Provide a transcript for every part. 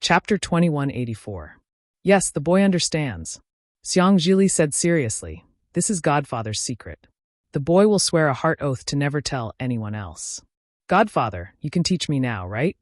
Chapter 2184. Yes, the boy understands. Xiang Zhili said seriously, this is Godfather's secret. The boy will swear a heart oath to never tell anyone else. Godfather, you can teach me now, right?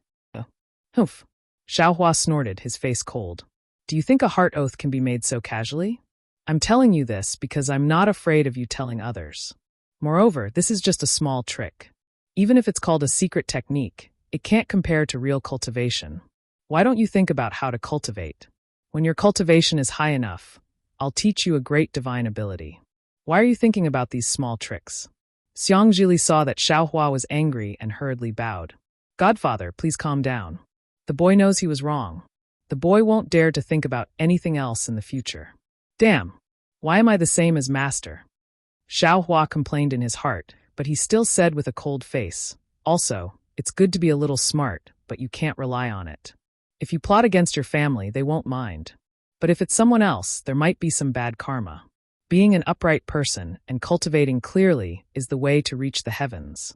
Humph. Xiaohua snorted, his face cold. Do you think a heart oath can be made so casually? I'm telling you this because I'm not afraid of you telling others. Moreover, this is just a small trick. Even if it's called a secret technique, it can't compare to real cultivation. Why don't you think about how to cultivate? When your cultivation is high enough, I'll teach you a great divine ability. Why are you thinking about these small tricks? Xiang Zhili saw that Xiaohua was angry and hurriedly bowed. Godfather, please calm down. The boy knows he was wrong. The boy won't dare to think about anything else in the future. Damn, why am I the same as master? Xiaohua complained in his heart, but he still said with a cold face, also, it's good to be a little smart, but you can't rely on it. If you plot against your family, they won't mind. But if it's someone else, there might be some bad karma. Being an upright person and cultivating clearly is the way to reach the heavens.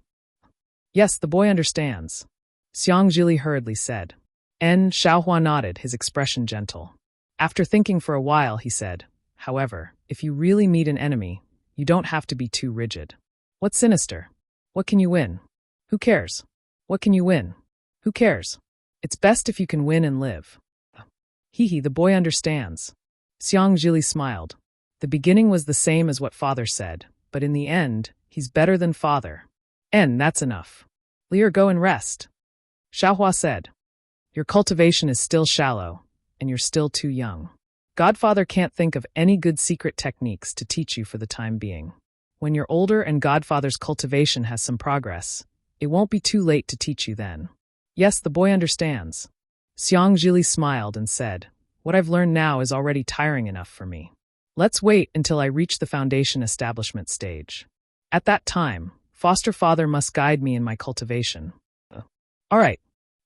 Yes, the boy understands. Xiang Zhili hurriedly said. Xiaohua nodded, his expression gentle. After thinking for a while, he said, however, if you really meet an enemy, you don't have to be too rigid. What's sinister? What can you win? Who cares? What can you win? Who cares? It's best if you can win and live. Hee, the boy understands. Xiang Zhili smiled. The beginning was the same as what father said, but in the end, he's better than father. That's enough. Lear, go and rest. Xiaohua said. Your cultivation is still shallow, and you're still too young. Godfather can't think of any good secret techniques to teach you for the time being. When you're older and Godfather's cultivation has some progress, it won't be too late to teach you then. Yes, the boy understands. Xiang Zhili smiled and said, what I've learned now is already tiring enough for me. Let's wait until I reach the foundation establishment stage. At that time, foster father must guide me in my cultivation. All right.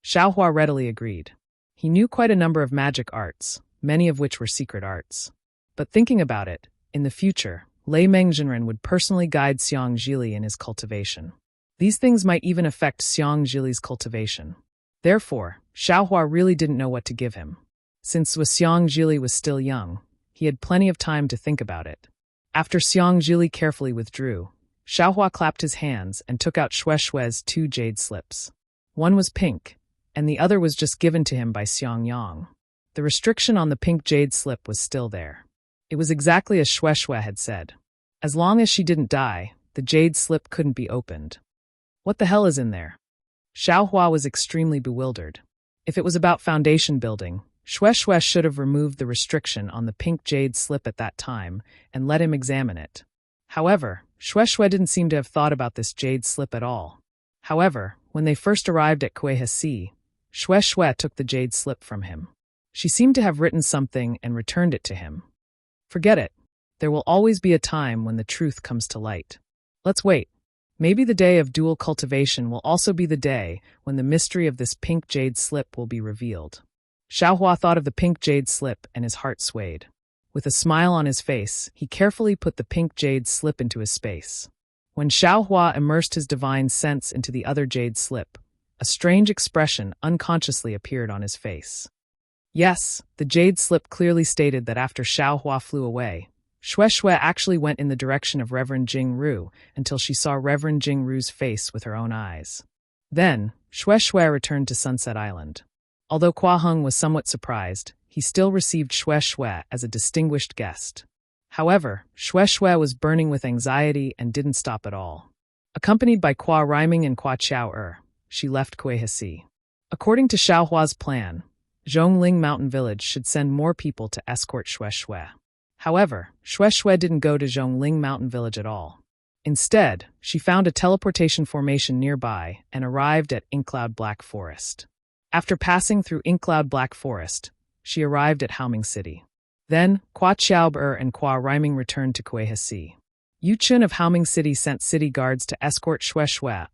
Xiaohua readily agreed. He knew quite a number of magic arts, many of which were secret arts. But thinking about it, in the future, Lei Mengzhenren would personally guide Xiang Zhili in his cultivation. These things might even affect Xiang Zhili's cultivation. Therefore, Xiaohua really didn't know what to give him. Since Xiang Zhili was still young, he had plenty of time to think about it. After Xiang Zhili carefully withdrew, Xiaohua clapped his hands and took out Shue's 2 jade slips. One was pink, and the other was just given to him by Xiang Yang. The restriction on the pink jade slip was still there. It was exactly as Shue had said. As long as she didn't die, the jade slip couldn't be opened. What the hell is in there? Xiaohua was extremely bewildered. If it was about foundation building, Shue should have removed the restriction on the pink jade slip at that time and let him examine it. However, Shue didn't seem to have thought about this jade slip at all. However, when they first arrived at Cultivation, Shue took the jade slip from him. She seemed to have written something and returned it to him. Forget it. There will always be a time when the truth comes to light. Let's wait. Maybe the day of dual cultivation will also be the day when the mystery of this pink jade slip will be revealed. Xiaohua thought of the pink jade slip and his heart swayed. With a smile on his face, he carefully put the pink jade slip into his space. When Xiaohua immersed his divine sense into the other jade slip, a strange expression unconsciously appeared on his face. Yes, the jade slip clearly stated that after Xiaohua flew away, Shue actually went in the direction of Reverend Jing Ru until she saw Reverend Jing Ru's face with her own eyes. Then, Shue returned to Sunset Island. Although Kua Heng was somewhat surprised, he still received Shue as a distinguished guest. However, Shue was burning with anxiety and didn't stop at all. Accompanied by Kua Riming and Kua Chao she left Cultivation. According to Xiaohua's plan, Zhongling Mountain Village should send more people to escort Shue. However, Shue didn't go to Zhongling Mountain Village at all. Instead, she found a teleportation formation nearby and arrived at Inkcloud Black Forest. After passing through Inkcloud Black Forest, she arrived at Haoming City. Then, Kua Chao and Kua Riming returned to Cultivation. Yu Chun of Haoming City sent city guards to escort Shue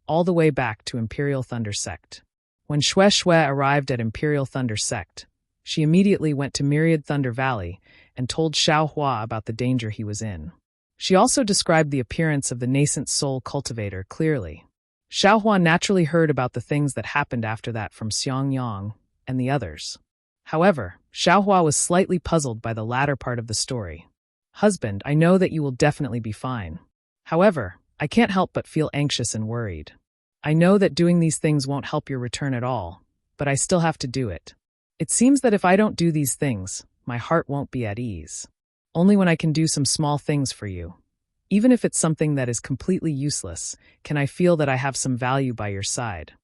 all the way back to Imperial Thunder Sect. When Shue arrived at Imperial Thunder Sect, she immediately went to Myriad Thunder Valley and told Xiaohua about the danger he was in. She also described the appearance of the nascent soul cultivator clearly. Xiaohua naturally heard about the things that happened after that from Xiang Yang and the others. However, Xiaohua was slightly puzzled by the latter part of the story. Husband, I know that you will definitely be fine. However, I can't help but feel anxious and worried. I know that doing these things won't help your return at all, but I still have to do it. It seems that if I don't do these things, my heart won't be at ease. Only when I can do some small things for you, even if it's something that is completely useless, can I feel that I have some value by your side.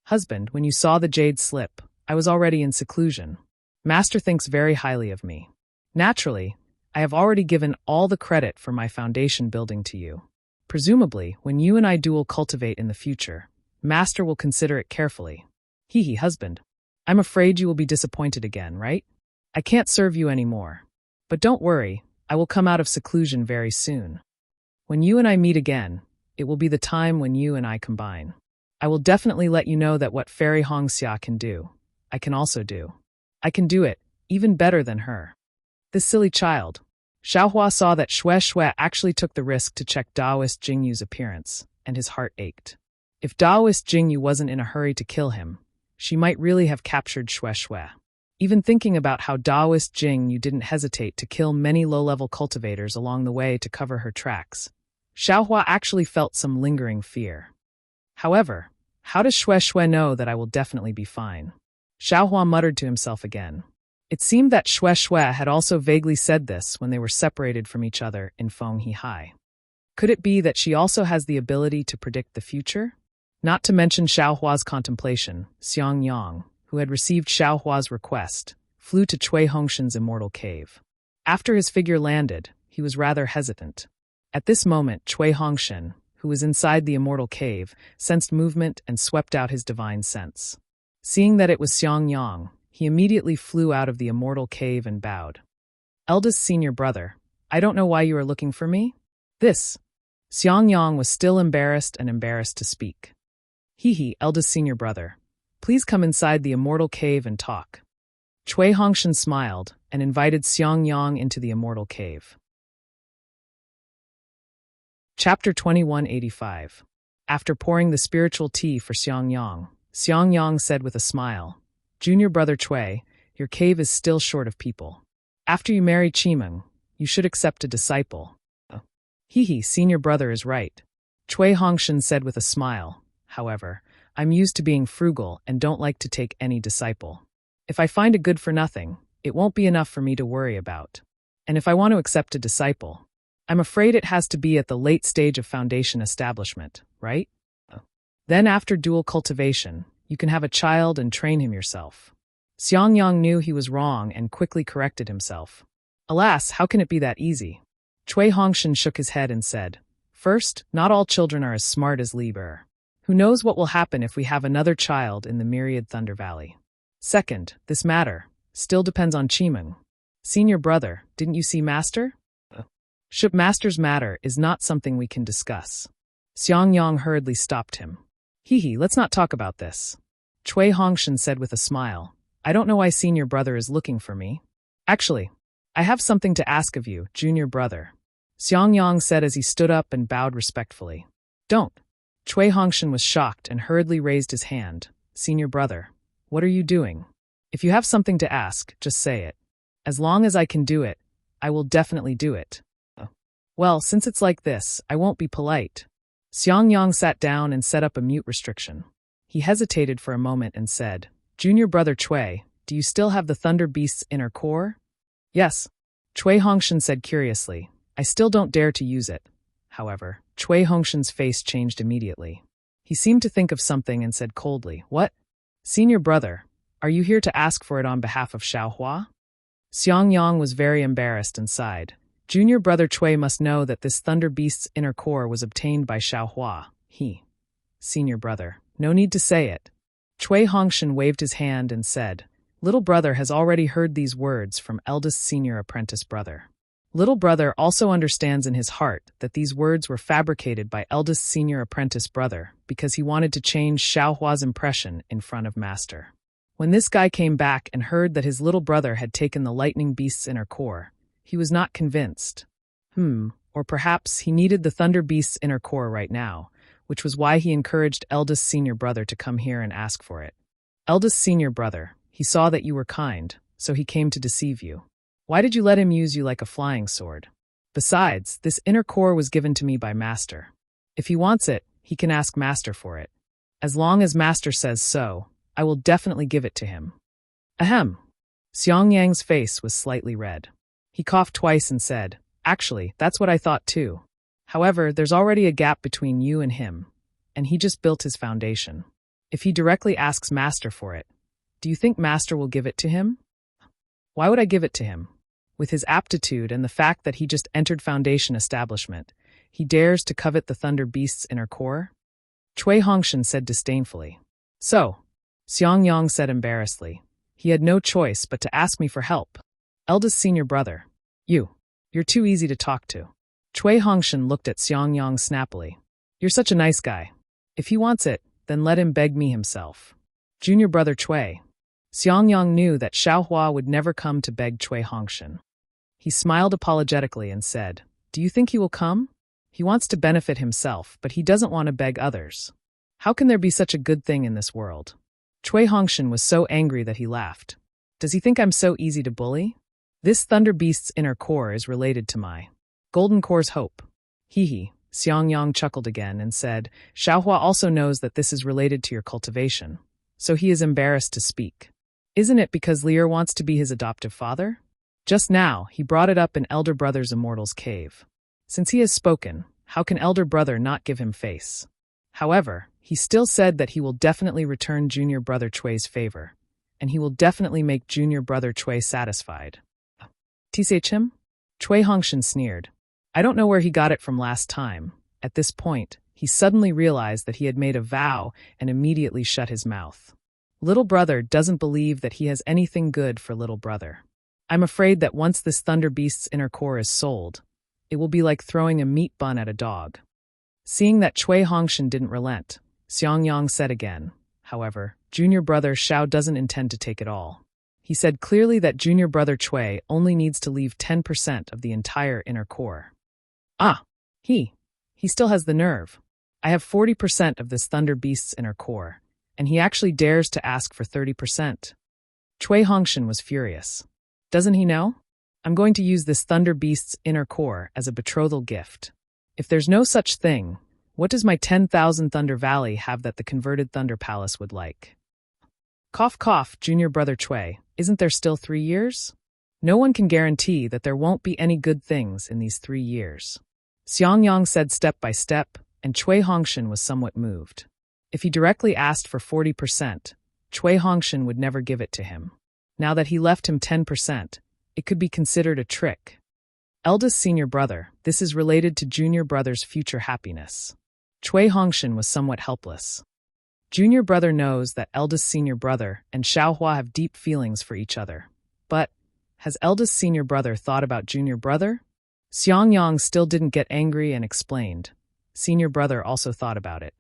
Husband, when you saw the jade slip, I was already in seclusion. Master thinks very highly of me. Naturally, I have already given all the credit for my foundation building to you. Presumably, when you and I dual cultivate in the future, Master will consider it carefully. Husband. I'm afraid you will be disappointed again, right? I can't serve you anymore. But don't worry, I will come out of seclusion very soon. When you and I meet again, it will be the time when you and I combine. I will definitely let you know that what Fairy Hongxia can do, I can also do. I can do it, even better than her. This silly child. Xiaohua saw that Shui actually took the risk to check Daoist Jingyu's appearance, and his heart ached. If Daoist Jingyu wasn't in a hurry to kill him, she might really have captured Shui. Even thinking about how Daoist Jingyu didn't hesitate to kill many low-level cultivators along the way to cover her tracks, Xiaohua actually felt some lingering fear. However, how does Shui know that I will definitely be fine? Xiaohua muttered to himself again. It seemed that Shui had also vaguely said this when they were separated from each other in Fenghe High. Could it be that she also has the ability to predict the future? Not to mention Xiaohua's contemplation, Xiang Yang, who had received Xiaohua's request, flew to Cui Hongshan's immortal cave. After his figure landed, he was rather hesitant. At this moment, Cui Hongshan, who was inside the immortal cave, sensed movement and swept out his divine sense. Seeing that it was Xiang Yang, he immediately flew out of the immortal cave and bowed. Eldest senior brother, I don't know why you are looking for me? This. Xiang Yang was still embarrassed to speak. Eldest senior brother. Please come inside the immortal cave and talk. Cui Hongshan smiled and invited Xiang Yang into the immortal cave. Chapter 2185. After pouring the spiritual tea for Xiang Yang said with a smile, Junior brother Cui, your cave is still short of people. After you marry Qimeng, you should accept a disciple. Senior brother is right. Cui Hongshan said with a smile. However, I'm used to being frugal and don't like to take any disciple. If I find a good for nothing, it won't be enough for me to worry about. And if I want to accept a disciple, I'm afraid it has to be at the late stage of foundation establishment, right? Then after dual cultivation, you can have a child and train him yourself. Xiang Yang knew he was wrong and quickly corrected himself. Alas, how can it be that easy? Cui Hongshan shook his head and said, First, not all children are as smart as Li Ber. Who knows what will happen if we have another child in the myriad Thunder Valley? Second, this matter still depends on Qimeng. Senior brother, didn't you see Master? Ship Master's matter is not something we can discuss. Xiang Yang hurriedly stopped him. Let's not talk about this. Cui Hongshan said with a smile, I don't know why senior brother is looking for me. Actually, I have something to ask of you, junior brother. Xiang Yang said as he stood up and bowed respectfully. Don't. Cui Hongshan was shocked and hurriedly raised his hand. Senior brother, what are you doing? If you have something to ask, just say it. As long as I can do it, I will definitely do it. Well, since it's like this, I won't be polite. Xiang Yang sat down and set up a mute restriction. He hesitated for a moment and said, Junior brother Cui, do you still have the Thunder Beast's inner core? Yes. Cui Hongshan said curiously, I still don't dare to use it. However, Cui Hongshan's face changed immediately. He seemed to think of something and said coldly, What? Senior brother, are you here to ask for it on behalf of Xiaohua? Xiang Yang was very embarrassed and sighed. Junior brother Cui must know that this Thunder Beast's inner core was obtained by Xiaohua. Senior brother, no need to say it. Cui Hongshan waved his hand and said, Little brother has already heard these words from eldest senior apprentice brother. Little brother also understands in his heart that these words were fabricated by eldest senior apprentice brother because he wanted to change Xiaohua's impression in front of master. When this guy came back and heard that his little brother had taken the lightning beast's inner core, he was not convinced. Or perhaps he needed the Thunder Beast's inner core right now, which was why he encouraged eldest senior brother to come here and ask for it. Eldest senior brother, He saw that you were kind, so he came to deceive you. Why did you let him use you like a flying sword? Besides, this inner core was given to me by Master. If he wants it, he can ask Master for it. As long as Master says so, I will definitely give it to him. Ahem. Xiang Yang's face was slightly red. He coughed twice and said, Actually, that's what I thought too. However, there's already a gap between you and him, and he just built his foundation. If he directly asks Master for it, do you think Master will give it to him? Why would I give it to him? With his aptitude and the fact that he just entered Foundation establishment, he dares to covet the Thunder Beast's inner core? Cui Hongshan said disdainfully. So, Xiang Yang said embarrassedly, he had no choice but to ask me for help. Eldest senior brother. You're too easy to talk to. Cui Hongshan looked at Xiang Yang snappily. You're such a nice guy. If he wants it, then let him beg me himself. Junior brother Cui. Xiang Yang knew that Xiaohua would never come to beg Cui Hongshan. He smiled apologetically and said, Do you think he will come? He wants to benefit himself, but he doesn't want to beg others. How can there be such a good thing in this world? Cui Hongshan was so angry that he laughed. Does he think I'm so easy to bully? This Thunder Beast's inner core is related to my Golden Core's hope. Hee. Xiang Yang chuckled again and said, Xiaohua also knows that this is related to your cultivation, so he is embarrassed to speak. Isn't it because Lear wants to be his adoptive father? Just now, he brought it up in Elder Brother's Immortal's Cave. Since he has spoken, how can Elder Brother not give him face? However, he still said that he will definitely return Junior Brother Cui's favor, and he will definitely make Junior Brother Cui satisfied. Him? Cui Hongshan sneered. I don't know where he got it from last time. At this point, he suddenly realized that he had made a vow and immediately shut his mouth. Little brother doesn't believe that he has anything good for little brother. I'm afraid that once this Thunder Beast's inner core is sold, it will be like throwing a meat bun at a dog. Seeing that Cui Hongshan didn't relent, Xiang Yang said again, however, Junior Brother Xiao doesn't intend to take it all. He said clearly that Junior Brother Cui only needs to leave 10% of the entire inner core. He still has the nerve. I have 40% of this Thunder Beast's inner core, and he actually dares to ask for 30%. Cui Hongshan was furious. Doesn't he know? I'm going to use this Thunder Beast's inner core as a betrothal gift. If there's no such thing, what does my 10,000 Thunder Valley have that the converted Thunder Palace would like? Cough cough, Junior Brother Cui, isn't there still 3 years? No one can guarantee that there won't be any good things in these 3 years. Xiang Yang said step by step, and Cui Hongshan was somewhat moved. If he directly asked for 40%, Cui Hongshan would never give it to him. Now that he left him 10%, it could be considered a trick. Eldest senior brother, this is related to Junior Brother's future happiness. Cui Hongshan was somewhat helpless. Junior Brother knows that eldest senior brother and Xiaohua have deep feelings for each other. But, has eldest senior brother thought about Junior Brother? Xiang Yang still didn't get angry and explained. Senior brother also thought about it.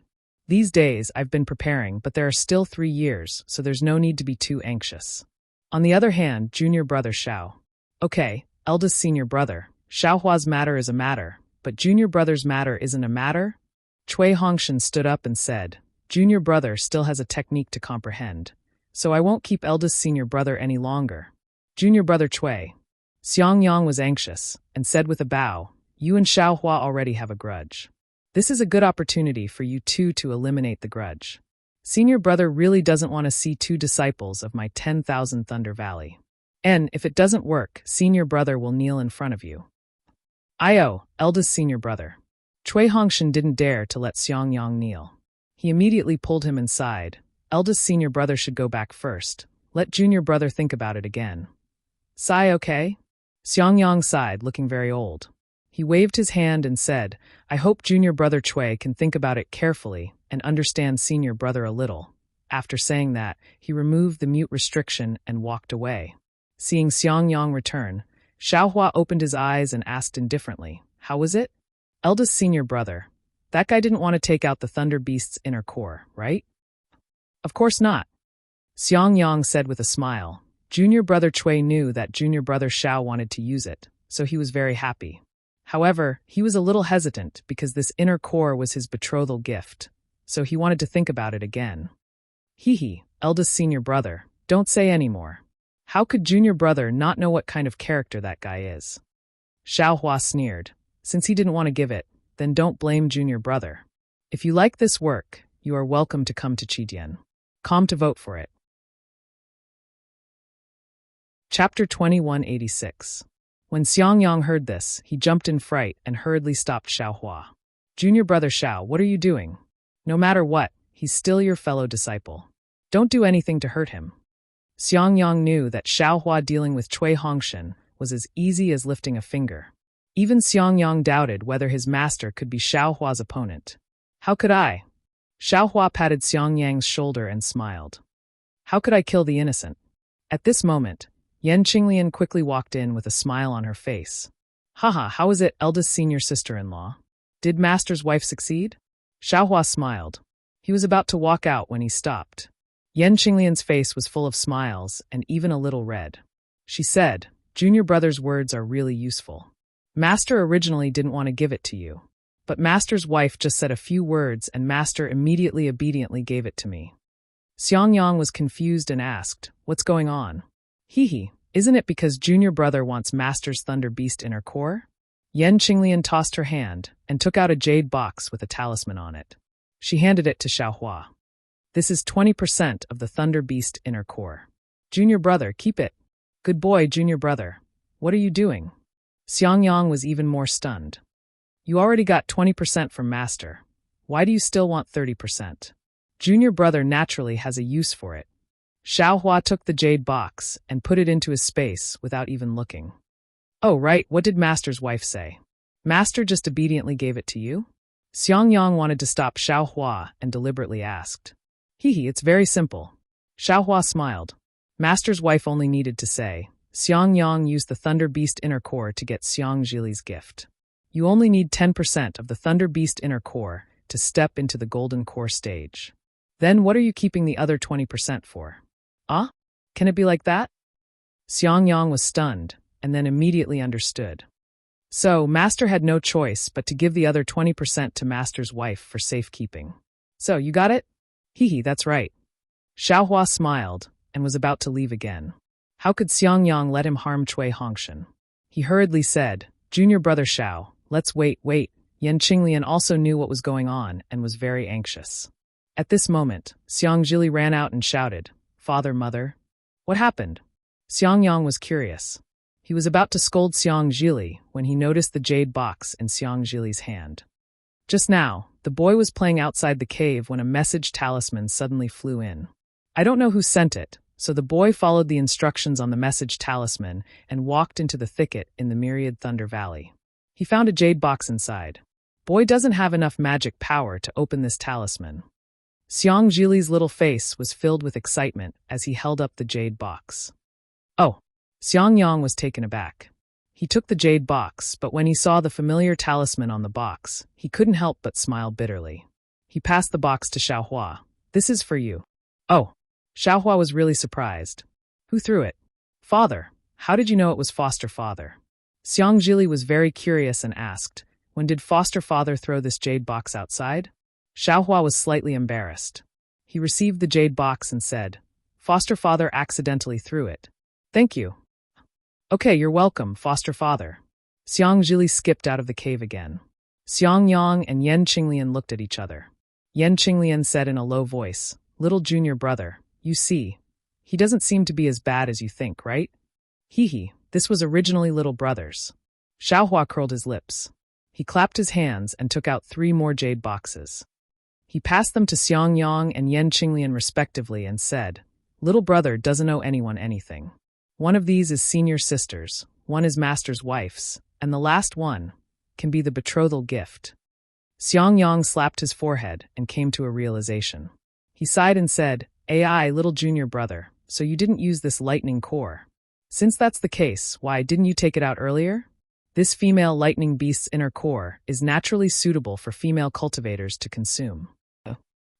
These days, I've been preparing, but there are still 3 years, so there's no need to be too anxious. On the other hand, Junior Brother Xiao. Okay, eldest senior brother, Xiaohua's matter is a matter, but Junior Brother's matter isn't a matter? Cui Hongshan stood up and said, Junior Brother still has a technique to comprehend, so I won't keep eldest senior brother any longer. Junior Brother Cui. Xiang Yang was anxious, and said with a bow, You and Xiaohua already have a grudge. This is a good opportunity for you two to eliminate the grudge. Senior brother really doesn't want to see 2 disciples of my 10,000 Thunder Valley. And if it doesn't work, senior brother will kneel in front of you. Eldest senior brother. Cui Hongshan didn't dare to let Xiang Yang kneel. He immediately pulled him inside. Eldest senior brother should go back first. Let junior brother think about it again. Sigh, okay? Xiang Yang sighed, looking very old. He waved his hand and said, I hope junior brother Cui can think about it carefully and understand senior brother a little. After saying that, he removed the mute restriction and walked away. Seeing Xiang Yang return, Xiaohua opened his eyes and asked indifferently, How was it? Eldest senior brother. That guy didn't want to take out the Thunder Beast's inner core, right? Of course not. Xiang Yang said with a smile. Junior brother Cui knew that junior brother Xiao wanted to use it, so he was very happy. However, he was a little hesitant because this inner core was his betrothal gift, so he wanted to think about it again. Eldest senior brother, Don't say any more. How could junior brother not know what kind of character that guy is? Xiao Hua sneered. Since he didn't want to give it, then don't blame junior brother. If you like this work, you are welcome to come to Qidian. Come to vote for it. Chapter 2186. When Xiangyang heard this, he jumped in fright and hurriedly stopped Xiao Hua. Junior brother Xiao, what are you doing? No matter what, he's still your fellow disciple. Don't do anything to hurt him. Xiangyang knew that Xiao Hua dealing with Cui Hongshan was as easy as lifting a finger. Even Xiangyang doubted whether his master could be Xiao Hua's opponent. How could I? Xiao Hua patted Xiangyang's shoulder and smiled. How could I kill the innocent? At this moment, Yan Qinglian quickly walked in with a smile on her face. Haha, how is it, eldest senior sister-in-law? Did master's wife succeed? Xiao Hua smiled. He was about to walk out when he stopped. Yan Qinglian's face was full of smiles and even a little red. She said, Junior brother's words are really useful. Master originally didn't want to give it to you. But master's wife just said a few words and master immediately obediently gave it to me. Xiangyang was confused and asked, what's going on? Hee, isn't it because junior brother wants master's thunder beast inner core? Yan Qinglian tossed her hand and took out a jade box with a talisman on it. She handed it to Xiao Hua. This is 20% of the thunder beast inner core. Junior brother, keep it. Good boy, junior brother. What are you doing? Xiangyang was even more stunned. You already got 20% from master. Why do you still want 30%? Junior brother naturally has a use for it. Xiao Hua took the jade box and put it into his space without even looking. Oh, right, what did master's wife say? Master just obediently gave it to you? Xiangyang wanted to stop Xiao Hua and deliberately asked. It's very simple. Xiao Hua smiled. Master's wife only needed to say, Xiangyang used the Thunder Beast inner core to get Xiang Zhili's gift. You only need 10% of the Thunder Beast inner core to step into the Golden Core stage. Then what are you keeping the other 20% for? Ah? Can it be like that? Xiangyang was stunned, and then immediately understood. So, Master had no choice but to give the other 20% to Master's wife for safekeeping. So, you got it? That's right. Xiao Hua smiled, and was about to leave again. How could Xiangyang let him harm Cui Hongshan? He hurriedly said, Junior brother Xiao, let's wait. Yan Qinglian also knew what was going on and was very anxious. At this moment, Xiang Zhili ran out and shouted, Father, mother. What happened? Xiangyang was curious. He was about to scold Xiang Zhili when he noticed the jade box in Xiang Zhili's hand. Just now, the boy was playing outside the cave when a message talisman suddenly flew in. I don't know who sent it, so the boy followed the instructions on the message talisman and walked into the thicket in the Myriad Thunder Valley. He found a jade box inside. Boy doesn't have enough magic power to open this talisman. Xiang Zhili's little face was filled with excitement as he held up the jade box. Oh! Xiangyang was taken aback. He took the jade box, but when he saw the familiar talisman on the box, he couldn't help but smile bitterly. He passed the box to Xiao Hua. This is for you. Oh! Xiao Hua was really surprised. Who threw it? Father. How did you know it was foster father? Xiang Zhili was very curious and asked, when did foster father throw this jade box outside? Xiao Hua was slightly embarrassed. He received the jade box and said, Foster father accidentally threw it. Thank you. Okay, you're welcome, foster father. Xiang Zhili skipped out of the cave again. Xiangyang and Yan Qinglian looked at each other. Yan Qinglian said in a low voice, Little junior brother, you see, he doesn't seem to be as bad as you think, right? This was originally little brothers. Xiao Hua curled his lips. He clapped his hands and took out 3 more jade boxes. He passed them to Xiangyang and Yan Qinglian respectively and said, Little brother doesn't owe anyone anything. One of these is senior sister's, one is master's wife's, and the last one can be the betrothal gift. Xiangyang slapped his forehead and came to a realization. He sighed and said, AI, little junior brother, so you didn't use this lightning core. Since that's the case, why didn't you take it out earlier? This female lightning beast's inner core is naturally suitable for female cultivators to consume.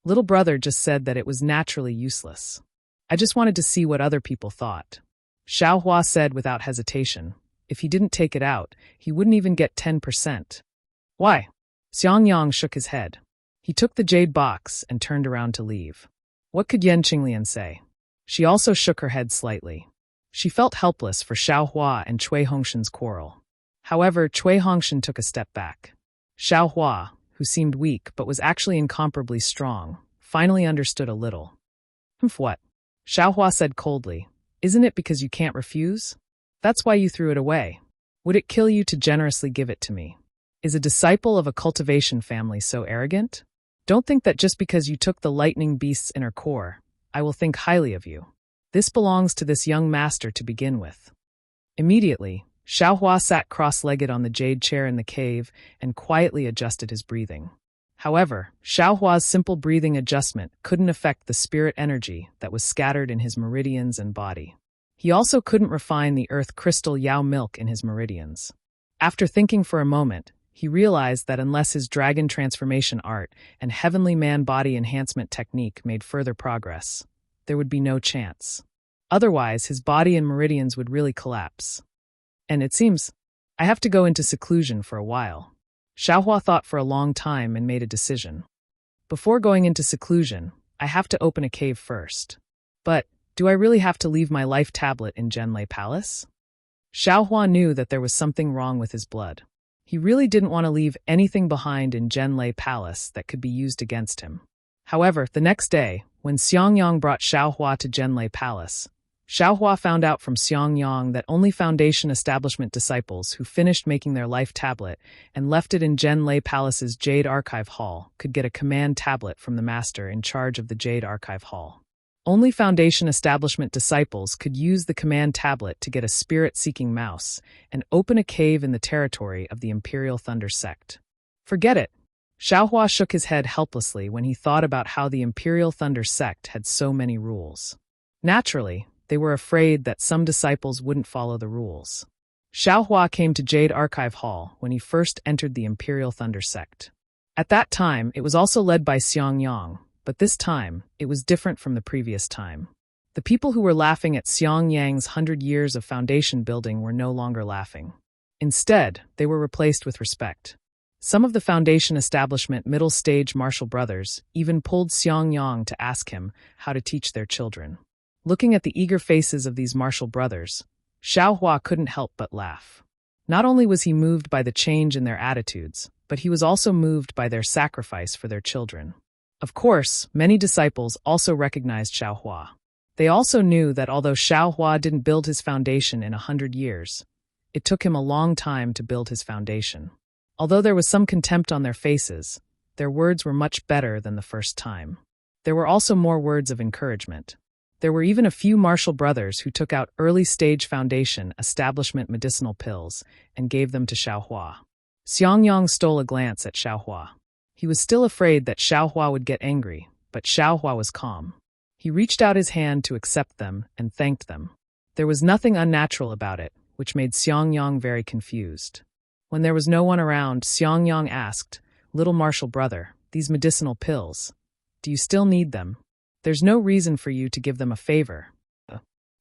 Little brother just said that it was naturally useless. I just wanted to see what other people thought. Xiao Hua said without hesitation, if he didn't take it out, he wouldn't even get 10%. Why? Xiangyang shook his head. He took the jade box and turned around to leave. What could Yan Qinglian say? She also shook her head slightly. She felt helpless for Xiao Hua and Cui Hongshan's quarrel. However, Cui Hongshan took a step back. Xiao Hua, who seemed weak but was actually incomparably strong, finally understood a little. What? Xiao Hua said coldly. Isn't it because you can't refuse? That's why you threw it away. Would it kill you to generously give it to me? Is a disciple of a cultivation family so arrogant? Don't think that just because you took the lightning beast's inner core, I will think highly of you. This belongs to this young master to begin with. Immediately, Xiao Hua sat cross-legged on the jade chair in the cave and quietly adjusted his breathing. However, Xiao Hua's simple breathing adjustment couldn't affect the spirit energy that was scattered in his meridians and body. He also couldn't refine the earth crystal Yao milk in his meridians. After thinking for a moment, he realized that unless his dragon transformation art and heavenly man-body enhancement technique made further progress, there would be no chance. Otherwise, his body and meridians would really collapse. And it seems, I have to go into seclusion for a while. Xiao Hua thought for a long time and made a decision. Before going into seclusion, I have to open a cave first. But, do I really have to leave my life tablet in Zhenlei Palace? Xiao Hua knew that there was something wrong with his blood. He really didn't want to leave anything behind in Zhenlei Palace that could be used against him. However, the next day, when Xiangyang brought Xiao Hua to Zhenlei Palace, Xiao Hua found out from Xiangyang that only Foundation Establishment disciples who finished making their life tablet and left it in Zhenlei Palace's Jade Archive Hall could get a command tablet from the master in charge of the Jade Archive Hall. Only Foundation Establishment disciples could use the command tablet to get a spirit-seeking mouse and open a cave in the territory of the Imperial Thunder Sect. Forget it. Xiao Hua shook his head helplessly when he thought about how the Imperial Thunder Sect had so many rules. Naturally, they were afraid that some disciples wouldn't follow the rules. Xiao Hua came to Jade Archive Hall when he first entered the Imperial Thunder Sect. At that time, it was also led by Xiangyang, but this time, it was different from the previous time. The people who were laughing at Xiangyang's 100 years of foundation building were no longer laughing. Instead, they were replaced with respect. Some of the Foundation Establishment middle-stage martial brothers even pulled Xiangyang to ask him how to teach their children. Looking at the eager faces of these martial brothers, Xiao Hua couldn't help but laugh. Not only was he moved by the change in their attitudes, but he was also moved by their sacrifice for their children. Of course, many disciples also recognized Xiao Hua. They also knew that although Xiao Hua didn't build his foundation in 100 years, it took him a long time to build his foundation. Although there was some contempt on their faces, their words were much better than the first time. There were also more words of encouragement. There were even a few martial brothers who took out early-stage Foundation Establishment medicinal pills and gave them to Xiao Hua. Xiangyang stole a glance at Xiao Hua. He was still afraid that Xiao Hua would get angry, but Xiao Hua was calm. He reached out his hand to accept them and thanked them. There was nothing unnatural about it, which made Xiangyang very confused. When there was no one around, Xiangyang asked, "Little martial brother, these medicinal pills, do you still need them? There's no reason for you to give them a favor."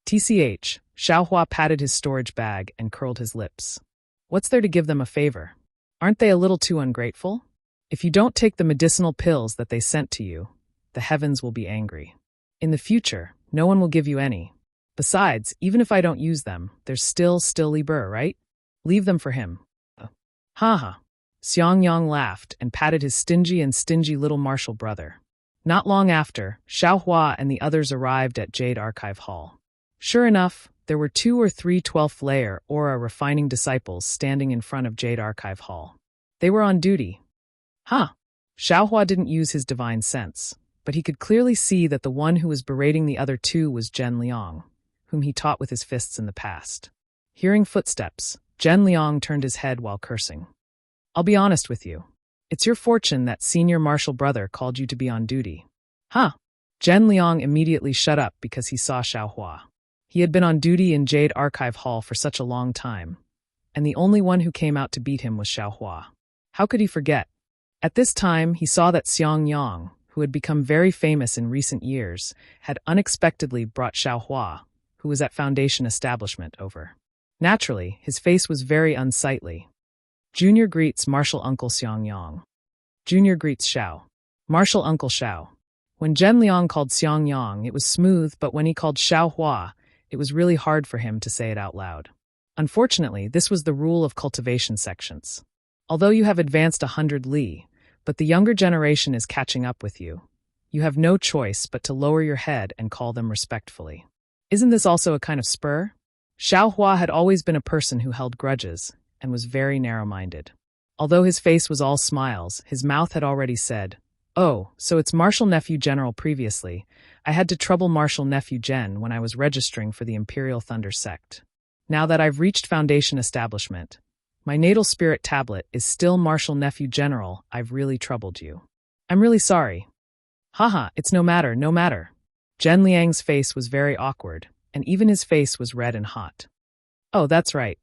TCH, Xiao Hua patted his storage bag and curled his lips. What's there to give them a favor? Aren't they a little too ungrateful? If you don't take the medicinal pills that they sent to you, the heavens will be angry. In the future, no one will give you any. Besides, even if I don't use them, there's still Li Ber, right? Leave them for him. Ha. Xiangyang laughed and patted his stingy little martial brother. Not long after, Xiao Hua and the others arrived at Jade Archive Hall. Sure enough, there were 2 or 3 12th layer aura refining disciples standing in front of Jade Archive Hall. They were on duty. Xiao Hua didn't use his divine sense, but he could clearly see that the one who was berating the other 2 was Zhen Liang, whom he taught with his fists in the past. Hearing footsteps, Zhen Liang turned his head while cursing. I'll be honest with you. It's your fortune that senior martial brother called you to be on duty. Zhen Liang immediately shut up because he saw Xiao Hua. He had been on duty in Jade Archive Hall for such a long time, and the only one who came out to beat him was Xiao Hua. How could he forget? At this time, he saw that Xiangyang, who had become very famous in recent years, had unexpectedly brought Xiao Hua, who was at Foundation Establishment, over. Naturally, his face was very unsightly. Junior greets Martial Uncle Xiangyang. Junior greets Xiao. Martial Uncle Xiao. When Zhen Liang called Xiang Yang, it was smooth, but when he called Xiao Hua, it was really hard for him to say it out loud. Unfortunately, this was the rule of cultivation sections. Although you have advanced 100 li, but the younger generation is catching up with you, you have no choice but to lower your head and call them respectfully. Isn't this also a kind of spur? Xiao Hua had always been a person who held grudges and was very narrow-minded. Although his face was all smiles, his mouth had already said, "Oh, so it's Marshal Nephew General previously. I had to trouble Marshal Nephew Gen when I was registering for the Imperial Thunder Sect. Now that I've reached Foundation Establishment, my natal spirit tablet is still Marshal Nephew General. I've really troubled you. I'm really sorry." "Haha, it's no matter, no matter." Zhen Liang's face was very awkward, and even his face was red and hot. "Oh, that's right.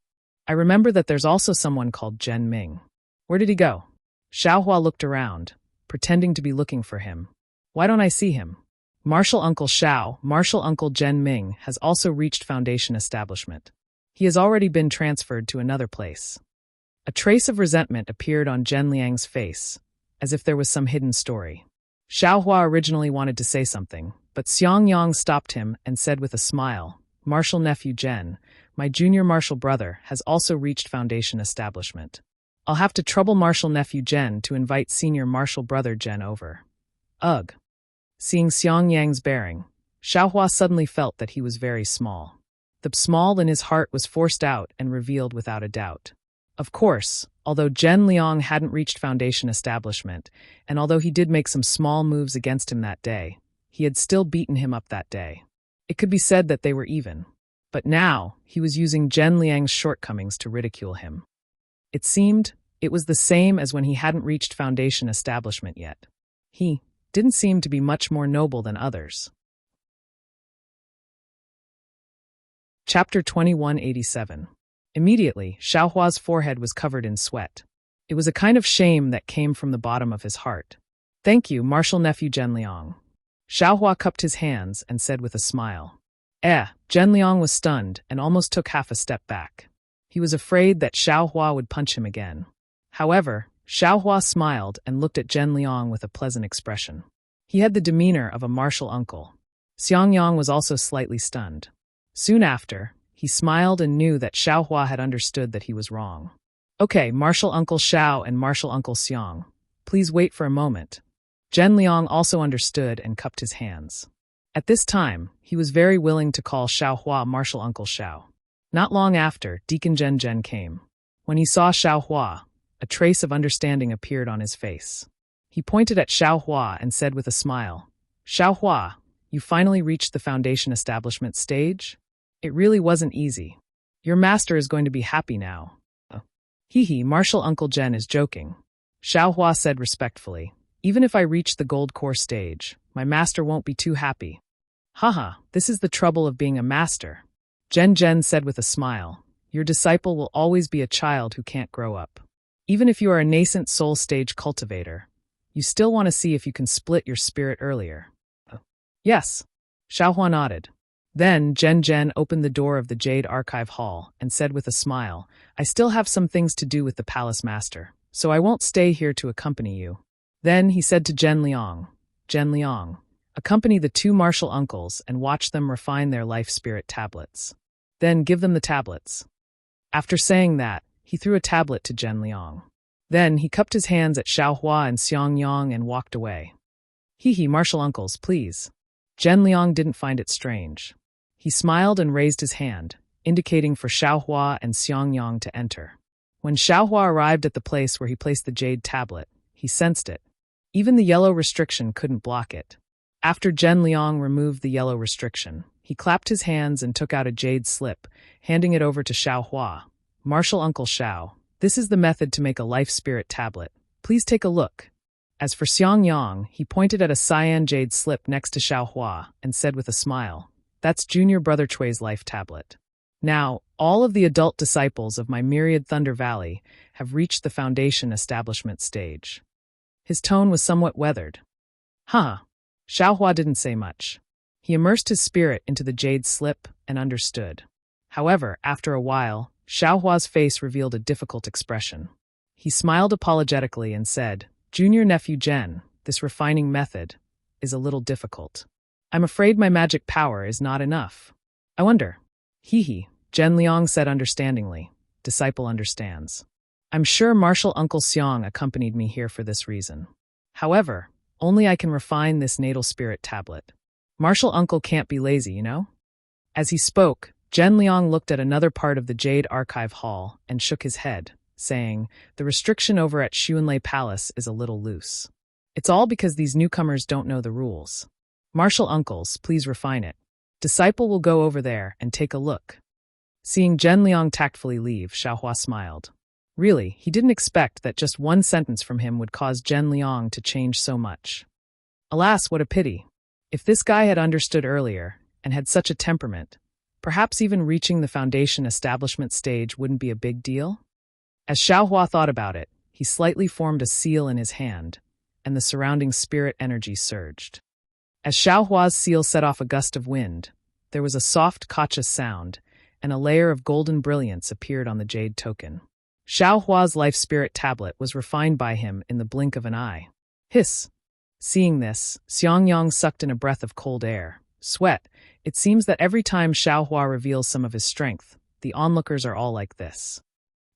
I remember that there's also someone called Zhen Ming. Where did he go?" Xiao Hua looked around, pretending to be looking for him. "Why don't I see him?" Marshal Uncle Xiao, Marshal Uncle Zhen Ming, has also reached Foundation Establishment. He has already been transferred to another place. A trace of resentment appeared on Zhen Liang's face, as if there was some hidden story. Xiao Hua originally wanted to say something, but Xiang Yang stopped him and said with a smile, "Marshal Nephew Zhen, my junior marshal brother, has also reached Foundation Establishment. I'll have to trouble Marshal Nephew Zhen to invite senior marshal brother Zhen over." Ugh. Seeing Xiang Yang's bearing, Xiao Hua suddenly felt that he was very small. The small in his heart was forced out and revealed without a doubt. Of course, although Zhen Liang hadn't reached Foundation Establishment, and although he did make some small moves against him that day, he had still beaten him up that day. It could be said that they were even. But now, he was using Zhen Liang's shortcomings to ridicule him. It seemed it was the same as when he hadn't reached Foundation Establishment yet. He didn't seem to be much more noble than others. Chapter 2187. Immediately, Xiao Hua's forehead was covered in sweat. It was a kind of shame that came from the bottom of his heart. "Thank you, Marshal Nephew Zhen Liang." Xiao Hua cupped his hands and said with a smile. Zhen Liang was stunned and almost took half a step back. He was afraid that Xiao Hua would punch him again. However, Xiao Hua smiled and looked at Zhen Liang with a pleasant expression. He had the demeanor of a martial uncle. Xiang Yang was also slightly stunned. Soon after, he smiled and knew that Xiao Hua had understood that he was wrong. "Okay, Martial Uncle Xiao and Martial Uncle Xiang, please wait for a moment." Zhen Liang also understood and cupped his hands. At this time, he was very willing to call Xiao Hua Martial Uncle Xiao. Not long after, Deacon Zhen Zhen came. When he saw Xiao Hua, a trace of understanding appeared on his face. He pointed at Xiao Hua and said with a smile, "Xiao Hua, you finally reached the Foundation Establishment stage? It really wasn't easy. Your master is going to be happy now." "Hee, Martial Uncle Zhen is joking," Xiao Hua said respectfully. "Even if I reach the Gold Core stage, my master won't be too happy." "Haha, this is the trouble of being a master," Zhen Zhen said with a smile. "Your disciple will always be a child who can't grow up. Even if you are a nascent soul stage cultivator, you still want to see if you can split your spirit earlier." "Yes," Xiao Hua nodded. Then Zhen Zhen opened the door of the Jade Archive Hall and said with a smile, "I still have some things to do with the Palace Master, so I won't stay here to accompany you." Then he said to Zhen Liang, "Zhen Liang, accompany the two martial uncles and watch them refine their life spirit tablets. Then give them the tablets." After saying that, he threw a tablet to Zhen Liang. Then he cupped his hands at Xiao Hua and Xiang Yang and walked away. "Hee, martial uncles, please." Zhen Liang didn't find it strange. He smiled and raised his hand, indicating for Xiao Hua and Xiang Yang to enter. When Xiao Hua arrived at the place where he placed the jade tablet, he sensed it. Even the yellow restriction couldn't block it. After Zhen Liang removed the yellow restriction, he clapped his hands and took out a jade slip, handing it over to Xiao Hua. "Martial Uncle Xiao, this is the method to make a life spirit tablet. Please take a look." As for Xiang Yang, he pointed at a cyan jade slip next to Xiao Hua and said with a smile, "That's Junior Brother Chui's life tablet. Now, all of the adult disciples of my myriad Thunder Valley have reached the Foundation Establishment stage." His tone was somewhat weathered. Xiao Hua didn't say much. He immersed his spirit into the jade slip and understood. However, after a while, Xiao Hua's face revealed a difficult expression. He smiled apologetically and said, "Junior Nephew Zhen, this refining method, is a little difficult. I'm afraid my magic power is not enough. I wonder. Hee, Zhen Liang said understandingly. Disciple understands. I'm sure Martial Uncle Xiang accompanied me here for this reason. However, only I can refine this natal spirit tablet. Martial Uncle can't be lazy, you know? As he spoke, Zhen Liang looked at another part of the Jade Archive Hall and shook his head, saying, the restriction over at Xuanlei Palace is a little loose. It's all because these newcomers don't know the rules. Martial Uncles, please refine it. Disciple will go over there and take a look. Seeing Zhen Liang tactfully leave, Xiaohua smiled. Really, he didn't expect that just one sentence from him would cause Zhen Liang to change so much. Alas, what a pity. If this guy had understood earlier, and had such a temperament, perhaps even reaching the foundation establishment stage wouldn't be a big deal? As Xiaohua thought about it, he slightly formed a seal in his hand, and the surrounding spirit energy surged. As Xiaohua's seal set off a gust of wind, there was a soft kacha sound, and a layer of golden brilliance appeared on the jade token. Xiaohua's life spirit tablet was refined by him in the blink of an eye. Hiss! Seeing this, Xiangyang sucked in a breath of cold air. Sweat. It seems that every time Xiaohua reveals some of his strength, the onlookers are all like this.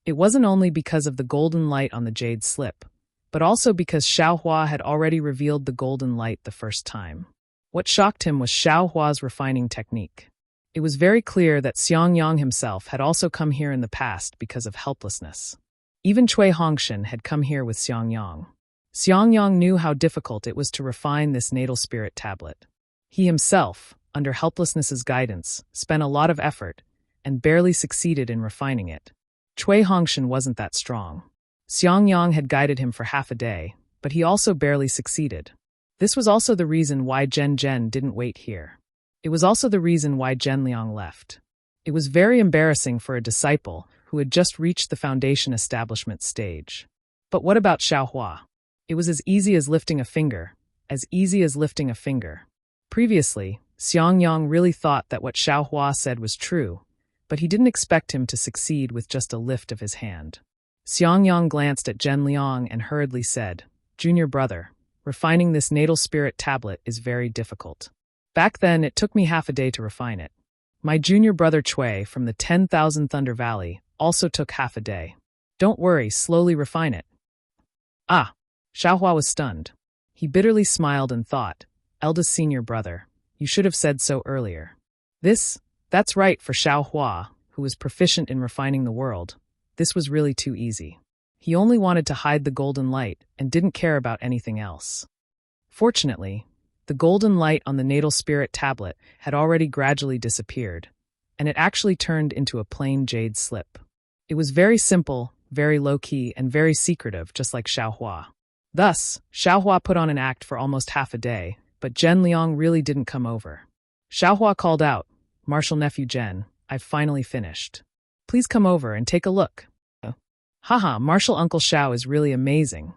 It wasn't only because of the golden light on the jade slip, but also because Xiaohua had already revealed the golden light the first time. What shocked him was Xiaohua's refining technique. It was very clear that Xiangyang himself had also come here in the past because of helplessness. Even Cui Hongshan had come here with Xiangyang. Xiangyang knew how difficult it was to refine this natal spirit tablet. He himself, under helplessness's guidance, spent a lot of effort and barely succeeded in refining it. Cui Hongshan wasn't that strong. Xiangyang had guided him for half a day, but he also barely succeeded. This was also the reason why Zhen Zhen didn't wait here. It was also the reason why Zhen Liang left. It was very embarrassing for a disciple who had just reached the foundation establishment stage. But what about Xiaohua? It was as easy as lifting a finger, as easy as lifting a finger. Previously, Xiangyang really thought that what Xiaohua said was true, but he didn't expect him to succeed with just a lift of his hand. Xiangyang glanced at Zhen Liang and hurriedly said, Junior brother, refining this natal spirit tablet is very difficult. Back then, it took me half a day to refine it. My junior brother Cui from the 10,000 Thunder Valley also took half a day. Don't worry, slowly refine it. Ah! Xiaohua was stunned. He bitterly smiled and thought, eldest senior brother, you should have said so earlier. That's right for Xiaohua, who was proficient in refining the world. This was really too easy. He only wanted to hide the golden light and didn't care about anything else. Fortunately, the golden light on the natal spirit tablet had already gradually disappeared, and it actually turned into a plain jade slip. It was very simple, very low-key, and very secretive, just like Xiaohua. Thus, Xiaohua put on an act for almost half a day, but Zhen Liang really didn't come over. Xiaohua called out, Martial Nephew Zhen, I've finally finished. Please come over and take a look. Haha, Martial Uncle Xiao is really amazing.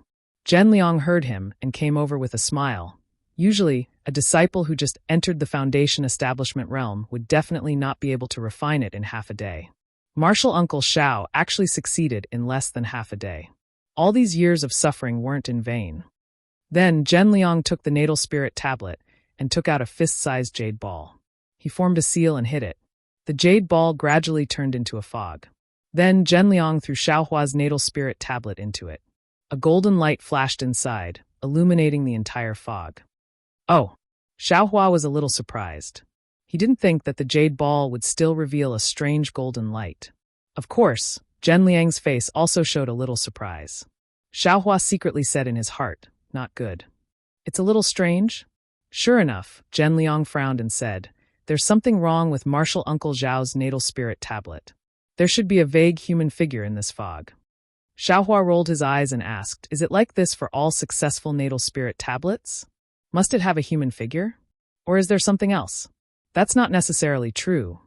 Zhen Liang heard him and came over with a smile. Usually, a disciple who just entered the foundation establishment realm would definitely not be able to refine it in half a day. Martial Uncle Xiao actually succeeded in less than half a day. All these years of suffering weren't in vain. Then Zhen Liang took the natal spirit tablet and took out a fist-sized jade ball. He formed a seal and hit it. The jade ball gradually turned into a fog. Then Zhen Liang threw Xiaohua's natal spirit tablet into it. A golden light flashed inside, illuminating the entire fog. Oh! Xiaohua was a little surprised. He didn't think that the jade ball would still reveal a strange golden light. Of course, Zhen Liang's face also showed a little surprise. Xiaohua secretly said in his heart, not good. It's a little strange? Sure enough, Zhen Liang frowned and said, there's something wrong with Martial Uncle Zhao's natal spirit tablet. There should be a vague human figure in this fog. Xiaohua rolled his eyes and asked, is it like this for all successful natal spirit tablets? Must it have a human figure? Or is there something else? That's not necessarily true.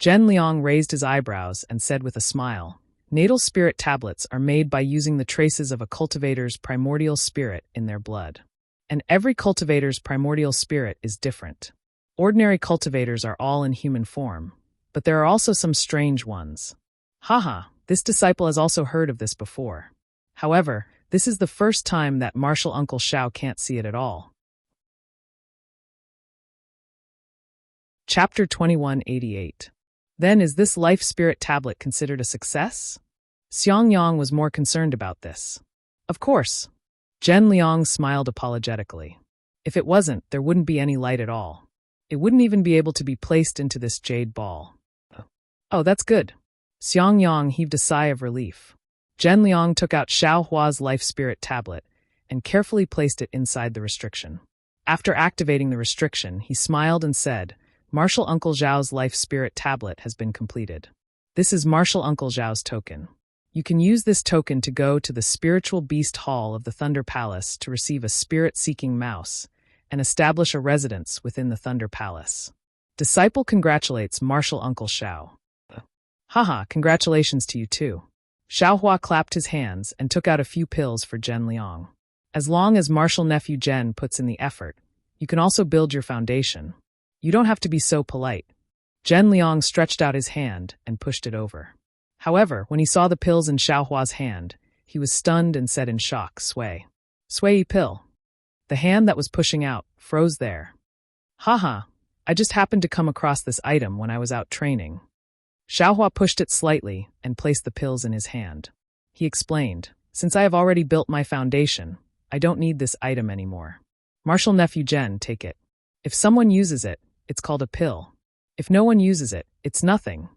Zhen Liang raised his eyebrows and said with a smile, natal spirit tablets are made by using the traces of a cultivator's primordial spirit in their blood. And every cultivator's primordial spirit is different. Ordinary cultivators are all in human form, but there are also some strange ones. Haha, this disciple has also heard of this before. However, this is the first time that Martial Uncle Xiao can't see it at all. Chapter 2188. Then is this life spirit tablet considered a success? Xiang Yang was more concerned about this. Of course. Zhen Liang smiled apologetically. If it wasn't, there wouldn't be any light at all. It wouldn't even be able to be placed into this jade ball. Oh, that's good. Xiang Yang heaved a sigh of relief. Zhen Liang took out Xiao Hua's life spirit tablet and carefully placed it inside the restriction. After activating the restriction, he smiled and said, Martial Uncle Zhao's life spirit tablet has been completed. This is Martial Uncle Zhao's token. You can use this token to go to the Spiritual Beast Hall of the Thunder Palace to receive a spirit-seeking mouse and establish a residence within the Thunder Palace. Disciple congratulates Martial Uncle Xiao. Haha, congratulations to you too. Xiao Hua clapped his hands and took out a few pills for Zhen Liang. As long as Martial Nephew Zhen puts in the effort, you can also build your foundation. You don't have to be so polite. Zhen Liang stretched out his hand and pushed it over. However, when he saw the pills in Xiao Hua's hand, he was stunned and said in shock, Sway. Sway pill. The hand that was pushing out froze there. Haha, I just happened to come across this item when I was out training. Xiao Hua pushed it slightly and placed the pills in his hand. He explained, Since I have already built my foundation, I don't need this item anymore. Martial Nephew Zhen, take it. If someone uses it, it's called a pill. If no one uses it, it's nothing.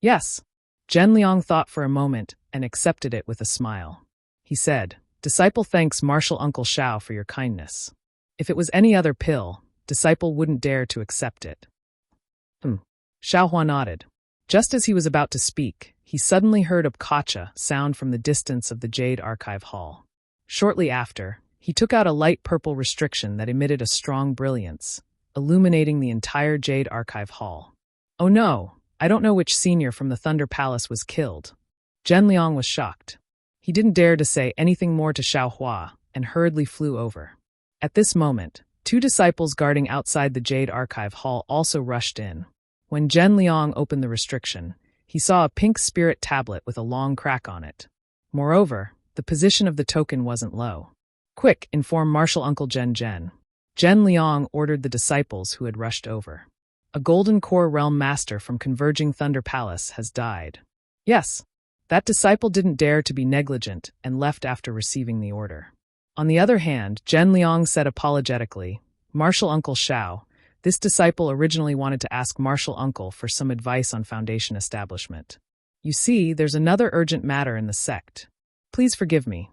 Yes. Zhen Liang thought for a moment and accepted it with a smile. He said, Disciple thanks Martial Uncle Xiao for your kindness. If it was any other pill, Disciple wouldn't dare to accept it. Xiao Hua nodded. Just as he was about to speak, he suddenly heard a kacha sound from the distance of the Jade Archive Hall. Shortly after, he took out a light purple restriction that emitted a strong brilliance, illuminating the entire Jade Archive Hall. Oh no, I don't know which senior from the Thunder Palace was killed. Zhen Liang was shocked. He didn't dare to say anything more to Xiao Hua and hurriedly flew over. At this moment, 2 disciples guarding outside the Jade Archive Hall also rushed in. When Zhen Liang opened the restriction, he saw a pink spirit tablet with a long crack on it. Moreover, the position of the token wasn't low. Quick, inform Martial Uncle Zhen Zhen. Zhen Liang ordered the disciples who had rushed over. A Golden Core Realm Master from Converging Thunder Palace has died. Yes, that disciple didn't dare to be negligent and left after receiving the order. On the other hand, Zhen Liang said apologetically, Martial Uncle Xiao, this disciple originally wanted to ask Martial Uncle for some advice on foundation establishment. You see, there's another urgent matter in the sect. Please forgive me.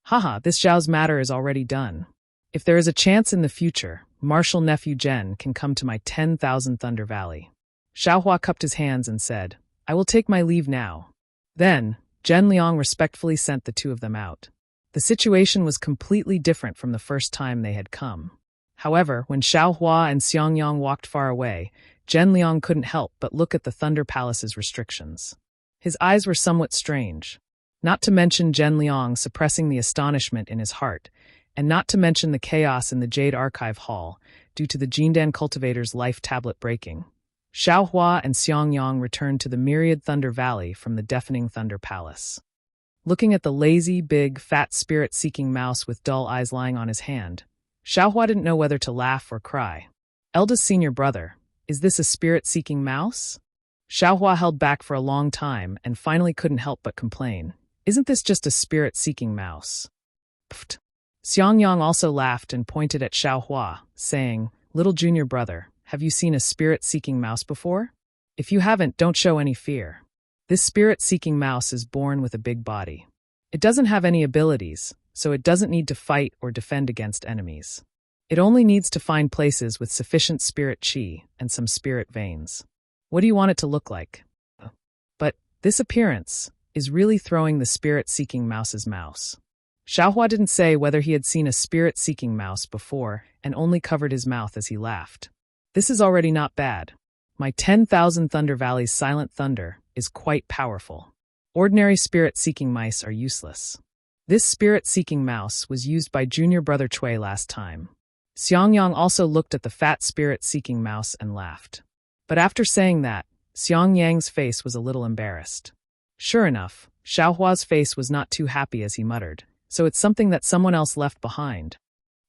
Haha, this Zhao's matter is already done. If there is a chance in the future, Martial Nephew Zhen can come to my 10,000 Thunder Valley. Xiao Hua cupped his hands and said, I will take my leave now. Then, Zhen Liang respectfully sent the 2 of them out. The situation was completely different from the first time they had come. However, when Xiao Hua and Xiang Yang walked far away, Zhen Liang couldn't help but look at the Thunder Palace's restrictions. His eyes were somewhat strange. Not to mention Zhen Liang suppressing the astonishment in his heart, and not to mention the chaos in the Jade Archive Hall due to the Jindan cultivator's life tablet breaking. Xiao Hua and Xiang Yang returned to the myriad Thunder Valley from the deafening Thunder Palace. Looking at the lazy, big, fat spirit-seeking mouse with dull eyes lying on his hand, Xiao Hua didn't know whether to laugh or cry. Eldest senior brother, is this a spirit-seeking mouse? Xiao Hua held back for a long time and finally couldn't help but complain. Isn't this just a spirit-seeking mouse? Pfft. Xiang Yang also laughed and pointed at Xiao Hua, saying, Little junior brother, have you seen a spirit-seeking mouse before? If you haven't, don't show any fear. This spirit-seeking mouse is born with a big body. It doesn't have any abilities, so it doesn't need to fight or defend against enemies. It only needs to find places with sufficient spirit chi and some spirit veins. What do you want it to look like? But this appearance is really throwing the spirit-seeking mouse's mouse. Xiao Hua didn't say whether he had seen a spirit-seeking mouse before and only covered his mouth as he laughed. This is already not bad. My 10,000 Thunder Valley's silent thunder is quite powerful. Ordinary spirit-seeking mice are useless. This spirit-seeking mouse was used by junior brother Cui last time. Xiang Yang also looked at the fat spirit-seeking mouse and laughed. But after saying that, Xiang Yang's face was a little embarrassed. Sure enough, Xiao Hua's face was not too happy as he muttered, so it's something that someone else left behind.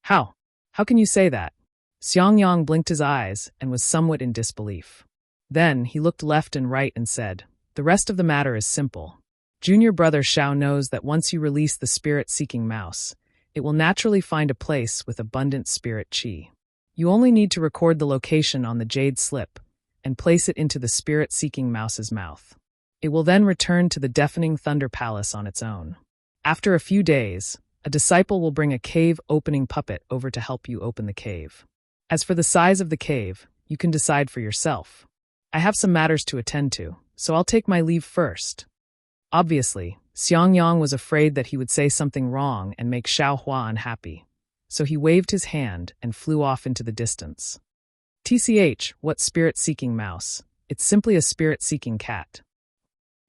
How? How can you say that? Xiangyang blinked his eyes and was somewhat in disbelief. Then he looked left and right and said, "The rest of the matter is simple. Junior brother Xiao knows that once you release the spirit-seeking mouse, it will naturally find a place with abundant spirit qi. You only need to record the location on the jade slip and place it into the spirit-seeking mouse's mouth. It will then return to the deafening Thunder Palace on its own. After a few days, a disciple will bring a cave-opening puppet over to help you open the cave. As for the size of the cave, you can decide for yourself. I have some matters to attend to, so I'll take my leave first." Obviously, Xiangyang was afraid that he would say something wrong and make Xiaohua unhappy, so he waved his hand and flew off into the distance. TCH, what spirit-seeking mouse? It's simply a spirit-seeking cat.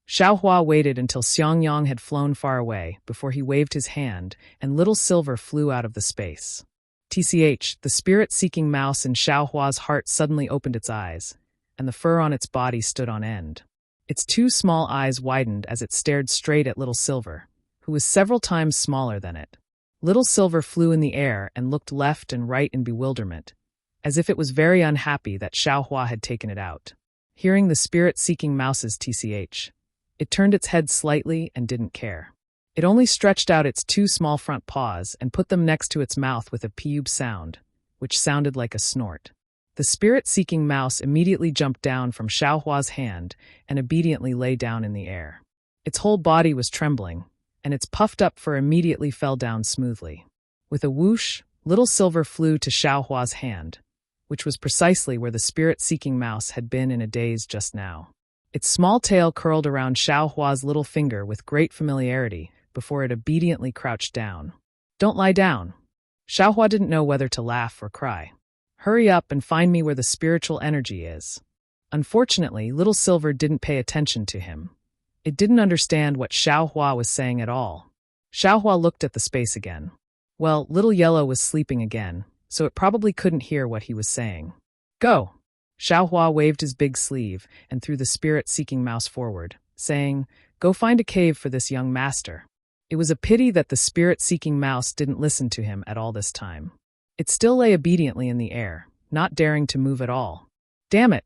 Xiaohua waited until Xiangyang had flown far away before he waved his hand and little silver flew out of the space. TCH, the spirit-seeking mouse in Xiaohua's heart suddenly opened its eyes, and the fur on its body stood on end. Its two small eyes widened as it stared straight at Little Silver, who was several times smaller than it. Little Silver flew in the air and looked left and right in bewilderment, as if it was very unhappy that Xiaohua had taken it out. Hearing the spirit-seeking mouse's TCH, it turned its head slightly and didn't care. It only stretched out its two small front paws and put them next to its mouth with a peub sound, which sounded like a snort. The spirit-seeking mouse immediately jumped down from Xiaohua's hand and obediently lay down in the air. Its whole body was trembling, and its puffed-up fur immediately fell down smoothly. With a whoosh, Little Silver flew to Xiaohua's hand, which was precisely where the spirit-seeking mouse had been in a daze just now. Its small tail curled around Xiaohua's little finger with great familiarity before it obediently crouched down. "Don't lie down." Xiaohua didn't know whether to laugh or cry. "Hurry up and find me where the spiritual energy is." Unfortunately, Little Silver didn't pay attention to him. It didn't understand what Xiaohua was saying at all. Xiaohua looked at the space again. Well, Little Yellow was sleeping again, so it probably couldn't hear what he was saying. "Go!" Xiaohua waved his big sleeve and threw the spirit-seeking mouse forward, saying, "Go find a cave for this young master." It was a pity that the spirit-seeking mouse didn't listen to him at all this time. It still lay obediently in the air, not daring to move at all. "Damn it!"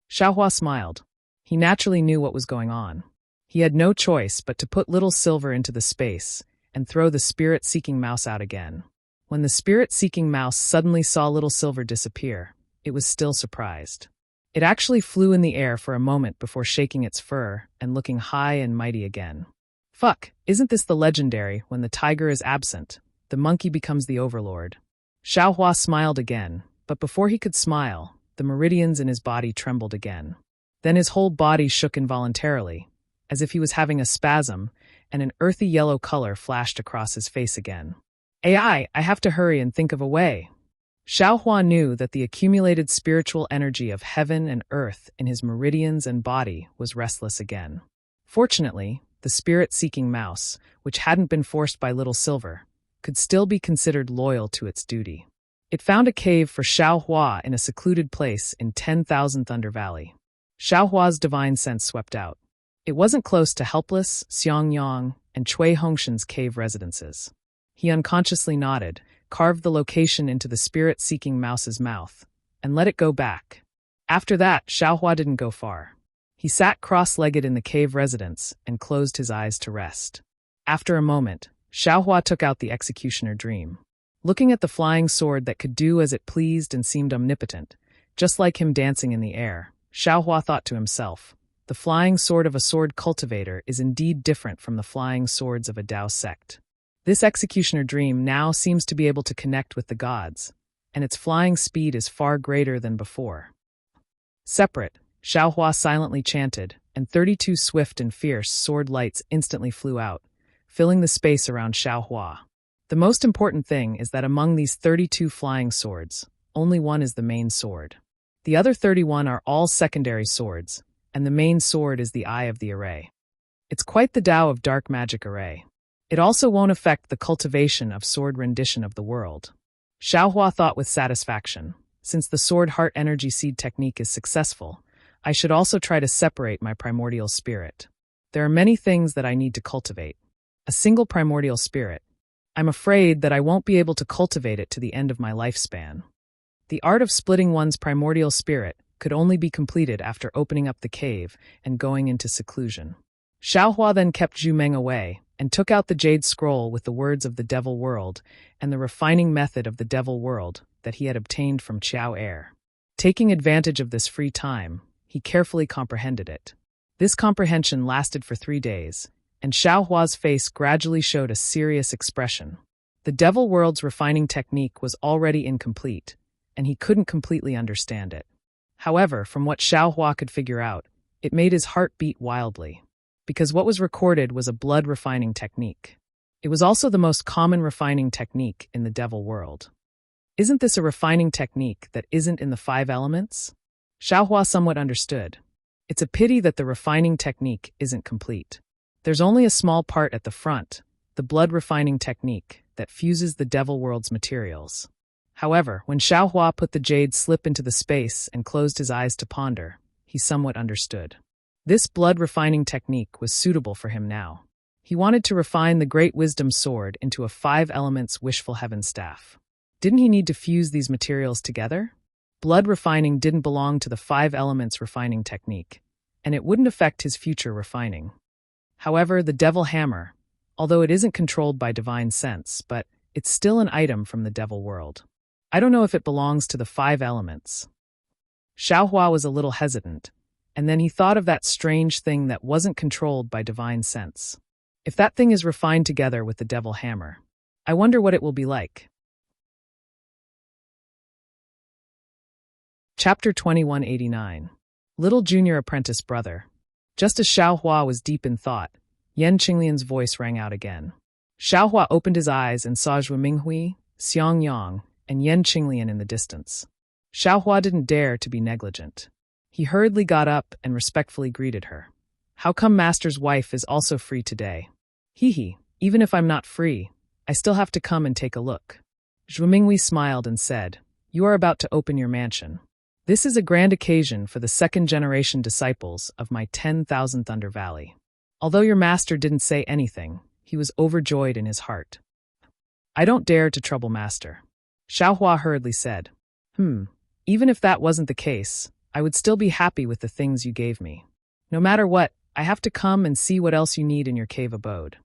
Xiaohua smiled. He naturally knew what was going on. He had no choice but to put Little Silver into the space and throw the spirit-seeking mouse out again. When the spirit-seeking mouse suddenly saw Little Silver disappear, it was still surprised. It actually flew in the air for a moment before shaking its fur and looking high and mighty again. Fuck, isn't this the legendary, when the tiger is absent, the monkey becomes the overlord? Xiaohua smiled again, but before he could smile, the meridians in his body trembled again. Then his whole body shook involuntarily, as if he was having a spasm, and an earthy yellow color flashed across his face again. I have to hurry and think of a way." Xiaohua knew that the accumulated spiritual energy of heaven and earth in his meridians and body was restless again. Fortunately, the spirit-seeking mouse, which hadn't been forced by Little Silver, could still be considered loyal to its duty. It found a cave for Xiaohua in a secluded place in 10,000 Thunder Valley. Xiaohua's divine sense swept out. It wasn't close to Helpless, Xiangyang, and Cui Hongshan's cave residences. He unconsciously nodded, carved the location into the spirit-seeking mouse's mouth, and let it go back. After that, Xiaohua didn't go far. He sat cross-legged in the cave residence and closed his eyes to rest. After a moment, Xiaohua took out the executioner dream. Looking at the flying sword that could do as it pleased and seemed omnipotent, just like him dancing in the air, Xiaohua thought to himself, the flying sword of a sword cultivator is indeed different from the flying swords of a Dao sect. This executioner dream now seems to be able to connect with the gods, and its flying speed is far greater than before. Separate, Xiaohua silently chanted, and 32 swift and fierce sword lights instantly flew out, filling the space around Xiaohua. The most important thing is that among these 32 flying swords, only one is the main sword. The other 31 are all secondary swords, and the main sword is the eye of the array. It's quite the Tao of dark magic array. It also won't affect the cultivation of sword rendition of the world. Xiaohua thought with satisfaction, since the sword heart energy seed technique is successful, I should also try to separate my primordial spirit. There are many things that I need to cultivate. A single primordial spirit. I'm afraid that I won't be able to cultivate it to the end of my lifespan. The art of splitting one's primordial spirit could only be completed after opening up the cave and going into seclusion. Xiaohua then kept Zhu Meng away and took out the jade scroll with the words of the devil world and the refining method of the devil world that he had obtained from Qiao Er. Taking advantage of this free time, he carefully comprehended it. This comprehension lasted for 3 days, and Xiaohua's face gradually showed a serious expression. The devil world's refining technique was already incomplete, and he couldn't completely understand it. However, from what Xiaohua could figure out, it made his heart beat wildly, because what was recorded was a blood refining technique. It was also the most common refining technique in the devil world. Isn't this a refining technique that isn't in the 5 elements? Xiaohua somewhat understood. It's a pity that the refining technique isn't complete. There's only a small part at the front, the blood refining technique, that fuses the devil world's materials. However, when Xiaohua put the jade slip into the space and closed his eyes to ponder, he somewhat understood. This blood refining technique was suitable for him now. He wanted to refine the great wisdom sword into a 5 elements wishful heaven staff. Didn't he need to fuse these materials together? Blood refining didn't belong to the 5 elements refining technique, and it wouldn't affect his future refining. However, the devil hammer, although it isn't controlled by divine sense, but it's still an item from the devil world. I don't know if it belongs to the 5 elements. Xiaohua was a little hesitant, and then he thought of that strange thing that wasn't controlled by divine sense. If that thing is refined together with the devil hammer, I wonder what it will be like. Chapter 2189. Little Junior Apprentice Brother. Just as Xiaohua was deep in thought, Yan Qinglian's voice rang out again. Xiaohua opened his eyes and saw Zhu Minghui, Xiang Yang, and Yan Qinglian in the distance. Xiaohua didn't dare to be negligent. He hurriedly got up and respectfully greeted her. How come Master's wife is also free today? Hee, even if I'm not free, I still have to come and take a look. Zhu Minghui smiled and said, You are about to open your mansion. This is a grand occasion for the 2nd-generation disciples of my 10,000 Thunder Valley. Although your master didn't say anything, he was overjoyed in his heart. I don't dare to trouble master. Xiaohua hurriedly said. Even if that wasn't the case, I would still be happy with the things you gave me. No matter what, I have to come and see what else you need in your cave abode.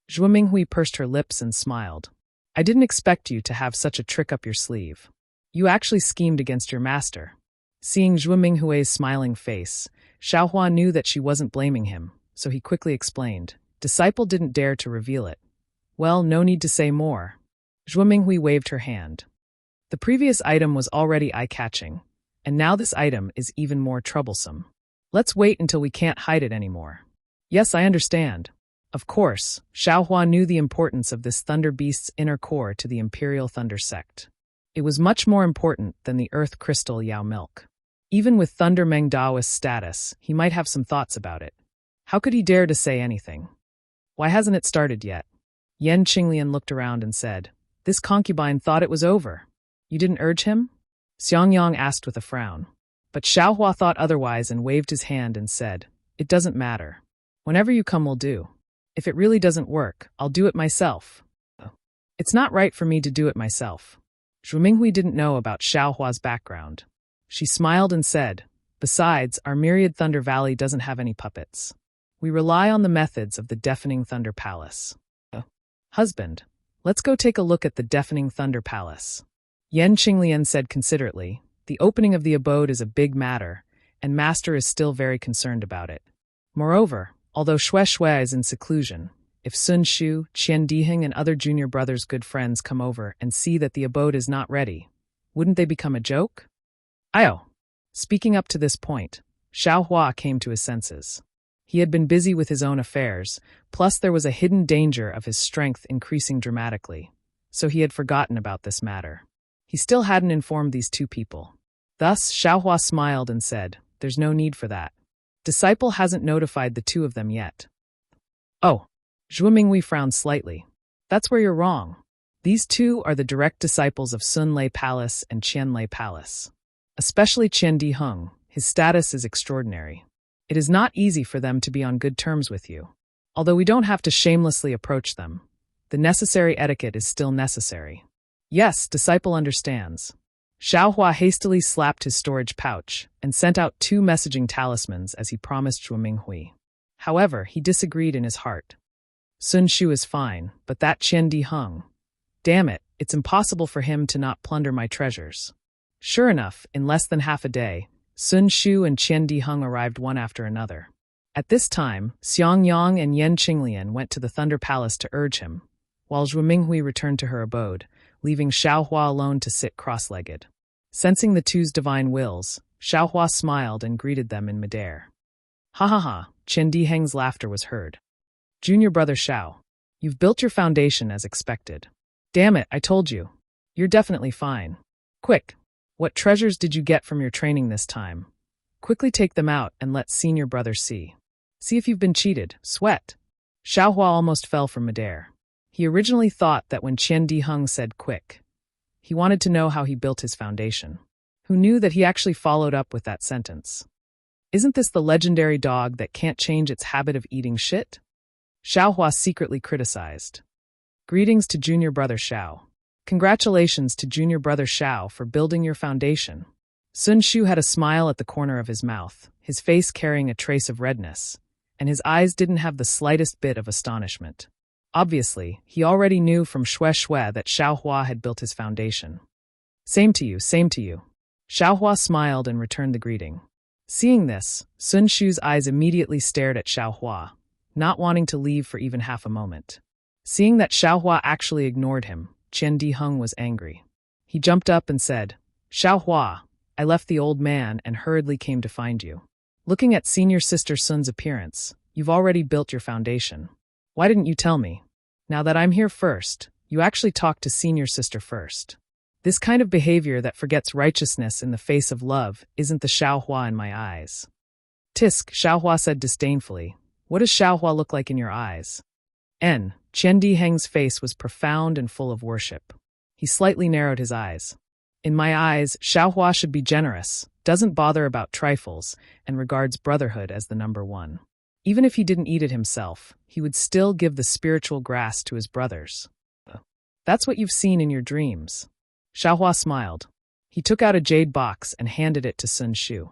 Zhu Minghui pursed her lips and smiled. I didn't expect you to have such a trick up your sleeve. You actually schemed against your master. Seeing Zhu Minghui's smiling face, Xiaohua knew that she wasn't blaming him, so he quickly explained. Disciple didn't dare to reveal it. Well, no need to say more. Zhu Minghui waved her hand. The previous item was already eye-catching, and now this item is even more troublesome. Let's wait until we can't hide it anymore. Yes, I understand. Of course, Xiaohua knew the importance of this Thunder Beast's inner core to the Imperial Thunder Sect. It was much more important than the Earth Crystal Yao Milk. Even with Thunder Meng Daoist status, he might have some thoughts about it. How could he dare to say anything? Why hasn't it started yet? Yan Qinglian looked around and said, This concubine thought it was over. You didn't urge him? Xiang Yang asked with a frown. But Xiaohua thought otherwise and waved his hand and said, It doesn't matter. Whenever you come will do. If it really doesn't work, I'll do it myself. It's not right for me to do it myself. Zhu Minghui didn't know about Xiaohua's background. She smiled and said, Besides, our myriad Thunder Valley doesn't have any puppets. We rely on the methods of the Deafening Thunder Palace. Husband, let's go take a look at the Deafening Thunder Palace. Yan Qinglian said considerately, The opening of the abode is a big matter, and Master is still very concerned about it. Moreover, although Xue is in seclusion, if Sun Shu, Qian Diheng, and other junior brothers' good friends come over and see that the abode is not ready, wouldn't they become a joke? Speaking up to this point, Xiaohua came to his senses. He had been busy with his own affairs, plus there was a hidden danger of his strength increasing dramatically, so he had forgotten about this matter. He still hadn't informed these 2 people. Thus, Xiaohua smiled and said, There's no need for that. Disciple hasn't notified the 2 of them yet. Oh, Zhu Minghui frowned slightly. That's where you're wrong. These 2 are the direct disciples of Sun Lei Palace and Qian Lei Palace. Especially Qian Diheng, his status is extraordinary. It is not easy for them to be on good terms with you. Although we don't have to shamelessly approach them, the necessary etiquette is still necessary. Yes, disciple understands. Xiaohua hastily slapped his storage pouch and sent out 2 messaging talismans as he promised Zhuo Minghui. However, he disagreed in his heart. Sun Shu is fine, but that Qian Di Heng. Damn it, it's impossible for him to not plunder my treasures. Sure enough, in less than half a day, Sun Shu and Qian Di Heng arrived one after another. At this time, Xiang Yang and Yan Qinglian went to the Thunder Palace to urge him, while Zhuo Minghui returned to her abode, leaving Xiaohua alone to sit cross-legged. Sensing the two's divine wills, Xiaohua smiled and greeted them in midair. Ha ha ha, Qian Di Heng's laughter was heard. Junior brother Xiao, you've built your foundation as expected. Damn it, I told you. You're definitely fine. Quick, what treasures did you get from your training this time? Quickly take them out and let senior brother see. See if you've been cheated, sweat. Xiaohua almost fell from midair. He originally thought that when Qian Di Heng said quick, he wanted to know how he built his foundation. Who knew that he actually followed up with that sentence? Isn't this the legendary dog that can't change its habit of eating shit? Xiaohua secretly criticized. Greetings to junior brother Xiao. Congratulations to junior brother Xiao for building your foundation. Sun Shu had a smile at the corner of his mouth, his face carrying a trace of redness, and his eyes didn't have the slightest bit of astonishment. Obviously, he already knew from Xue that Xiaohua had built his foundation. Same to you, same to you. Xiaohua smiled and returned the greeting. Seeing this, Sun Shu's eyes immediately stared at Xiaohua, not wanting to leave for even half a moment. Seeing that Xiaohua actually ignored him, Qian Di Heng was angry. He jumped up and said, Xiaohua, I left the old man and hurriedly came to find you. Looking at senior sister Sun's appearance, you've already built your foundation. Why didn't you tell me? Now that I'm here first, you actually talked to senior sister first. This kind of behavior that forgets righteousness in the face of love isn't the Xiaohua in my eyes. Tisk, Xiaohua said disdainfully. What does Xiaohua look like in your eyes? Qian Di Heng's face was profound and full of worship. He slightly narrowed his eyes. In my eyes, Xiaohua should be generous, doesn't bother about trifles, and regards brotherhood as the number one. Even if he didn't eat it himself, he would still give the spiritual grass to his brothers. That's what you've seen in your dreams. Xiaohua smiled. He took out a jade box and handed it to Sun Shu.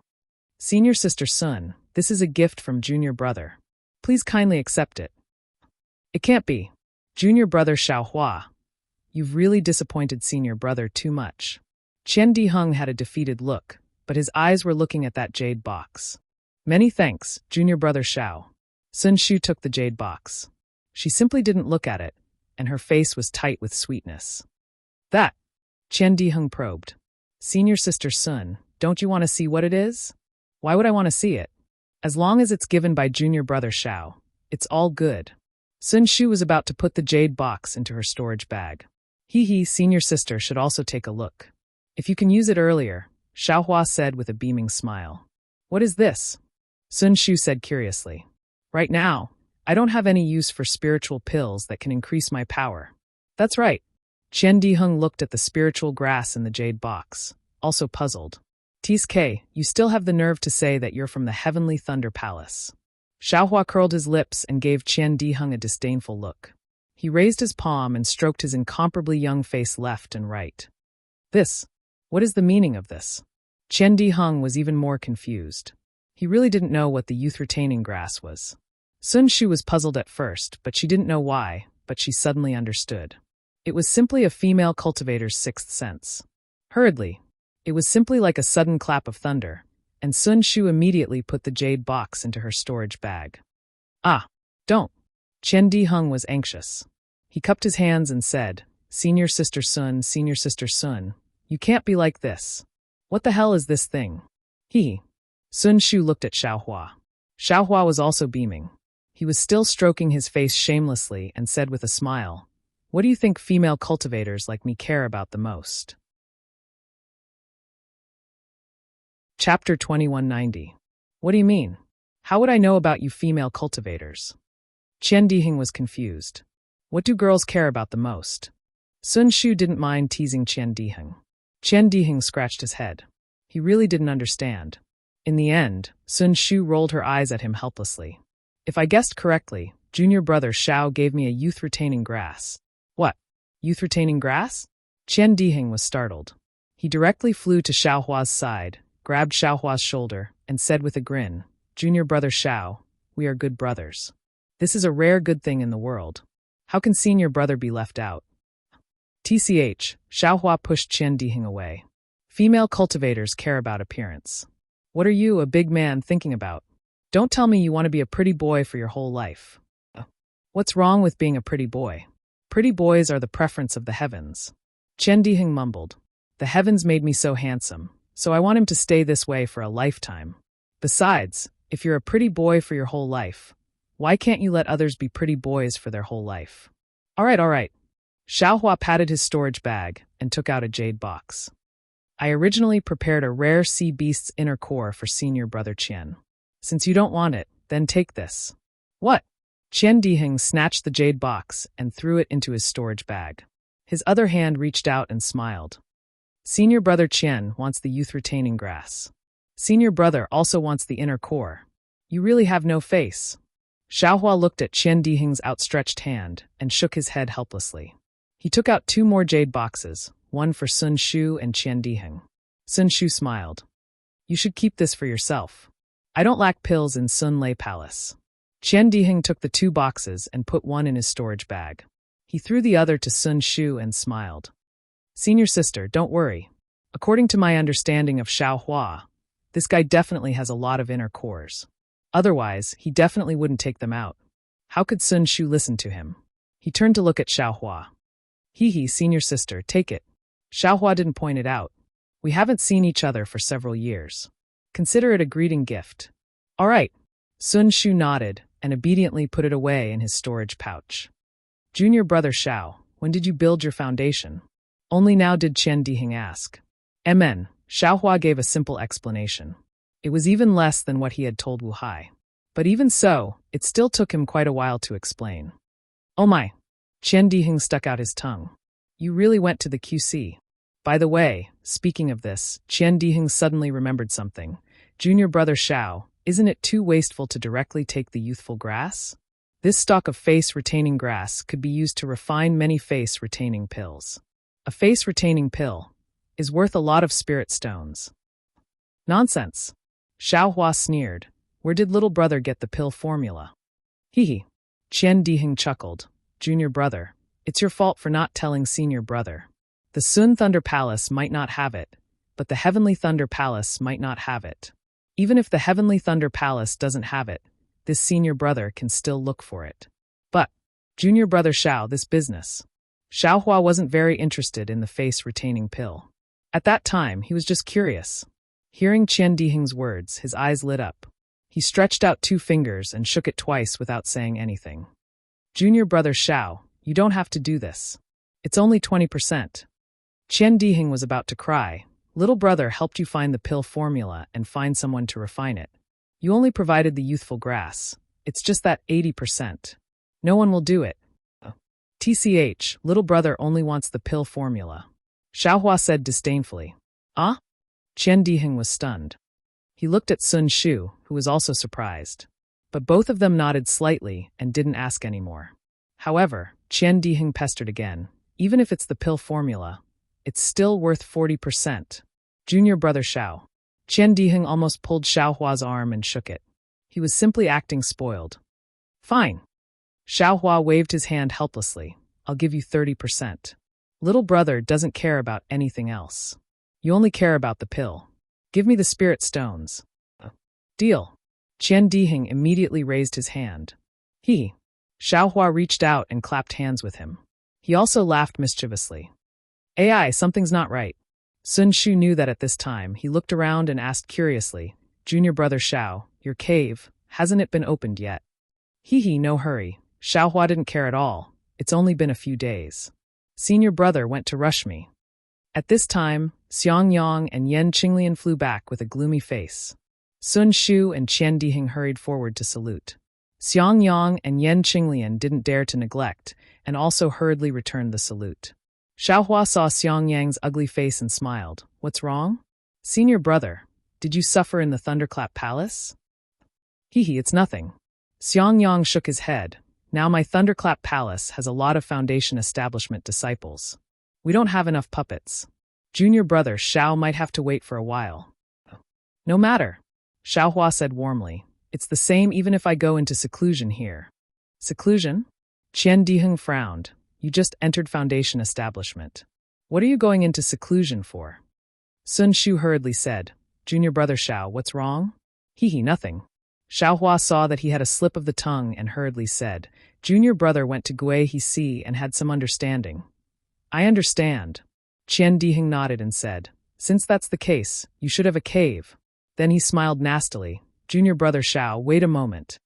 Senior sister Sun, this is a gift from junior brother. Please kindly accept it. It can't be. Junior brother Xiaohua. You've really disappointed senior brother too much. Qian Di Heng had a defeated look, but his eyes were looking at that jade box. Many thanks, junior brother Xiao. Sun Shu took the jade box. She simply didn't look at it, and her face was tight with sweetness. That, Qian Di Heng probed. Senior sister Sun, don't you want to see what it is? Why would I want to see it? As long as it's given by junior brother Xiao, it's all good. Sun Shu was about to put the jade box into her storage bag. Senior sister should also take a look. If you can use it earlier, Xiaohua said with a beaming smile. What is this? Sun Shu said curiously. Right now, I don't have any use for spiritual pills that can increase my power. That's right. Qian Di Heng looked at the spiritual grass in the jade box, also puzzled. Tisk, you still have the nerve to say that you're from the Heavenly Thunder Palace. Xiaohua curled his lips and gave Qian Di Heng a disdainful look. He raised his palm and stroked his incomparably young face left and right. What is the meaning of this? Qian Di Heng was even more confused. He really didn't know what the youth-retaining grass was. Sun Shu was puzzled at first, but she didn't know why, but she suddenly understood. It was simply a female cultivator's sixth sense. Hurriedly, it was simply like a sudden clap of thunder, and Sun Shu immediately put the jade box into her storage bag. Don't. Qian Di Heng was anxious. He cupped his hands and said, Senior sister Sun, you can't be like this. What the hell is this thing? Sun Shu looked at Xiaohua. Xiaohua was also beaming. He was still stroking his face shamelessly and said with a smile, What do you think female cultivators like me care about the most? Chapter 2190. What do you mean? How would I know about you female cultivators? Qian Di Heng was confused. What do girls care about the most? Sun Shu didn't mind teasing Qian Di Heng. Qian Di Heng scratched his head. He really didn't understand. In the end, Sun Shu rolled her eyes at him helplessly. If I guessed correctly, junior brother Xiao gave me a youth-retaining grass. What? Youth-retaining grass? Qian Di Heng was startled. He directly flew to Xiaohua's side, grabbed Xiaohua's shoulder, and said with a grin, "Junior brother Xiao, we are good brothers. This is a rare good thing in the world. How can senior brother be left out?" TCH, Xiaohua pushed Qian Dihing away. Female cultivators care about appearance. What are you, a big man, thinking about? Don't tell me you want to be a pretty boy for your whole life. What's wrong with being a pretty boy? Pretty boys are the preference of the heavens. Qian Dihing mumbled. The heavens made me so handsome, so I want him to stay this way for a lifetime. Besides, if you're a pretty boy for your whole life, why can't you let others be pretty boys for their whole life? All right. Xiaohua patted his storage bag and took out a jade box. I originally prepared a rare sea beast's inner core for senior brother Qian. Since you don't want it, then take this. What? Qian Dihing snatched the jade box and threw it into his storage bag. His other hand reached out and smiled. Senior brother Qian wants the youth retaining grass. Senior brother also wants the inner core. You really have no face. Xiaohua looked at Qian Dihing's outstretched hand and shook his head helplessly. He took out 2 more jade boxes, one for Sun Shu and Qian Dihing. Sun Shu smiled. You should keep this for yourself. I don't lack pills in Sun Lei Palace. Qian Dihing took the 2 boxes and put one in his storage bag. He threw the other to Sun Shu and smiled. Senior sister, don't worry. According to my understanding of Xiaohua, this guy definitely has a lot of inner cores. Otherwise, he definitely wouldn't take them out. How could Sun Shu listen to him? He turned to look at Xiaohua. Hee, senior sister, take it. Xiaohua didn't point it out. We haven't seen each other for several years. Consider it a greeting gift. All right. Sun Shu nodded and obediently put it away in his storage pouch. Junior brother Xiao, when did you build your foundation? Only now did Qian Dihing ask. MN, Xiaohua gave a simple explanation. It was even less than what he had told Wu Hai. But even so, it still took him quite a while to explain. Oh my! Qian Dihing stuck out his tongue. You really went to the QC. By the way, speaking of this, Qian Dihing suddenly remembered something. Junior brother Xiao, isn't it too wasteful to directly take the youthful grass? This stalk of face-retaining grass could be used to refine many face-retaining pills. A face-retaining pill is worth a lot of spirit stones. Nonsense. Xiaohua sneered. Where did little brother get the pill formula? Hee. Qian Dihing chuckled. Junior brother, it's your fault for not telling senior brother. The Sun Thunder Palace might not have it, but the Heavenly Thunder Palace might not have it. Even if the Heavenly Thunder Palace doesn't have it, this senior brother can still look for it. But, junior brother Xiao, this business. Xiaohua wasn't very interested in the face-retaining pill. At that time, he was just curious. Hearing Qian Dihing's words, his eyes lit up. He stretched out 2 fingers and shook it twice without saying anything. Junior brother Xiao, you don't have to do this. It's only 20%. Qian Dihing was about to cry. Little brother helped you find the pill formula and find someone to refine it. You only provided the youthful grass. It's just that 80%. No one will do it. TCH, little brother only wants the pill formula. Xiaohua said disdainfully. Ah? Qian Dihing was stunned. He looked at Sun Shu, who was also surprised. But both of them nodded slightly and didn't ask anymore. However, Qian Dihing pestered again. Even if it's the pill formula, it's still worth 40%. Junior brother Xiao. Qian Dihing almost pulled Xiaohua's arm and shook it. He was simply acting spoiled. Fine. Xiaohua waved his hand helplessly. I'll give you 30%. Little brother doesn't care about anything else. You only care about the pill. Give me the spirit stones. Deal. Qian Dihing immediately raised his hand. Xiaohua reached out and clapped hands with him. He also laughed mischievously. AI, something's not right. Sun Shu knew that at this time. He looked around and asked curiously, Junior brother Xiao, your cave, hasn't it been opened yet? No hurry. Xiaohua didn't care at all. It's only been a few days. Senior brother went to rush me. At this time, Xiang Yang and Yan Qinglian flew back with a gloomy face. Sun Shu and Qian Dihing hurried forward to salute. Xiang Yang and Yan Qinglian didn't dare to neglect, and also hurriedly returned the salute. Xiaohua saw Xiang Yang's ugly face and smiled. What's wrong? Senior brother, did you suffer in the Thunderclap Palace? It's nothing. Xiang Yang shook his head. Now my Thunderclap Palace has a lot of Foundation Establishment disciples. We don't have enough puppets. Junior brother Xiao might have to wait for a while. No matter, Xiaohua said warmly. It's the same even if I go into seclusion here. Seclusion? Qian Diheng frowned. You just entered Foundation establishment. What are you going into seclusion for? Sun Shu hurriedly said. Junior brother Xiao, what's wrong? Hee, nothing. Xiaohua saw that he had a slip of the tongue and hurriedly said, Junior brother went to Gui He and had some understanding. I understand. Qian Diheng nodded and said, since that's the case, you should have a cave. Then he smiled nastily. Junior brother Xiao, wait a moment.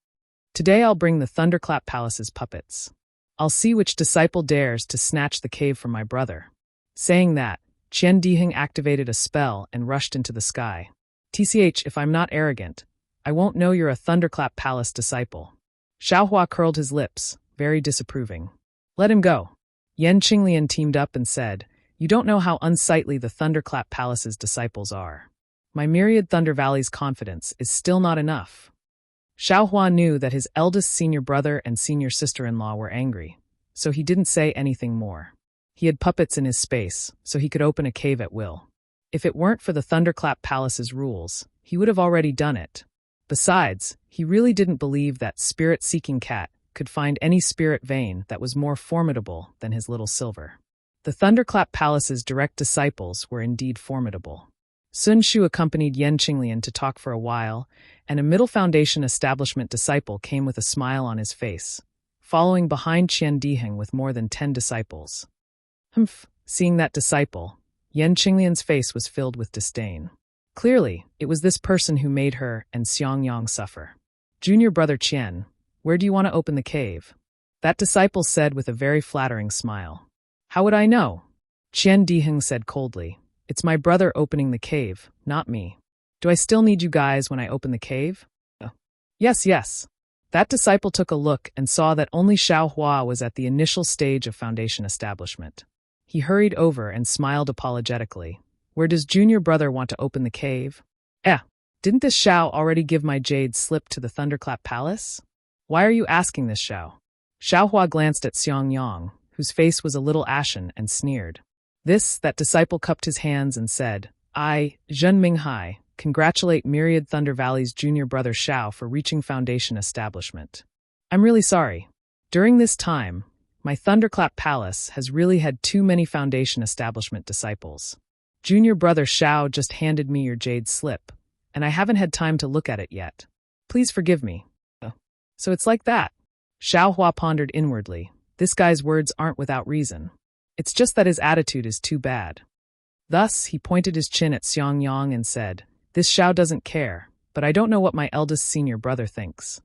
Today I'll bring the Thunderclap Palace's puppets. I'll see which disciple dares to snatch the cave from my brother. Saying that, Qian Diheng activated a spell and rushed into the sky. TCH, if I'm not arrogant, I won't know you're a Thunderclap Palace disciple. Xiaohua curled his lips, very disapproving. Let him go. Yan Qinglian teamed up and said, you don't know how unsightly the Thunderclap Palace's disciples are. My myriad Thunder Valley's confidence is still not enough. Xiaohua knew that his eldest senior brother and senior sister-in-law were angry, so he didn't say anything more. He had puppets in his space, so he could open a cave at will. If it weren't for the Thunderclap Palace's rules, he would have already done it. Besides, he really didn't believe that spirit-seeking cat could find any spirit vein that was more formidable than his little silver. The Thunderclap Palace's direct disciples were indeed formidable. Sun Shu accompanied Yan Qinglian to talk for a while, and a Middle Foundation establishment disciple came with a smile on his face, following behind Qian Diheng with more than 10 disciples. Humph, seeing that disciple, Yan Qinglian's face was filled with disdain. Clearly, it was this person who made her and Xiangyang suffer. Junior brother Qian, where do you want to open the cave? That disciple said with a very flattering smile. How would I know? Qian Diheng said coldly. It's my brother opening the cave, not me. Do I still need you guys when I open the cave? Yes. That disciple took a look and saw that only Xiaohua was at the initial stage of Foundation establishment. He hurried over and smiled apologetically. Where does junior brother want to open the cave? Didn't this Xiao already give my jade slip to the Thunderclap Palace? Why are you asking this, Xiao? Xiaohua glanced at Xiangyang, whose face was a little ashen, and sneered. That disciple cupped his hands and said, I, Zhen Minghai, congratulate Myriad Thunder Valley's junior brother Xiao for reaching Foundation establishment. I'm really sorry. During this time, my Thunderclap Palace has really had too many Foundation establishment disciples. Junior brother Xiao just handed me your jade slip, and I haven't had time to look at it yet. Please forgive me. So it's like that. Xiaohua pondered inwardly. This guy's words aren't without reason. It's just that his attitude is too bad. Thus, he pointed his chin at Xiangyang and said, this Xiao doesn't care, but I don't know what my eldest senior brother thinks.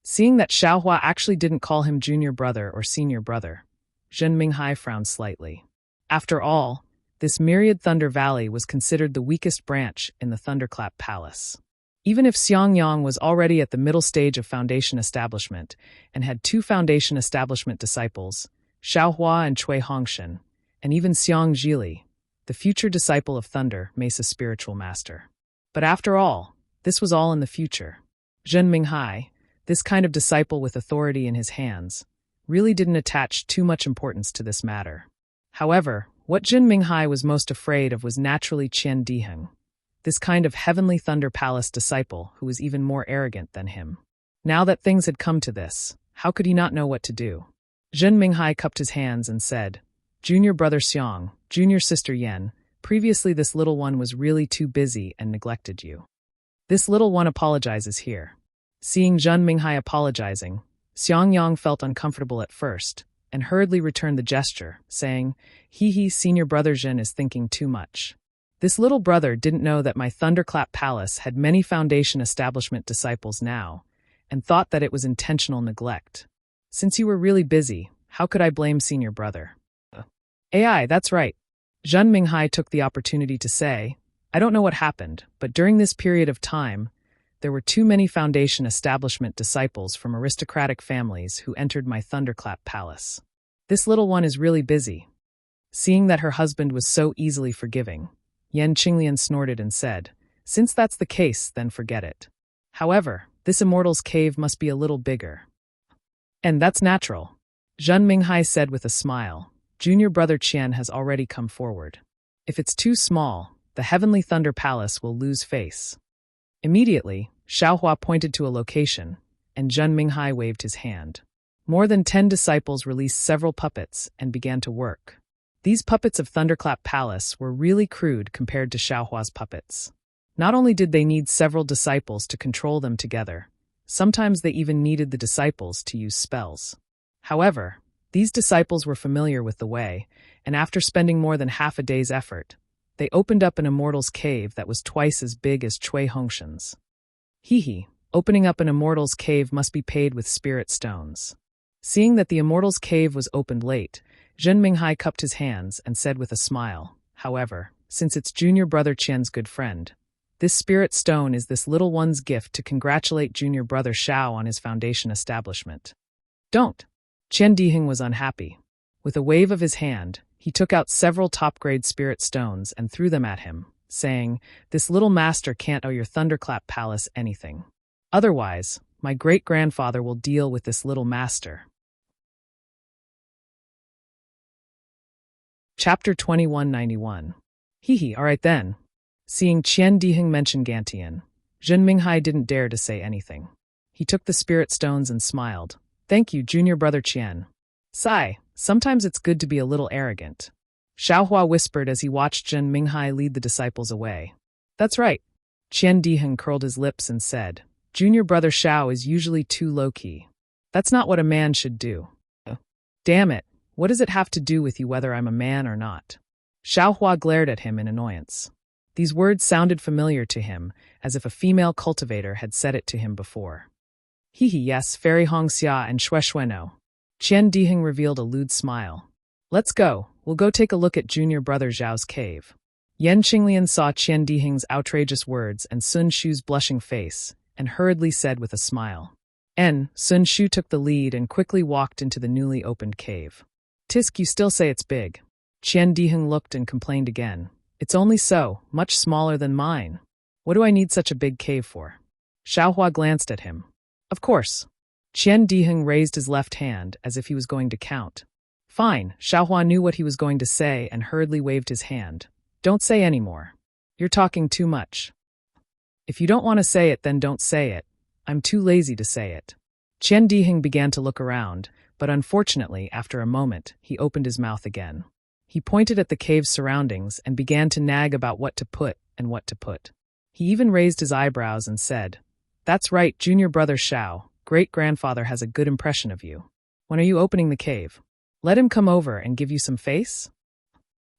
Seeing that Xiaohua actually didn't call him junior brother or senior brother, Zhen Minghai frowned slightly. After all, this Myriad Thunder Valley was considered the weakest branch in the Thunderclap Palace. Even if Xiangyang was already at the middle stage of Foundation establishment and had 2 Foundation establishment disciples, Xiaohua and Cui Hongshan, and even Xiang Zhili, the future disciple of Thunder, Mesa's spiritual master. But after all, this was all in the future. Zhen Minghai, this kind of disciple with authority in his hands, really didn't attach too much importance to this matter. However, what Zhen Minghai was most afraid of was naturally Qian Diheng, this kind of heavenly Thunder Palace disciple who was even more arrogant than him. Now that things had come to this, how could he not know what to do? Zhen Minghai cupped his hands and said, Junior brother Xiang, junior sister Yan, previously this little one was really too busy and neglected you. This little one apologizes here. Seeing Zhen Minghai apologizing, Xiangyang felt uncomfortable at first, and hurriedly returned the gesture, saying, senior brother Zhen is thinking too much. This little brother didn't know that my Thunderclap Palace had many Foundation establishment disciples now, and thought that it was intentional neglect. Since you were really busy, how could I blame senior brother? AI, that's right. Zhen Minghai took the opportunity to say, I don't know what happened, but during this period of time, there were too many Foundation establishment disciples from aristocratic families who entered my Thunderclap Palace. This little one is really busy. Seeing that her husband was so easily forgiving, Yan Qinglian snorted and said, since that's the case, then forget it. However, this immortal's cave must be a little bigger. And that's natural. Zhen Minghai said with a smile. Junior brother Qian has already come forward. If it's too small, the heavenly thunder palace will lose face. Immediately, Xiaohua pointed to a location, and Zhen Minghai waved his hand. More than 10 disciples released several puppets and began to work. These puppets of Thunderclap Palace were really crude compared to Xiaohua's puppets. Not only did they need several disciples to control them together, sometimes they even needed the disciples to use spells. However, these disciples were familiar with the way, and after spending more than half a day's effort, they opened up an immortal's cave that was twice as big as Cui Hongshan's. Opening up an immortal's cave must be paid with spirit stones. Seeing that the immortal's cave was opened late, Zhen Minghai cupped his hands and said with a smile, however, since it's junior brother Qian's good friend, this spirit stone is this little one's gift to congratulate junior brother Xiao on his foundation establishment. Don't. Qian Diheng was unhappy. With a wave of his hand, he took out several top-grade spirit stones and threw them at him, saying, "This little master can't owe your Thunderclap Palace anything. Otherwise, my great-grandfather will deal with this little master." Chapter 2191. All right then. Seeing Qian Diheng mention Gantian, Zhen Minghai didn't dare to say anything. He took the spirit stones and smiled. "Thank you, junior brother Qian." "Sigh, sometimes it's good to be a little arrogant," Xiaohua whispered as he watched Zhen Minghai lead the disciples away. "That's right." Qian Diheng curled his lips and said, "Junior brother Xiao is usually too low-key. That's not what a man should do." "Damn it, what does it have to do with you whether I'm a man or not?" Xiaohua glared at him in annoyance. These words sounded familiar to him, as if a female cultivator had said it to him before. Yes, Fairy Hongxia and Shueshueno. Qian Diheng revealed a lewd smile. "Let's go, we'll go take a look at junior brother Zhao's cave." Yan Qinglian saw Qian Diheng's outrageous words and Sun Shu's blushing face, and hurriedly said with a smile. Sun Shu took the lead and quickly walked into the newly opened cave. "Tisk, you still say it's big." Qian Diheng looked and complained again. "It's only so, much smaller than mine. What do I need such a big cave for?" Xiaohua glanced at him. "Of course." Qian Diheng raised his left hand as if he was going to count. "Fine." Xiaohua knew what he was going to say and hurriedly waved his hand. "Don't say any more. You're talking too much. If you don't want to say it, then don't say it. I'm too lazy to say it." Qian Diheng began to look around, but unfortunately, after a moment, he opened his mouth again. He pointed at the cave's surroundings and began to nag about what to put and what to put. He even raised his eyebrows and said, "That's right, junior brother Xiao, great-grandfather has a good impression of you. When are you opening the cave? Let him come over and give you some face?"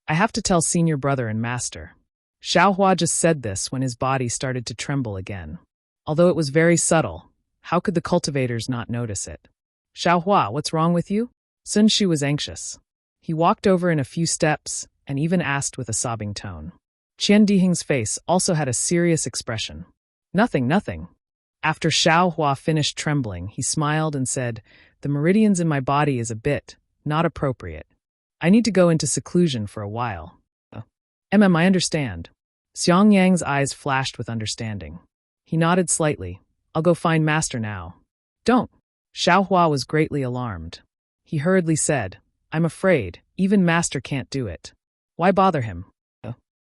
"I have to tell senior brother and master." Xiaohua just said this when his body started to tremble again. Although it was very subtle, how could the cultivators not notice it? "Xiaohua, what's wrong with you?" Sun Shu was anxious. He walked over in a few steps and even asked with a sobbing tone. Qian Diheng's face also had a serious expression. Nothing. After Xiaohua finished trembling, he smiled and said, "The meridians in my body is a bit not appropriate. I need to go into seclusion for a while." I understand." Xiang Yang's eyes flashed with understanding. He nodded slightly. "I'll go find master now." "Don't." Xiaohua was greatly alarmed. He hurriedly said, "I'm afraid, even master can't do it. Why bother him?"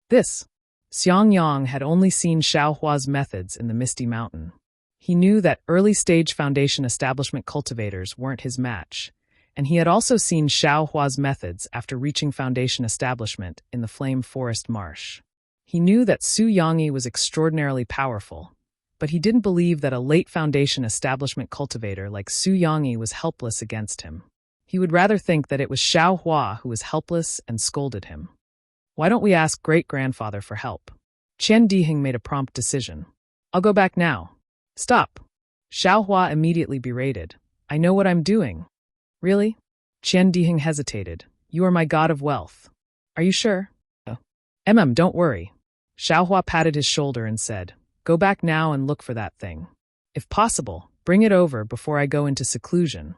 This. Xiang Yang had only seen Xiaohua's methods in the Misty Mountain. He knew that early-stage foundation establishment cultivators weren't his match, and he had also seen Xiaohua's methods after reaching foundation establishment in the Flame Forest Marsh. He knew that Su Yangyi was extraordinarily powerful, but he didn't believe that a late foundation establishment cultivator like Su Yangyi was helpless against him. He would rather think that it was Xiaohua who was helpless and scolded him. "Why don't we ask great-grandfather for help?" Qian Diheng made a prompt decision. "I'll go back now." "Stop." Xiaohua immediately berated. "I know what I'm doing." "Really?" Qian Diheng hesitated. "You are my god of wealth." "Are you sure?" Don't worry." Xiaohua patted his shoulder and said, "Go back now and look for that thing. If possible, bring it over before I go into seclusion."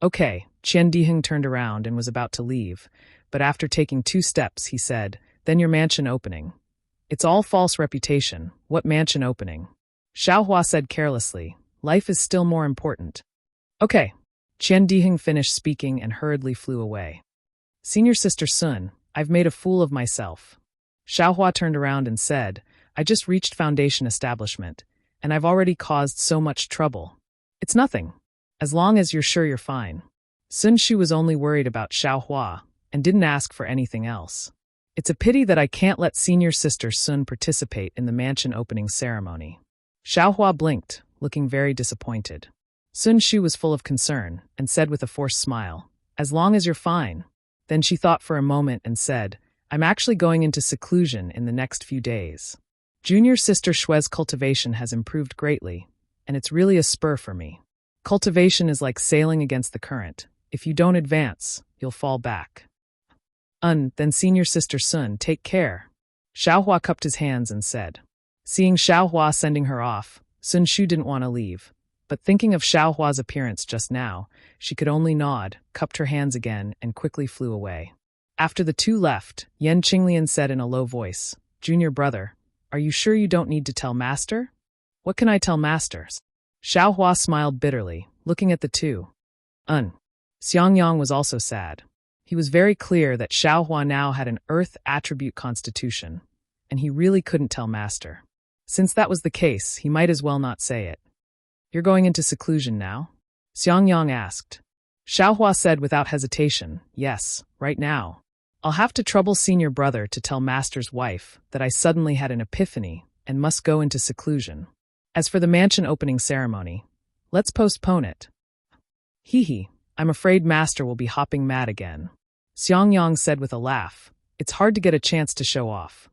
"Okay." Qian Diheng turned around and was about to leave, but after taking 2 steps, he said, "Then your mansion opening." "It's all false reputation. What mansion opening?" Xiaohua said carelessly, "Life is still more important." "Okay." Qian Diheng finished speaking and hurriedly flew away. "Senior sister Sun, I've made a fool of myself. Xiaohua turned around and said, I just reached Foundation establishment, and I've already caused so much trouble. It's nothing. As long as you're sure you're fine. Sun Shu was only worried about Xiaohua and didn't ask for anything else. It's a pity that I can't let senior sister Sun participate in the mansion opening ceremony. Xiaohua blinked, looking very disappointed. Sun Shu was full of concern and said with a forced smile, as long as you're fine. Then she thought for a moment and said, I'm actually going into seclusion in the next few days. Junior sister Shue's cultivation has improved greatly, and it's really a spur for me. Cultivation is like sailing against the current. If you don't advance, you'll fall back. Then senior sister Sun, take care. Xiaohua cupped his hands and said. Seeing Xiaohua sending her off, Sun Shu didn't want to leave. But thinking of Xiaohua's appearance just now, she could only nod, cupped her hands again, and quickly flew away. After the two left, Yan Qinglian said in a low voice, Junior brother, are you sure you don't need to tell Master? What can I tell Master? Xiaohua smiled bitterly, looking at the two. Xiangyang was also sad. He was very clear that Xiaohua now had an earth attribute constitution, and he really couldn't tell Master. Since that was the case, he might as well not say it. You're going into seclusion now? Xiangyang asked. Xiaohua said without hesitation, yes, right now. I'll have to trouble senior brother to tell Master's wife that I suddenly had an epiphany and must go into seclusion. As for the mansion opening ceremony, let's postpone it. Hee, I'm afraid Master will be hopping mad again. Xiangyang said with a laugh, it's hard to get a chance to show off.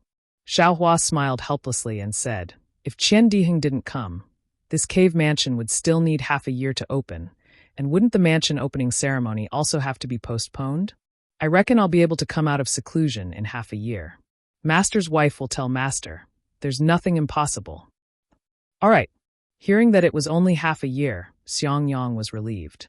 Xiaohua smiled helplessly and said, if Qian Diheng didn't come, this cave mansion would still need half a year to open, and wouldn't the mansion opening ceremony also have to be postponed? I reckon I'll be able to come out of seclusion in half a year. Master's wife will tell Master, there's nothing impossible. All right. Hearing that it was only half a year, Xiangyang was relieved.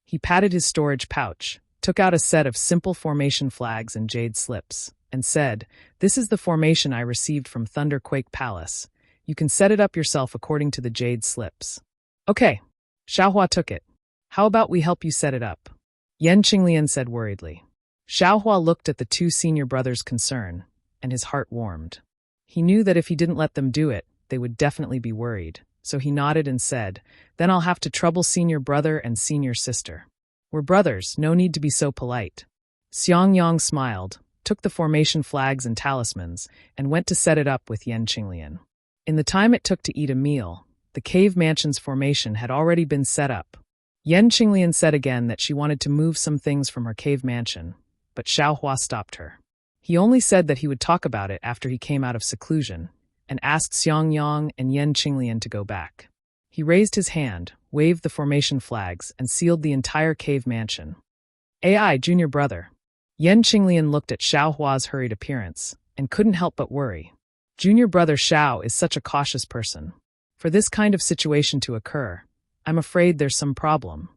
He patted his storage pouch, took out a set of simple formation flags and jade slips, and said, this is the formation I received from Thunderquake Palace. You can set it up yourself according to the jade slips. Okay. Xiaohua took it. How about we help you set it up? Yan Qinglian said worriedly. Xiaohua looked at the two senior brothers' concern, and his heart warmed. He knew that if he didn't let them do it, they would definitely be worried, so he nodded and said, then I'll have to trouble senior brother and senior sister. We're brothers, no need to be so polite. Xiangyang smiled, took the formation flags and talismans, and went to set it up with Yan Qinglian. In the time it took to eat a meal, the cave mansion's formation had already been set up. Yan Qinglian said again that she wanted to move some things from her cave mansion, but Xiaohua stopped her. He only said that he would talk about it after he came out of seclusion, and asked Xiangyang and Yan Qinglian to go back. He raised his hand, waved the formation flags, and sealed the entire cave mansion. AI, junior brother. Yan Qinglian looked at Xiaohua's hurried appearance, and couldn't help but worry. Junior brother Xiao is such a cautious person. For this kind of situation to occur, I'm afraid there's some problem.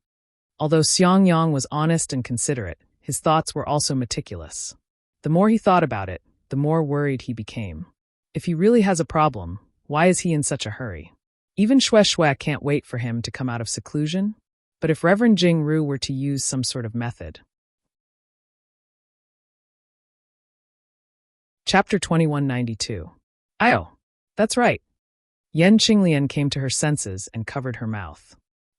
Although Xiangyang was honest and considerate, his thoughts were also meticulous. The more he thought about it, the more worried he became. If he really has a problem, why is he in such a hurry? Even Shui can't wait for him to come out of seclusion. But if Reverend Jing Ru were to use some sort of method. Chapter 2192. Oh, that's right. Yan Qinglian came to her senses and covered her mouth.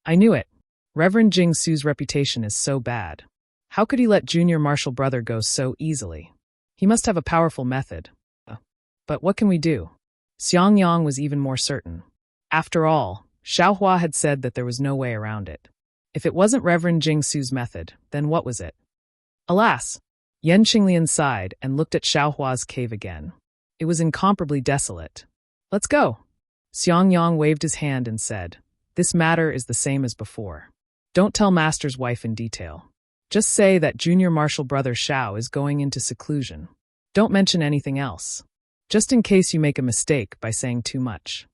I knew it. Reverend Jing Su's reputation is so bad. How could he let junior martial brother go so easily? He must have a powerful method. But what can we do? Xiangyang was even more certain. After all, Xiaohua had said that there was no way around it. If it wasn't Reverend Jing Su's method, then what was it? Alas! Yan Qinglian sighed and looked at Xiaohua's cave again. It was incomparably desolate. Let's go. Xiangyang waved his hand and said, this matter is the same as before. Don't tell Master's wife in detail. Just say that junior martial brother Xiao is going into seclusion. Don't mention anything else. Just in case you make a mistake by saying too much.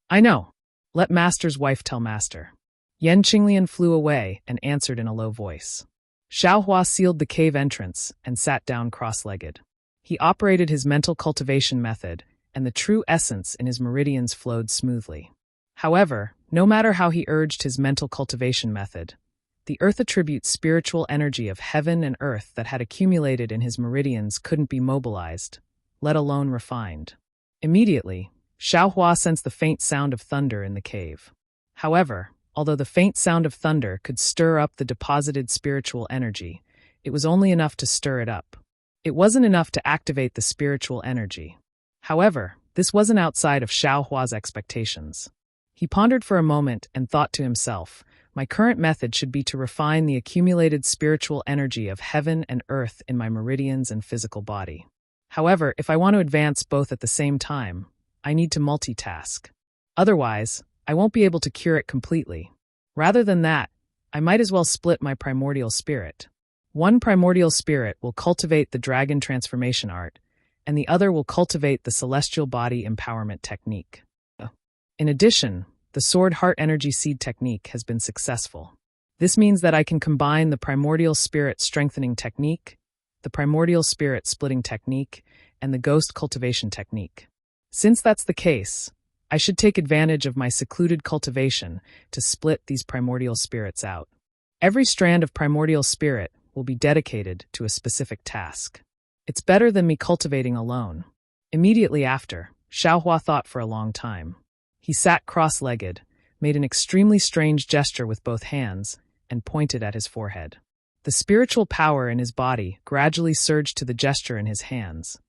I know. Let Master's wife tell Master. Yan Qinglian flew away and answered in a low voice. Xiaohua sealed the cave entrance and sat down cross-legged. He operated his mental cultivation method, and the true essence in his meridians flowed smoothly. However, no matter how he urged his mental cultivation method, The earth attributes spiritual energy of heaven and earth that had accumulated in his meridians couldn't be mobilized, let alone refined. Immediately, Xiaohua sensed the faint sound of thunder in the cave. However, although the faint sound of thunder could stir up the deposited spiritual energy, it was only enough to stir it up. It wasn't enough to activate the spiritual energy. However, this wasn't outside of Xiaohua's expectations. He pondered for a moment and thought to himself, my current method should be to refine the accumulated spiritual energy of heaven and earth in my meridians and physical body. However, if I want to advance both at the same time, I need to multitask. Otherwise, I won't be able to cure it completely. Rather than that, I might as well split my primordial spirit. One primordial spirit will cultivate the dragon transformation art, and the other will cultivate the celestial body empowerment technique. In addition, the sword heart energy seed technique has been successful. This means that I can combine the primordial spirit strengthening technique, the primordial spirit splitting technique, and the ghost cultivation technique. Since that's the case, I should take advantage of my secluded cultivation to split these primordial spirits out. Every strand of primordial spirit will be dedicated to a specific task. It's better than me cultivating alone. Immediately after, Xiaohua thought for a long time. He sat cross-legged, made an extremely strange gesture with both hands, and pointed at his forehead. The spiritual power in his body gradually surged to the gesture in his hands,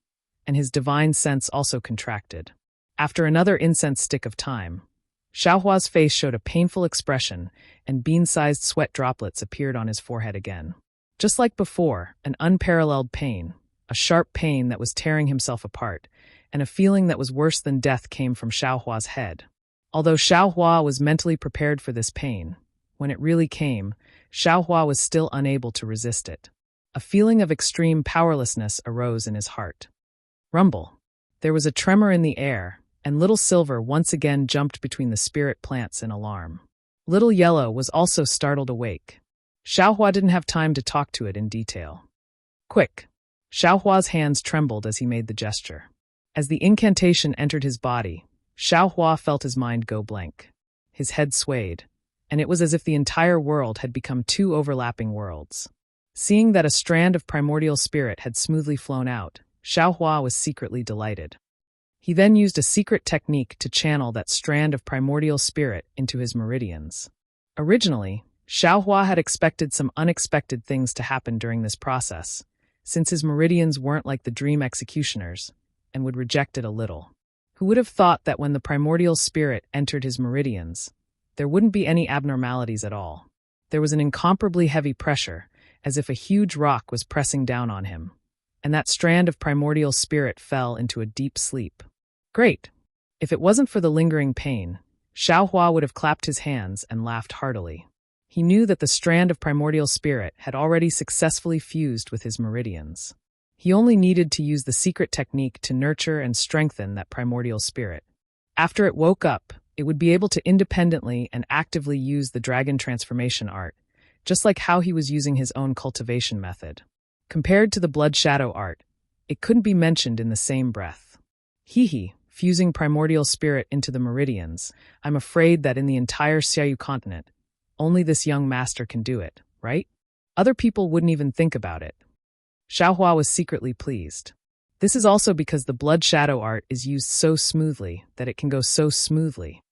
and his divine sense also contracted. After another incense stick of time, Xiaohua's face showed a painful expression, and bean-sized sweat droplets appeared on his forehead again. Just like before, an unparalleled pain, a sharp pain that was tearing himself apart, and a feeling that was worse than death came from Xiaohua's head. Although Xiaohua was mentally prepared for this pain, when it really came, Xiaohua was still unable to resist it. A feeling of extreme powerlessness arose in his heart. Rumble. There was a tremor in the air, and Little Silver once again jumped between the spirit plants in alarm. Little Yellow was also startled awake. Xiaohua didn't have time to talk to it in detail. Quick! Xiaohua's hands trembled as he made the gesture. As the incantation entered his body, Xiaohua felt his mind go blank. His head swayed, and it was as if the entire world had become two overlapping worlds. Seeing that a strand of primordial spirit had smoothly flown out, Xiaohua was secretly delighted. He then used a secret technique to channel that strand of primordial spirit into his meridians. Originally, Xiaohua had expected some unexpected things to happen during this process, since his meridians weren't like the dream executioners, and would reject it a little. Who would have thought that when the primordial spirit entered his meridians, there wouldn't be any abnormalities at all? There was an incomparably heavy pressure, as if a huge rock was pressing down on him, and that strand of primordial spirit fell into a deep sleep. Great! If it wasn't for the lingering pain, Xiaohua would have clapped his hands and laughed heartily. He knew that the strand of primordial spirit had already successfully fused with his meridians. He only needed to use the secret technique to nurture and strengthen that primordial spirit. After it woke up, it would be able to independently and actively use the dragon transformation art, just like how he was using his own cultivation method. Compared to the blood shadow art, it couldn't be mentioned in the same breath. Fusing primordial spirit into the meridians, I'm afraid that in the entire Xiaoyu continent, only this young master can do it, right? Other people wouldn't even think about it. Xiaohua was secretly pleased. This is also because the blood shadow art is used so smoothly that it can go so smoothly.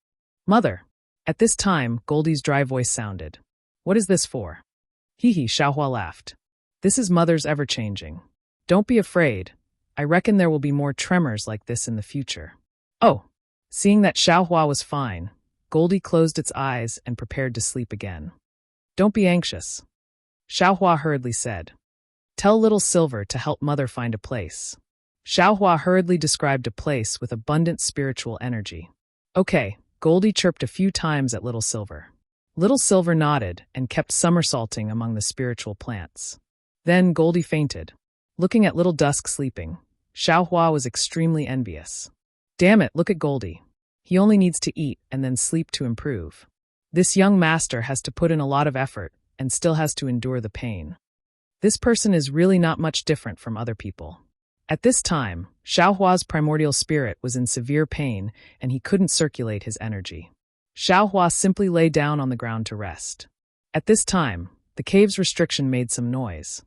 Mother. At this time, Goldie's dry voice sounded. What is this for? Xiaohua laughed. This is Mother's ever-changing. Don't be afraid. I reckon there will be more tremors like this in the future. Oh. Seeing that Xiaohua was fine, Goldie closed its eyes and prepared to sleep again. Don't be anxious. Xiaohua hurriedly said. Tell Little Silver to help Mother find a place. Xiaohua hurriedly described a place with abundant spiritual energy. Okay, Goldie chirped a few times at Little Silver. Little Silver nodded and kept somersaulting among the spiritual plants. Then Goldie fainted. Looking at Little Dusk sleeping, Xiaohua was extremely envious. Damn it, look at Goldie. He only needs to eat and then sleep to improve. This young master has to put in a lot of effort and still has to endure the pain. This person is really not much different from other people. At this time, Xiaohua's primordial spirit was in severe pain and he couldn't circulate his energy. Xiaohua simply lay down on the ground to rest. At this time, The cave's restriction made some noise.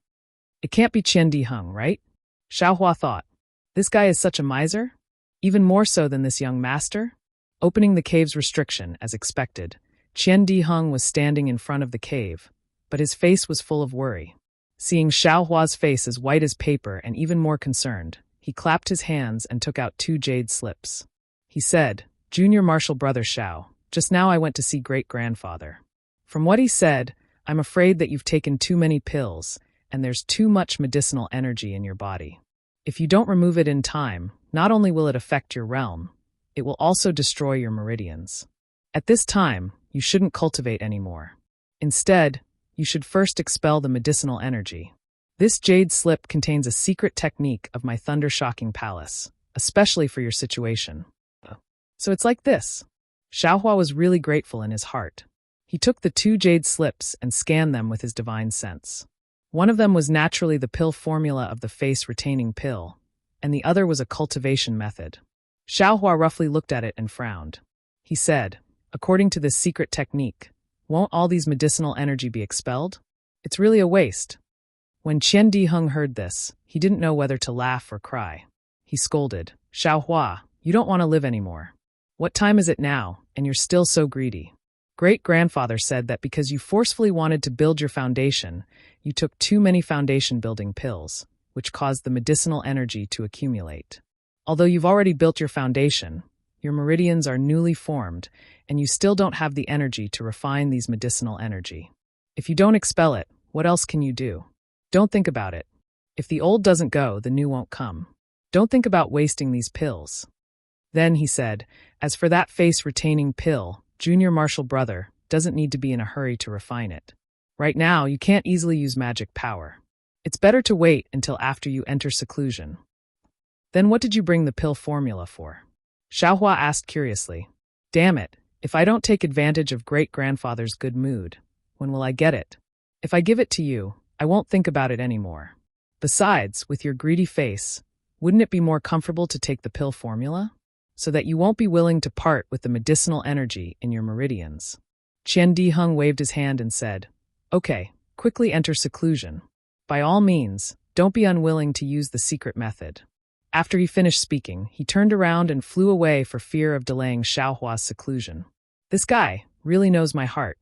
It can't be Qian Diheng, right? Xiaohua thought. This guy is such a miser? Even more so than this young master? Opening the cave's restriction, as expected, Qian Diheng was standing in front of the cave, but his face was full of worry. Seeing Xiaohua's face as white as paper and even more concerned, he clapped his hands and took out 2 jade slips. He said, "Junior Marshal Brother Xiao, just now I went to see great-grandfather. From what he said, I'm afraid that you've taken too many pills, and there's too much medicinal energy in your body. If you don't remove it in time, not only will it affect your realm, it will also destroy your meridians. At this time, you shouldn't cultivate anymore. Instead, you should first expel the medicinal energy. This jade slip contains a secret technique of my thunder-shocking palace, especially for your situation." So it's like this. Xiaohua was really grateful in his heart. He took the 2 jade slips and scanned them with his divine sense. One of them was naturally the pill formula of the face-retaining pill, and the other was a cultivation method. Xiaohua roughly looked at it and frowned. He said, "According to this secret technique, won't all these medicinal energy be expelled? It's really a waste." When Qian Diheng heard this, he didn't know whether to laugh or cry. He scolded, "Xiaohua, you don't want to live anymore. What time is it now, and you're still so greedy? Great-grandfather said that because you forcefully wanted to build your foundation, you took too many foundation-building pills, which caused the medicinal energy to accumulate. Although you've already built your foundation, your meridians are newly formed, and you still don't have the energy to refine these medicinal energy. If you don't expel it, what else can you do? Don't think about it. If the old doesn't go, the new won't come. Don't think about wasting these pills." Then he said, "As for that face-retaining pill, Junior Marshal Brother doesn't need to be in a hurry to refine it. Right now, you can't easily use magic power. It's better to wait until after you enter seclusion." "Then what did you bring the pill formula for?" Xiaohua asked curiously. "Damn it, if I don't take advantage of great-grandfather's good mood, when will I get it? If I give it to you, I won't think about it anymore. Besides, with your greedy face, wouldn't it be more comfortable to take the pill formula? So that you won't be willing to part with the medicinal energy in your meridians." Qian Diheng waved his hand and said, "Okay, quickly enter seclusion. By all means, don't be unwilling to use the secret method." After he finished speaking, he turned around and flew away for fear of delaying Xiaohua's seclusion. "This guy really knows my heart."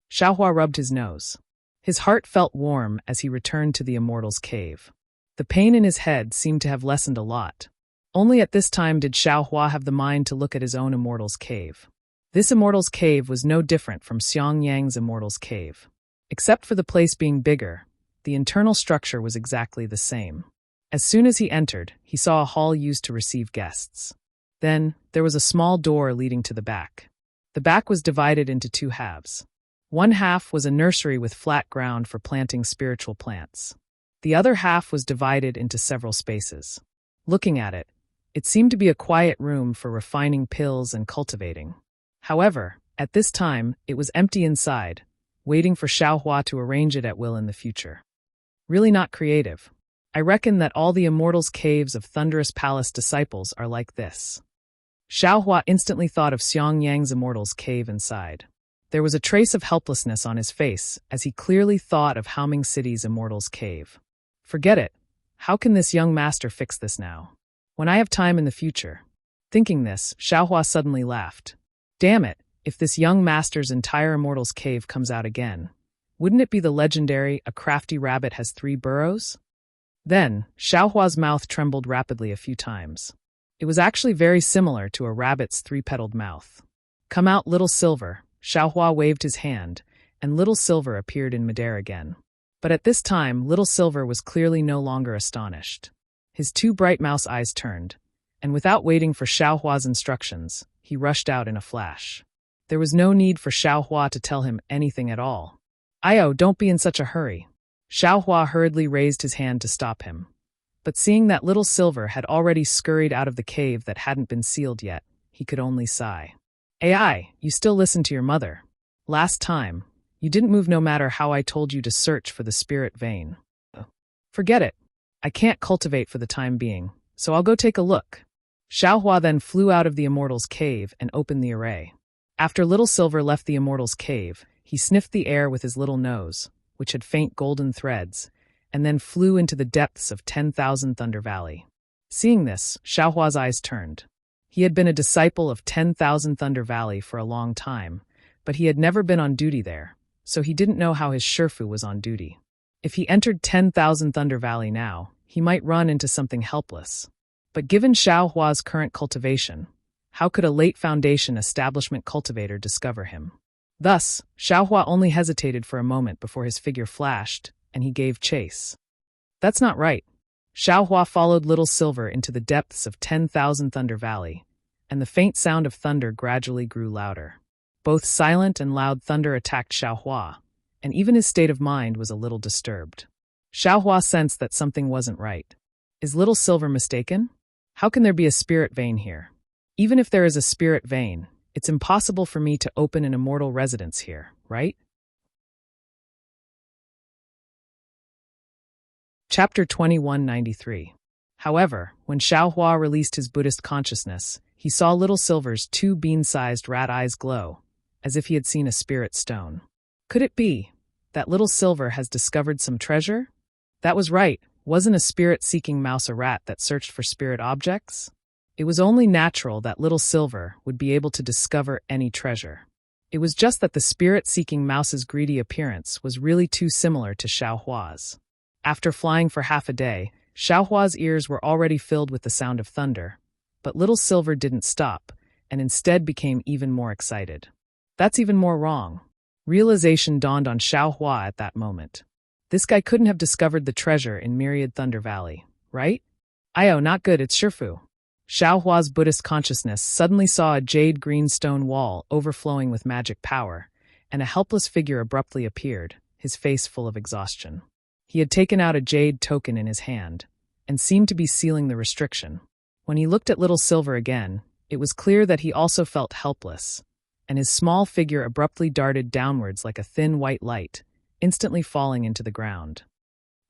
Xiaohua rubbed his nose. His heart felt warm as he returned to the immortal's cave. The pain in his head seemed to have lessened a lot. Only at this time did Xiaohua have the mind to look at his own immortal's cave. This immortal's cave was no different from Xiangyang's immortal's cave. Except for the place being bigger, the internal structure was exactly the same. As soon as he entered, he saw a hall used to receive guests. Then, there was a small door leading to the back. The back was divided into 2 halves. One half was a nursery with flat ground for planting spiritual plants. The other half was divided into several spaces. Looking at it, it seemed to be a quiet room for refining pills and cultivating. However, at this time, it was empty inside, waiting for Xiaohua to arrange it at will in the future. Really not creative. I reckon that all the immortals' caves of Thunderous Palace disciples are like this. Xiaohua instantly thought of Xiangyang's immortal's cave inside. There was a trace of helplessness on his face as he clearly thought of Haoming City's immortal's cave. Forget it. How can this young master fix this now? When I have time in the future. Thinking this, Xiaohua suddenly laughed. Damn it, if this young master's entire immortal's cave comes out again, wouldn't it be the legendary "A crafty rabbit has 3 burrows"? Then, Xiaohua's mouth trembled rapidly a few times. It was actually very similar to a rabbit's 3-petaled mouth. "Come out, Little Silver." Xiaohua waved his hand, and Little Silver appeared in midair again. But at this time, Little Silver was clearly no longer astonished. His 2 bright mouse eyes turned, and without waiting for Xiaohua's instructions, he rushed out in a flash. There was no need for Xiaohua to tell him anything at all. "Io, don't be in such a hurry." Xiaohua hurriedly raised his hand to stop him. But seeing that Little Silver had already scurried out of the cave that hadn't been sealed yet, he could only sigh. "AI, you still listen to your mother. Last time, you didn't move no matter how I told you to search for the spirit vein. Forget it. I can't cultivate for the time being, so I'll go take a look." Xiaohua then flew out of the immortal's cave and opened the array. After Little Silver left the immortal's cave, he sniffed the air with his little nose, which had faint golden threads, and then flew into the depths of 10,000 Thunder Valley. Seeing this, Xiaohua's eyes turned. He had been a disciple of 10,000 Thunder Valley for a long time, but he had never been on duty there, so he didn't know how his Shifu was on duty. If he entered 10,000 Thunder Valley now, he might run into something helpless. But given Xiaohua's current cultivation, how could a late Foundation establishment cultivator discover him? Thus, Xiaohua only hesitated for a moment before his figure flashed, and he gave chase. That's not right. Xiaohua followed Little Silver into the depths of 10,000 Thunder Valley, and the faint sound of thunder gradually grew louder. Both silent and loud thunder attacked Xiaohua, and even his state of mind was a little disturbed. Xiaohua sensed that something wasn't right. Is Little Silver mistaken? How can there be a spirit vein here? Even if there is a spirit vein, it's impossible for me to open an immortal residence here, right? Chapter 2193. However, when Xiaohua released his Buddhist consciousness, he saw Little Silver's 2 bean-sized rat eyes glow, as if he had seen a spirit stone. Could it be that Little Silver has discovered some treasure? That was right. Wasn't a spirit-seeking mouse a rat that searched for spirit objects? It was only natural that Little Silver would be able to discover any treasure. It was just that the spirit-seeking mouse's greedy appearance was really too similar to Xiaohua's. After flying for half a day, Xiaohua's ears were already filled with the sound of thunder, but Little Silver didn't stop, and instead became even more excited. That's even more wrong. Realization dawned on Xiaohua at that moment. This guy couldn't have discovered the treasure in Myriad Thunder Valley, right? Ayo, not good, it's Shifu. Xiaohua's Buddhist consciousness suddenly saw a jade green stone wall overflowing with magic power, and a helpless figure abruptly appeared, his face full of exhaustion. He had taken out a jade token in his hand, and seemed to be sealing the restriction. When he looked at Little Silver again, it was clear that he also felt helpless, and his small figure abruptly darted downwards like a thin white light, instantly falling into the ground.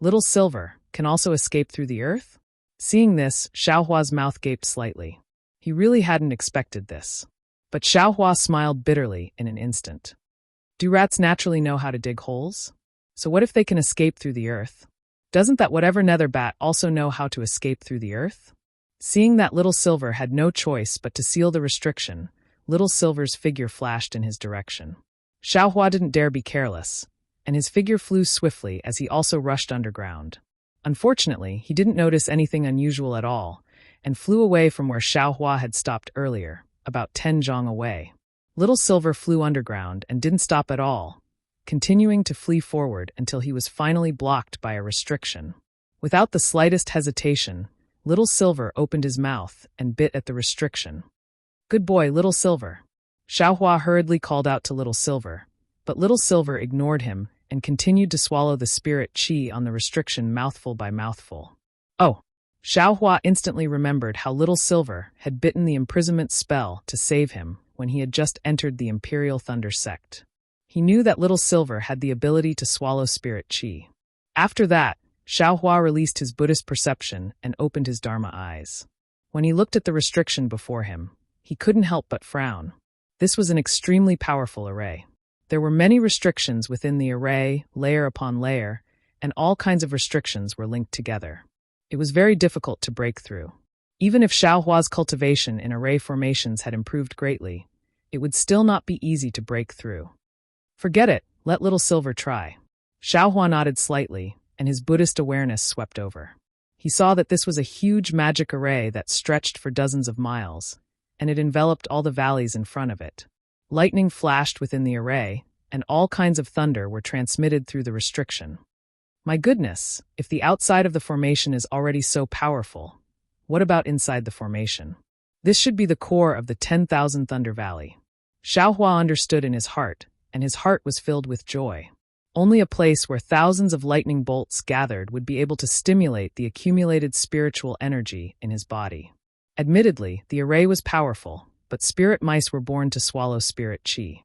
Little Silver can also escape through the earth? Seeing this, Xiaohua's mouth gaped slightly. He really hadn't expected this. But Xiaohua smiled bitterly in an instant. Do rats naturally know how to dig holes? So what if they can escape through the earth? Doesn't that whatever nether bat also know how to escape through the earth? Seeing that Little Silver had no choice but to seal the restriction, Little Silver's figure flashed in his direction. Xiaohua didn't dare be careless, and his figure flew swiftly as he also rushed underground. Unfortunately, he didn't notice anything unusual at all, and flew away from where Xiaohua had stopped earlier, about 10 zhang away. Little Silver flew underground and didn't stop at all, continuing to flee forward until he was finally blocked by a restriction. Without the slightest hesitation, Little Silver opened his mouth and bit at the restriction. Good boy, Little Silver. Xiaohua hurriedly called out to Little Silver, but Little Silver ignored him and continued to swallow the spirit qi on the restriction mouthful by mouthful. Oh! Xiaohua instantly remembered how Little Silver had bitten the imprisonment spell to save him when he had just entered the Imperial Thunder sect. He knew that Little Silver had the ability to swallow spirit qi. After that, Xiaohua released his Buddhist perception and opened his Dharma eyes. When he looked at the restriction before him, he couldn't help but frown. This was an extremely powerful array. There were many restrictions within the array, layer upon layer, and all kinds of restrictions were linked together. It was very difficult to break through. Even if Xiaohua's cultivation in array formations had improved greatly, it would still not be easy to break through. Forget it, let Little Silver try. Xiaohua nodded slightly, and his Buddhist awareness swept over. He saw that this was a huge magic array that stretched for dozens of miles, and it enveloped all the valleys in front of it. Lightning flashed within the array, and all kinds of thunder were transmitted through the restriction. My goodness, if the outside of the formation is already so powerful, what about inside the formation? This should be the core of the 10,000 Thunder Valley. Xiaohua understood in his heart, and his heart was filled with joy. Only a place where thousands of lightning bolts gathered would be able to stimulate the accumulated spiritual energy in his body. Admittedly, the array was powerful, but spirit mice were born to swallow spirit qi.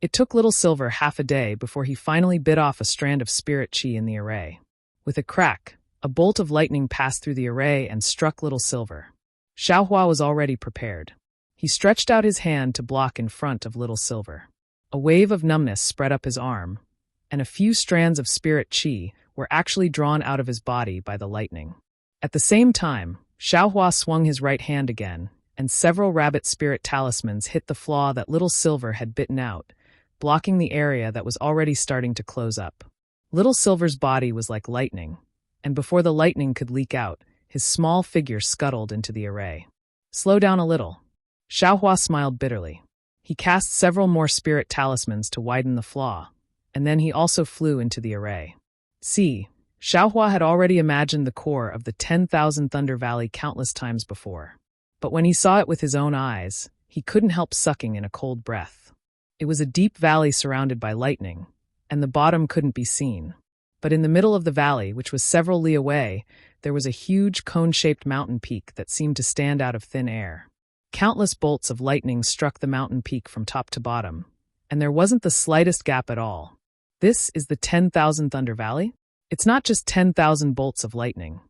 It took Little Silver half a day before he finally bit off a strand of spirit qi in the array. With a crack, a bolt of lightning passed through the array and struck Little Silver. Xiaohua was already prepared. He stretched out his hand to block in front of Little Silver. A wave of numbness spread up his arm, and a few strands of spirit qi were actually drawn out of his body by the lightning. At the same time, Xiaohua swung his right hand again, and several rabbit spirit talismans hit the flaw that Little Silver had bitten out, blocking the area that was already starting to close up. Little Silver's body was like lightning, and before the lightning could leak out, his small figure scuttled into the array. Slow down a little. Xiaohua smiled bitterly. He cast several more spirit talismans to widen the flaw, and then he also flew into the array. See, Xiaohua had already imagined the core of the 10,000 Thunder Valley countless times before. But when he saw it with his own eyes, he couldn't help sucking in a cold breath. It was a deep valley surrounded by lightning, and the bottom couldn't be seen. But in the middle of the valley, which was several li away, there was a huge cone-shaped mountain peak that seemed to stand out of thin air. Countless bolts of lightning struck the mountain peak from top to bottom, and there wasn't the slightest gap at all. This is the 10,000 Thunder Valley? It's not just 10,000 bolts of lightning.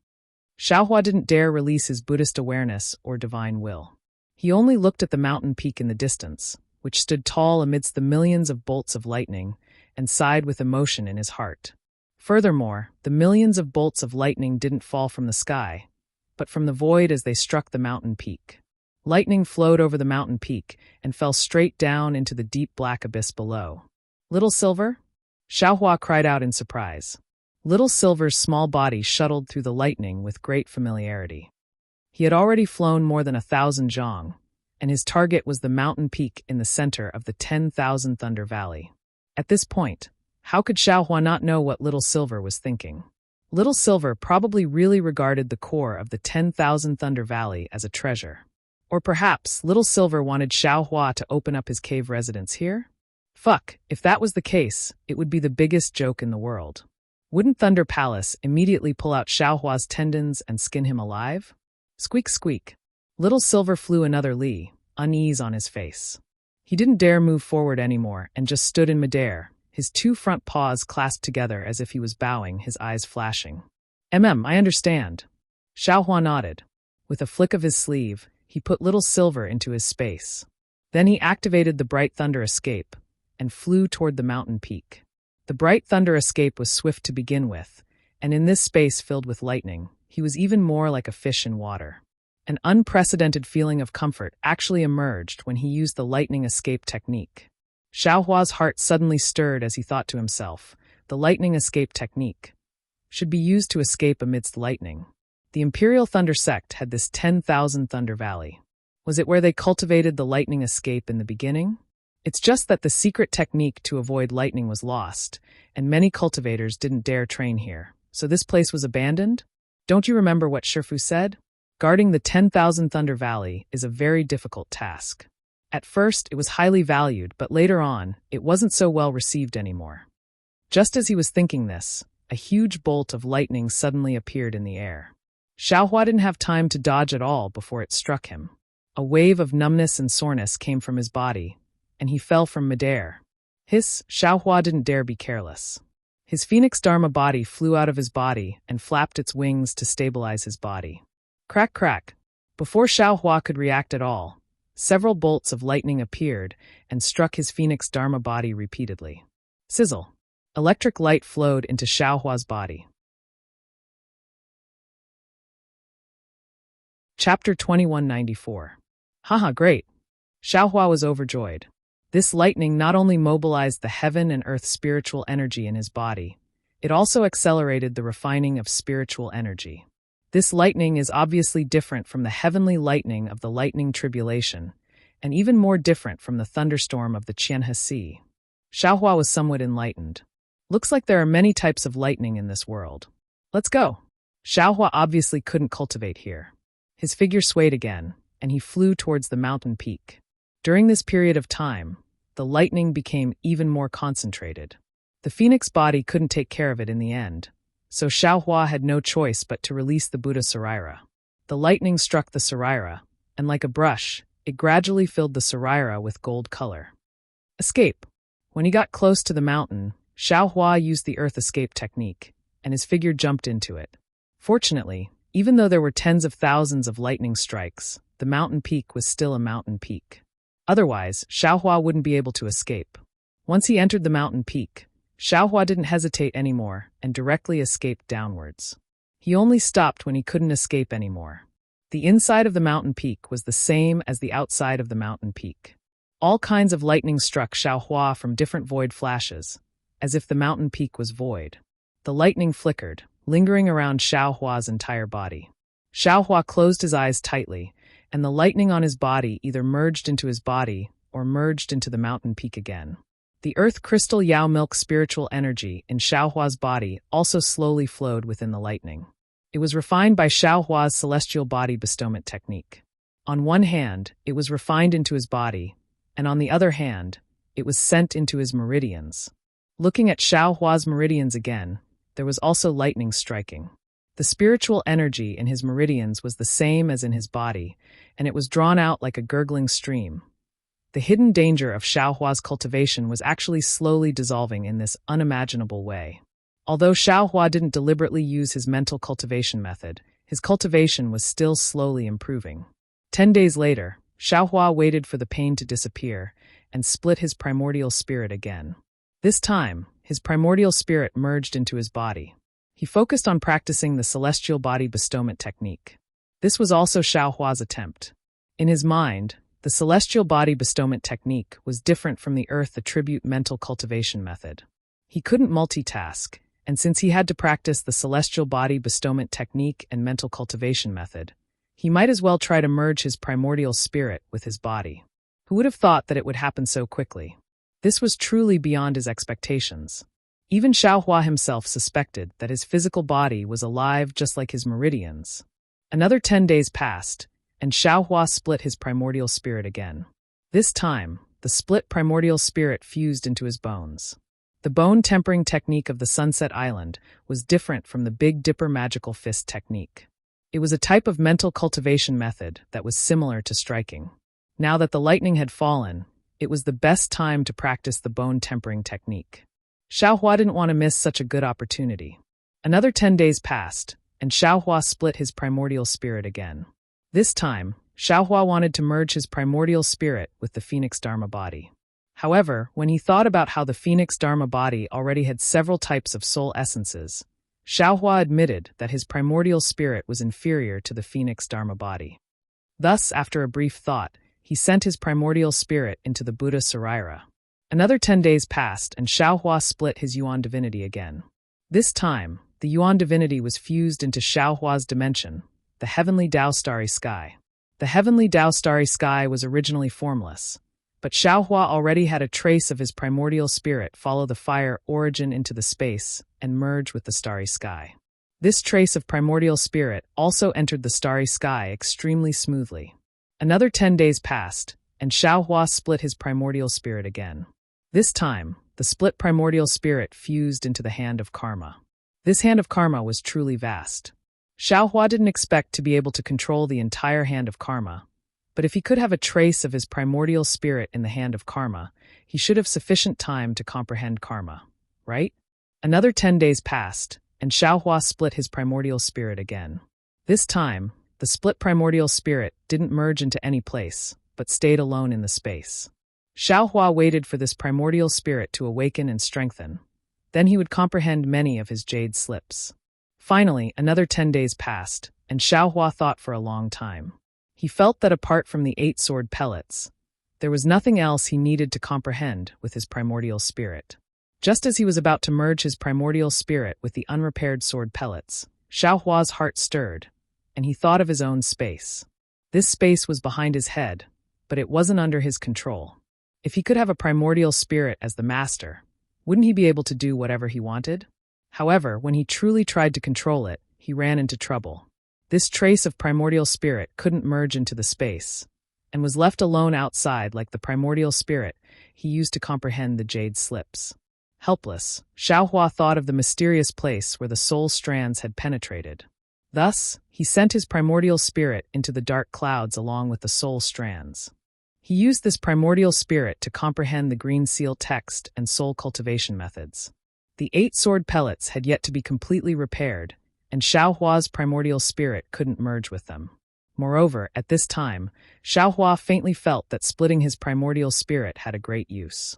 Xiaohua didn't dare release his Buddhist awareness or divine will. He only looked at the mountain peak in the distance, which stood tall amidst the millions of bolts of lightning, and sighed with emotion in his heart. Furthermore, the millions of bolts of lightning didn't fall from the sky, but from the void as they struck the mountain peak. Lightning flowed over the mountain peak and fell straight down into the deep black abyss below. Little Silver? Xiaohua cried out in surprise. Little Silver's small body shuttled through the lightning with great familiarity. He had already flown more than 1,000 zhang, and his target was the mountain peak in the center of the 10,000 Thunder Valley. At this point, how could Xiaohua not know what Little Silver was thinking? Little Silver probably really regarded the core of the 10,000 Thunder Valley as a treasure. Or perhaps Little Silver wanted Xiaohua to open up his cave residence here? Fuck, if that was the case, it would be the biggest joke in the world. Wouldn't Thunder Palace immediately pull out Xiaohua's tendons and skin him alive? Squeak squeak. Little Silver flew another li, unease on his face. He didn't dare move forward anymore and just stood in midair, his two front paws clasped together as if he was bowing, his eyes flashing. I understand. Xiaohua nodded. With a flick of his sleeve, he put Little Silver into his space. Then he activated the Bright Thunder Escape and flew toward the mountain peak. The Bright Thunder Escape was swift to begin with, and in this space filled with lightning, he was even more like a fish in water. An unprecedented feeling of comfort actually emerged when he used the lightning escape technique. Xiaohua's heart suddenly stirred as he thought to himself, the lightning escape technique should be used to escape amidst lightning. The Imperial Thunder Sect had this 10,000 Thunder Valley. Was it where they cultivated the lightning escape in the beginning? It's just that the secret technique to avoid lightning was lost, and many cultivators didn't dare train here, so this place was abandoned? Don't you remember what Shifu said? Guarding the 10,000 Thunder Valley is a very difficult task. At first, it was highly valued, but later on, it wasn't so well received anymore. Just as he was thinking this, a huge bolt of lightning suddenly appeared in the air. Xiaohua didn't have time to dodge at all before it struck him. A wave of numbness and soreness came from his body, and he fell from midair. Xiaohua didn't dare be careless. His Phoenix Dharma body flew out of his body and flapped its wings to stabilize his body. Crack crack. Before Xiaohua could react at all, several bolts of lightning appeared and struck his Phoenix Dharma body repeatedly. Sizzle. Electric light flowed into Xiaohua's body. Chapter 2194. Haha, great. Xiaohua was overjoyed. This lightning not only mobilized the heaven and earth spiritual energy in his body, it also accelerated the refining of spiritual energy. This lightning is obviously different from the heavenly lightning of the lightning tribulation, and even more different from the thunderstorm of the Qianhe Sea. Xiaohua was somewhat enlightened. Looks like there are many types of lightning in this world. Let's go. Xiaohua obviously couldn't cultivate here. His figure swayed again, and he flew towards the mountain peak. During this period of time, the lightning became even more concentrated. The phoenix body couldn't take care of it in the end, so Xiaohua had no choice but to release the Buddha Saraira. The lightning struck the Saraira, and like a brush, it gradually filled the Saraira with gold color. Escape. When he got close to the mountain, Xiaohua used the earth escape technique, and his figure jumped into it. Fortunately, even though there were tens of thousands of lightning strikes, the mountain peak was still a mountain peak. Otherwise, Xiaohua wouldn't be able to escape. Once he entered the mountain peak, Xiaohua didn't hesitate anymore and directly escaped downwards. He only stopped when he couldn't escape anymore. The inside of the mountain peak was the same as the outside of the mountain peak. All kinds of lightning struck Xiaohua from different void flashes, as if the mountain peak was void. The lightning flickered, lingering around Xiaohua's entire body. Xiaohua closed his eyes tightly, and the lightning on his body either merged into his body or merged into the mountain peak again. The earth crystal Yao milk spiritual energy in Xiaohua's body also slowly flowed within the lightning. It was refined by Xiaohua's celestial body bestowment technique. On one hand, it was refined into his body, and on the other hand, it was sent into his meridians. Looking at Xiaohua's meridians again, there was also lightning striking. The spiritual energy in his meridians was the same as in his body, and it was drawn out like a gurgling stream. The hidden danger of Xiaohua's cultivation was actually slowly dissolving in this unimaginable way. Although Xiaohua didn't deliberately use his mental cultivation method, his cultivation was still slowly improving. 10 days later, Xiaohua waited for the pain to disappear and split his primordial spirit again. This time, his primordial spirit merged into his body. He focused on practicing the celestial body bestowment technique. This was also Xiaohua's attempt. In his mind, the celestial body bestowment technique was different from the earth attribute mental cultivation method. He couldn't multitask, and since he had to practice the celestial body bestowment technique and mental cultivation method, he might as well try to merge his primordial spirit with his body. Who would have thought that it would happen so quickly? This was truly beyond his expectations. Even Xiaohua himself suspected that his physical body was alive just like his meridians. Another 10 days passed, and Xiaohua split his primordial spirit again. This time, the split primordial spirit fused into his bones. The bone tempering technique of the Sunset Island was different from the Big Dipper magical fist technique. It was a type of mental cultivation method that was similar to striking. Now that the lightning had fallen, it was the best time to practice the bone tempering technique. Xiaohua didn't want to miss such a good opportunity. Another 10 days passed, and Xiaohua split his primordial spirit again. This time, Xiaohua wanted to merge his primordial spirit with the Phoenix Dharma body. However, when he thought about how the Phoenix Dharma body already had several types of soul essences, Xiaohua admitted that his primordial spirit was inferior to the Phoenix Dharma body. Thus, after a brief thought, he sent his primordial spirit into the Buddha Saraira. Another 10 days passed, and Xiaohua split his Yuan divinity again. This time, the Yuan divinity was fused into Xiaohua's dimension, the heavenly Tao starry sky. The heavenly Tao starry sky was originally formless, but Xiaohua already had a trace of his primordial spirit follow the fire origin into the space and merge with the starry sky. This trace of primordial spirit also entered the starry sky extremely smoothly. Another 10 days passed, and Xiaohua split his primordial spirit again. This time, the split primordial spirit fused into the hand of karma. This hand of karma was truly vast. Xiaohua didn't expect to be able to control the entire hand of karma, but if he could have a trace of his primordial spirit in the hand of karma, he should have sufficient time to comprehend karma, right? Another 10 days passed, and Xiaohua split his primordial spirit again. This time, the split primordial spirit didn't merge into any place, but stayed alone in the space. Xiaohua waited for this primordial spirit to awaken and strengthen. Then he would comprehend many of his jade slips. Finally, another 10 days passed, and Xiaohua thought for a long time. He felt that apart from the 8 sword pellets, there was nothing else he needed to comprehend with his primordial spirit. Just as he was about to merge his primordial spirit with the unrepaired sword pellets, Xiaohua's heart stirred, and he thought of his own space. This space was behind his head, but it wasn't under his control. If he could have a primordial spirit as the master, wouldn't he be able to do whatever he wanted? However, when he truly tried to control it, he ran into trouble. This trace of primordial spirit couldn't merge into the space, and was left alone outside like the primordial spirit he used to comprehend the jade slips. Helpless, Xiaohua thought of the mysterious place where the soul strands had penetrated. Thus, he sent his primordial spirit into the dark clouds along with the soul strands. He used this primordial spirit to comprehend the green seal text and soul cultivation methods. The 8 sword pellets had yet to be completely repaired, and Xiaohua's primordial spirit couldn't merge with them. Moreover, at this time, Xiaohua faintly felt that splitting his primordial spirit had a great use.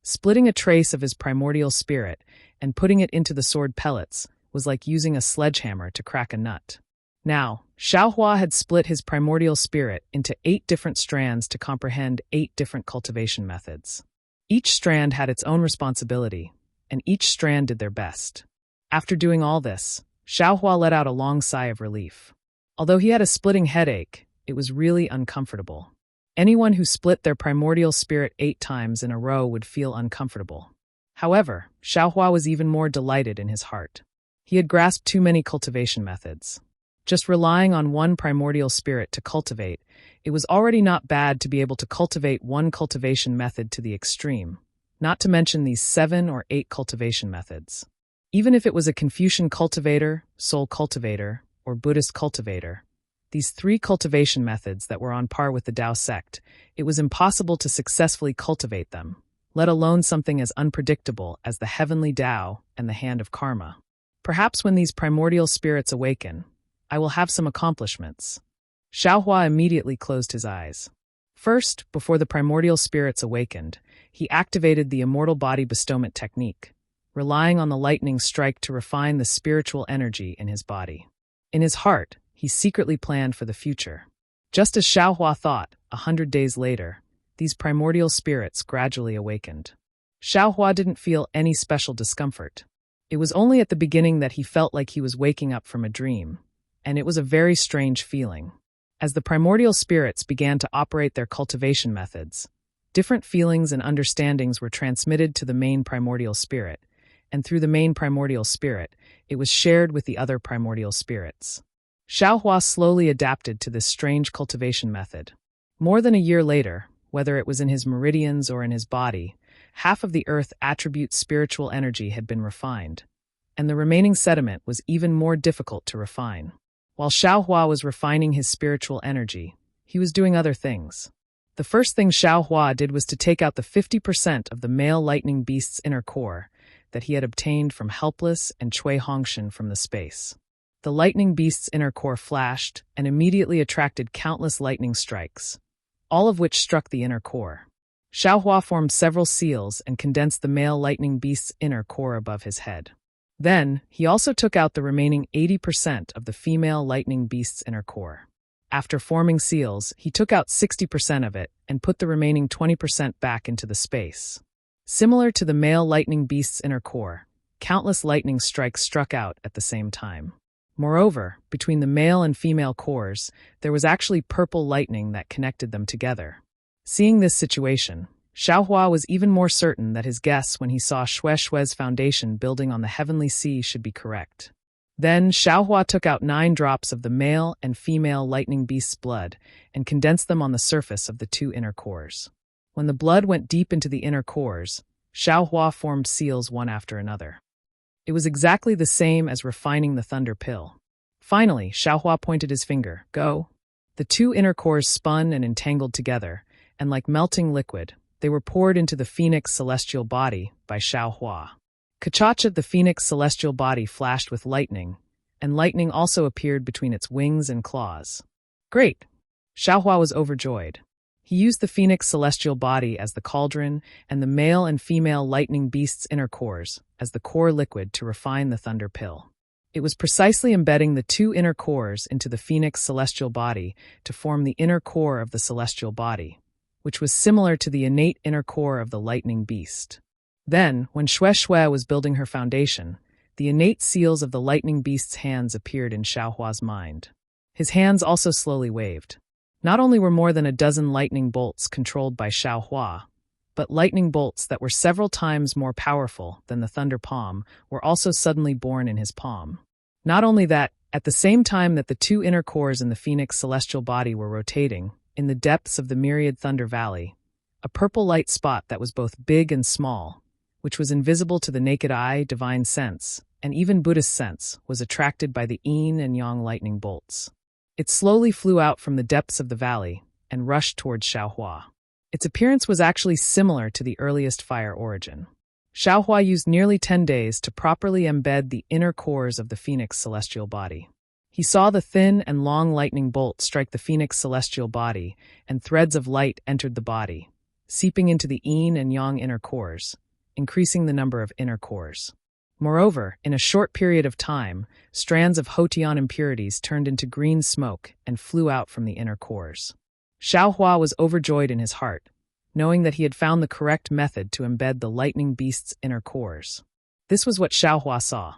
Splitting a trace of his primordial spirit and putting it into the sword pellets was like using a sledgehammer to crack a nut. Now, Xiaohua had split his primordial spirit into 8 different strands to comprehend 8 different cultivation methods. Each strand had its own responsibility, and each strand did their best. After doing all this, Xiaohua let out a long sigh of relief. Although he had a splitting headache, it was really uncomfortable. Anyone who split their primordial spirit 8 times in a row would feel uncomfortable. However, Xiaohua was even more delighted in his heart. He had grasped too many cultivation methods. Just relying on one primordial spirit to cultivate, it was already not bad to be able to cultivate one cultivation method to the extreme, not to mention these 7 or 8 cultivation methods. Even if it was a Confucian cultivator, soul cultivator, or Buddhist cultivator, these 3 cultivation methods that were on par with the Tao sect, it was impossible to successfully cultivate them, let alone something as unpredictable as the heavenly Tao and the hand of karma. Perhaps when these primordial spirits awaken, I will have some accomplishments. Xiaohua immediately closed his eyes. First, before the primordial spirits awakened, he activated the immortal body bestowment technique, relying on the lightning strike to refine the spiritual energy in his body. In his heart, he secretly planned for the future. Just as Xiaohua thought, 100 days later, these primordial spirits gradually awakened. Xiaohua didn't feel any special discomfort. It was only at the beginning that he felt like he was waking up from a dream, and it was a very strange feeling. As the primordial spirits began to operate their cultivation methods, different feelings and understandings were transmitted to the main primordial spirit, and through the main primordial spirit, it was shared with the other primordial spirits. Xiaohua slowly adapted to this strange cultivation method. More than a year later, whether it was in his meridians or in his body, half of the earth attribute's spiritual energy had been refined, and the remaining sediment was even more difficult to refine. While Xiaohua was refining his spiritual energy, he was doing other things. The first thing Xiaohua did was to take out the 50% of the male lightning beast's inner core that he had obtained from Helpless and Cui Hongshan from the space. The lightning beast's inner core flashed and immediately attracted countless lightning strikes, all of which struck the inner core. Xiaohua formed several seals and condensed the male lightning beast's inner core above his head. Then, he also took out the remaining 80% of the female lightning beast's inner core. After forming seals, he took out 60% of it and put the remaining 20% back into the space. Similar to the male lightning beast's inner core, countless lightning strikes struck out at the same time. Moreover, between the male and female cores, there was actually purple lightning that connected them together. Seeing this situation, Xiaohua was even more certain that his guess when he saw Shue's foundation building on the heavenly sea should be correct. Then Xiaohua took out 9 drops of the male and female lightning beast's blood and condensed them on the surface of the 2 inner cores. When the blood went deep into the inner cores, Xiaohua formed seals one after another. It was exactly the same as refining the thunder pill. Finally, Xiaohua pointed his finger. Go. The 2 inner cores spun and entangled together, and like melting liquid, they were poured into the phoenix celestial body by Xiaohua. Kachacha, the phoenix celestial body, flashed with lightning, and lightning also appeared between its wings and claws. Great! Xiaohua was overjoyed. He used the phoenix celestial body as the cauldron and the male and female lightning beast's inner cores as the core liquid to refine the thunder pill. It was precisely embedding the 2 inner cores into the phoenix celestial body to form the inner core of the celestial body, which was similar to the innate inner core of the lightning beast. Then, when Shui was building her foundation, the innate seals of the lightning beast's hands appeared in Xiaohua's mind. His hands also slowly waved. Not only were more than a dozen lightning bolts controlled by Xiaohua, but lightning bolts that were several times more powerful than the thunder palm were also suddenly born in his palm. Not only that, at the same time that the 2 inner cores in the phoenix celestial body were rotating, in the depths of the myriad thunder valley, a purple light spot that was both big and small, which was invisible to the naked eye, divine sense, and even Buddhist sense, was attracted by the yin and yang lightning bolts. It slowly flew out from the depths of the valley and rushed towards Xiaohua. Its appearance was actually similar to the earliest fire origin. Xiaohua used nearly 10 days to properly embed the inner cores of the phoenix celestial body. He saw the thin and long lightning bolt strike the phoenix celestial body, and threads of light entered the body, seeping into the yin and yang inner cores, increasing the number of inner cores. Moreover, in a short period of time, strands of Hotian impurities turned into green smoke and flew out from the inner cores. Xiaohua was overjoyed in his heart, knowing that he had found the correct method to embed the lightning beast's inner cores. This was what Xiaohua saw.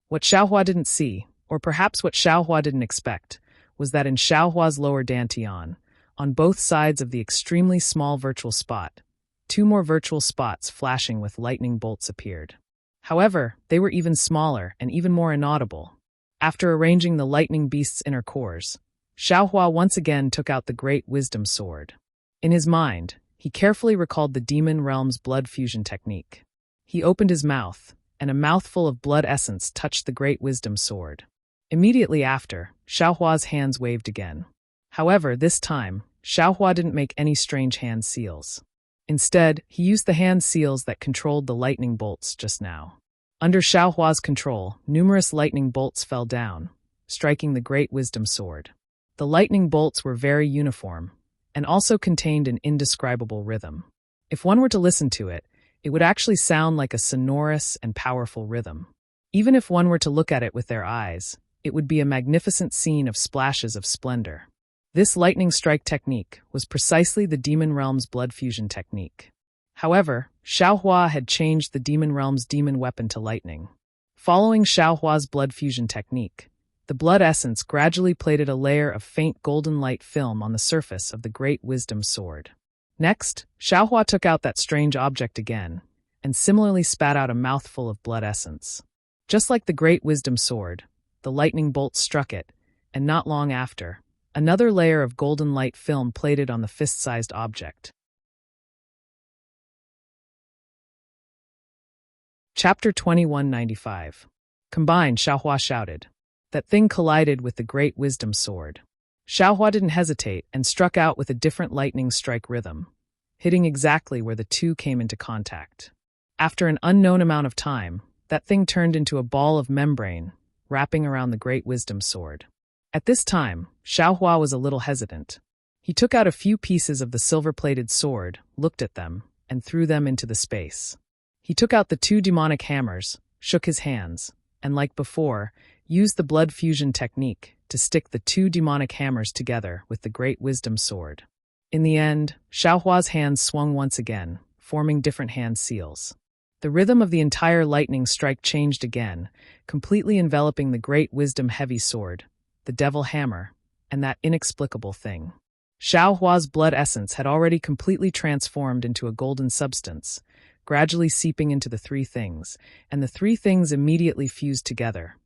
What Xiaohua didn't see, or perhaps what Xiaohua didn't expect, was that in Xiaohua's lower dantian, on both sides of the extremely small virtual spot, 2 more virtual spots flashing with lightning bolts appeared. However, they were even smaller and even more inaudible. After arranging the lightning beast's inner cores, Xiaohua once again took out the great wisdom sword. In his mind, he carefully recalled the demon realm's blood fusion technique. He opened his mouth, and a mouthful of blood essence touched the great wisdom sword. Immediately after, Xiaohua's hands waved again. However, this time, Xiaohua didn't make any strange hand seals. Instead, he used the hand seals that controlled the lightning bolts just now. Under Xiaohua's control, numerous lightning bolts fell down, striking the great wisdom sword. The lightning bolts were very uniform, and also contained an indescribable rhythm. If one were to listen to it, it would actually sound like a sonorous and powerful rhythm. Even if one were to look at it with their eyes, it would be a magnificent scene of splashes of splendor. This lightning strike technique was precisely the demon realm's blood fusion technique. However, Xiaohua had changed the demon realm's demon weapon to lightning. Following Xiaohua's blood fusion technique, the blood essence gradually plated a layer of faint golden light film on the surface of the great wisdom sword. Next, Xiaohua took out that strange object again, and similarly spat out a mouthful of blood essence. Just like the great wisdom sword, the lightning bolt struck it, and not long after, another layer of golden light film plated on the fist-sized object. Chapter 2195. Combined, Xiaohua shouted. That thing collided with the great wisdom sword. Xiaohua didn't hesitate and struck out with a different lightning strike rhythm, hitting exactly where the two came into contact. After an unknown amount of time, that thing turned into a ball of membrane, wrapping around the great wisdom sword. At this time, Xiaohua was a little hesitant. He took out a few pieces of the silver-plated sword, looked at them, and threw them into the space. He took out the 2 demonic hammers, shook his hands, and like before, used the blood fusion technique to stick the 2 demonic hammers together with the great wisdom sword. In the end, Xiaohua's hands swung once again, forming different hand seals. The rhythm of the entire lightning strike changed again, completely enveloping the great wisdom heavy sword, the devil hammer, and that inexplicable thing. Xiaohua's blood essence had already completely transformed into a golden substance, gradually seeping into the 3 things, and the 3 things immediately fused together.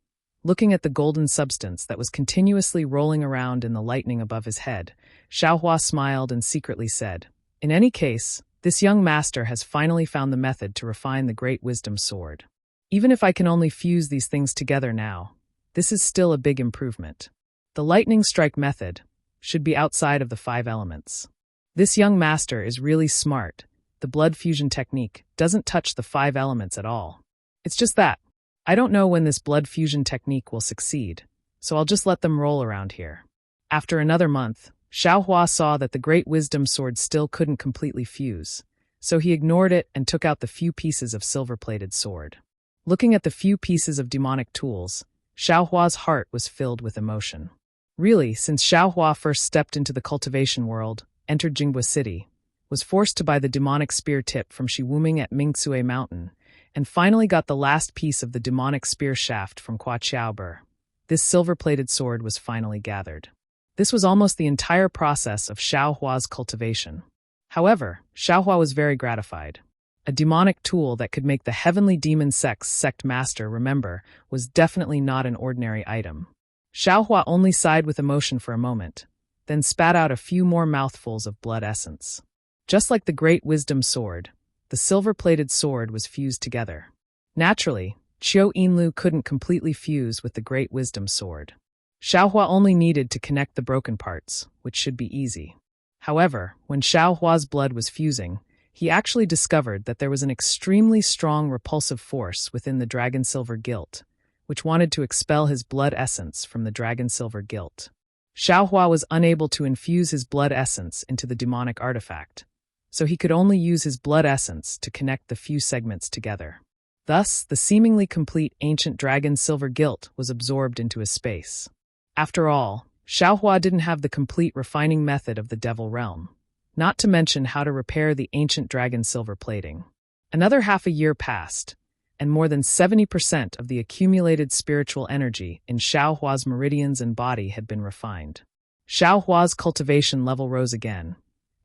Looking at the golden substance that was continuously rolling around in the lightning above his head, Xiaohua smiled and secretly said, "In any case, this young master has finally found the method to refine the great wisdom sword. Even if I can only fuse these things together now, this is still a big improvement. The lightning strike method should be outside of the 5 elements. This young master is really smart. The blood fusion technique doesn't touch the 5 elements at all. It's just that. I don't know when this blood fusion technique will succeed, so I'll just let them roll around here." After another month, Xiaohua saw that the great wisdom sword still couldn't completely fuse, so he ignored it and took out the few pieces of silver-plated sword. Looking at the few pieces of demonic tools, Xiaohua's heart was filled with emotion. Really, since Xiaohua first stepped into the cultivation world, entered Jinghua City, was forced to buy the demonic spear tip from Shiwuming at Mingcue Mountain, and finally got the last piece of the demonic spear shaft from Kuaqiaober, this silver-plated sword was finally gathered. This was almost the entire process of Xiaohua's cultivation. However, Xiaohua was very gratified. A demonic tool that could make the heavenly demon sect master remember was definitely not an ordinary item. Xiaohua only sighed with emotion for a moment, then spat out a few more mouthfuls of blood essence. Just like the great wisdom sword, the silver-plated sword was fused together. Naturally, Qiu Yinlu couldn't completely fuse with the great wisdom sword. Xiaohua only needed to connect the broken parts, which should be easy. However, when Xiaohua's blood was fusing, he actually discovered that there was an extremely strong repulsive force within the dragon silver gilt, which wanted to expel his blood essence from the dragon silver gilt. Xiaohua was unable to infuse his blood essence into the demonic artifact, so he could only use his blood essence to connect the few segments together. Thus, the seemingly complete ancient dragon's silver gilt was absorbed into his space. After all, Xiaohua didn't have the complete refining method of the devil realm, not to mention how to repair the ancient dragon's silver plating. Another half a year passed, and more than 70% of the accumulated spiritual energy in Xiaohua's meridians and body had been refined. Xiaohua's cultivation level rose again,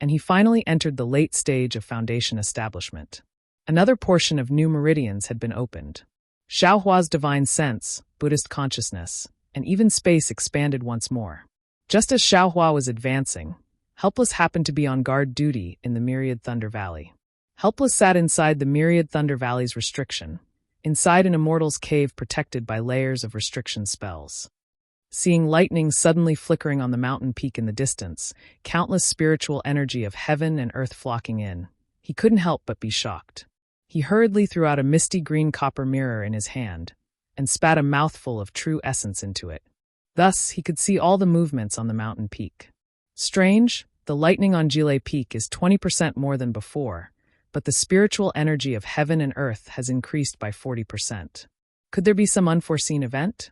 and he finally entered the late stage of foundation establishment. Another portion of new meridians had been opened. Xiaohua's divine sense, Buddhist consciousness, and even space expanded once more. Just as Xiaohua was advancing, Helpless happened to be on guard duty in the Myriad Thunder Valley. Helpless sat inside the Myriad Thunder Valley's restriction, inside an immortal's cave protected by layers of restriction spells. Seeing lightning suddenly flickering on the mountain peak in the distance, countless spiritual energy of heaven and earth flocking in, he couldn't help but be shocked. He hurriedly threw out a misty green copper mirror in his hand and spat a mouthful of true essence into it. Thus, he could see all the movements on the mountain peak. Strange, the lightning on Jile Peak is 20% more than before, but the spiritual energy of heaven and earth has increased by 40%. Could there be some unforeseen event?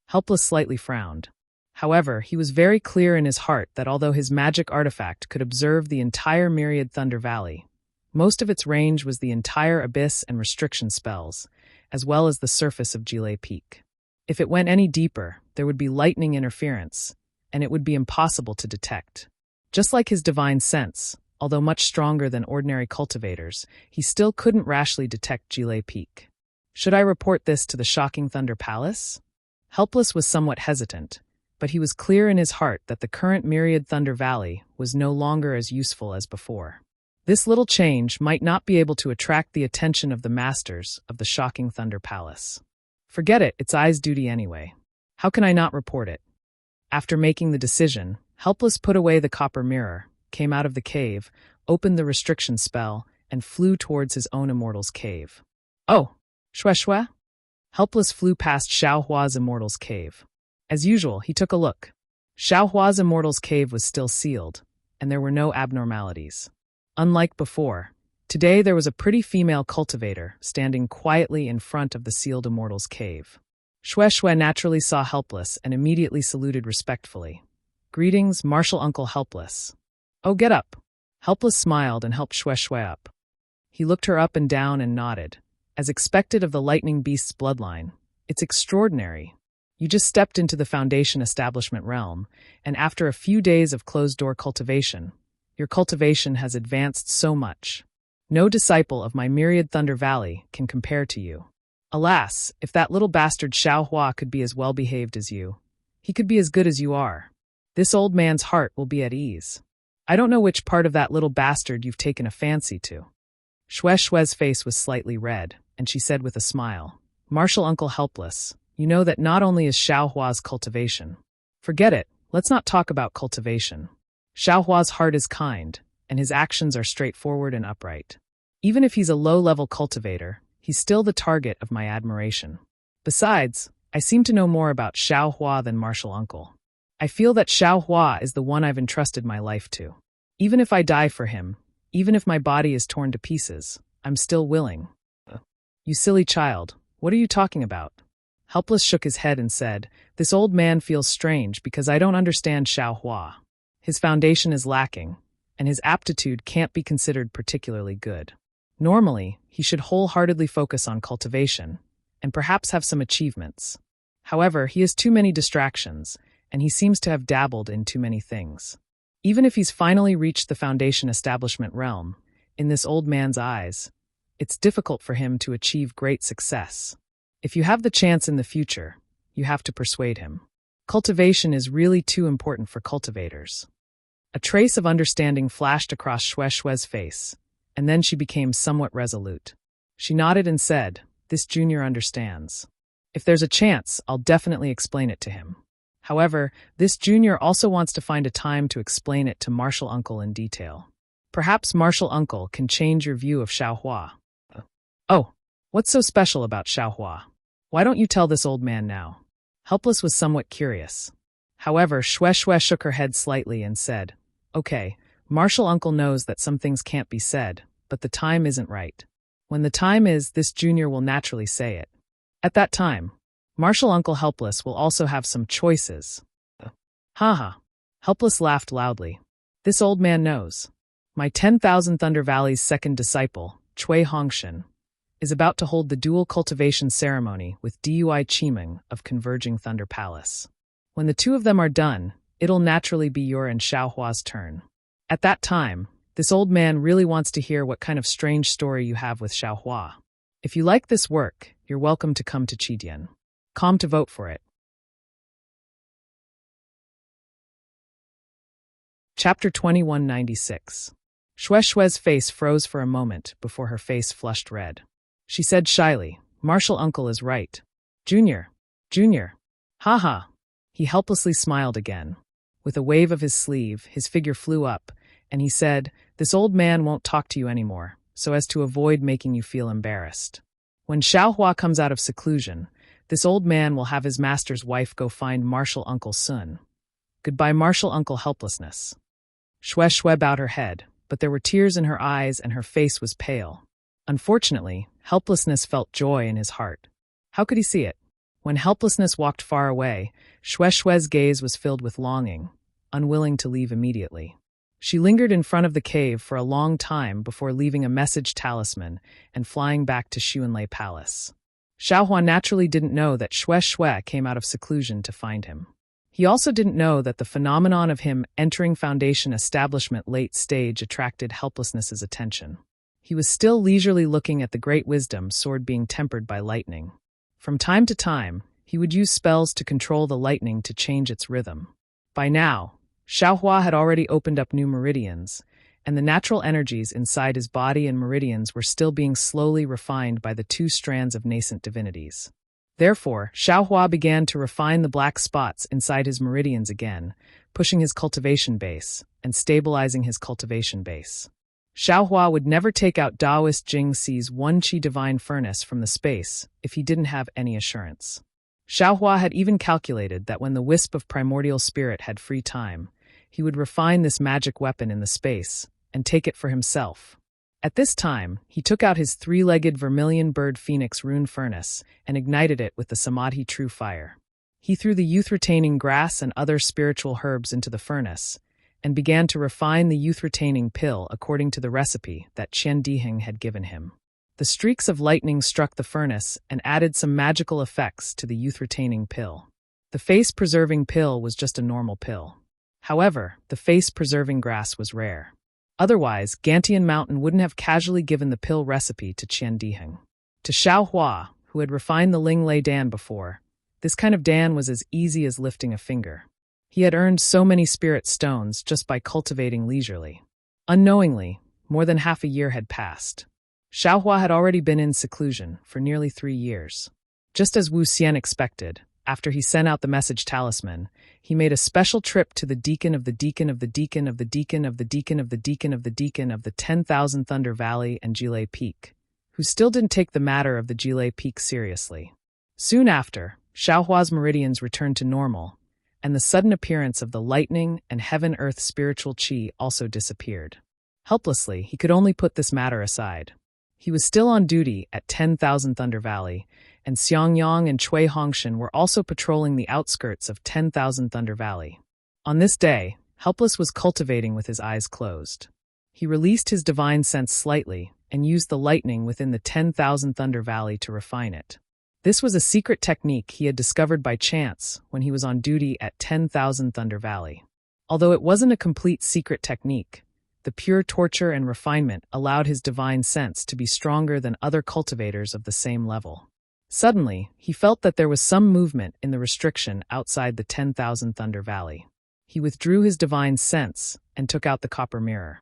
Helpless slightly frowned. However, he was very clear in his heart that although his magic artifact could observe the entire Myriad Thunder Valley, most of its range was the entire abyss and restriction spells, as well as the surface of Jile Peak. If it went any deeper, there would be lightning interference, and it would be impossible to detect. Just like his divine sense, although much stronger than ordinary cultivators, he still couldn't rashly detect Jile Peak. Should I report this to the shocking Thunder Palace? Helpless was somewhat hesitant, but he was clear in his heart that the current Myriad Thunder Valley was no longer as useful as before. This little change might not be able to attract the attention of the masters of the shocking Thunder Palace. Forget it, it's I's duty anyway. How can I not report it? After making the decision, Helpless put away the copper mirror, came out of the cave, opened the restriction spell, and flew towards his own immortal's cave. Oh, shwe. Helpless flew past Xiaohua's immortal's cave. As usual, he took a look. Xiaohua's immortal's cave was still sealed, and there were no abnormalities. Unlike before, today there was a pretty female cultivator standing quietly in front of the sealed immortal's cave. Shwe naturally saw Helpless and immediately saluted respectfully. Greetings, Martial Uncle Helpless. Oh, get up. Helpless smiled and helped Shwe up. He looked her up and down and nodded. As expected of the lightning beast's bloodline, it's extraordinary. You just stepped into the foundation establishment realm, and after a few days of closed-door cultivation, your cultivation has advanced so much. No disciple of my Myriad Thunder Valley can compare to you. Alas, if that little bastard Xiaohua could be as well-behaved as you, he could be as good as you are. This old man's heart will be at ease. I don't know which part of that little bastard you've taken a fancy to. Shwe's face was slightly red, and she said with a smile, Martial Uncle Helpless, you know that not only is Xiaohua's cultivation. Forget it, let's not talk about cultivation. Xiaohua's heart is kind, and his actions are straightforward and upright. Even if he's a low-level cultivator, he's still the target of my admiration. Besides, I seem to know more about Xiaohua than Martial Uncle. I feel that Xiaohua is the one I've entrusted my life to. Even if I die for him, even if my body is torn to pieces, I'm still willing. You silly child, what are you talking about? Helpless shook his head and said, This old man feels strange because I don't understand Xiaohua. His foundation is lacking, and his aptitude can't be considered particularly good. Normally, he should wholeheartedly focus on cultivation, and perhaps have some achievements. However, he has too many distractions, and he seems to have dabbled in too many things. Even if he's finally reached the foundation establishment realm, in this old man's eyes, it's difficult for him to achieve great success. If you have the chance in the future, you have to persuade him. Cultivation is really too important for cultivators. A trace of understanding flashed across Shwe's face, and then she became somewhat resolute. She nodded and said, This junior understands. If there's a chance, I'll definitely explain it to him. However, this junior also wants to find a time to explain it to Martial Uncle in detail. Perhaps Martial Uncle can change your view of Xiaohua. Oh, what's so special about Xiaohua? Why don't you tell this old man now? Helpless was somewhat curious. However, Shwe shook her head slightly and said, Okay, Martial Uncle knows that some things can't be said, but the time isn't right. When the time is, this junior will naturally say it. At that time, Martial Uncle Helpless will also have some choices. Haha. Helpless laughed loudly. This old man knows. My 10,000 Thunder Valley's second disciple, Chui Hongshan, is about to hold the dual cultivation ceremony with Dui Chiming of Converging Thunder Palace. When the two of them are done, it'll naturally be your and Xiaohua's turn. At that time, this old man really wants to hear what kind of strange story you have with Xiaohua. If you like this work, you're welcome to come to Qidian. Come to vote for it. Chapter 2196. Xue Xue's face froze for a moment before her face flushed red. She said shyly, Martial Uncle is right. Junior. Haha. He helplessly smiled again. With a wave of his sleeve, his figure flew up, and he said, this old man won't talk to you anymore, so as to avoid making you feel embarrassed. When Xiaohua comes out of seclusion, this old man will have his master's wife go find Martial Uncle Sun. Goodbye, Martial Uncle Helplessness. Xue bowed her head, but there were tears in her eyes and her face was pale. Unfortunately, Helplessness felt joy in his heart. How could he see it? When Helplessness walked far away, Xue's gaze was filled with longing, unwilling to leave immediately. She lingered in front of the cave for a long time before leaving a message talisman and flying back to Xuanlei Palace. Xiaohua naturally didn't know that Xue came out of seclusion to find him. He also didn't know that the phenomenon of him entering Foundation establishment late stage attracted Helplessness's attention. He was still leisurely looking at the great wisdom sword being tempered by lightning. From time to time, he would use spells to control the lightning to change its rhythm. By now, Xiaohua had already opened up new meridians, and the natural energies inside his body and meridians were still being slowly refined by the two strands of nascent divinities. Therefore, Xiaohua began to refine the black spots inside his meridians again, pushing his cultivation base and stabilizing his cultivation base. Xiaohua would never take out Taoist Jing Si's one qi divine furnace from the space if he didn't have any assurance. Xiaohua had even calculated that when the wisp of primordial spirit had free time, he would refine this magic weapon in the space and take it for himself. At this time, he took out his three-legged vermilion bird phoenix rune furnace and ignited it with the Samadhi true fire. He threw the youth-retaining grass and other spiritual herbs into the furnace and began to refine the youth-retaining pill according to the recipe that Qian Diheng had given him. The streaks of lightning struck the furnace and added some magical effects to the youth-retaining pill. The face-preserving pill was just a normal pill. However, the face-preserving grass was rare. Otherwise, Gantian Mountain wouldn't have casually given the pill recipe to Qian Diheng. To Xiaohua, who had refined the Ling Lei Dan before, this kind of Dan was as easy as lifting a finger. He had earned so many spirit stones just by cultivating leisurely. Unknowingly, more than half a year had passed. Xiaohua had already been in seclusion for nearly 3 years. Just as Wu Xian expected, after he sent out the message talisman, he made a special trip to the deacon of the deacon of the deacon of the deacon of the deacon of the deacon of the deacon of the 10,000 Thunder Valley and Jilei Peak, who still didn't take the matter of the Jilei Peak seriously. Soon after, Xiaohua's meridians returned to normal, and the sudden appearance of the lightning and heaven-earth spiritual qi also disappeared. Helplessly, he could only put this matter aside. He was still on duty at 10,000 Thunder Valley, and Xiangyang and Chui Hongshan were also patrolling the outskirts of 10,000 Thunder Valley. On this day, Helpless was cultivating with his eyes closed. He released his divine sense slightly and used the lightning within the 10,000 Thunder Valley to refine it. This was a secret technique he had discovered by chance when he was on duty at 10,000 Thunder Valley. Although it wasn't a complete secret technique, the pure torture and refinement allowed his divine sense to be stronger than other cultivators of the same level. Suddenly, he felt that there was some movement in the restriction outside the 10,000 Thunder Valley. He withdrew his divine sense and took out the copper mirror.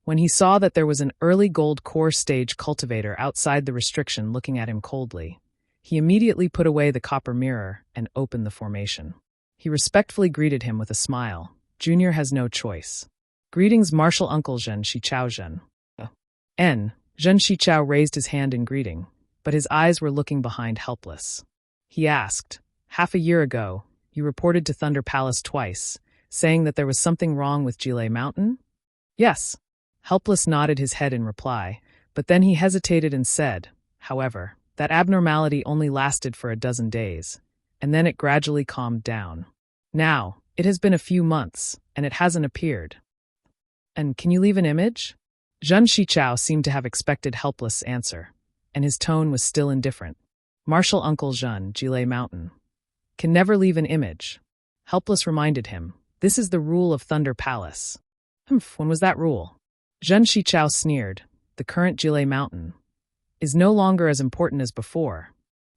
When he saw that there was an early gold core stage cultivator outside the restriction looking at him coldly, he immediately put away the copper mirror and opened the formation. He respectfully greeted him with a smile. Junior has no choice. Greetings, Martial Uncle Zhen Shichao Zhen. Zhen Shichao raised his hand in greeting, but his eyes were looking behind Helpless. He asked, half a year ago, you reported to Thunder Palace twice, saying that there was something wrong with Jilei Mountain? Yes. Helpless nodded his head in reply, but then he hesitated and said, however, that abnormality only lasted for a dozen days, and then it gradually calmed down. Now, it has been a few months, and it hasn't appeared. And can you leave an image? Zhen Shichao seemed to have expected helpless answer, and his tone was still indifferent. Martial Uncle Zhen, Jilei Mountain, can never leave an image. Helpless reminded him, this is the rule of Thunder Palace. When was that rule? Zhen Shichao sneered, the current Jilei Mountain is no longer as important as before.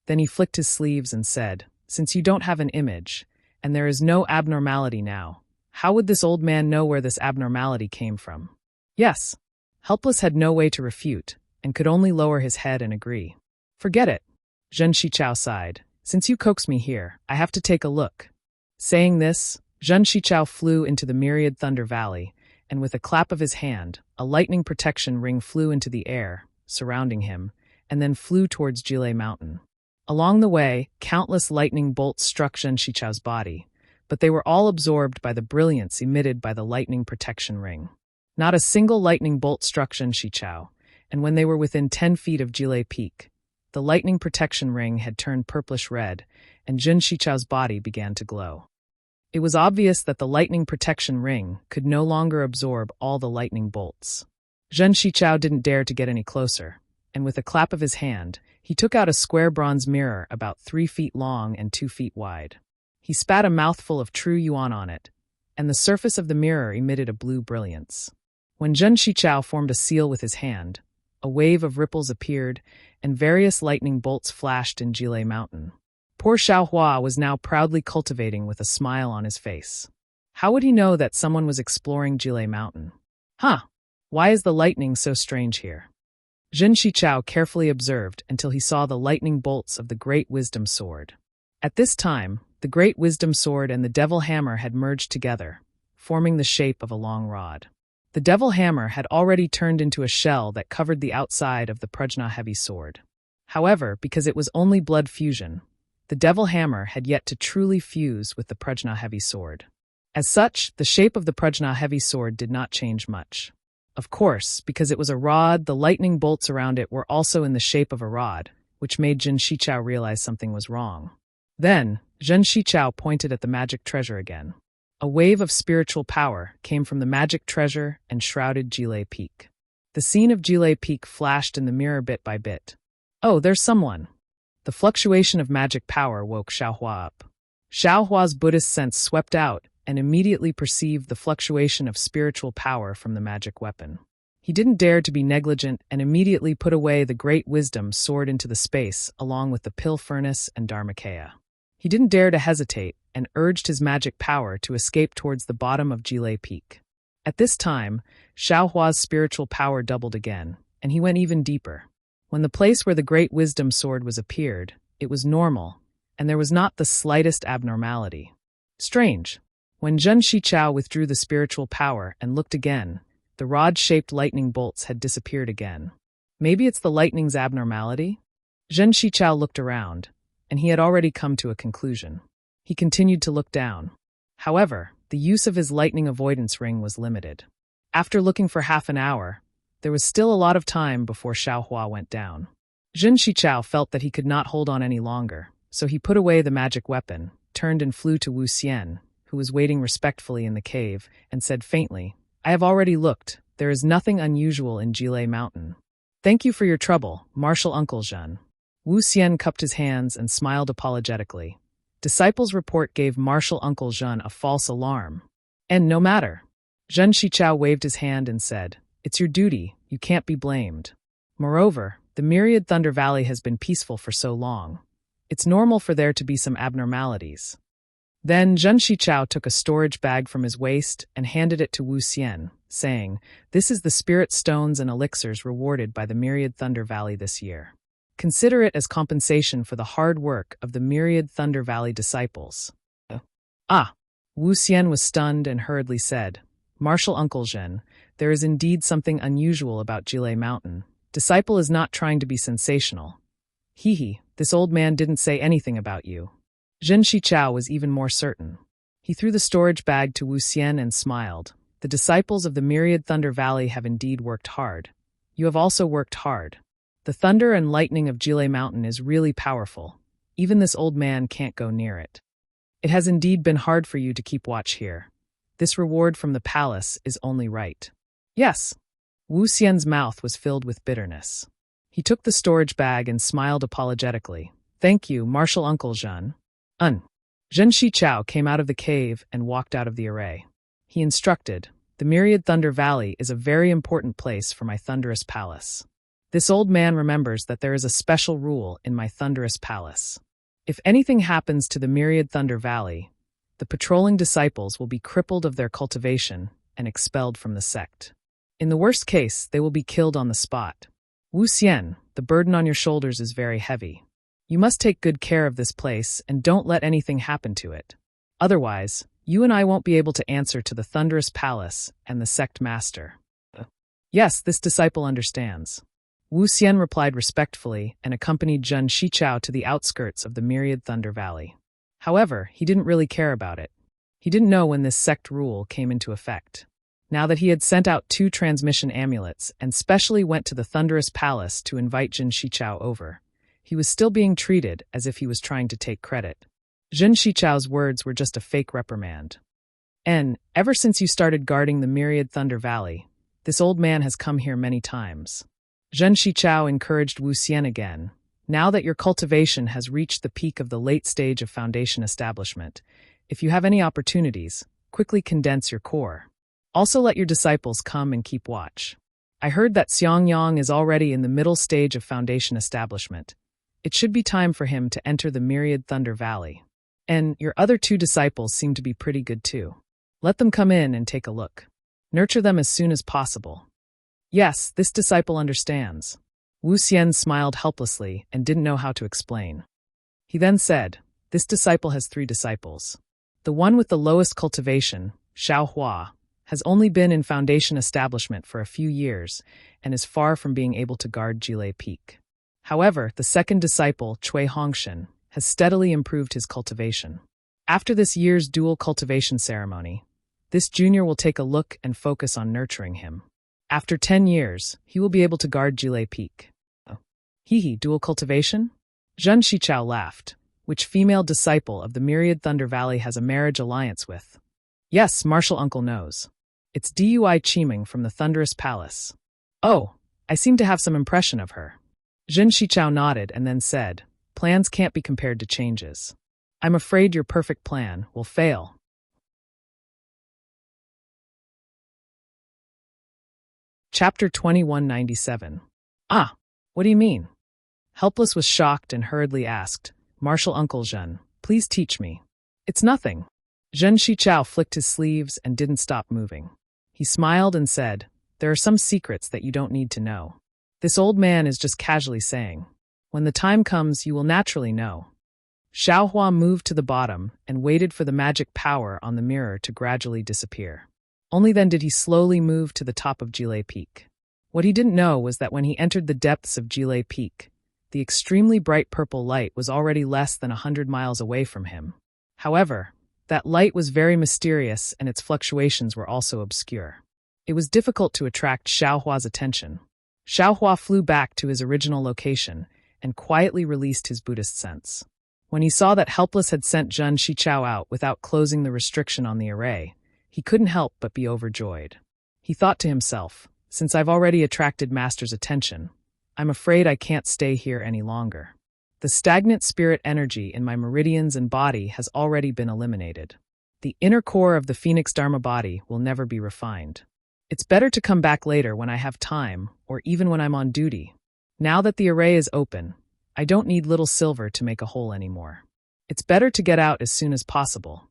Then he flicked his sleeves and said, since you don't have an image, and there is no abnormality now, how would this old man know where this abnormality came from? Yes. Helpless had no way to refute, and could only lower his head and agree. Forget it. Zhen Shichao sighed. Since you coaxed me here, I have to take a look. Saying this, Zhen Shichao flew into the myriad Thunder Valley, and with a clap of his hand, a lightning protection ring flew into the air, surrounding him, and then flew towards Jilei Mountain. Along the way, countless lightning bolts struck Zhen Shichao's body, but they were all absorbed by the brilliance emitted by the lightning protection ring. Not a single lightning bolt struck Zhen Shichao, and when they were within 10 feet of Jilei Peak, the lightning protection ring had turned purplish red, and Zhen Shichao's body began to glow. It was obvious that the lightning protection ring could no longer absorb all the lightning bolts. Zhen Shichao didn't dare to get any closer, and with a clap of his hand, he took out a square bronze mirror about 3 feet long and 2 feet wide. He spat a mouthful of true yuan on it, and the surface of the mirror emitted a blue brilliance. When Zhen Shichao formed a seal with his hand, a wave of ripples appeared, and various lightning bolts flashed in Jilei Mountain. Poor Xiaohua was now proudly cultivating with a smile on his face. How would he know that someone was exploring Jilei Mountain? Why is the lightning so strange here? Zhen Shichao carefully observed until he saw the lightning bolts of the Great Wisdom Sword. At this time, the Great Wisdom Sword and the Devil Hammer had merged together, forming the shape of a long rod. The Devil Hammer had already turned into a shell that covered the outside of the Prajna Heavy Sword. However, because it was only blood fusion, the Devil Hammer had yet to truly fuse with the Prajna Heavy Sword. As such, the shape of the Prajna Heavy Sword did not change much. Of course, because it was a rod, the lightning bolts around it were also in the shape of a rod, which made Zhen Shichao realize something was wrong. Then, Zhen Shichao pointed at the magic treasure again. A wave of spiritual power came from the magic treasure and shrouded Jilei Peak. The scene of Jilei Peak flashed in the mirror bit by bit. Oh, there's someone. The fluctuation of magic power woke Xiaohua up. Xiaohua's Buddhist sense swept out and immediately perceived the fluctuation of spiritual power from the magic weapon. He didn't dare to be negligent and immediately put away the Great Wisdom Sword into the space along with the Pill Furnace and Dharmakaya. He didn't dare to hesitate and urged his magic power to escape towards the bottom of Jilei Peak. At this time, Xiaohua's spiritual power doubled again, and he went even deeper. When the place where the Great Wisdom Sword was appeared, it was normal, and there was not the slightest abnormality. Strange. When Zhen Shichao withdrew the spiritual power and looked again, the rod-shaped lightning bolts had disappeared again. Maybe it's the lightning's abnormality? Zhen Shichao looked around, and he had already come to a conclusion. He continued to look down. However, the use of his lightning avoidance ring was limited. After looking for half an hour, there was still a lot of time before Xiaohua went down. Zhen Shichao felt that he could not hold on any longer, so he put away the magic weapon, turned and flew to Wu Xian, who was waiting respectfully in the cave, and said faintly, I have already looked. There is nothing unusual in Jilei Mountain. Thank you for your trouble, Martial Uncle Zhen. Wu Xian cupped his hands and smiled apologetically. Disciple's report gave Martial Uncle Zhen a false alarm. And no matter. Zhen Shichao waved his hand and said, It's your duty, you can't be blamed. Moreover, the myriad Thunder Valley has been peaceful for so long. It's normal for there to be some abnormalities. Then Zhen Shichao took a storage bag from his waist and handed it to Wu Xian, saying, This is the spirit stones and elixirs rewarded by the myriad Thunder Valley this year. Consider it as compensation for the hard work of the myriad Thunder Valley disciples. Wu Xian was stunned and hurriedly said, Martial Uncle Zhen, there is indeed something unusual about Jilei Mountain. Disciple is not trying to be sensational. This old man didn't say anything about you. Zhen Shichao was even more certain. He threw the storage bag to Wu Xian and smiled. The disciples of the Myriad Thunder Valley have indeed worked hard. You have also worked hard. The thunder and lightning of Jile Mountain is really powerful. Even this old man can't go near it. It has indeed been hard for you to keep watch here. This reward from the palace is only right. Yes. Wu Xian's mouth was filled with bitterness. He took the storage bag and smiled apologetically. Thank you, Martial Uncle Zhen. Zhen Shichao came out of the cave and walked out of the array. He instructed, the Myriad Thunder Valley is a very important place for my thunderous palace. This old man remembers that there is a special rule in my thunderous palace. If anything happens to the Myriad Thunder Valley, the patrolling disciples will be crippled of their cultivation and expelled from the sect. In the worst case, they will be killed on the spot. Wu Xian, the burden on your shoulders is very heavy. You must take good care of this place and don't let anything happen to it. Otherwise, you and I won't be able to answer to the thunderous palace and the sect master. Yes, this disciple understands. Wu Xian replied respectfully and accompanied Zhen Shichao to the outskirts of the Myriad Thunder Valley. However, he didn't really care about it. He didn't know when this sect rule came into effect. Now that he had sent out 2 transmission amulets and specially went to the Thunderous Palace to invite Zhen Shichao over, he was still being treated as if he was trying to take credit. Zhen Shichao's words were just a fake reprimand. And, ever since you started guarding the Myriad Thunder Valley, this old man has come here many times. Zhen Shichao encouraged Wu Xian again. Now that your cultivation has reached the peak of the late stage of foundation establishment, if you have any opportunities, quickly condense your core. Also let your disciples come and keep watch. I heard that Xiangyang is already in the middle stage of foundation establishment. It should be time for him to enter the Myriad Thunder Valley. And your other 2 disciples seem to be pretty good too. Let them come in and take a look. Nurture them as soon as possible. Yes, this disciple understands. Wu Xian smiled helplessly and didn't know how to explain. He then said, this disciple has 3 disciples. The one with the lowest cultivation, Xiao Hua, has only been in foundation establishment for a few years and is far from being able to guard Jile Peak. However, the second disciple, Cui Hongshan, has steadily improved his cultivation. After this year's dual cultivation ceremony, this junior will take a look and focus on nurturing him. After 10 years, he will be able to guard Jile Peak. Dual cultivation? Zhen Shichao laughed. Which female disciple of the Myriad Thunder Valley has a marriage alliance with? Yes, Martial Uncle knows. It's Dui Qiming from the Thunderous Palace. Oh, I seem to have some impression of her. Zhen Shichao nodded and then said, plans can't be compared to changes. I'm afraid your perfect plan will fail. Chapter 2197. What do you mean? Helpless was shocked and hurriedly asked, Martial Uncle Zhen, please teach me. It's nothing. Zhen Shichao flicked his sleeves and didn't stop moving. He smiled and said, there are some secrets that you don't need to know. This old man is just casually saying, when the time comes, you will naturally know. Xiao Hua moved to the bottom and waited for the magic power on the mirror to gradually disappear. Only then did he slowly move to the top of Jile Peak. What he didn't know was that when he entered the depths of Jile Peak, the extremely bright purple light was already less than 100 miles away from him. However, that light was very mysterious and its fluctuations were also obscure. It was difficult to attract Xiao Hua's attention. Xiao Hua flew back to his original location and quietly released his Buddhist sense. When he saw that Helpless had sent Zhen Shichao out without closing the restriction on the array, he couldn't help but be overjoyed. He thought to himself, since I've already attracted Master's attention, I'm afraid I can't stay here any longer. The stagnant spirit energy in my meridians and body has already been eliminated. The inner core of the Phoenix Dharma body will never be refined. It's better to come back later when I have time, or even when I'm on duty. Now that the array is open, I don't need little silver to make a hole anymore. It's better to get out as soon as possible.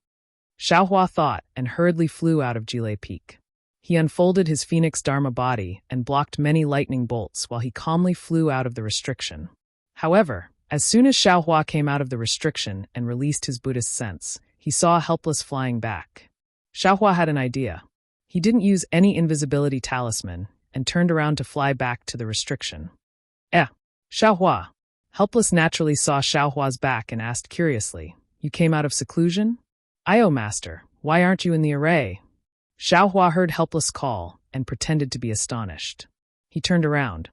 Xiao Hua thought and hurriedly flew out of Jile Peak. He unfolded his Phoenix Dharma body and blocked many lightning bolts while he calmly flew out of the restriction. However, as soon as Xiao Hua came out of the restriction and released his Buddhist sense, he saw Helpless flying back. Xiao Hua had an idea. He didn't use any invisibility talisman and turned around to fly back to the restriction. Xiao Hua. Helpless naturally saw Xiao Hua's back and asked curiously, you came out of seclusion? Master, why aren't you in the array? Xiaohua heard helpless call and pretended to be astonished. He turned around.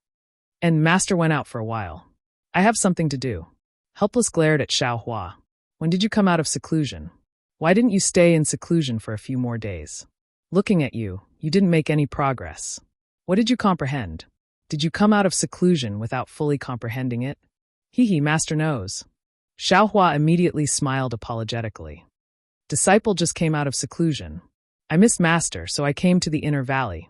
And Master went out for a while. I have something to do. Helpless glared at Xiaohua. When did you come out of seclusion? Why didn't you stay in seclusion for a few more days? Looking at you, you didn't make any progress. What did you comprehend? Did you come out of seclusion without fully comprehending it? Master knows. Xiaohua immediately smiled apologetically. Disciple just came out of seclusion. I missed Master, so I came to the inner valley.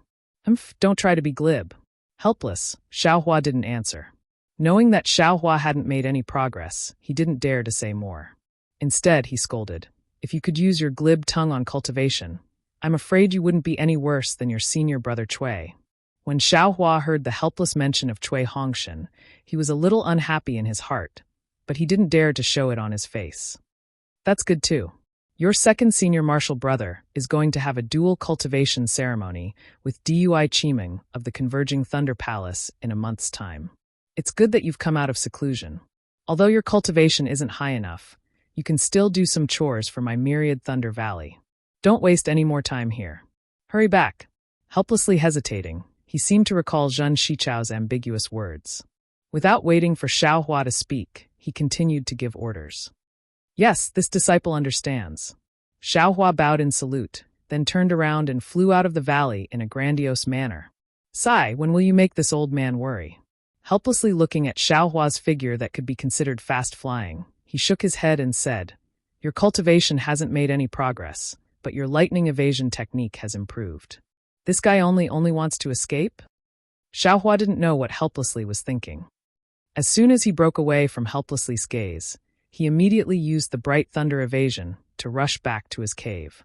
Don't try to be glib. Helpless, Xiaohua didn't answer. Knowing that Xiaohua hadn't made any progress, he didn't dare to say more. Instead, he scolded, if you could use your glib tongue on cultivation, I'm afraid you wouldn't be any worse than your senior brother Cui. When Xiaohua heard the helpless mention of Cui Hongshan, he was a little unhappy in his heart, but he didn't dare to show it on his face. That's good too. Your second senior martial brother is going to have a dual cultivation ceremony with Dui Qimeng of the Converging Thunder Palace in a month's time. It's good that you've come out of seclusion. Although your cultivation isn't high enough, you can still do some chores for my myriad Thunder Valley. Don't waste any more time here. Hurry back. Helplessly hesitating, he seemed to recall Zhen Shichao's ambiguous words. Without waiting for Xiaohua to speak, he continued to give orders. Yes, this disciple understands. Xiaohua bowed in salute, then turned around and flew out of the valley in a grandiose manner. Sai, when will you make this old man worry? Helplessly looking at Xiaohua's figure that could be considered fast flying, he shook his head and said, Your cultivation hasn't made any progress, but your lightning evasion technique has improved. This guy only wants to escape? Xiaohua didn't know what Helplessly was thinking. As soon as he broke away from Helplessly's gaze, he immediately used the Bright Thunder Evasion to rush back to his cave.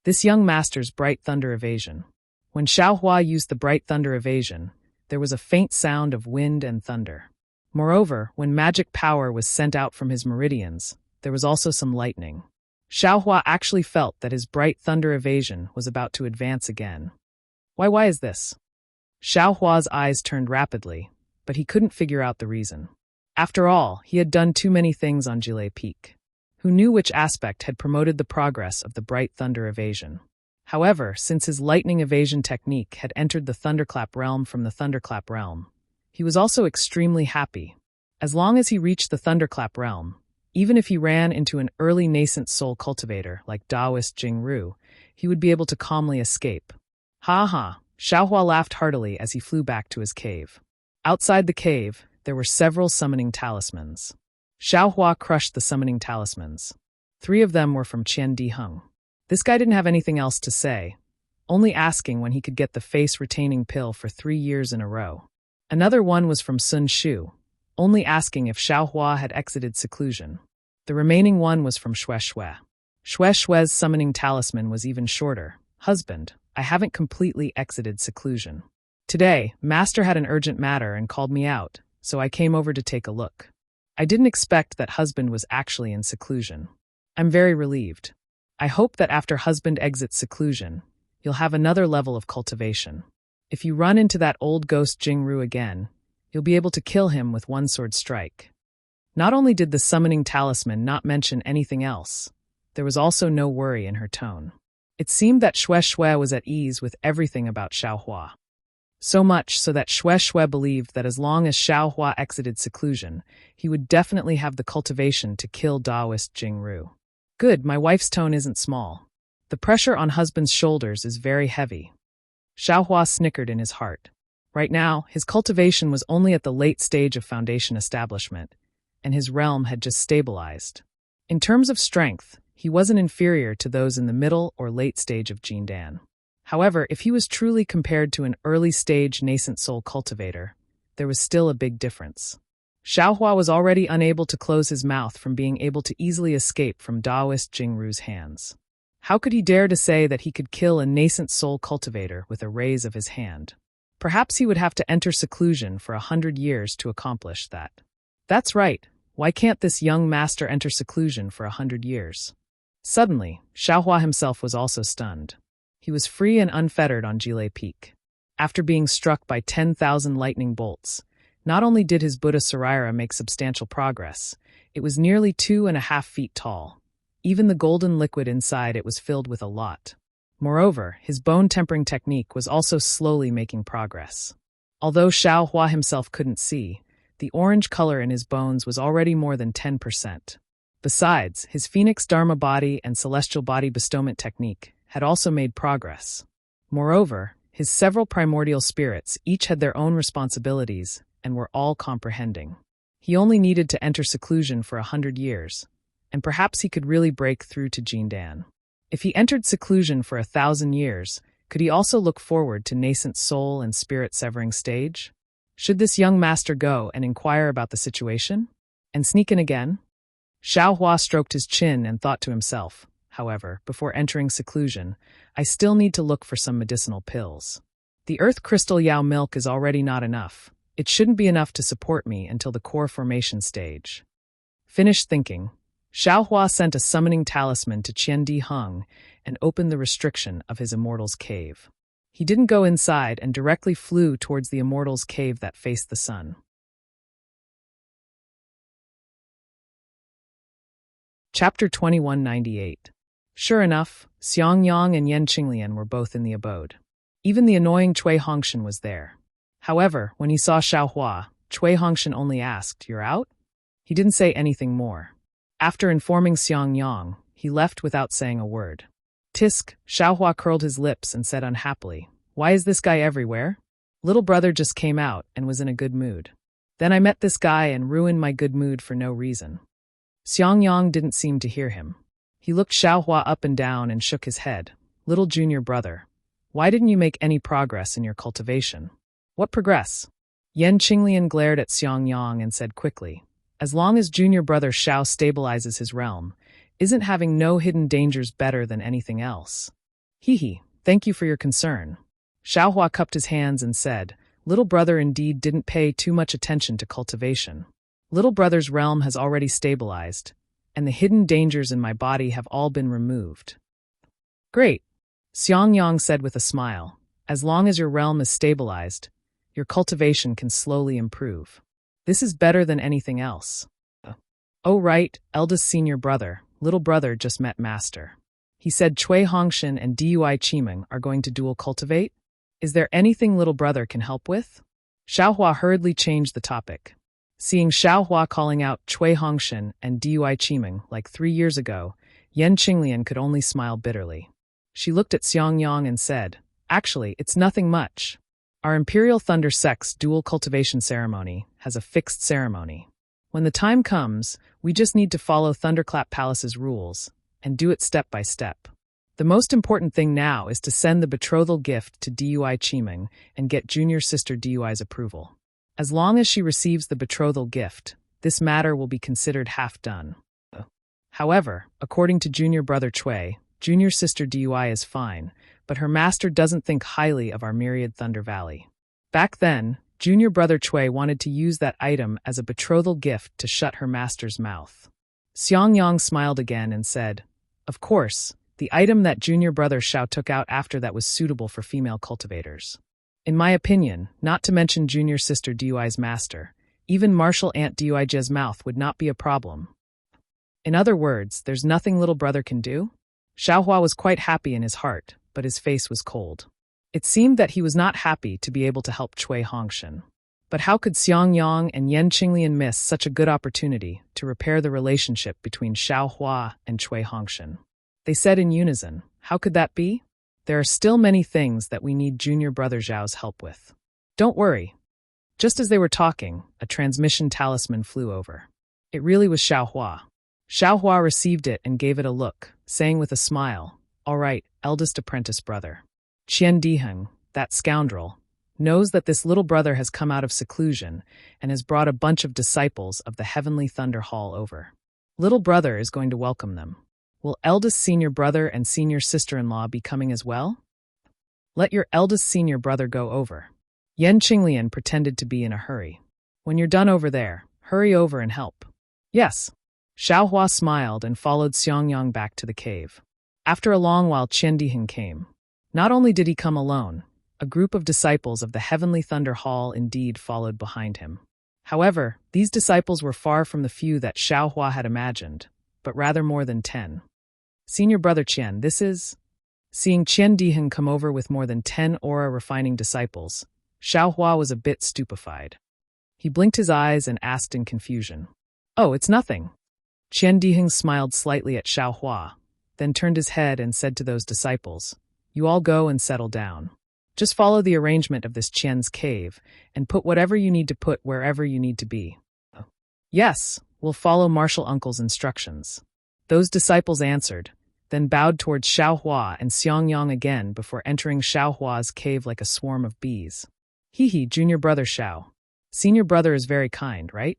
This young master's Bright Thunder Evasion. When Xiaohua used the Bright Thunder Evasion, there was a faint sound of wind and thunder. Moreover, when magic power was sent out from his meridians, there was also some lightning. Xiaohua actually felt that his Bright Thunder Evasion was about to advance again. Why is this? Xiaohua's eyes turned rapidly, but he couldn't figure out the reason. After all, he had done too many things on Jile Peak. Who knew which aspect had promoted the progress of the Bright Thunder Evasion? However, since his lightning evasion technique had entered the Thunderclap realm from the Thunderclap realm, he was also extremely happy. As long as he reached the Thunderclap realm, even if he ran into an early nascent soul cultivator like Taoist Jingru, he would be able to calmly escape. Xiaohua laughed heartily as he flew back to his cave. Outside the cave, there were several summoning talismans. Xiaohua crushed the summoning talismans. 3 of them were from Qian Diheng. This guy didn't have anything else to say, only asking when he could get the face-retaining pill for 3 years in a row. Another one was from Sun Shu, only asking if Xiaohua had exited seclusion. The remaining one was from Xue Xue. Xue Xue's summoning talisman was even shorter. Husband, I haven't completely exited seclusion. Today, Master had an urgent matter and called me out, so I came over to take a look. I didn't expect that husband was actually in seclusion. I'm very relieved. I hope that after husband exits seclusion, you'll have another level of cultivation. If you run into that old ghost Jingru again, you'll be able to kill him with one sword strike. Not only did the summoning talisman not mention anything else, there was also no worry in her tone. It seemed that Xue Xue was at ease with everything about Xiaohua. So much so that Xue Xue believed that as long as Xiaohua exited seclusion, he would definitely have the cultivation to kill Taoist Jingru. Good, my wife's tone isn't small. The pressure on husband's shoulders is very heavy. Xiaohua snickered in his heart. Right now, his cultivation was only at the late stage of foundation establishment, and his realm had just stabilized. In terms of strength, he wasn't inferior to those in the middle or late stage of Jindan. However, if he was truly compared to an early-stage nascent soul cultivator, there was still a big difference. Xiaohua was already unable to close his mouth from being able to easily escape from Taoist Jingru's hands. How could he dare to say that he could kill a nascent soul cultivator with a raise of his hand? Perhaps he would have to enter seclusion for 100 years to accomplish that. That's right, why can't this young master enter seclusion for 100 years? Suddenly, Xiaohua himself was also stunned. He was free and unfettered on Jile Peak. After being struck by 10,000 lightning bolts, not only did his Buddha Saraira make substantial progress, it was nearly 2.5 feet tall. Even the golden liquid inside it was filled with a lot. Moreover, his bone-tempering technique was also slowly making progress. Although Xiao Hua himself couldn't see, the orange color in his bones was already more than 10%. Besides, his Phoenix Dharma body and Celestial body bestowment technique had also made progress. Moreover, his several primordial spirits each had their own responsibilities and were all comprehending. He only needed to enter seclusion for 100 years, and perhaps he could really break through to Jindan. If he entered seclusion for 1,000 years, could he also look forward to nascent soul and spirit severing stage? Should this young master go and inquire about the situation? And sneak in again? Xiao Hua stroked his chin and thought to himself, however, before entering seclusion, I still need to look for some medicinal pills. The earth crystal Yao milk is already not enough. It shouldn't be enough to support me until the core formation stage. Finished thinking, Xiao Hua sent a summoning talisman to Qian Di Heng and opened the restriction of his immortal's cave. He didn't go inside and directly flew towards the immortal's cave that faced the sun. Chapter 2198. Sure enough, Xiang Yang and Yan Qinglian were both in the abode. Even the annoying Cui Hongshan was there. However, when he saw Xiao Hua, Cui Hongshan only asked, "You're out?" He didn't say anything more. After informing Xiang Yang, he left without saying a word. Tisk, Xiao Hua curled his lips and said unhappily, "Why is this guy everywhere? Little brother just came out and was in a good mood. Then I met this guy and ruined my good mood for no reason." Xiang Yang didn't seem to hear him. He looked Xiao Hua up and down and shook his head. "Little junior brother, why didn't you make any progress in your cultivation?" "What progress?" Yan Qinglian glared at Xiang Yang and said quickly, "As long as junior brother Xiao stabilizes his realm, isn't having no hidden dangers better than anything else?" "Hee, thank you for your concern." Xiao Hua cupped his hands and said, "Little brother indeed didn't pay too much attention to cultivation. Little brother's realm has already stabilized, and the hidden dangers in my body have all been removed." "Great," Xiang Yang said with a smile. "As long as your realm is stabilized, your cultivation can slowly improve. This is better than anything else." "Oh right, eldest senior brother, little brother just met master. He said Cui Hongshan and Dui Qimeng are going to dual cultivate? Is there anything little brother can help with?" Xiao Hua hurriedly changed the topic. Seeing Xiao Hua calling out Cui Hongshan and Dui Qimeng like 3 years ago, Yan Qinglian could only smile bitterly. She looked at Xiang Yang and said, "Actually, it's nothing much. Our Imperial Thunder Sect's dual cultivation ceremony has a fixed ceremony. When the time comes, we just need to follow Thunderclap Palace's rules and do it step by step. The most important thing now is to send the betrothal gift to Dui Qimeng and get junior sister Dui's approval. As long as she receives the betrothal gift, this matter will be considered half done. However, according to junior brother Cui, junior sister Dui is fine, but her master doesn't think highly of our myriad Thunder Valley. Back then, junior brother Cui wanted to use that item as a betrothal gift to shut her master's mouth." Xiang Yang smiled again and said, "Of course, the item that junior brother Xiao took out after that was suitable for female cultivators. In my opinion, not to mention junior sister Dui's master, even martial aunt Dui's mouth would not be a problem. In other words, there's nothing little brother can do?" Xiao Hua was quite happy in his heart, but his face was cold. It seemed that he was not happy to be able to help Cui Hongshan. But how could Xiang Yang and Yan Qinglian miss such a good opportunity to repair the relationship between Xiao Hua and Cui Hongshan? They said in unison, "How could that be? There are still many things that we need junior brother Zhao's help with. Don't worry." Just as they were talking, a transmission talisman flew over. It really was Xiao Hua. Xiao Hua received it and gave it a look, saying with a smile, "All right, eldest apprentice brother. Qian Diheng, that scoundrel, knows that this little brother has come out of seclusion and has brought a bunch of disciples of the Heavenly Thunder Hall over. Little brother is going to welcome them. Will eldest senior brother and senior sister-in-law be coming as well? Let your eldest senior brother go over." Yan Qinglian pretended to be in a hurry. "When you're done over there, hurry over and help." "Yes." Xiao Hua smiled and followed Xiang Yang back to the cave. After a long while Qian Diheng came. Not only did he come alone, a group of disciples of the Heavenly Thunder Hall indeed followed behind him. However, these disciples were far from the few that Xiao Hua had imagined, but rather more than 10. "Senior brother Qian, this is..." Seeing Qian Diheng come over with more than 10 aura-refining disciples, Xiaohua was a bit stupefied. He blinked his eyes and asked in confusion. "Oh, it's nothing." Qian Diheng smiled slightly at Xiaohua, then turned his head and said to those disciples, "You all go and settle down. Just follow the arrangement of this Qian's cave and put whatever you need to put wherever you need to be." "Yes, we'll follow Martial Uncle's instructions." Those disciples answered, then bowed towards Xiaohua and Xiangyang again before entering Xiaohua's cave like a swarm of bees. "Hee, junior brother Xiao. Senior brother is very kind, right?"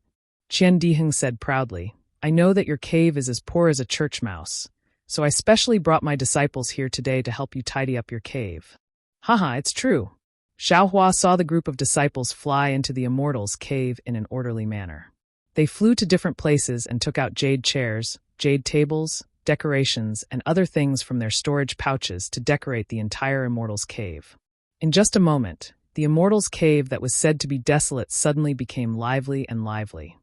Qian Diheng said proudly, "I know that your cave is as poor as a church mouse, so I specially brought my disciples here today to help you tidy up your cave." "Haha, it's true." Xiaohua saw the group of disciples fly into the immortal's cave in an orderly manner. They flew to different places and took out jade chairs, jade tables, decorations, and other things from their storage pouches to decorate the entire immortal's cave. In just a moment, the immortal's cave that was said to be desolate suddenly became lively and lively.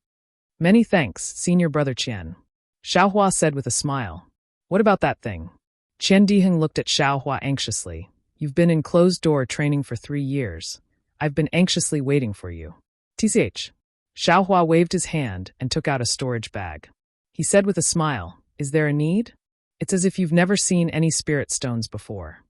"Many thanks, senior brother Qian," Xiaohua said with a smile. "What about that thing?" Qian Diheng looked at Xiaohua anxiously. "You've been in closed-door training for 3 years. I've been anxiously waiting for you." "Tch." Xiaohua waved his hand and took out a storage bag. He said with a smile, "Is there a need? It's as if you've never seen any spirit stones before."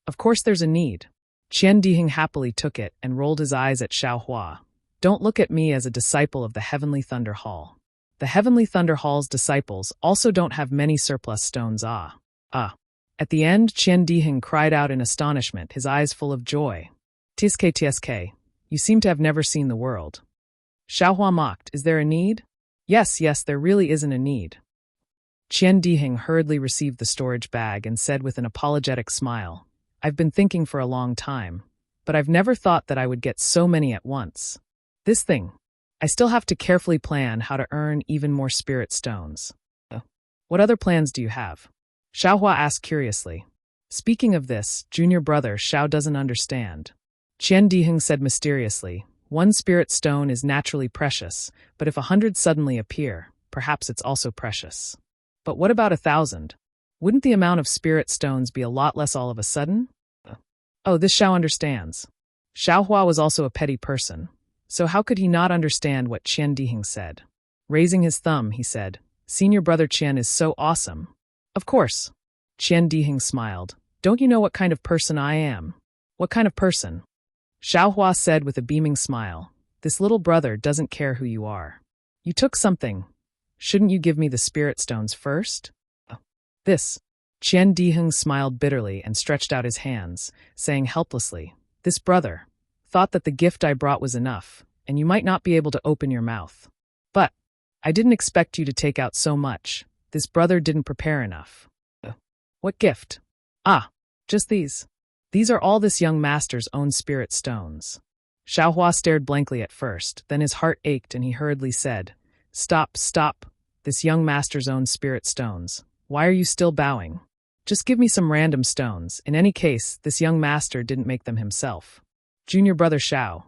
"Of course there's a need." Qian Diheng happily took it and rolled his eyes at Xiaohua. "Don't look at me as a disciple of the Heavenly Thunder Hall. The Heavenly Thunder Hall's disciples also don't have many surplus stones. At the end, Qian Diheng cried out in astonishment, his eyes full of joy. "Tsk, you seem to have never seen the world." Xiaohua mocked, "Is there a need?" Yes, there really isn't a need." Qian Diheng hurriedly received the storage bag and said with an apologetic smile, "I've been thinking for a long time, but I've never thought that I would get so many at once. This thing. I still have to carefully plan how to earn even more spirit stones." "What other plans do you have?" Xiaohua asked curiously. "Speaking of this, junior brother Xiao doesn't understand." Qian Diheng said mysteriously, "1 spirit stone is naturally precious, but if 100 suddenly appear, perhaps it's also precious. But what about 1,000? Wouldn't the amount of spirit stones be a lot less all of a sudden?" "Oh, this Xiao understands." Xiaohua was also a petty person, so how could he not understand what Qian Diheng said? Raising his thumb, he said, "Senior brother Qian is so awesome." "Of course." Qian Diheng smiled. "Don't you know what kind of person I am?" "What kind of person?" Xiaohua said with a beaming smile. "This little brother doesn't care who you are. You took something. Shouldn't you give me the spirit stones first?" "This." Qian Diheng smiled bitterly and stretched out his hands, saying helplessly, "This brother thought that the gift I brought was enough, and you might not be able to open your mouth. But I didn't expect you to take out so much. This brother didn't prepare enough." "What gift?" Just these. These are all this young master's own spirit stones." Xiaohua stared blankly at first, then his heart ached and he hurriedly said, Stop. This young master's own spirit stones. Why are you still bowing? Just give me some random stones. In any case, this young master didn't make them himself." "Junior brother Xiao."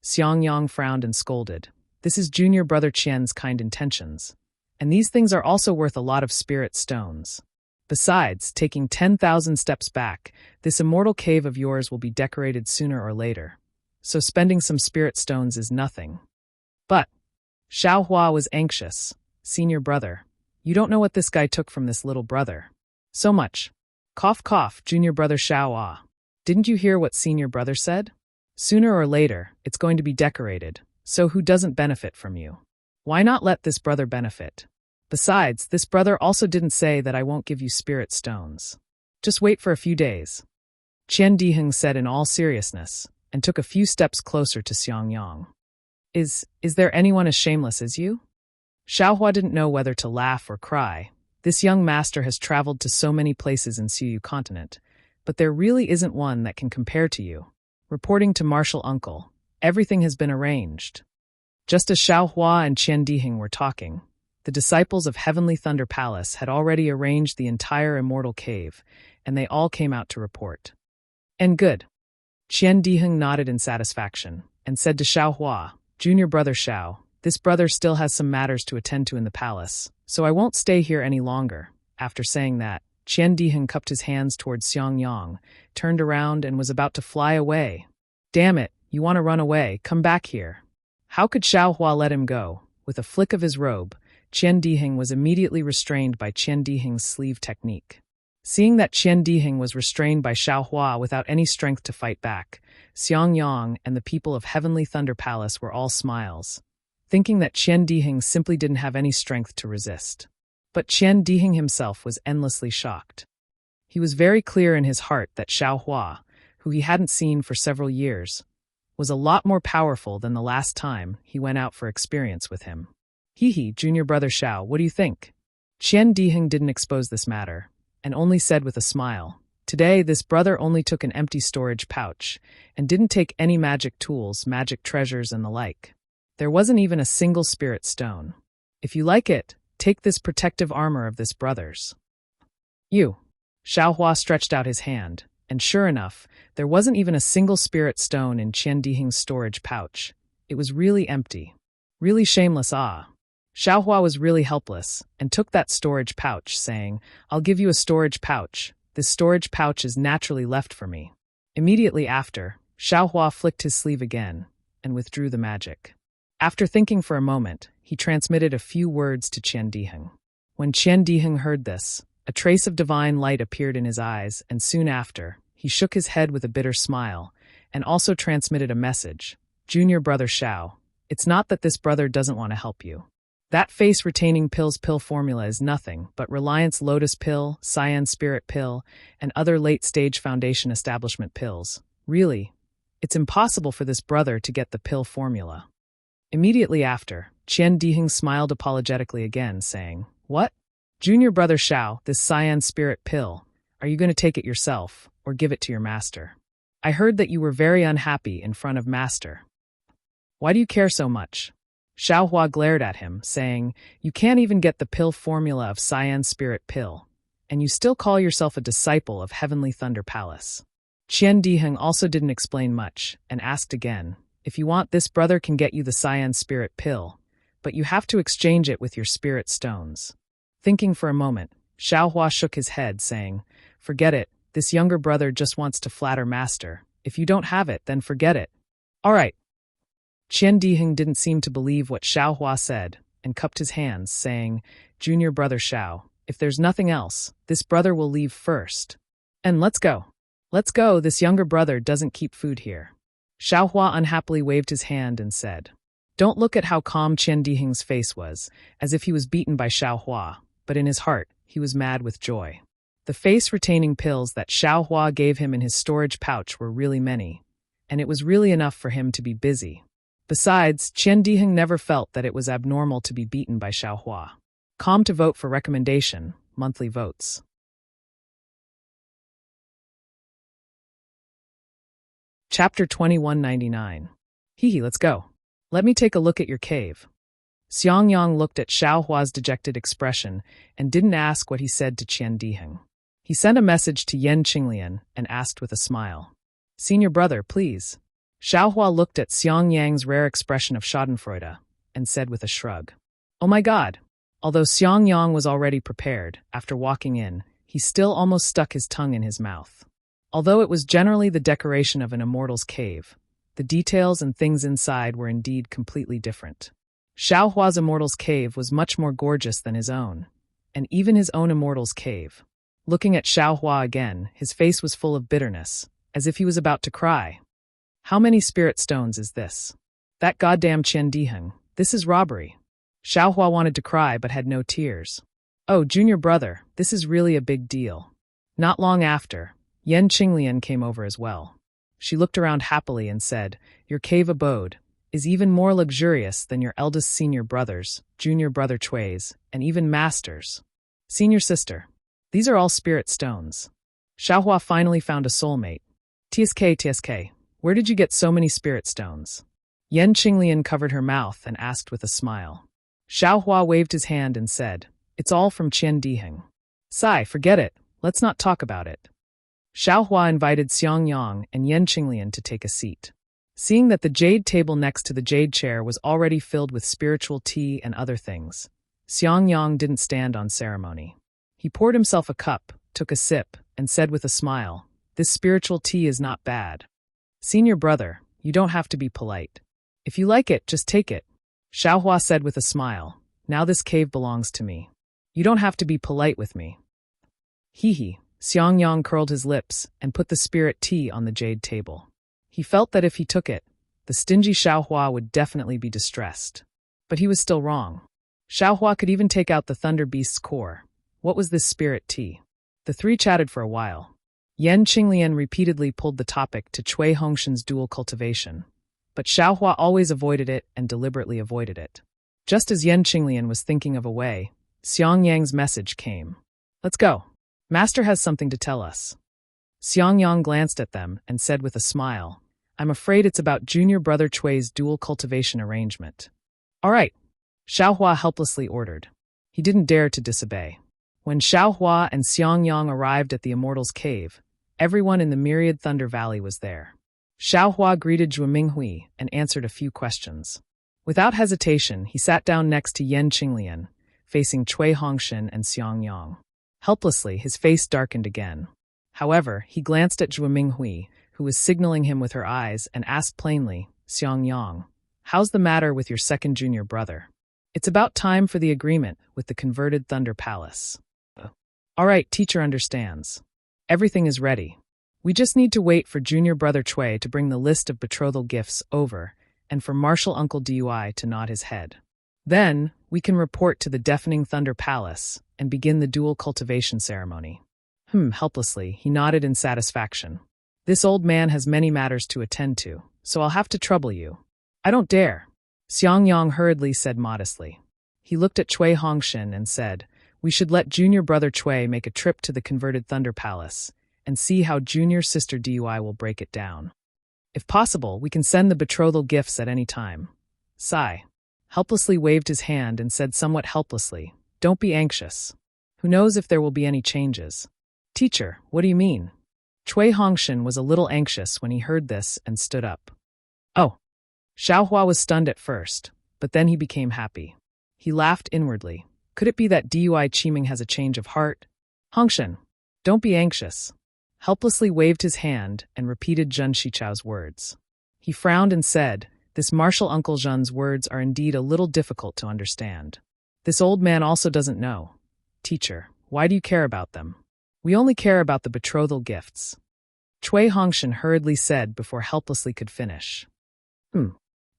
Xiangyang frowned and scolded. "This is junior brother Qian's kind intentions. And these things are also worth a lot of spirit stones. Besides, taking 10,000 steps back, this immortal cave of yours will be decorated sooner or later. So spending some spirit stones is nothing." "But," Xiaohua was anxious, "Senior brother, you don't know what this guy took from this little brother. So much." Cough, junior brother Xiaohua. "Didn't you hear what senior brother said? Sooner or later, it's going to be decorated, so who doesn't benefit from you? Why not let this brother benefit? Besides, this brother also didn't say that I won't give you spirit stones. Just wait for a few days." Qian Diheng said in all seriousness, and took a few steps closer to Xiangyang. Is there anyone as shameless as you?" Xiaohua didn't know whether to laugh or cry. This young master has traveled to so many places in Suyu continent, but there really isn't one that can compare to you. Reporting to Martial Uncle, everything has been arranged. Just as Xiaohua and Qian Diheng were talking, the disciples of Heavenly Thunder Palace had already arranged the entire immortal cave, and they all came out to report. "And good." Qian Diheng nodded in satisfaction, and said to Xiaohua, "Junior brother Xiao, this brother still has some matters to attend to in the palace, so I won't stay here any longer." After saying that, Qian Diheng cupped his hands towards Xiang Yang, turned around and was about to fly away. Damn it, you want to run away, come back here. How could Xiao Hua let him go? With a flick of his robe, Qian Diheng was immediately restrained by Qian Diheng's sleeve technique. Seeing that Qian Diheng was restrained by Xiao Hua without any strength to fight back, Xiang Yang and the people of Heavenly Thunder Palace were all smiles, thinking that Qian Diheng simply didn't have any strength to resist. But Qian Diheng himself was endlessly shocked. He was very clear in his heart that Xiao Hua, who he hadn't seen for several years, was a lot more powerful than the last time he went out for experience with him. Hee, junior brother Xiao, what do you think? Qian Diheng didn't expose this matter, and only said with a smile, today this brother only took an empty storage pouch, and didn't take any magic tools, magic treasures, and the like. There wasn't even a single spirit stone. If you like it, take this protective armor of this brother's. You. Xiao Hua stretched out his hand, and sure enough, there wasn't even a single spirit stone in Qian Diheng's storage pouch. It was really empty. Really shameless, ah. Xiao Hua was really helpless, and took that storage pouch, saying, I'll give you a storage pouch. This storage pouch is naturally left for me. Immediately after, Xiao Hua flicked his sleeve again, and withdrew the magic. After thinking for a moment, he transmitted a few words to Qian Diheng. When Qian Diheng heard this, a trace of divine light appeared in his eyes, and soon after, he shook his head with a bitter smile, and also transmitted a message. Junior brother Xiao, it's not that this brother doesn't want to help you. That face-retaining pills pill formula is nothing but Reliance Lotus pill, Cyan Spirit pill, and other late-stage foundation establishment pills. Really, it's impossible for this brother to get the pill formula. Immediately after, Qian Diheng smiled apologetically again, saying, What? Junior brother Xiao, this Cyan Spirit pill, are you going to take it yourself, or give it to your master? I heard that you were very unhappy in front of master. Why do you care so much? Xiao Hua glared at him, saying, You can't even get the pill formula of Cyan Spirit pill, and you still call yourself a disciple of Heavenly Thunder Palace. Qian Diheng also didn't explain much, and asked again, If you want, this brother can get you the Cyan Spirit pill, but you have to exchange it with your spirit stones. Thinking for a moment, Xiao Hua shook his head, saying, Forget it, this younger brother just wants to flatter master. If you don't have it, then forget it. All right. Qian Diheng didn't seem to believe what Xiao Hua said, and cupped his hands, saying, Junior brother Xiao, if there's nothing else, this brother will leave first. And let's go. Let's go, this younger brother doesn't keep food here. Xiao Hua unhappily waved his hand and said, Don't look at how calm Qian Diheng's face was, as if he was beaten by Xiao Hua, but in his heart, he was mad with joy. The face-retaining pills that Xiao Hua gave him in his storage pouch were really many, and it was really enough for him to be busy. Besides, Qian Diheng never felt that it was abnormal to be beaten by Xiao Hua. Calm to vote for recommendation, monthly votes. Chapter 2199. Hee, let's go. Let me take a look at your cave. Xiang Yang looked at Xiao Hua's dejected expression and didn't ask what he said to Qian Diheng. He sent a message to Yan Qinglian and asked with a smile, Senior brother, please. Xiao Hua looked at Xiang Yang's rare expression of schadenfreude and said with a shrug, Oh my God. Although Xiang Yang was already prepared, after walking in, he still almost stuck his tongue in his mouth. Although it was generally the decoration of an immortal's cave, the details and things inside were indeed completely different. Xiao Hua's immortal's cave was much more gorgeous than his own, and even his own immortal's cave. Looking at Xiao Hua again, his face was full of bitterness, as if he was about to cry. How many spirit stones is this? That goddamn Qian Diheng, this is robbery. Xiao Hua wanted to cry but had no tears. Oh, junior brother, this is really a big deal. Not long after, Yan Qinglian came over as well. She looked around happily and said, Your cave abode is even more luxurious than your eldest senior brothers, junior brother Chui's, and even master's. Senior sister, these are all spirit stones. Xiao Hua finally found a soulmate. TSK, where did you get so many spirit stones? Yan Qinglian covered her mouth and asked with a smile. Xiao Hua waved his hand and said, It's all from Qian Diheng. Sai, forget it, let's not talk about it. Xiao Hua invited Xiang Yang and Yan Qinglian to take a seat. Seeing that the jade table next to the jade chair was already filled with spiritual tea and other things, Xiang Yang didn't stand on ceremony. He poured himself a cup took a sip, and said with a smile, "This spiritual tea is not bad. Senior brother, you don't have to be polite. If you like it, just take it." Xiaohua said with a smile, "Now this cave belongs to me. You don't have to be polite with me." Hee. Xiangyang curled his lips and put the spirit tea on the jade table. He felt that if he took it, the stingy Xiaohua would definitely be distressed. But he was still wrong. Xiaohua could even take out the Thunder Beast's core. What was this spirit tea? The three chatted for a while. Yan Qinglian repeatedly pulled the topic to Cui Hongshan's dual cultivation, but Xiaohua always avoided it and deliberately avoided it. Just as Yan Qinglian was thinking of a way, Xiangyang's message came. "Let's go. Master has something to tell us." Xiangyang glanced at them and said with a smile, "I'm afraid it's about junior brother Cui's dual cultivation arrangement." "All right," Xiaohua helplessly ordered. He didn't dare to disobey. When Xiaohua and Xiangyang arrived at the Immortal's Cave, everyone in the Myriad Thunder Valley was there. Xiaohua greeted Zhuo Minghui and answered a few questions. Without hesitation, he sat down next to Yan Qinglian, facing Cui Hongshan and Xiangyang. Helplessly, his face darkened again. However, he glanced at Zhuo Minghui, who was signaling him with her eyes, and asked plainly, "Xiangyang, how's the matter with your second junior brother? It's about time for the agreement with the converted Thunder Palace." "All right, teacher understands. Everything is ready. We just need to wait for junior brother Cui to bring the list of betrothal gifts over and for Marshal Uncle Dui to nod his head. Then, we can report to the deafening Thunder Palace and begin the dual cultivation ceremony." Helplessly, he nodded in satisfaction. "This old man has many matters to attend to, so I'll have to trouble you." "I don't dare," Xiangyang hurriedly said modestly. He looked at Cui Hongshan and said, "We should let junior brother Cui make a trip to the converted Thunder Palace and see how junior sister Dui will break it down. If possible, we can send the betrothal gifts at any time." Sai helplessly waved his hand and said somewhat helplessly, "Don't be anxious. Who knows if there will be any changes?" "Teacher, what do you mean?" Cui Hongshan was a little anxious when he heard this and stood up. "Oh." Xiaohua was stunned at first, but then he became happy. He laughed inwardly. Could it be that Dui Qiming has a change of heart? "Hongshan, don't be anxious." Helplessly waved his hand and repeated Zhen Shichao's words. He frowned and said, "This Marshal Uncle Zhen's words are indeed a little difficult to understand. This old man also doesn't know. Teacher, why do you care about them?" "We only care about the betrothal gifts," Cui Hongshan hurriedly said before helplessly could finish.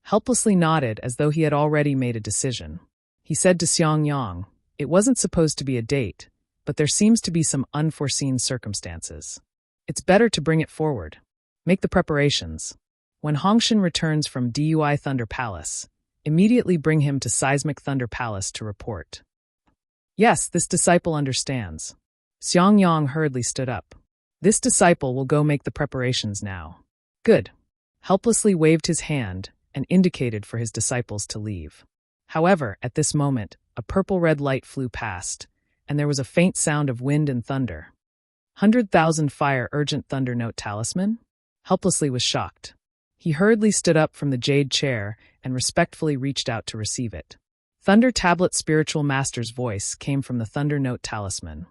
Helplessly nodded as though he had already made a decision. He said to Xiangyang, "It wasn't supposed to be a date, but there seems to be some unforeseen circumstances. It's better to bring it forward. Make the preparations. When Hongshan returns from Dui Thunder Palace, immediately bring him to Seismic Thunder Palace to report." "Yes, this disciple understands." Xiangyang hurriedly stood up. "This disciple will go make the preparations now." "Good." Helplessly waved his hand and indicated for his disciples to leave. However, at this moment, a purple-red light flew past, and there was a faint sound of wind and thunder. 100,000 fire urgent thunder note talisman? Helplessly was shocked. He hurriedly stood up from the jade chair and respectfully reached out to receive it. Thunder Tablet Spiritual Master's voice came from the Thunder Note Talisman.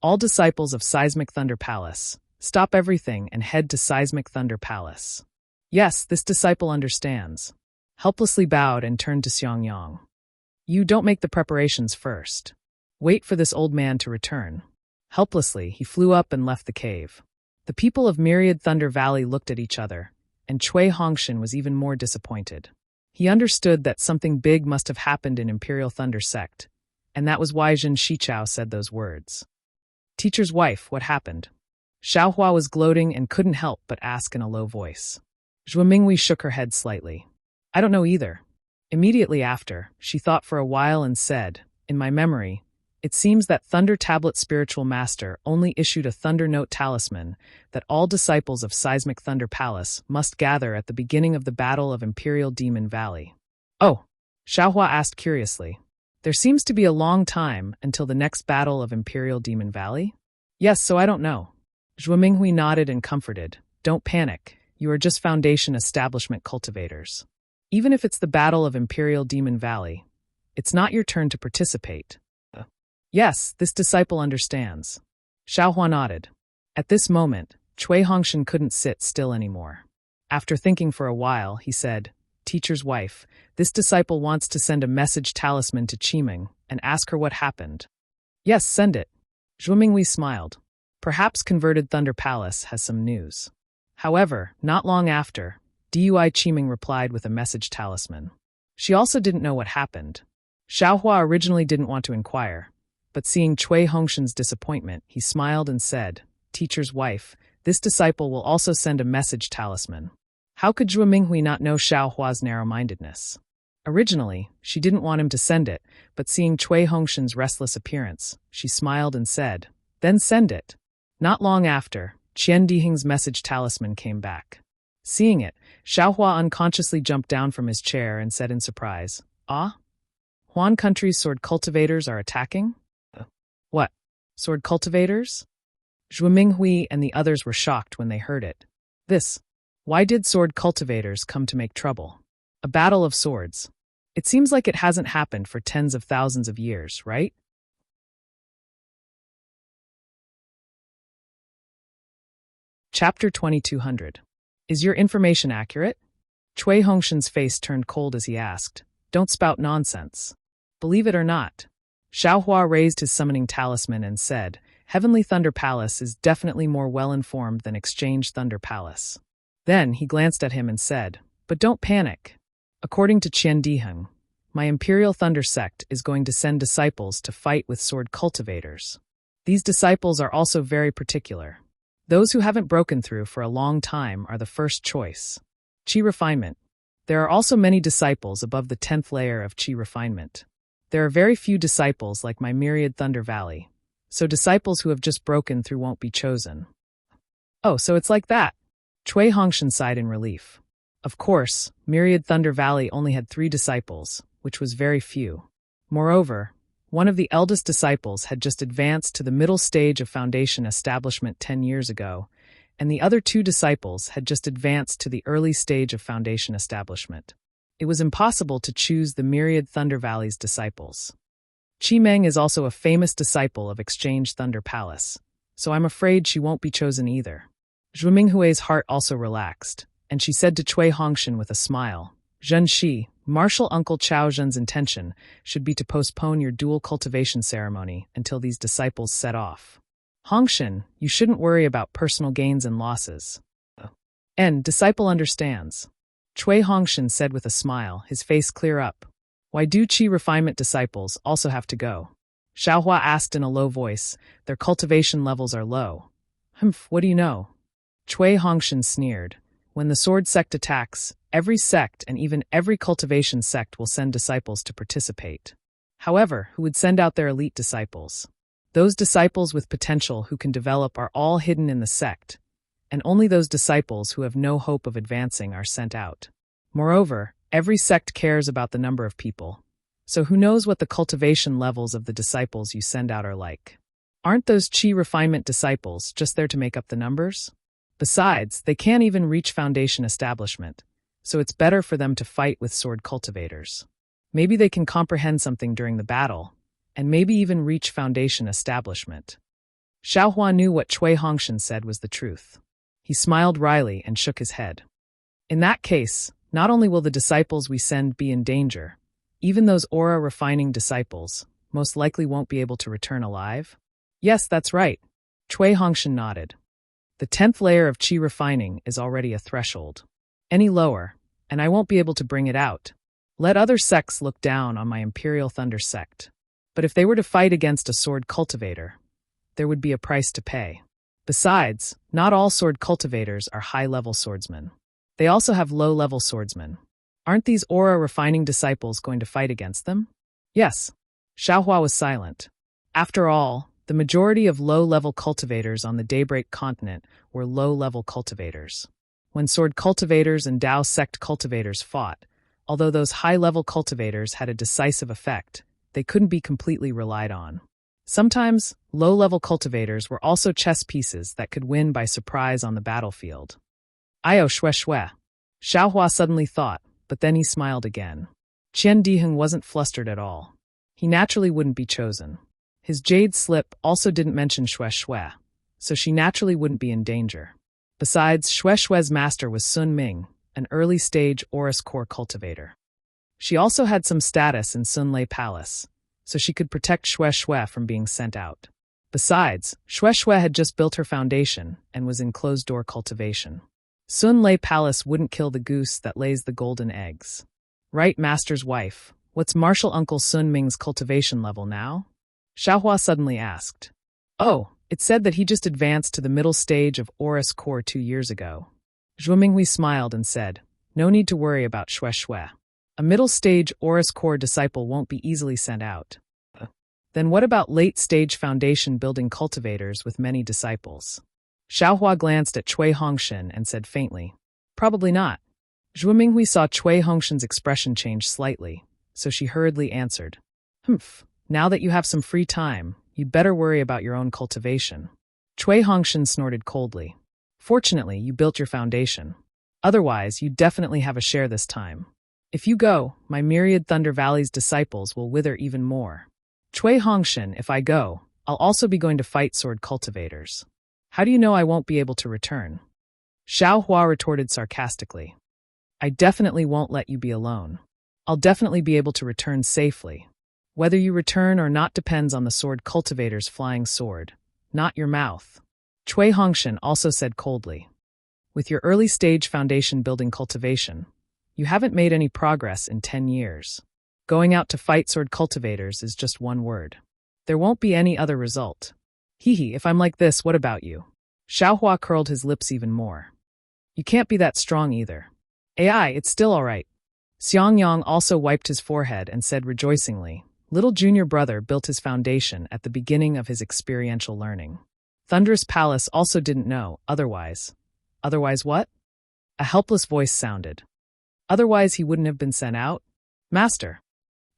"All disciples of Seismic Thunder Palace, stop everything and head to Seismic Thunder Palace." "Yes, this disciple understands." Helplessly bowed and turned to Xiangyang. "You don't make the preparations first. Wait for this old man to return." Helplessly, he flew up and left the cave. The people of Myriad Thunder Valley looked at each other, and Cui Hongshan was even more disappointed. He understood that something big must have happened in Imperial Thunder Sect, and that was why Zhen Shichao said those words. "Teacher's wife, what happened?" Xiaohua was gloating and couldn't help but ask in a low voice. Zhuo Minghui shook her head slightly. "I don't know either." Immediately after, she thought for a while and said, "In my memory, it seems that Thunder Tablet Spiritual Master only issued a Thunder Note Talisman that all disciples of Seismic Thunder Palace must gather at the beginning of the Battle of Imperial Demon Valley." "Oh," Xiaohua asked curiously. "There seems to be a long time until the next Battle of Imperial Demon Valley?" "Yes, so I don't know." Zhuo Minghui nodded and comforted. "Don't panic, you are just Foundation Establishment cultivators. Even if it's the Battle of Imperial Demon Valley, it's not your turn to participate." "Yes, this disciple understands." Xiaohua nodded. At this moment, Cui Hongshan couldn't sit still anymore. After thinking for a while, he said, "Teacher's wife, this disciple wants to send a message talisman to Qiming and ask her what happened." "Yes, send it." Zhuo Minghui smiled. Perhaps Converted Thunder Palace has some news. However, not long after, Dui Qiming replied with a message talisman. She also didn't know what happened. Xiaohua originally didn't want to inquire, but seeing Cui Hongshan's disappointment, he smiled and said, "Teacher's wife, this disciple will also send a message talisman." How could Zhuo Minghui not know Xiaohua's narrow-mindedness? Originally, she didn't want him to send it, but seeing Cui Hongshan's restless appearance, she smiled and said, "Then send it." Not long after, Qian Diheng's message talisman came back. Seeing it, Xiaohua unconsciously jumped down from his chair and said in surprise, "Ah? Huan country's sword cultivators are attacking?" "What? Sword cultivators?" Zhuo Minghui and the others were shocked when they heard it. Why did sword cultivators come to make trouble? A battle of swords. It seems like it hasn't happened for tens of thousands of years, right? Chapter 2200. Is your information accurate? Cui Hongshan's face turned cold as he asked, "Don't spout nonsense." "Believe it or not." Xiaohua raised his summoning talisman and said, "Heavenly Thunder Palace is definitely more well-informed than Exchange Thunder Palace." Then he glanced at him and said, "But don't panic. According to Qian Diheng, my Imperial Thunder Sect is going to send disciples to fight with sword cultivators. These disciples are also very particular. Those who haven't broken through for a long time are the first choice. Qi refinement. There are also many disciples above the 10th layer of Qi refinement. There are very few disciples like my Myriad Thunder Valley, so disciples who have just broken through won't be chosen." "Oh, so it's like that." Cui Hongshan sighed in relief. Of course, Myriad Thunder Valley only had 3 disciples, which was very few. Moreover, one of the eldest disciples had just advanced to the middle stage of Foundation establishment 10 years ago, and the other 2 disciples had just advanced to the early stage of Foundation establishment. It was impossible to choose the Myriad Thunder Valley's disciples. Qi Meng is also a famous disciple of Exchange Thunder Palace, so I'm afraid she won't be chosen either. Zhuo Minghui's heart also relaxed, and she said to Cui Hongshan with a smile, "Zhen Shi, Marshal Uncle Chao Zhen's intention should be to postpone your dual cultivation ceremony until these disciples set off. Hongshan, you shouldn't worry about personal gains and losses." "And disciple understands," Cui Hongshan said with a smile, his face clear up. "Why do Qi refinement disciples also have to go?" Xiaohua asked in a low voice. "Their cultivation levels are low." "Humph, what do you know?" Cui Hongshan sneered. "When the sword sect attacks, every sect and even every cultivation sect will send disciples to participate. However, who would send out their elite disciples? Those disciples with potential who can develop are all hidden in the sect, and only those disciples who have no hope of advancing are sent out. Moreover, every sect cares about the number of people, so who knows what the cultivation levels of the disciples you send out are like? Aren't those Qi refinement disciples just there to make up the numbers? Besides, they can't even reach Foundation establishment, so it's better for them to fight with sword cultivators. Maybe they can comprehend something during the battle, and maybe even reach Foundation establishment." Xiaohua knew what Cui Hongshan said was the truth. He smiled wryly and shook his head. "In that case, not only will the disciples we send be in danger, even those aura-refining disciples most likely won't be able to return alive?" "Yes, that's right." Cui Hongshan nodded. "The 10th layer of Qi refining is already a threshold. Any lower, and I won't be able to bring it out. Let other sects look down on my Imperial Thunder sect. But if they were to fight against a sword cultivator, there would be a price to pay. Besides, not all sword cultivators are high-level swordsmen. They also have low-level swordsmen. Aren't these aura-refining disciples going to fight against them?" "Yes." Xiaohua was silent. After all, the majority of low-level cultivators on the Daybreak continent were low-level cultivators. When sword cultivators and Dao sect cultivators fought, although those high-level cultivators had a decisive effect, they couldn't be completely relied on. Sometimes, low-level cultivators were also chess pieces that could win by surprise on the battlefield. "Ayo shue shue." Xiaohua suddenly thought, but then he smiled again. Qian Diheng wasn't flustered at all. He naturally wouldn't be chosen. His jade slip also didn't mention Xue Xue, so she naturally wouldn't be in danger. Besides, Xue Xue's master was Sun Ming, an early-stage Oris core cultivator. She also had some status in Sun Lei Palace, so she could protect Xue Xue from being sent out. Besides, Xue Xue had just built her foundation and was in closed-door cultivation. Sun Lei Palace wouldn't kill the goose that lays the golden eggs. Right, master's wife, what's Martial Uncle Sun Ming's cultivation level now? Xiaohua suddenly asked. Oh, it said that he just advanced to the middle stage of Oris core 2 years ago. Zhuo Minghui smiled and said, no need to worry about Xue Xue. A middle-stage Oris core disciple won't be easily sent out. Then what about late-stage foundation-building cultivators with many disciples? Xiaohua glanced at Cui Hongshan and said faintly, probably not. Zhuo Minghui saw Cui Hongshan's expression change slightly, so she hurriedly answered, Humph, now that you have some free time, you'd better worry about your own cultivation. Cui Hongshan snorted coldly. Fortunately, you built your foundation. Otherwise, you'd definitely have a share this time. If you go, my myriad Thunder Valley's disciples will wither even more. Cui Hongshan, if I go, I'll also be going to fight sword cultivators. How do you know I won't be able to return? Xiao Hua retorted sarcastically. I definitely won't let you be alone. I'll definitely be able to return safely. Whether you return or not depends on the sword cultivator's flying sword, not your mouth. Cui Hongshan also said coldly. With your early-stage foundation-building cultivation, you haven't made any progress in 10 years. Going out to fight sword cultivators is just one word. There won't be any other result. Hee, if I'm like this, what about you? Xiaohua curled his lips even more. You can't be that strong either. AI, it's still all right. Xiangyang also wiped his forehead and said rejoicingly, little junior brother built his foundation at the beginning of his experiential learning. Thunderous Palace also didn't know, otherwise. Otherwise what? A helpless voice sounded. Otherwise he wouldn't have been sent out? Master.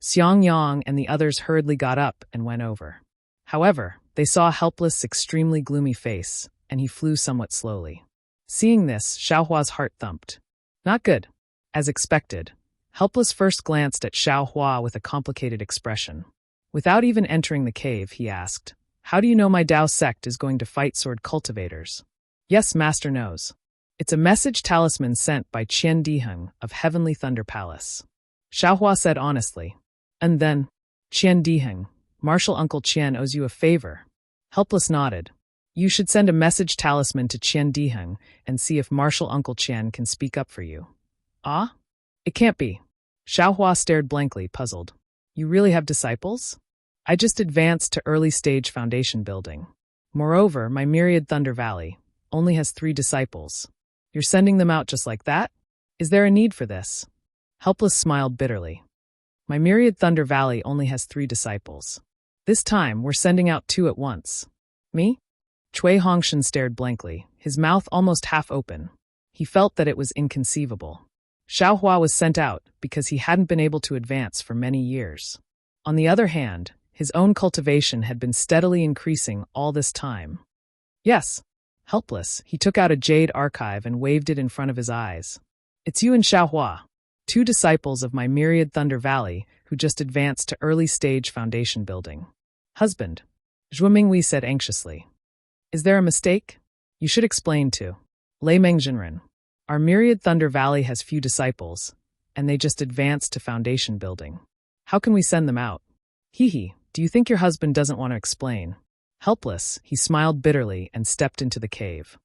Xiangyang and the others hurriedly got up and went over. However, they saw a helpless, extremely gloomy face, and he flew somewhat slowly. Seeing this, Xiaohua's heart thumped. Not good. As expected, Helpless first glanced at Xiaohua with a complicated expression. Without even entering the cave, he asked, How do you know my Dao sect is going to fight sword cultivators? Yes, Master knows. It's a message talisman sent by Qian Diheng of Heavenly Thunder Palace. Xiaohua said honestly. And then, Qian Diheng, Martial Uncle Qian owes you a favor. Helpless nodded. You should send a message talisman to Qian Diheng and see if Martial Uncle Qian can speak up for you. Ah? It can't be. Xiaohua stared blankly, puzzled. You really have disciples? I just advanced to early-stage foundation building. Moreover, my myriad Thunder Valley only has 3 disciples. You're sending them out just like that? Is there a need for this? Helpless smiled bitterly. My myriad Thunder Valley only has 3 disciples. This time, we're sending out 2 at once. Me? Cui Hongshan stared blankly, his mouth almost half open. He felt that it was inconceivable. Xiaohua was sent out because he hadn't been able to advance for many years. On the other hand, his own cultivation had been steadily increasing all this time. Yes. Helpless, he took out a jade archive and waved it in front of his eyes. It's you and Xiaohua, 2 disciples of my myriad Thunder Valley who just advanced to early-stage foundation building. Husband, Zhuo Minghui said anxiously. Is there a mistake? You should explain to Lei Mengjinren. Our myriad Thunder Valley has few disciples, and they just advanced to foundation building. How can we send them out? Hee, do you think your husband doesn't want to explain? Helpless, he smiled bitterly and stepped into the cave.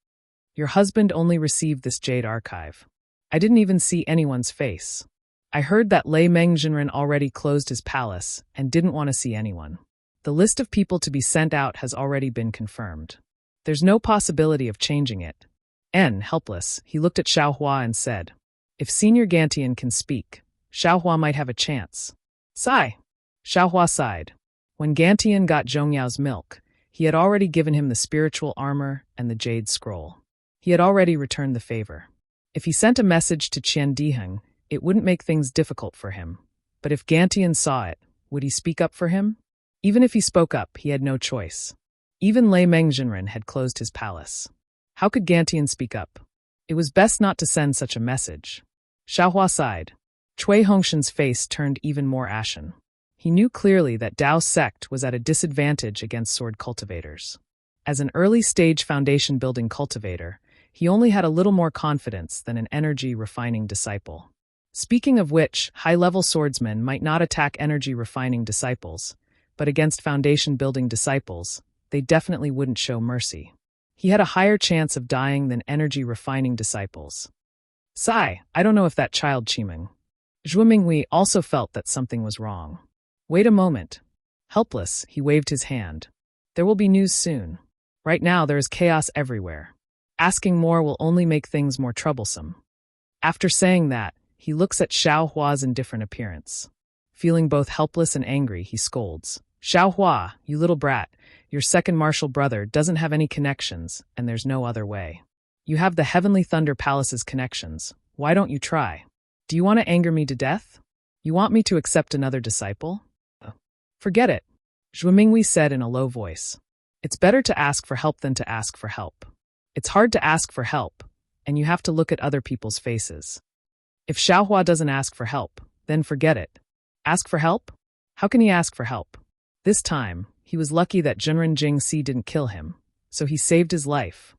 Your husband only received this jade archive. I didn't even see anyone's face. I heard that Lei Mengjinren already closed his palace and didn't want to see anyone. The list of people to be sent out has already been confirmed. There's no possibility of changing it. Helpless, he looked at Xiaohua and said, If Senior Gantian can speak, Xiaohua might have a chance. Sigh. Xiaohua sighed. When Gantian got Zhongyao's milk, he had already given him the spiritual armor and the jade scroll. He had already returned the favor. If he sent a message to Qian Diheng, it wouldn't make things difficult for him. But if Gantian saw it, would he speak up for him? Even if he spoke up, he had no choice. Even Lei Mengjinren had closed his palace. How could Gantian speak up? It was best not to send such a message. Xiaohua sighed. Cui Hongshan's face turned even more ashen. He knew clearly that Dao's sect was at a disadvantage against sword cultivators. As an early-stage foundation-building cultivator, he only had a little more confidence than an energy-refining disciple. Speaking of which, high-level swordsmen might not attack energy-refining disciples, but against foundation-building disciples, they definitely wouldn't show mercy. He had a higher chance of dying than energy-refining disciples. Sigh, I don't know if that child Qimeng. Zhuo Minghui also felt that something was wrong. Wait a moment. Helpless, he waved his hand. There will be news soon. Right now there is chaos everywhere. Asking more will only make things more troublesome. After saying that, he looks at Xiao Hua's indifferent appearance. Feeling both helpless and angry, he scolds. Xiao Hua, you little brat, your second martial brother doesn't have any connections, and there's no other way. You have the Heavenly Thunder Palace's connections. Why don't you try? Do you want to anger me to death? You want me to accept another disciple? Forget it, Zhuo Minghui said in a low voice. It's better to ask for help than to ask for help. It's hard to ask for help, and you have to look at other people's faces. If Xiaohua doesn't ask for help, then forget it. Ask for help? How can he ask for help? This time, he was lucky that Zhenren Jingxi didn't kill him, so he saved his life.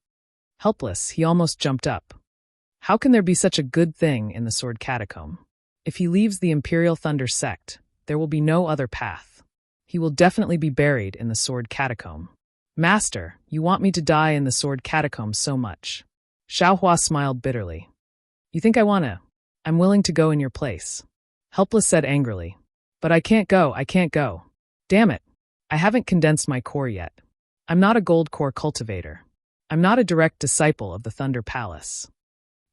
Helpless, he almost jumped up. How can there be such a good thing in the Sword Catacomb? If he leaves the Imperial Thunder sect, there will be no other path. He will definitely be buried in the Sword Catacomb. Master, you want me to die in the Sword Catacomb so much. Xiaohua smiled bitterly. You think I wanna? I'm willing to go in your place. Helpless said angrily. But I can't go. Damn it. I haven't condensed my core yet. I'm not a gold core cultivator. I'm not a direct disciple of the Thunder Palace.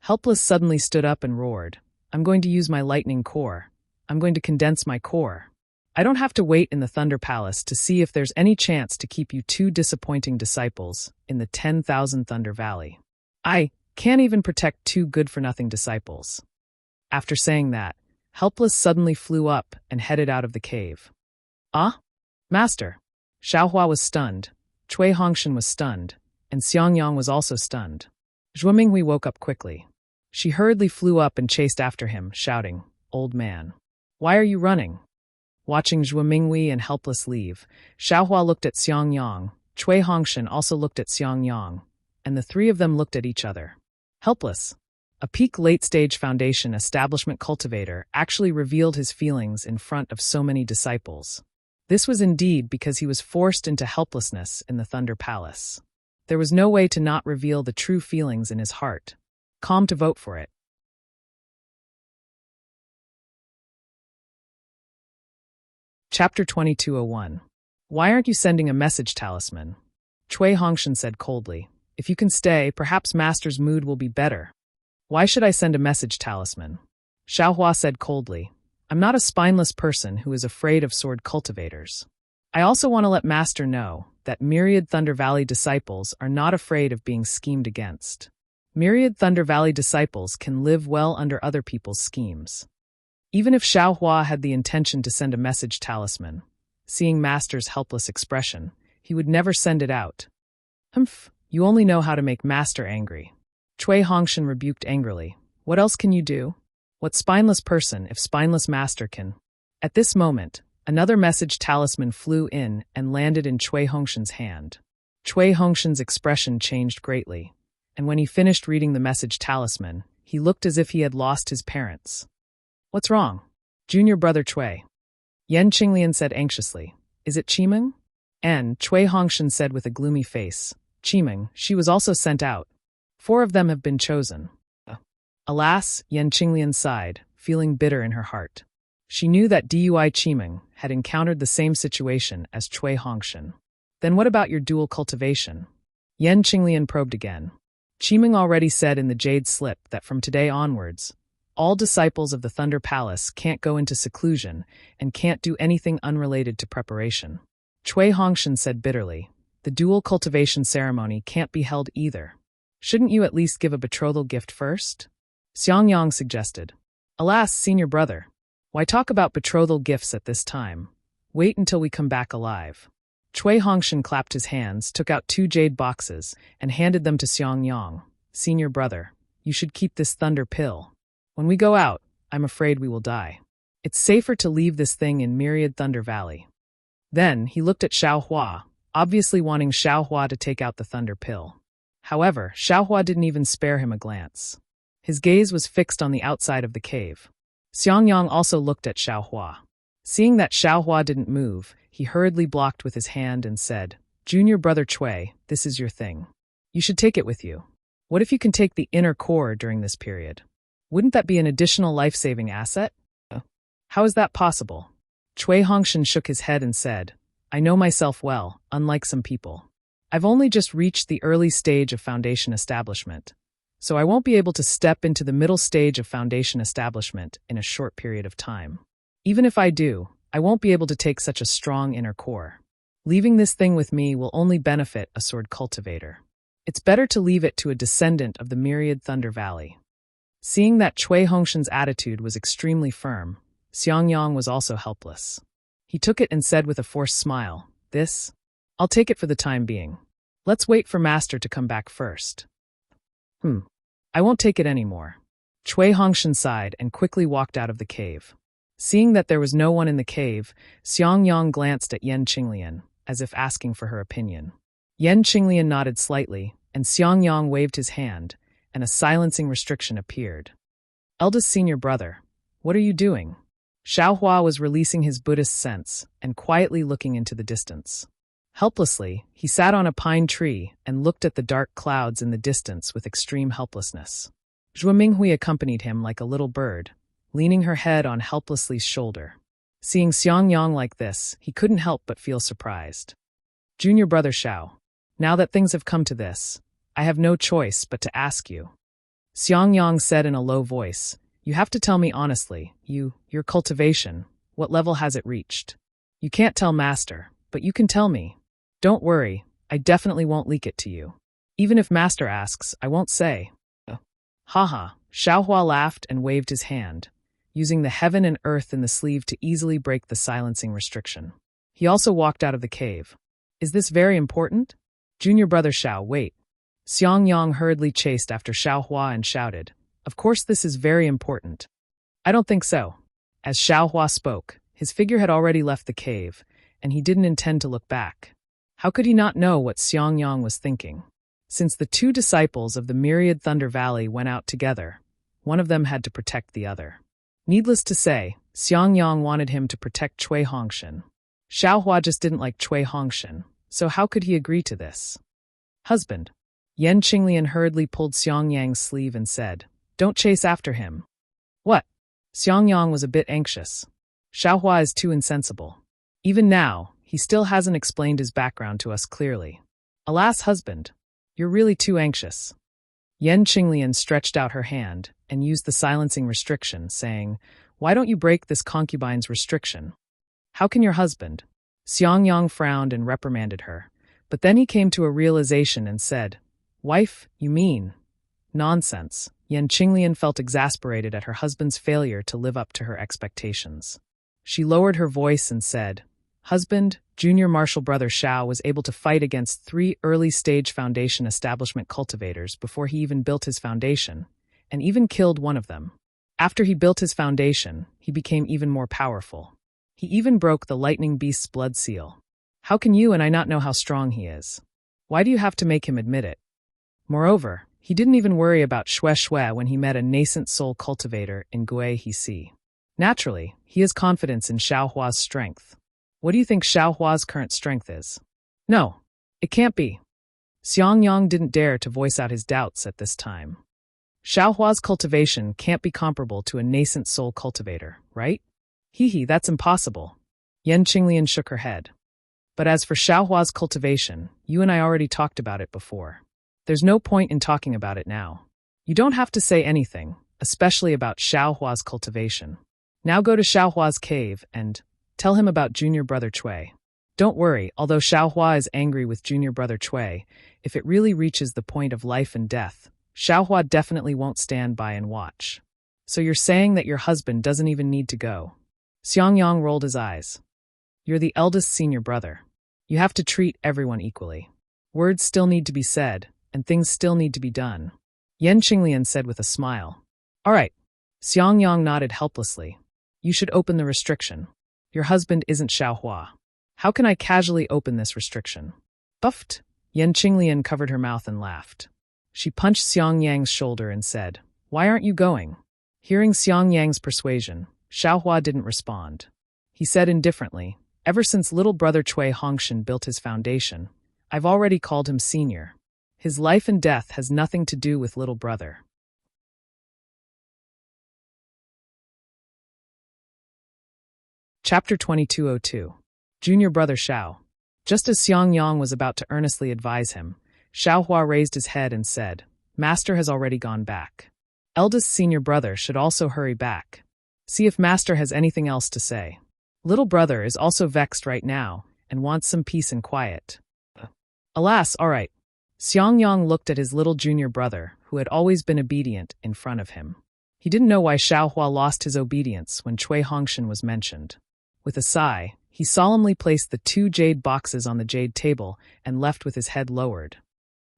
Helpless suddenly stood up and roared. I'm going to use my lightning core. I'm going to condense my core. I don't have to wait in the Thunder Palace to see if there's any chance to keep you two disappointing disciples in the 10,000 Thunder Valley. I can't even protect two good-for-nothing disciples. After saying that, Helpless suddenly flew up and headed out of the cave. Ah? Master. Xiaohua was stunned, Cui Hongshan was stunned, and Xiangyang was also stunned. Zhuo Minghui woke up quickly. She hurriedly flew up and chased after him, shouting, Old man. Why are you running? Watching Zhuo Minghui and Helpless leave, Xiaohua looked at Xiangyang, Cui Hongshan also looked at Xiangyang, and the three of them looked at each other. Helpless. A peak late-stage foundation establishment cultivator actually revealed his feelings in front of so many disciples. This was indeed because he was forced into helplessness in the Thunder Palace. There was no way to not reveal the true feelings in his heart. Calm to vote for it. Chapter 2201. Why aren't you sending a message, talisman? Cui Hongshan said coldly. If you can stay, perhaps Master's mood will be better. Why should I send a message, talisman? Xiaohua said coldly. I'm not a spineless person who is afraid of sword cultivators. I also want to let Master know that myriad Thunder Valley disciples are not afraid of being schemed against. Myriad Thunder Valley disciples can live well under other people's schemes. Even if Xiaohua had the intention to send a message, talisman, seeing Master's helpless expression, he would never send it out. Humph, you only know how to make Master angry. Cui Hongshan rebuked angrily. What else can you do? What spineless person if spineless Master can? At this moment, another message talisman flew in and landed in Cui Hongshan's hand. Cui Hongshan's expression changed greatly, and when he finished reading the message talisman, he looked as if he had lost his parents. What's wrong? Junior brother Cui. Yan Qinglian said anxiously. Is it Qimeng? And Cui Hongshan said with a gloomy face. Qimeng, she was also sent out. 4 of them have been chosen. Alas, Yan Qinglian sighed, feeling bitter in her heart. She knew that Dui Qimeng had encountered the same situation as Cui Hongshan. Then what about your dual cultivation? Yan Qinglian probed again. Qimeng already said in the Jade Slip that from today onwards, all disciples of the Thunder Palace can't go into seclusion and can't do anything unrelated to preparation. Cui Hongshan said bitterly, the dual cultivation ceremony can't be held either. Shouldn't you at least give a betrothal gift first? Xiangyang suggested. Alas, senior brother. Why talk about betrothal gifts at this time? Wait until we come back alive. Cui Hongshan clapped his hands, took out 2 jade boxes, and handed them to Xiangyang. Senior brother, you should keep this thunder pill. When we go out, I'm afraid we will die. It's safer to leave this thing in Myriad Thunder Valley. Then he looked at Xiao Hua, obviously wanting Xiao Hua to take out the thunder pill. However, Xiao Hua didn't even spare him a glance. His gaze was fixed on the outside of the cave. Xiangyang also looked at Xiao Hua. Seeing that Xiao Hua didn't move, he hurriedly blocked with his hand and said, "Junior brother Cui, this is your thing. You should take it with you. What if you can take the inner core during this period? Wouldn't that be an additional life-saving asset?" "How is that possible?" Cui Hongshan shook his head and said, "I know myself well, unlike some people. I've only just reached the early stage of foundation establishment, so I won't be able to step into the middle stage of foundation establishment in a short period of time. Even if I do, I won't be able to take such a strong inner core. Leaving this thing with me will only benefit a sword cultivator. It's better to leave it to a descendant of the Myriad Thunder Valley." Seeing that Cui Hongshan's attitude was extremely firm, Xiangyang was also helpless. He took it and said with a forced smile, "This? I'll take it for the time being. Let's wait for Master to come back first." I won't take it anymore." Cui Hongshan sighed and quickly walked out of the cave. Seeing that there was no one in the cave, Xiangyang glanced at Yan Qinglian, as if asking for her opinion. Yan Qinglian nodded slightly, and Xiangyang waved his hand, and a silencing restriction appeared. "Eldest senior brother, what are you doing?" Xiao Hua was releasing his Buddhist sense and quietly looking into the distance. Helplessly, he sat on a pine tree and looked at the dark clouds in the distance with extreme helplessness. Zhou Minghui accompanied him like a little bird, leaning her head on helplessly's shoulder. Seeing Xiangyang like this, he couldn't help but feel surprised. "Junior brother Xiao, now that things have come to this, I have no choice but to ask you." Xiangyang said in a low voice, "You have to tell me honestly, your cultivation, what level has it reached? You can't tell Master, but you can tell me. Don't worry, I definitely won't leak it to you. Even if Master asks, I won't say." Haha, Xiao Hua laughed and waved his hand, using the heaven and earth in the sleeve to easily break the silencing restriction. He also walked out of the cave. "Is this very important?" "Junior brother Xiao, wait." Xiangyang hurriedly chased after Xiao Hua and shouted, "Of course this is very important." "I don't think so." As Xiao Hua spoke, his figure had already left the cave, and he didn't intend to look back. How could he not know what Xiangyang was thinking? Since the two disciples of the Myriad Thunder Valley went out together, one of them had to protect the other. Needless to say, Xiangyang wanted him to protect Cui Hongshan. Xiao Hua just didn't like Cui Hongshan, so how could he agree to this? "Husband." Yan Qinglian hurriedly pulled Xiangyang's sleeve and said, "Don't chase after him." "What?" Xiangyang was a bit anxious. Xiao Hua is too insensible. Even now, he still hasn't explained his background to us clearly. "Alas, husband, you're really too anxious." Yan Qinglian stretched out her hand and used the silencing restriction, saying, "Why don't you break this concubine's restriction?" "How can your husband?" Xiangyang frowned and reprimanded her, but then he came to a realization and said, "Wife, you mean?" "Nonsense." Yan Qinglian felt exasperated at her husband's failure to live up to her expectations. She lowered her voice and said, "Husband, junior martial brother Xiao was able to fight against 3 early-stage foundation establishment cultivators before he even built his foundation, and even killed one of them. After he built his foundation, he became even more powerful. He even broke the lightning beast's blood seal. How can you and I not know how strong he is? Why do you have to make him admit it?" Moreover, he didn't even worry about Xue when he met a nascent soul cultivator in Gui Hisi. Naturally, he has confidence in Xiao Hua's strength. What do you think Xiao Hua's current strength is? No, it can't be. Xiangyang didn't dare to voice out his doubts at this time. Xiao Hua's cultivation can't be comparable to a nascent soul cultivator, right? Hee, that's impossible. Yan Qinglian shook her head. But as for Xiao Hua's cultivation, you and I already talked about it before. There's no point in talking about it now. You don't have to say anything, especially about Xiao Hua's cultivation. Now go to Xiao Hua's cave and tell him about junior brother Cui. Don't worry, although Xiao Hua is angry with junior brother Cui, if it really reaches the point of life and death, Xiao Hua definitely won't stand by and watch. So you're saying that your husband doesn't even need to go? Xiangyang rolled his eyes. You're the eldest senior brother. You have to treat everyone equally. Words still need to be said, and things still need to be done. Yan Qinglian said with a smile. All right. Xiangyang nodded helplessly. You should open the restriction. Your husband isn't Xiaohua. How can I casually open this restriction? Buffed. Yan Qinglian covered her mouth and laughed. She punched Xiang Yang's shoulder and said, "Why aren't you going?" Hearing Xiang Yang's persuasion, Xiaohua didn't respond. He said indifferently, "Ever since little brother Cui Hongshan built his foundation, I've already called him senior. His life and death has nothing to do with little brother." Chapter 2202. Junior Brother Xiao. Just as Xiang Yang was about to earnestly advise him, Xiaohua raised his head and said, "Master has already gone back. Eldest senior brother should also hurry back. See if master has anything else to say. Little brother is also vexed right now and wants some peace and quiet." Alas, all right. Xiang Yang looked at his little junior brother, who had always been obedient, in front of him. He didn't know why Xiaohua lost his obedience when Cui Hongshan was mentioned. With a sigh, he solemnly placed the 2 jade boxes on the jade table and left with his head lowered.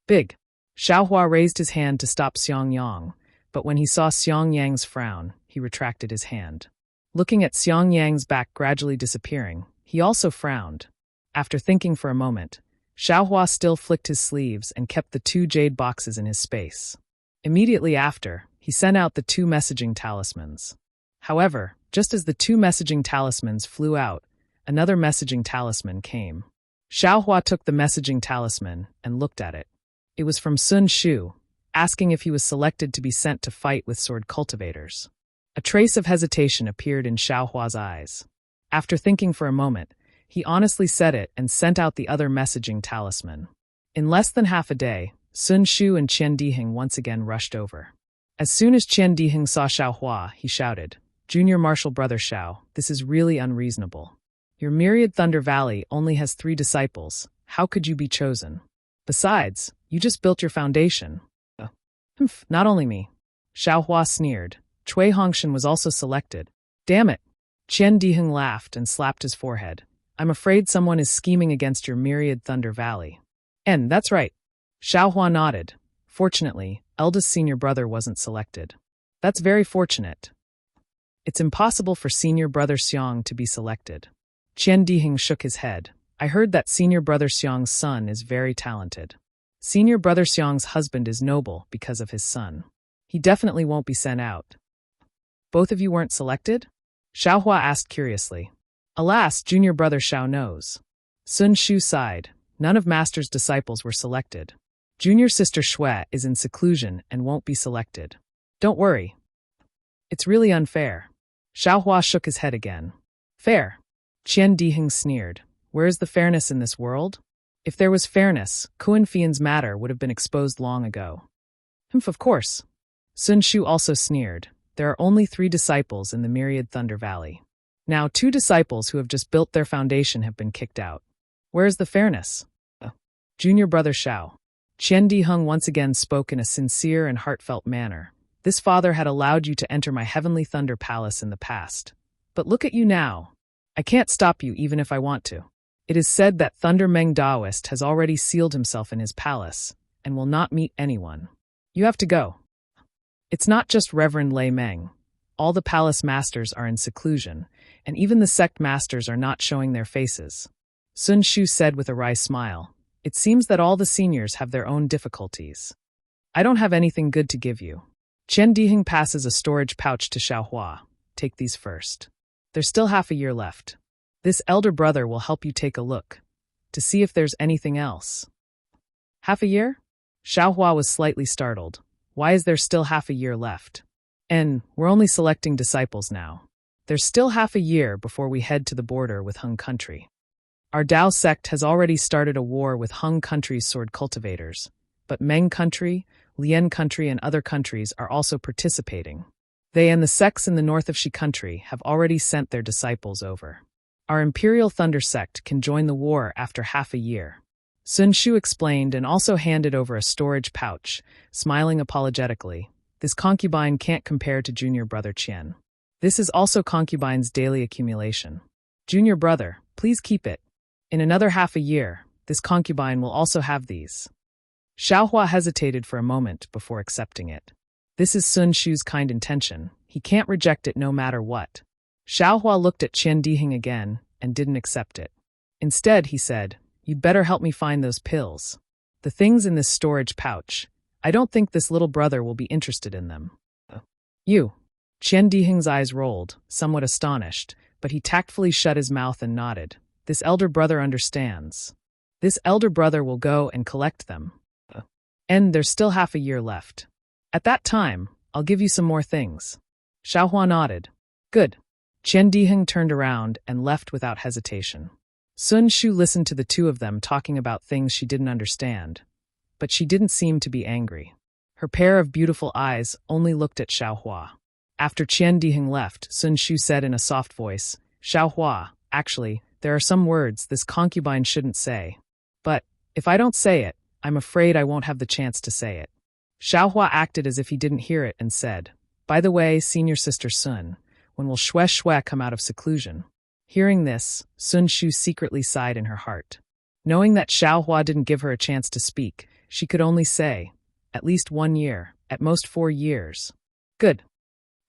Big. Xiaohua raised his hand to stop Xiang Yang, but when he saw Xiang Yang's frown, he retracted his hand. Looking at Xiang Yang's back gradually disappearing, he also frowned. After thinking for a moment, Xiaohua still flicked his sleeves and kept the 2 jade boxes in his space. Immediately after, he sent out the 2 messaging talismans. However, just as the 2 messaging talismans flew out, another messaging talisman came. Xiaohua took the messaging talisman and looked at it. It was from Sun Shu, asking if he was selected to be sent to fight with sword cultivators. A trace of hesitation appeared in Xiaohua's eyes. After thinking for a moment, he honestly said it and sent out the other messaging talisman. In less than half a day, Sun Shu and Qian Diheng once again rushed over. As soon as Qian Diheng saw Xiaohua, he shouted, "Junior Marshal Brother Xiao, this is really unreasonable. Your myriad Thunder Valley only has 3 disciples. How could you be chosen? Besides, you just built your foundation." Not only me. Xiaohua sneered. Cui Hongshan was also selected. Damn it. Qian Diheng laughed and slapped his forehead. "I'm afraid someone is scheming against your myriad Thunder Valley." And that's right. Xiaohua nodded. Fortunately, eldest senior brother wasn't selected. That's very fortunate. It's impossible for senior brother Xiang to be selected. Qian Diheng shook his head. "I heard that senior brother Xiang's son is very talented. Senior brother Xiang's husband is noble because of his son. He definitely won't be sent out." "Both of you weren't selected?" Xiaohua asked curiously. "Alas, junior brother Xiao knows." Sun Shu sighed. "None of master's disciples were selected. Junior sister Shui is in seclusion and won't be selected. Don't worry. It's really unfair." Xiaohua shook his head again. "Fair?" Qian Diheng sneered. "Where is the fairness in this world? If there was fairness, Kuan Fian's matter would have been exposed long ago." Of course." Sun Shu also sneered. "There are only 3 disciples in the myriad Thunder Valley. Now 2 disciples who have just built their foundation have been kicked out. Where is the fairness?" Junior brother Xiao. Qian Diheng once again spoke in a sincere and heartfelt manner. "This father had allowed you to enter my heavenly thunder palace in the past. But look at you now. I can't stop you even if I want to. It is said that Thunder Meng Daoist has already sealed himself in his palace and will not meet anyone. You have to go." It's not just Reverend Lei Meng. All the palace masters are in seclusion, and even the sect masters are not showing their faces. Sun Shu said with a wry smile. "It seems that all the seniors have their own difficulties. I don't have anything good to give you." Qian Diheng passes a storage pouch to Xiaohua. "Take these first. There's still half a year left. This elder brother will help you take a look, to see if there's anything else." "Half a year?" Xiaohua was slightly startled. "Why is there still half a year left? And we're only selecting disciples now. There's still half a year before we head to the border with Hung Country. Our Dao sect has already started a war with Hung Country's sword cultivators, but Meng Country, Lian Country, and other countries are also participating. They and the sects in the north of Shi Country have already sent their disciples over. Our Imperial Thunder sect can join the war after half a year." Sun Shu explained and also handed over a storage pouch, smiling apologetically. "This concubine can't compare to junior brother Qian. This is also concubine's daily accumulation. Junior brother, please keep it. In another half a year, this concubine will also have these." Xiaohua hesitated for a moment before accepting it. This is Sun Shu's kind intention. He can't reject it no matter what. Xiaohua looked at Qian Dihing again and didn't accept it. Instead, he said, "You'd better help me find those pills. The things in this storage pouch. I don't think this little brother will be interested in them." You. Qian Dihing's eyes rolled, somewhat astonished, but he tactfully shut his mouth and nodded. This elder brother understands. This elder brother will go and collect them. And there's still half a year left. At that time, I'll give you some more things. Xiaohua nodded. Good. Qian Dihing turned around and left without hesitation. Sun Shu listened to the two of them talking about things she didn't understand, but she didn't seem to be angry. Her pair of beautiful eyes only looked at Xiaohua. After Qian Dihing left, Sun Shu said in a soft voice, "Xiaohua, actually, there are some words this concubine shouldn't say. But, if I don't say it, I'm afraid I won't have the chance to say it." Xiaohua acted as if he didn't hear it and said, "By the way, senior sister Sun, when will Shue come out of seclusion?" Hearing this, Sun Shu secretly sighed in her heart. Knowing that Xiaohua didn't give her a chance to speak, she could only say, "At least 1 year, at most 4 years. Good."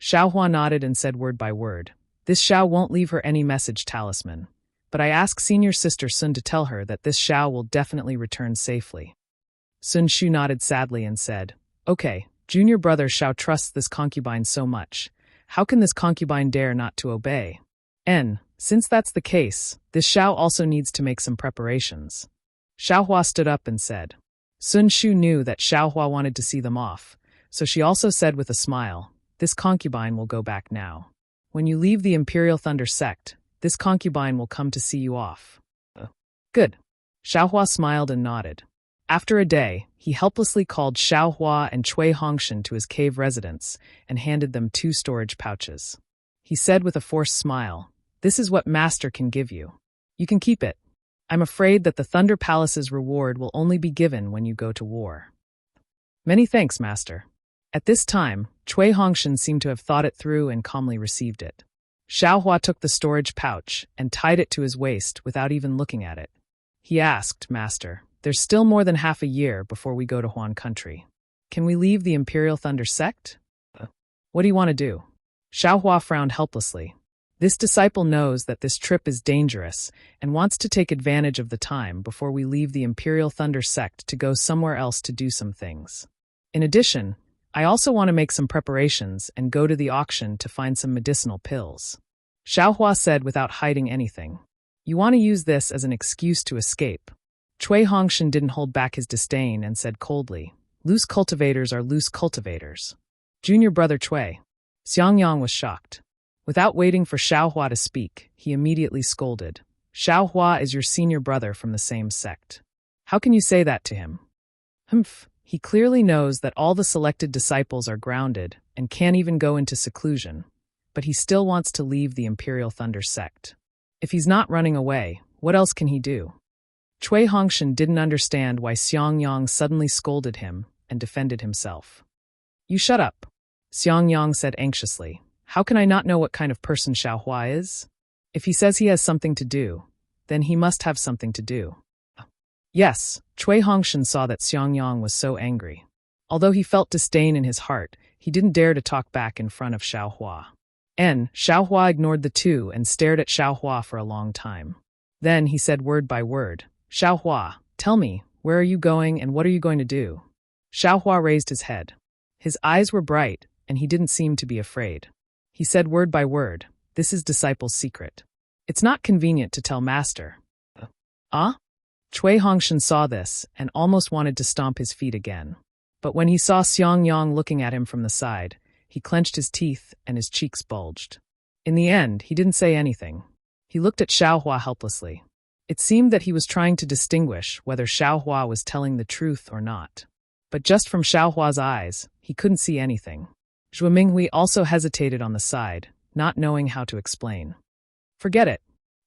Xiaohua nodded and said word by word, "This Xiao won't leave her any message talisman, but I ask senior sister Sun to tell her that this Xiao will definitely return safely." Sun Shu nodded sadly and said, "Okay, junior brother Xiao trusts this concubine so much. How can this concubine dare not to obey? And, since that's the case, this Xiao also needs to make some preparations." Xiaohua stood up and said. Sun Shu knew that Xiaohua wanted to see them off, so she also said with a smile, "This concubine will go back now. When you leave the Imperial Thunder sect, this concubine will come to see you off." Good. Xiaohua smiled and nodded. After a day, he helplessly called Xiaohua and Cui Hongshan to his cave residence and handed them 2 storage pouches. He said with a forced smile, "This is what Master can give you. You can keep it. I'm afraid that the Thunder Palace's reward will only be given when you go to war." "Many thanks, Master." At this time, Cui Hongshan seemed to have thought it through and calmly received it. Xiaohua took the storage pouch and tied it to his waist without even looking at it. He asked, "Master, there's still more than half a year before we go to Huan country. Can we leave the Imperial Thunder sect?" "What do you want to do?" Xiaohua frowned helplessly. This disciple knows that this trip is dangerous and wants to take advantage of the time before we leave the Imperial Thunder sect to go somewhere else to do some things. In addition, I also want to make some preparations and go to the auction to find some medicinal pills. Xiaohua said without hiding anything. "You want to use this as an excuse to escape." Cui Hongshan didn't hold back his disdain and said coldly, "Loose cultivators are loose cultivators. Junior brother Cui." Xiangyang was shocked. Without waiting for Xiaohua to speak, he immediately scolded, "Xiaohua is your senior brother from the same sect. How can you say that to him?" Humph, he clearly knows that all the selected disciples are grounded and can't even go into seclusion, but he still wants to leave the Imperial Thunder sect. If he's not running away, what else can he do? Cui Hongshan didn't understand why Xiangyang suddenly scolded him and defended himself. "You shut up," Xiangyang said anxiously. "How can I not know what kind of person Xiaohua is? If he says he has something to do, then he must have something to do." Yes, Cui Hongshan saw that Xiangyang was so angry. Although he felt disdain in his heart, he didn't dare to talk back in front of Xiaohua. Xiaohua ignored the two and stared at Xiaohua for a long time. Then he said word by word, "Xiaohua, tell me, where are you going and what are you going to do?" Xiaohua raised his head. His eyes were bright, and he didn't seem to be afraid. He said word by word, "This is disciple's secret. It's not convenient to tell Master." Cui Hongshan saw this and almost wanted to stomp his feet again. But when he saw Xiangyang looking at him from the side, he clenched his teeth and his cheeks bulged. In the end, he didn't say anything. He looked at Xiaohua helplessly. It seemed that he was trying to distinguish whether Xiaohua was telling the truth or not. But just from Xiaohua's eyes, he couldn't see anything. Zhuo Minghui also hesitated on the side, not knowing how to explain. "Forget it."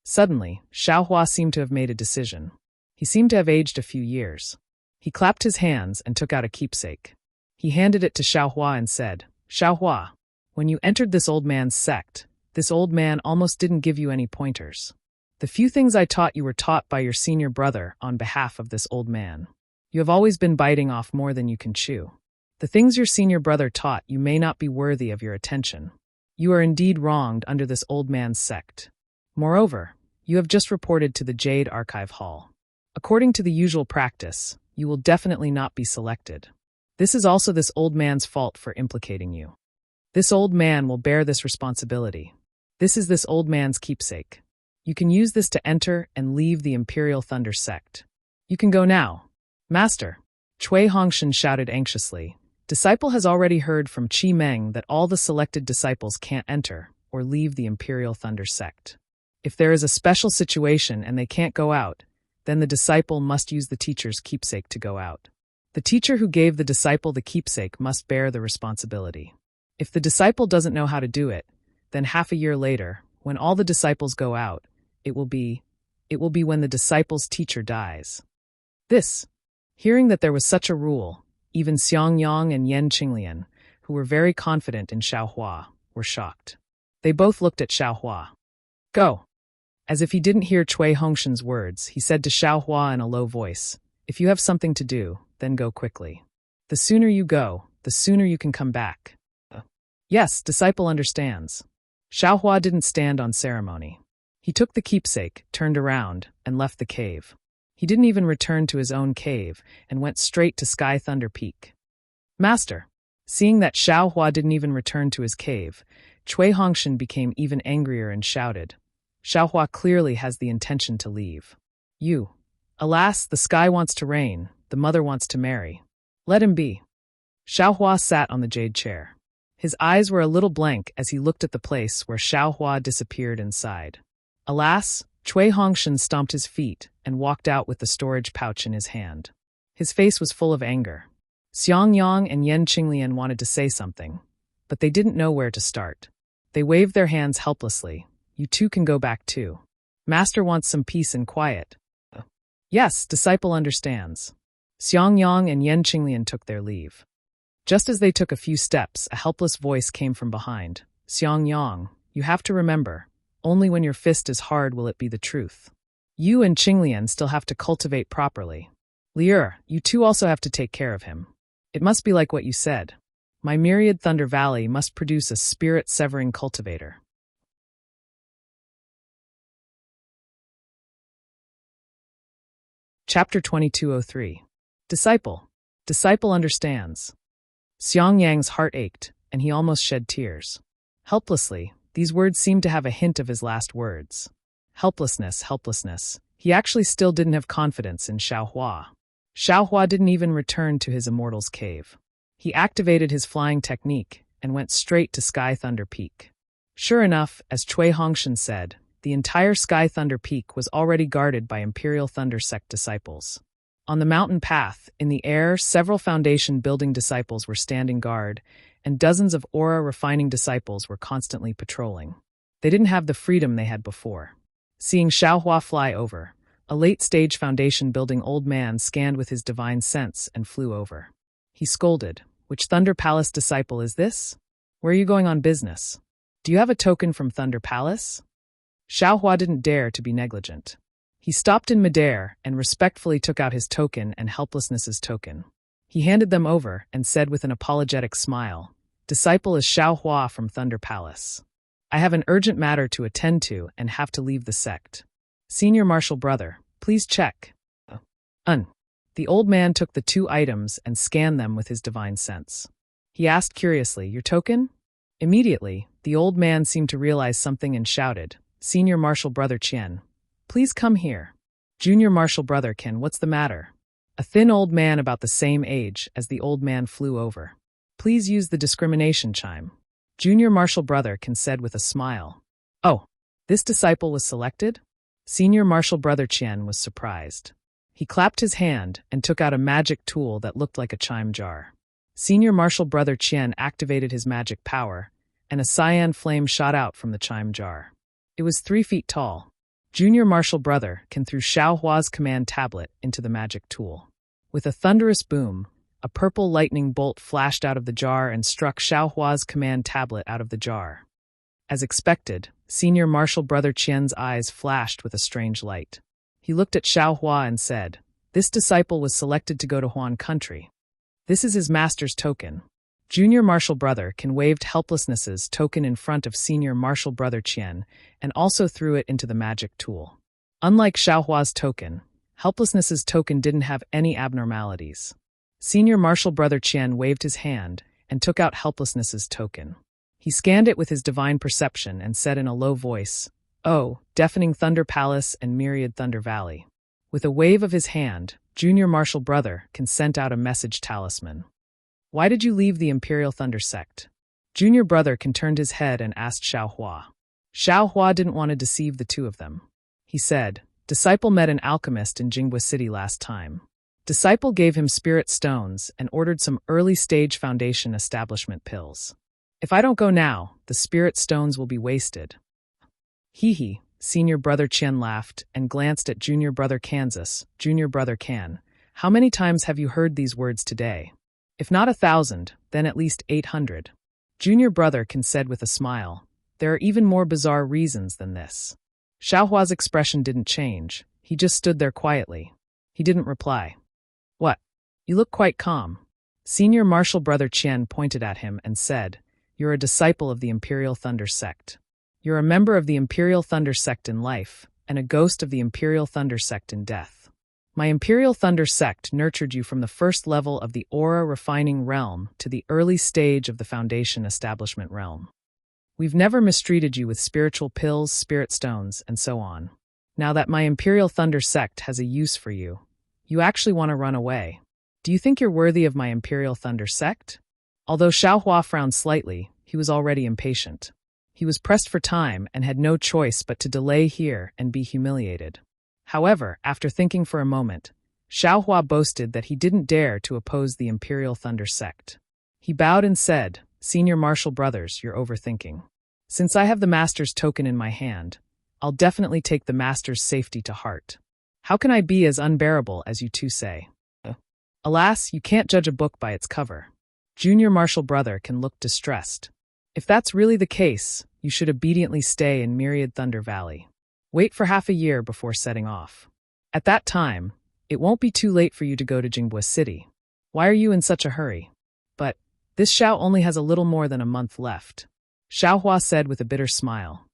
Suddenly, Xiaohua seemed to have made a decision. He seemed to have aged a few years. He clapped his hands and took out a keepsake. He handed it to Xiaohua and said, "Xiaohua, when you entered this old man's sect, this old man almost didn't give you any pointers. The few things I taught you were taught by your senior brother on behalf of this old man. You have always been biting off more than you can chew. The things your senior brother taught you may not be worthy of your attention. You are indeed wronged under this old man's sect. Moreover, you have just reported to the Jade Archive Hall. According to the usual practice, you will definitely not be selected. This is also this old man's fault for implicating you. This old man will bear this responsibility. This is this old man's keepsake. You can use this to enter and leave the Imperial Thunder sect. You can go now. Master, Cui Hongshan shouted anxiously. Disciple has already heard from Qi Meng that all the selected disciples can't enter or leave the Imperial Thunder sect. If there is a special situation and they can't go out, then the disciple must use the teacher's keepsake to go out. The teacher who gave the disciple the keepsake must bear the responsibility. If the disciple doesn't know how to do it, then half a year later, when all the disciples go out, it will be when the disciple's teacher dies. Hearing that there was such a rule, even Xiang Yang and Yan Qinglian, who were very confident in Xiaohua, were shocked. They both looked at Xiaohua. Go! As if he didn't hear Cui Hongshan's words, he said to Xiaohua in a low voice, if you have something to do, then go quickly. The sooner you go, the sooner you can come back. Yes, disciple understands. Xiaohua didn't stand on ceremony. He took the keepsake, turned around, and left the cave. He didn't even return to his own cave and went straight to Sky Thunder Peak. Master, seeing that Xiaohua didn't even return to his cave, Cui Hongshan became even angrier and shouted, Xiaohua clearly has the intention to leave. Alas, the sky wants to rain, the mother wants to marry. Let him be. Xiaohua sat on the jade chair. His eyes were a little blank as he looked at the place where Xiaohua disappeared inside. Alas, Cui Hongshan stomped his feet and walked out with the storage pouch in his hand. His face was full of anger. Xiang Yang and Yan Qinglian wanted to say something, but they didn't know where to start. They waved their hands helplessly. You two can go back too. Master wants some peace and quiet. Yes, disciple understands. Xiang Yang and Yan Qinglian took their leave. Just as they took a few steps, a helpless voice came from behind. Xiang Yang, you have to remember, only when your fist is hard will it be the truth. You and Qinglian still have to cultivate properly. Lier, you two also have to take care of him. It must be like what you said. My myriad Thunder Valley must produce a spirit-severing cultivator. Chapter 2203. Disciple. Disciple understands. Xiang Yang's heart ached, and he almost shed tears. Helplessly, these words seemed to have a hint of his last words. Helplessness, helplessness. He actually still didn't have confidence in Xiaohua. Xiaohua didn't even return to his immortal's cave. He activated his flying technique and went straight to Sky Thunder Peak. Sure enough, as Cui Hongshan said, the entire Sky Thunder Peak was already guarded by Imperial Thunder Sect disciples. On the mountain path, in the air, several foundation building disciples were standing guard, and dozens of aura refining disciples were constantly patrolling. They didn't have the freedom they had before. Seeing Xiaohua fly over, a late-stage foundation building old man scanned with his divine sense and flew over. He scolded, "Which Thunder Palace disciple is this? Where are you going on business? Do you have a token from Thunder Palace?" Xiaohua didn't dare to be negligent. He stopped in midair and respectfully took out his token and helplessness's token. He handed them over and said with an apologetic smile, "Disciple is Xiaohua from Thunder Palace. I have an urgent matter to attend to and have to leave the sect. Senior Marshal Brother, please check." The old man took the two items and scanned them with his divine sense. He asked curiously, "Your token?" Immediately, the old man seemed to realize something and shouted, "Senior Marshal Brother Qian, please come here." "Junior Marshal Brother Qian, what's the matter?" A thin old man about the same age as the old man flew over. "Please use the discrimination chime." Junior Marshal Brother Qian said with a smile. "Oh, this disciple was selected?" Senior Marshal Brother Qian was surprised. He clapped his hand and took out a magic tool that looked like a chime jar. Senior Marshal Brother Qian activated his magic power, and a cyan flame shot out from the chime jar. It was 3 feet tall. Junior Marshal Brother Qian threw Xiaohua's command tablet into the magic tool. With a thunderous boom, a purple lightning bolt flashed out of the jar and struck Xiaohua's command tablet out of the jar. As expected, Senior Marshal Brother Qian's eyes flashed with a strange light. He looked at Xiaohua and said, "This disciple was selected to go to Huan country. This is his master's token." Junior Marshal Brother Ken waved helplessness's token in front of Senior Marshal Brother Qian and also threw it into the magic tool. Unlike Xiaohua's token, helplessness's token didn't have any abnormalities. Senior Marshal Brother Qian waved his hand and took out helplessness's token. He scanned it with his divine perception and said in a low voice, "Oh, deafening Thunder Palace and myriad Thunder Valley." With a wave of his hand, Junior Marshal Brother Ken sent out a message talisman. "Why did you leave the Imperial Thunder Sect?" Junior Brother Ken turned his head and asked Xiaohua. Xiaohua didn't want to deceive the two of them. He said, "Disciple met an alchemist in Jingbei City last time. Disciple gave him spirit stones and ordered some early-stage foundation establishment pills. If I don't go now, the spirit stones will be wasted." Hee, Senior Brother Qian laughed and glanced at Junior Brother Kansas. "Junior Brother Kan, how many times have you heard these words today? If not 1,000, then at least 800. Junior Brother Kan said with a smile, "There are even more bizarre reasons than this." Xiaohua's expression didn't change. He just stood there quietly. He didn't reply. "What? You look quite calm." Senior Marshal Brother Qian pointed at him and said, "You're a disciple of the Imperial Thunder Sect. You're a member of the Imperial Thunder Sect in life, and a ghost of the Imperial Thunder Sect in death. My Imperial Thunder Sect nurtured you from the first level of the aura refining realm to the early stage of the foundation establishment realm. We've never mistreated you with spiritual pills, spirit stones, and so on. Now that my Imperial Thunder Sect has a use for you, you actually want to run away. Do you think you're worthy of my Imperial Thunder Sect?" Although Xiaohua frowned slightly, he was already impatient. He was pressed for time and had no choice but to delay here and be humiliated. However, after thinking for a moment, Xiaohua boasted that he didn't dare to oppose the Imperial Thunder Sect. He bowed and said, "Senior Marshal Brothers, you're overthinking. Since I have the Master's token in my hand, I'll definitely take the Master's safety to heart. How can I be as unbearable as you two say? Alas, you can't judge a book by its cover." Junior Marshal Brother Can look distressed. "If that's really the case, you should obediently stay in Myriad Thunder Valley. Wait for half a year before setting off. At that time, it won't be too late for you to go to Jingbei City. Why are you in such a hurry?" "But this Xiao only has a little more than a month left," Xiaohua said with a bitter smile.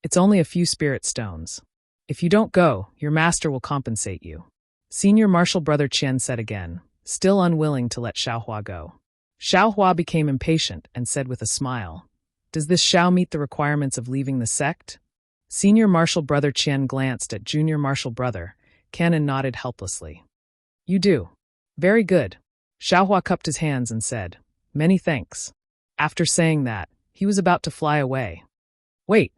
"It's only a few spirit stones. If you don't go, your master will compensate you." Senior Marshal Brother Qian said again, still unwilling to let Xiaohua go. Xiaohua became impatient and said with a smile, "Does this Xiao meet the requirements of leaving the sect?" Senior Marshal Brother Qian glanced at Junior Marshal Brother Kan and nodded helplessly. "You do. Very good." Xiaohua cupped his hands and said, "Many thanks." After saying that, he was about to fly away. "Wait!"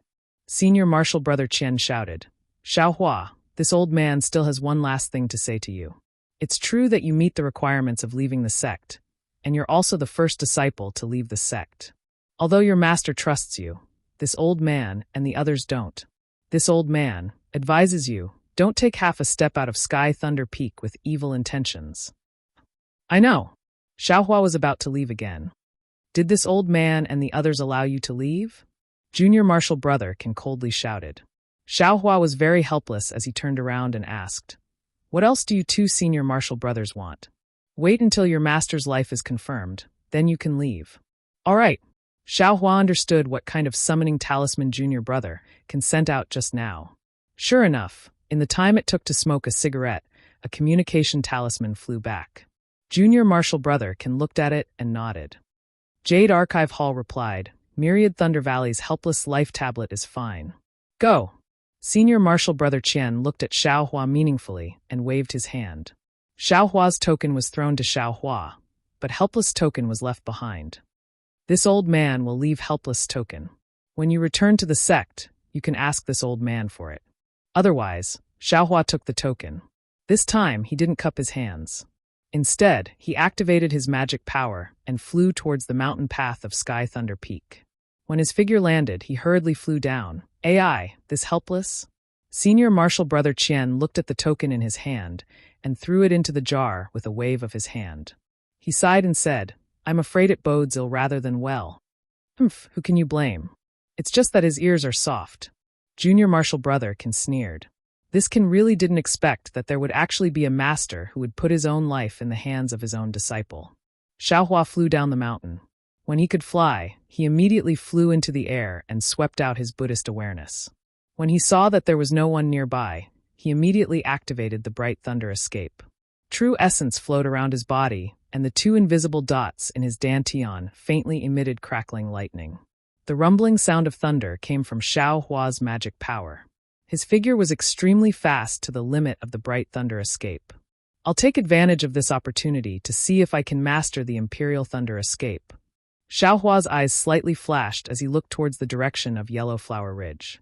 Senior Marshal Brother Qian shouted. "Xiaohua, this old man still has one last thing to say to you. It's true that you meet the requirements of leaving the sect, and you're also the first disciple to leave the sect. Although your master trusts you, this old man and the others don't. This old man advises you, don't take half a step out of Sky Thunder Peak with evil intentions." "I know." Xiaohua was about to leave again. "Did this old man and the others allow you to leave?" Junior Marshal Brother Can coldly shouted. Xiaohua was very helpless as he turned around and asked, "What else do you two Senior Marshal Brothers want? Wait until your master's life is confirmed, then you can leave." "All right." Xiaohua understood what kind of summoning talisman Junior Brother Can sent out just now. Sure enough, in the time it took to smoke a cigarette, a communication talisman flew back. Junior Marshal Brother Can looked at it and nodded. Jade Archive Hall replied, "Myriad Thunder Valley's helpless life tablet is fine. Go." Senior Marshal Brother Qian looked at Xiaohua meaningfully and waved his hand. Xiaohua's token was thrown to Xiaohua, but helpless token was left behind. "This old man will leave helpless token. When you return to the sect, you can ask this old man for it." Otherwise, Xiaohua took the token. This time, he didn't cup his hands. Instead, he activated his magic power and flew towards the mountain path of Sky Thunder Peak. When his figure landed, he hurriedly flew down. "AI, this helpless?" Senior Marshal Brother Qian looked at the token in his hand and threw it into the jar with a wave of his hand. He sighed and said, "I'm afraid it bodes ill rather than well." Who can you blame? It's just that his ears are soft." Junior Marshal Brother Can sneered. This Can really didn't expect that there would actually be a master who would put his own life in the hands of his own disciple. Xiaohua flew down the mountain. When he could fly, he immediately flew into the air and swept out his Buddhist awareness. When he saw that there was no one nearby, he immediately activated the bright thunder escape. True essence flowed around his body, and the two invisible dots in his dantian faintly emitted crackling lightning. The rumbling sound of thunder came from Xiao Hua's magic power. His figure was extremely fast to the limit of the bright thunder escape. I'll take advantage of this opportunity to see if I can master the Imperial Thunder Escape. Xiao Hua's eyes slightly flashed as he looked towards the direction of Yellow Flower Ridge.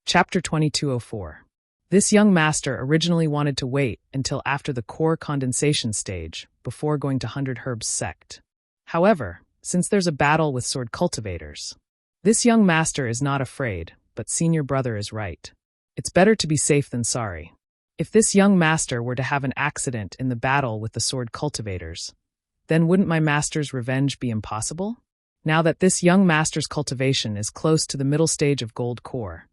Chapter 2204. This young master originally wanted to wait until after the core condensation stage before going to 100 Herbs sect. However, since there's a battle with sword cultivators, this young master is not afraid, but senior brother is right. It's better to be safe than sorry. If this young master were to have an accident in the battle with the sword cultivators, then wouldn't my master's revenge be impossible? Now that this young master's cultivation is close to the middle stage of gold core,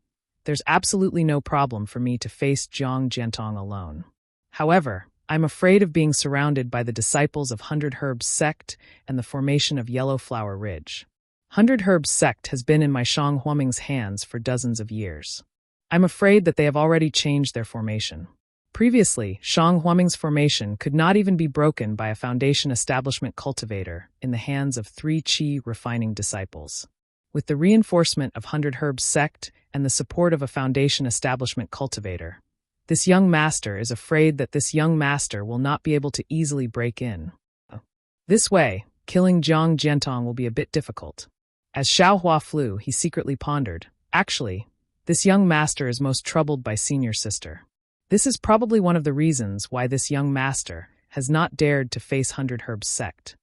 there's absolutely no problem for me to face Jiang Jiantong alone. However, I'm afraid of being surrounded by the disciples of 100 Herbs sect and the formation of Yellow Flower Ridge. 100 Herbs sect has been in my Shang Huaming's hands for dozens of years. I'm afraid that they have already changed their formation. Previously, Shang Huaming's formation could not even be broken by a foundation establishment cultivator in the hands of 3 Qi refining disciples. With the reinforcement of 100 Herbs sect and the support of a foundation establishment cultivator, this young master is afraid that this young master will not be able to easily break in. This way, killing Jiang Jiantong will be a bit difficult. As Xiao Hua flew, he secretly pondered, actually, this young master is most troubled by senior sister. This is probably one of the reasons why this young master has not dared to face 100 Herbs sect.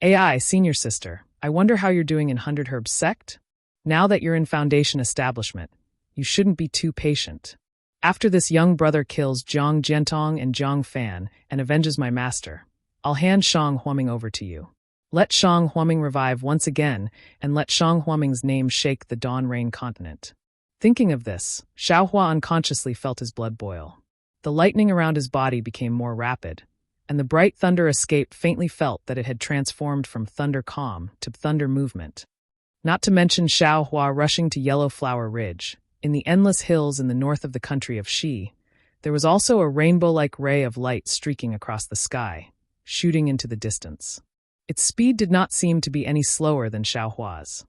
AI, senior sister, I wonder how you're doing in 100 Herbs sect? Now that you're in foundation establishment, you shouldn't be too patient. After this young brother kills Jiang Jiantong and Jiang Fan and avenges my master, I'll hand Shang Huaming over to you. Let Shang Huaming revive once again, and let Shang Huaming's name shake the Dawn Rain continent. Thinking of this, Xiao Hua unconsciously felt his blood boil. The lightning around his body became more rapid, and the bright thunder escape faintly felt that it had transformed from thunder calm to thunder movement. Not to mention Xiao Hua rushing to Yellow Flower Ridge, in the endless hills in the north of the country of Xi, there was also a rainbow-like ray of light streaking across the sky, shooting into the distance. Its speed did not seem to be any slower than Xiao Hua's.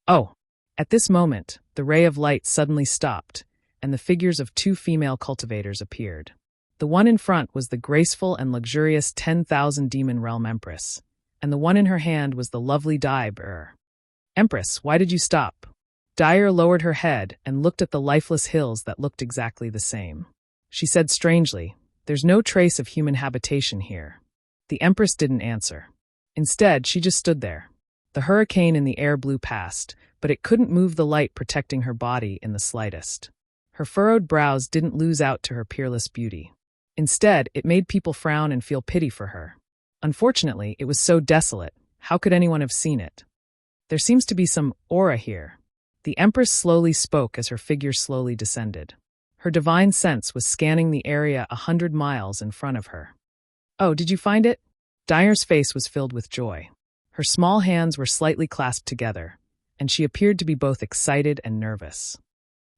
Oh! At this moment, the ray of light suddenly stopped, and the figures of 2 female cultivators appeared. The one in front was the graceful and luxurious 10,000 Demon Realm Empress, and the one in her hand was the lovely Dai Bear. Empress, why did you stop? Dyer lowered her head and looked at the lifeless hills that looked exactly the same. She said strangely, there's no trace of human habitation here. The Empress didn't answer. Instead, she just stood there. The hurricane in the air blew past, but it couldn't move the light protecting her body in the slightest. Her furrowed brows didn't lose out to her peerless beauty. Instead, it made people frown and feel pity for her. Unfortunately, it was so desolate. How could anyone have seen it? There seems to be some aura here. The Empress slowly spoke as her figure slowly descended. Her divine sense was scanning the area 100 miles in front of her. Oh, did you find it? Dyer's face was filled with joy. Her small hands were slightly clasped together, and she appeared to be both excited and nervous.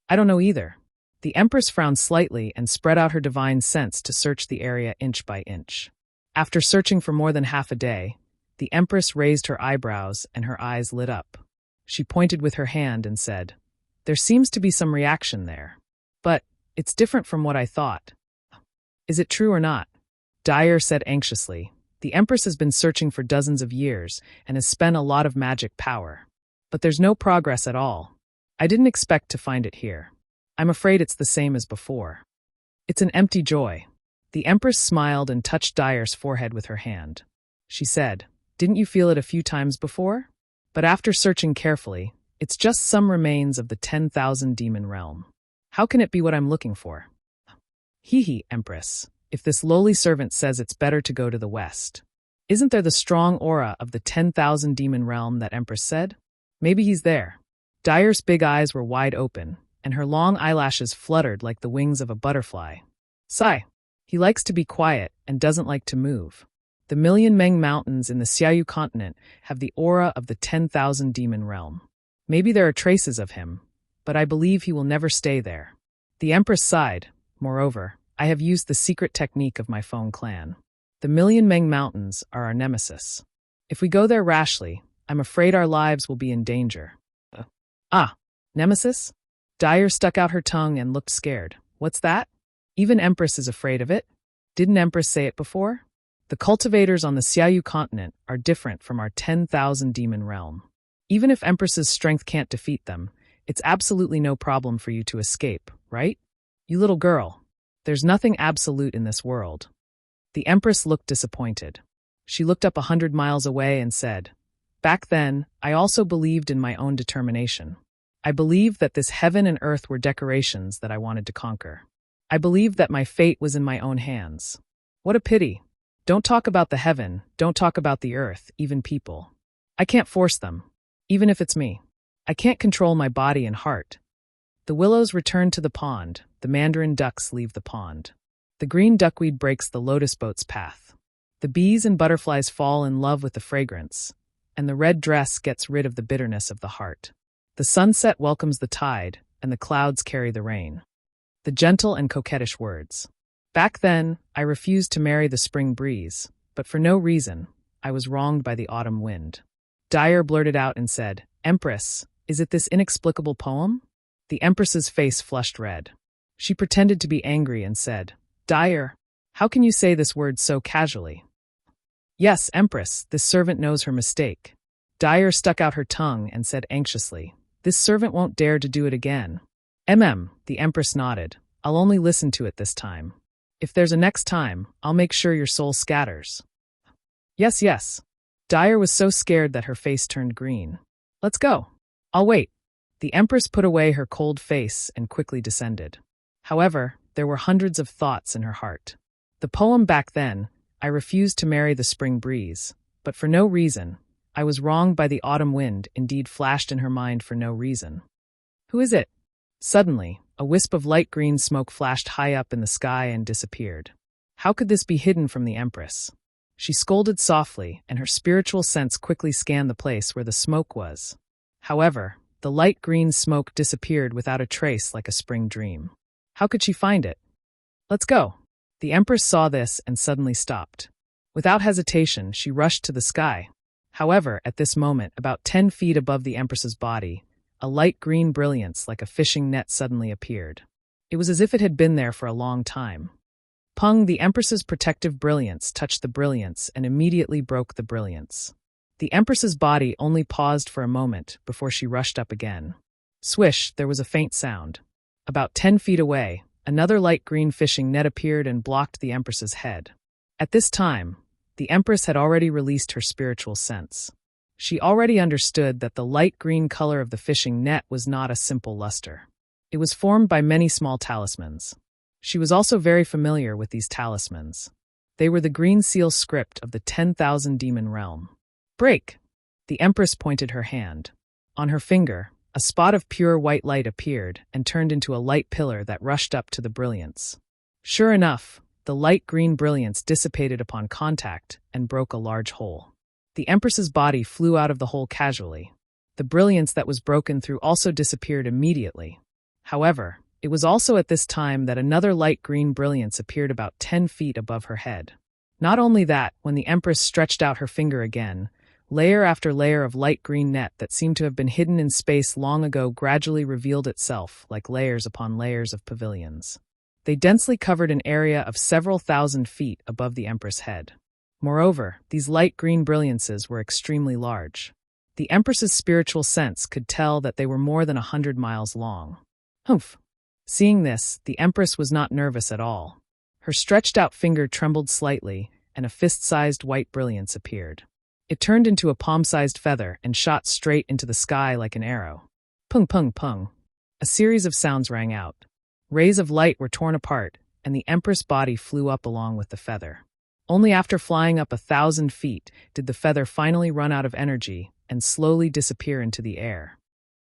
I don't know either. The Empress frowned slightly and spread out her divine sense to search the area inch by inch. After searching for more than half a day, the Empress raised her eyebrows and her eyes lit up. She pointed with her hand and said, "There seems to be some reaction there. But it's different from what I thought. Is it true or not?" Dyer said anxiously, "The Empress has been searching for dozens of years and has spent a lot of magic power. But there's no progress at all. I didn't expect to find it here. I'm afraid it's the same as before." It's an empty joy. The Empress smiled and touched Dyer's forehead with her hand. She said, "Didn't you feel it a few times before? But after searching carefully, it's just some remains of the 10,000 demon realm. How can it be what I'm looking for?" Hee, Empress, if this lowly servant says it's better to go to the west. Isn't there the strong aura of the 10,000 demon realm that Empress said? Maybe he's there. Dyer's big eyes were wide open, and her long eyelashes fluttered like the wings of a butterfly. Sigh. He likes to be quiet and doesn't like to move. The Million Meng Mountains in the Xiaoyu continent have the aura of the 10,000 demon realm. Maybe there are traces of him, but I believe he will never stay there. The Empress sighed. Moreover, I have used the secret technique of my phone clan. The Million Meng Mountains are our nemesis. If we go there rashly, I'm afraid our lives will be in danger. Nemesis? Dyer stuck out her tongue and looked scared. What's that? Even Empress is afraid of it? Didn't Empress say it before? The cultivators on the Xiaoyu continent are different from our 10,000 demon realm. Even if Empress's strength can't defeat them, it's absolutely no problem for you to escape, right? You little girl. There's nothing absolute in this world. The Empress looked disappointed. She looked up 100 miles away and said, Back then, I also believed in my own determination. I believed that this heaven and earth were decorations that I wanted to conquer. I believed that my fate was in my own hands. What a pity. Don't talk about the heaven, don't talk about the earth, even people. I can't force them, even if it's me. I can't control my body and heart. The willows return to the pond, the mandarin ducks leave the pond. The green duckweed breaks the lotus boat's path. The bees and butterflies fall in love with the fragrance, and the red dress gets rid of the bitterness of the heart. The sunset welcomes the tide, and the clouds carry the rain. The gentle and coquettish words. Back then, I refused to marry the spring breeze, but for no reason, I was wronged by the autumn wind. Dyer blurted out and said, Empress, is it this inexplicable poem? The Empress's face flushed red. She pretended to be angry and said, Dyer, how can you say this word so casually? Yes, Empress, this servant knows her mistake. Dyer stuck out her tongue and said anxiously, This servant won't dare to do it again. The Empress nodded. I'll only listen to it this time. If there's a next time, I'll make sure your soul scatters. Yes. Dyer was so scared that her face turned green. Let's go. I'll wait. The Empress put away her cold face and quickly descended. However, there were hundreds of thoughts in her heart. The poem back then, I refused to marry the spring breeze, but for no reason. I was wronged by the autumn wind indeed flashed in her mind for no reason. Who is it? Suddenly, a wisp of light green smoke flashed high up in the sky and disappeared. How could this be hidden from the Empress? She scolded softly, and her spiritual sense quickly scanned the place where the smoke was. However, the light green smoke disappeared without a trace like a spring dream. How could she find it? Let's go. The Empress saw this and suddenly stopped. Without hesitation, she rushed to the sky. However, at this moment, about 10 feet above the Empress's body, a light green brilliance like a fishing net suddenly appeared. It was as if it had been there for a long time. Pung, the Empress's protective brilliance, touched the brilliance and immediately broke the brilliance. The Empress's body only paused for a moment before she rushed up again. Swish, there was a faint sound. About 10 feet away, another light green fishing net appeared and blocked the Empress's head. At this time, the Empress had already released her spiritual sense. She already understood that the light green color of the fishing net was not a simple luster. It was formed by many small talismans. She was also very familiar with these talismans. They were the green seal script of the 10,000 demon realm. Break! The Empress pointed her hand. On her finger, a spot of pure white light appeared and turned into a light pillar that rushed up to the brilliance. Sure enough, the light green brilliance dissipated upon contact and broke a large hole. The Empress's body flew out of the hole casually. The brilliance that was broken through also disappeared immediately. However, it was also at this time that another light green brilliance appeared about 10 feet above her head. Not only that, when the Empress stretched out her finger again, layer after layer of light green net that seemed to have been hidden in space long ago gradually revealed itself like layers upon layers of pavilions. They densely covered an area of several thousand feet above the Empress' head. Moreover, these light green brilliances were extremely large. The Empress's spiritual sense could tell that they were more than 100 miles long. Humph! Seeing this, the Empress was not nervous at all. Her stretched-out finger trembled slightly, and a fist-sized white brilliance appeared. It turned into a palm-sized feather and shot straight into the sky like an arrow. Pung pung pung. A series of sounds rang out. Rays of light were torn apart, and the Empress' body flew up along with the feather. Only after flying up 1,000 feet did the feather finally run out of energy and slowly disappear into the air.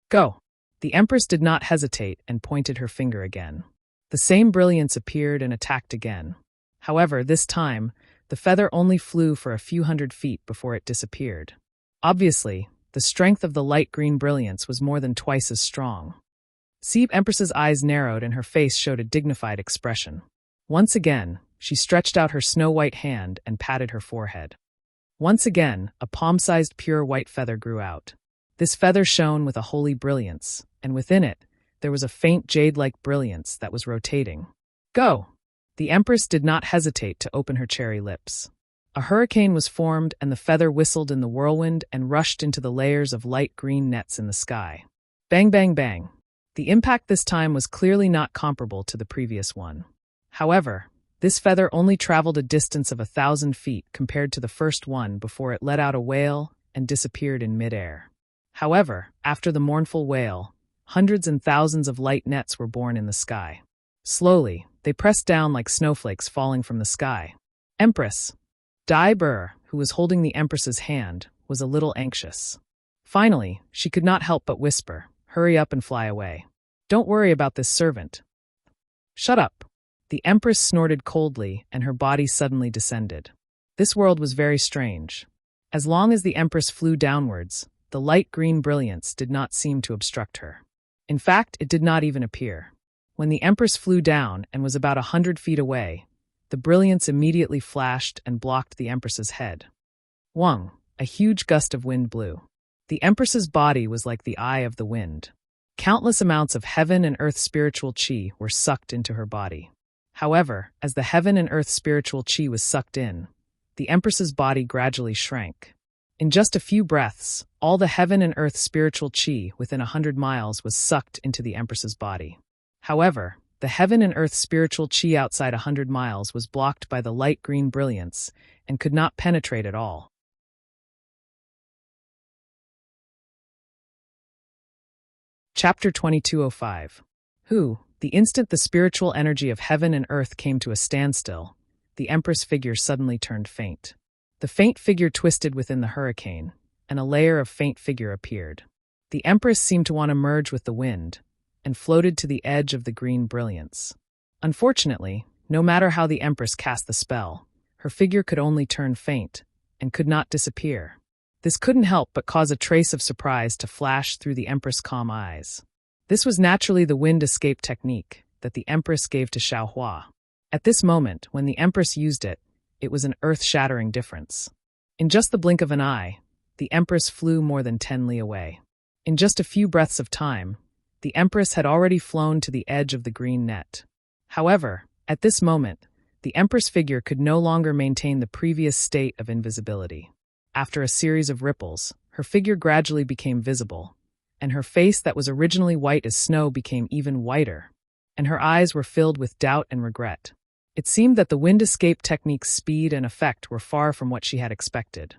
Go! The Empress did not hesitate and pointed her finger again. The same brilliance appeared and attacked again. However, this time, the feather only flew for a few hundred feet before it disappeared. Obviously, the strength of the light green brilliance was more than twice as strong. The Empress's eyes narrowed and her face showed a dignified expression. Once again, she stretched out her snow-white hand and patted her forehead. Once again, a palm-sized pure white feather grew out. This feather shone with a holy brilliance, and within it, there was a faint jade-like brilliance that was rotating. Go! The Empress did not hesitate to open her cherry lips. A hurricane was formed and the feather whistled in the whirlwind and rushed into the layers of light green nets in the sky. Bang, bang, bang. The impact this time was clearly not comparable to the previous one. However, this feather only traveled a distance of 1,000 feet compared to the first one before it let out a wail and disappeared in midair. However, after the mournful wail, hundreds and thousands of light nets were born in the sky. Slowly, they pressed down like snowflakes falling from the sky. Empress! Dai Burr, who was holding the Empress's hand, was a little anxious. Finally, she could not help but whisper, "Hurry up and fly away. Don't worry about this servant." Shut up. The Empress snorted coldly and her body suddenly descended. This world was very strange. As long as the Empress flew downwards, the light green brilliance did not seem to obstruct her. In fact, it did not even appear. When the Empress flew down and was about 100 feet away, the brilliance immediately flashed and blocked the Empress's head. Whang! A huge gust of wind blew. The Empress's body was like the eye of the wind. Countless amounts of heaven and earth spiritual qi were sucked into her body. However, as the heaven and earth spiritual qi was sucked in, the Empress's body gradually shrank. In just a few breaths, all the heaven and earth spiritual qi within 100 miles was sucked into the Empress's body. However, the heaven and earth spiritual qi outside 100 miles was blocked by the light green brilliance and could not penetrate at all. Chapter 2205. The instant the spiritual energy of heaven and earth came to a standstill, the Empress figure suddenly turned faint. The faint figure twisted within the hurricane, and a layer of faint figure appeared. The Empress seemed to want to merge with the wind, and floated to the edge of the green brilliance. Unfortunately, no matter how the Empress cast the spell, her figure could only turn faint, and could not disappear. This couldn't help but cause a trace of surprise to flash through the Empress' calm eyes. This was naturally the wind escape technique that the Empress gave to Xiaohua. At this moment, when the Empress used it, it was an earth-shattering difference. In just the blink of an eye, the Empress flew more than 10 li away. In just a few breaths of time, the Empress had already flown to the edge of the green net. However, at this moment, the Empress figure could no longer maintain the previous state of invisibility. After a series of ripples, her figure gradually became visible, and her face that was originally white as snow became even whiter, and her eyes were filled with doubt and regret. It seemed that the wind escape technique's speed and effect were far from what she had expected.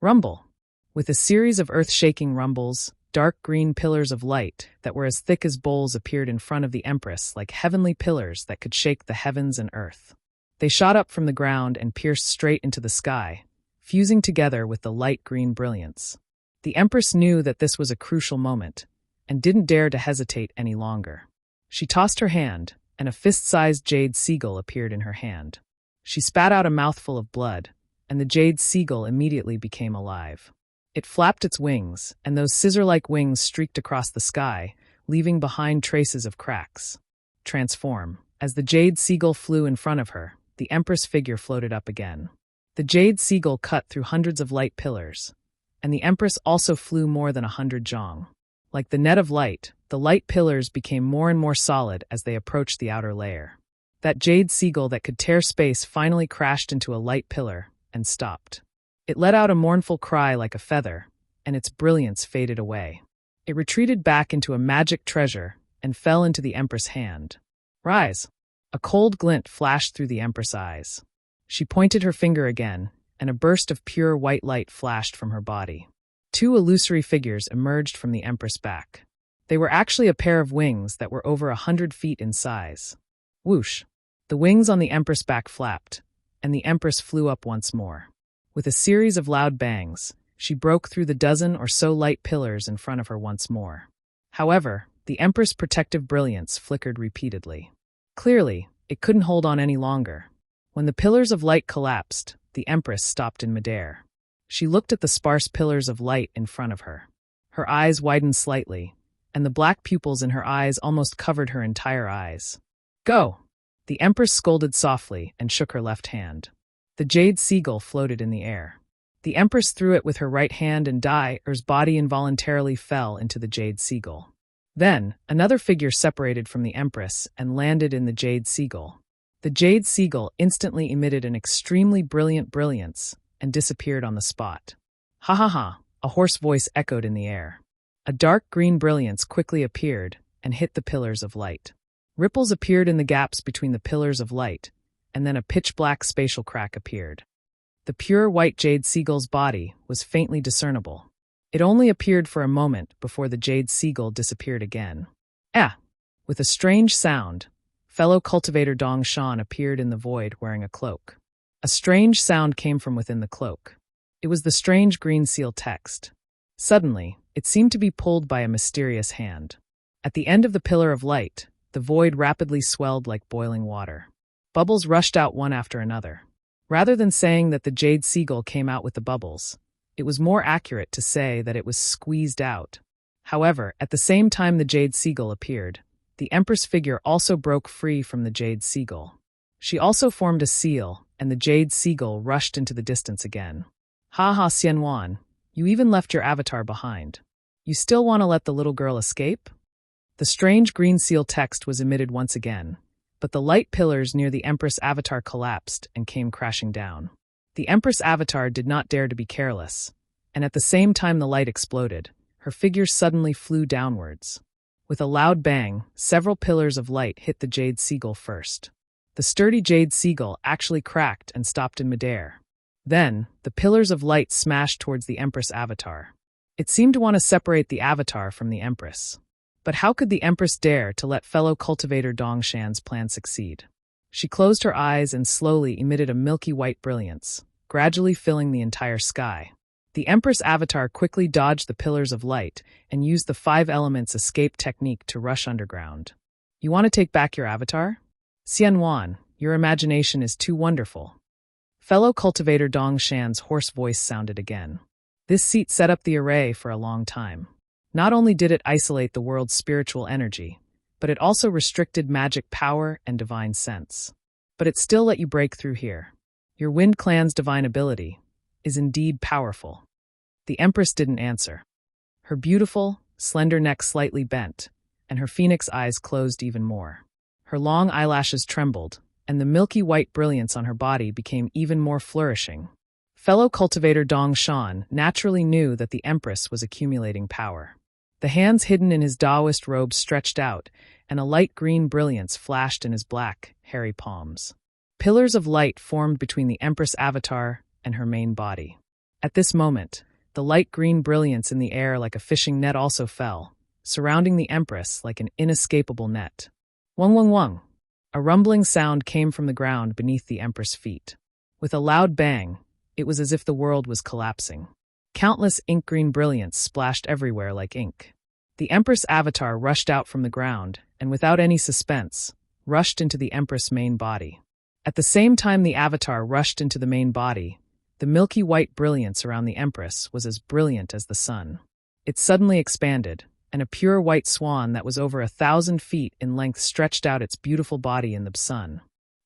Rumble! With a series of earth-shaking rumbles, dark green pillars of light that were as thick as bowls appeared in front of the Empress like heavenly pillars that could shake the heavens and earth. They shot up from the ground and pierced straight into the sky, fusing together with the light green brilliance. The Empress knew that this was a crucial moment, and didn't dare to hesitate any longer. She tossed her hand, and a fist-sized jade seagull appeared in her hand. She spat out a mouthful of blood, and the jade seagull immediately became alive. It flapped its wings, and those scissor-like wings streaked across the sky, leaving behind traces of cracks. Transform. As the jade seagull flew in front of her, the Empress figure floated up again. The jade seagull cut through hundreds of light pillars, and the Empress also flew more than 100 zhang. Like the net of light, the light pillars became more and more solid as they approached the outer layer. That jade seagull that could tear space finally crashed into a light pillar and stopped. It let out a mournful cry like a feather, and its brilliance faded away. It retreated back into a magic treasure and fell into the Empress' hand. Rise! A cold glint flashed through the Empress' eyes. She pointed her finger again, and a burst of pure white light flashed from her body. Two illusory figures emerged from the Empress' back. They were actually a pair of wings that were over 100 feet in size. Whoosh! The wings on the Empress' back flapped, and the Empress flew up once more. With a series of loud bangs, she broke through the dozen or so light pillars in front of her once more. However, the Empress' protective brilliance flickered repeatedly. Clearly, it couldn't hold on any longer. When the pillars of light collapsed, the Empress stopped in midair. She looked at the sparse pillars of light in front of her. Her eyes widened slightly, and the black pupils in her eyes almost covered her entire eyes. Go! The Empress scolded softly and shook her left hand. The jade seagull floated in the air. The Empress threw it with her right hand and Dai's body involuntarily fell into the jade seagull. Then, another figure separated from the Empress and landed in the jade seagull. The jade seagull instantly emitted an extremely brilliant brilliance and disappeared on the spot. Ha ha ha, a hoarse voice echoed in the air. A dark green brilliance quickly appeared and hit the pillars of light. Ripples appeared in the gaps between the pillars of light, and then a pitch-black spatial crack appeared. The pure white jade seagull's body was faintly discernible. It only appeared for a moment before the jade seagull disappeared again. Ah! With a strange sound, fellow cultivator Dong Shan appeared in the void wearing a cloak. A strange sound came from within the cloak. It was the strange green seal text. Suddenly, it seemed to be pulled by a mysterious hand. At the end of the pillar of light, the void rapidly swelled like boiling water. Bubbles rushed out one after another. Rather than saying that the jade seagull came out with the bubbles, it was more accurate to say that it was squeezed out. However, at the same time the jade seagull appeared, the Empress figure also broke free from the jade seagull. She also formed a seal, and the jade seagull rushed into the distance again. Ha ha, Xianwan, you even left your avatar behind. You still want to let the little girl escape? The strange green seal text was emitted once again, but the light pillars near the Empress avatar collapsed and came crashing down. The Empress avatar did not dare to be careless, and at the same time the light exploded, her figure suddenly flew downwards. With a loud bang, several pillars of light hit the jade seagull first. The sturdy jade seagull actually cracked and stopped in midair. Then, the pillars of light smashed towards the Empress avatar. It seemed to want to separate the avatar from the Empress. But how could the Empress dare to let fellow cultivator Dong Shan's plan succeed? She closed her eyes and slowly emitted a milky white brilliance, gradually filling the entire sky. The Empress avatar quickly dodged the pillars of light and used the 5 elements escape technique to rush underground. You want to take back your avatar? Xianwan, your imagination is too wonderful. Fellow cultivator Dong Shan's hoarse voice sounded again. This seat set up the array for a long time. Not only did it isolate the world's spiritual energy, but it also restricted magic power and divine sense. But it still let you break through here. Your Wind Clan's divine ability is indeed powerful. The Empress didn't answer. Her beautiful, slender neck slightly bent, and her phoenix eyes closed even more. Her long eyelashes trembled, and the milky white brilliance on her body became even more flourishing. Fellow cultivator Dong Shan naturally knew that the Empress was accumulating power. The hands hidden in his Taoist robe stretched out, and a light green brilliance flashed in his black, hairy palms. Pillars of light formed between the Empress avatar and her main body. At this moment, the light green brilliance in the air like a fishing net also fell, surrounding the Empress like an inescapable net. Wung wung wung! A rumbling sound came from the ground beneath the Empress' feet. With a loud bang, it was as if the world was collapsing. Countless ink-green brilliance splashed everywhere like ink. The Empress avatar rushed out from the ground, and without any suspense, rushed into the Empress' main body. At the same time the avatar rushed into the main body, the milky white brilliance around the Empress was as brilliant as the sun. It suddenly expanded, and a pure white swan that was over 1,000 feet in length stretched out its beautiful body in the sun.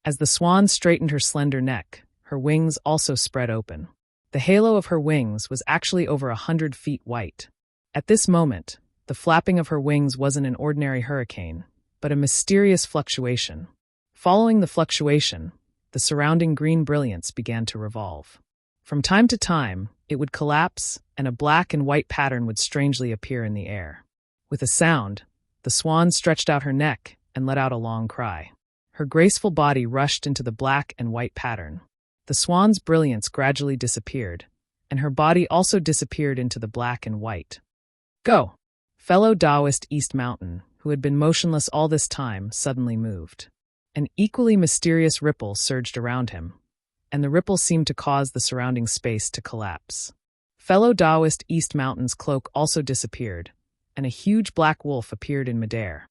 As the swan straightened her slender neck, her wings also spread open. The halo of her wings was actually over 100 feet white. At this moment, the flapping of her wings wasn't an ordinary hurricane, but a mysterious fluctuation. Following the fluctuation, the surrounding green brilliance began to revolve. From time to time, it would collapse, and a black and white pattern would strangely appear in the air. With a sound, the swan stretched out her neck and let out a long cry. Her graceful body rushed into the black and white pattern. The swan's brilliance gradually disappeared, and her body also disappeared into the black and white. Go! Fellow Taoist East Mountain, who had been motionless all this time, suddenly moved. An equally mysterious ripple surged around him, and the ripple seemed to cause the surrounding space to collapse. Fellow Taoist East Mountain's cloak also disappeared, and a huge black wolf appeared in midair.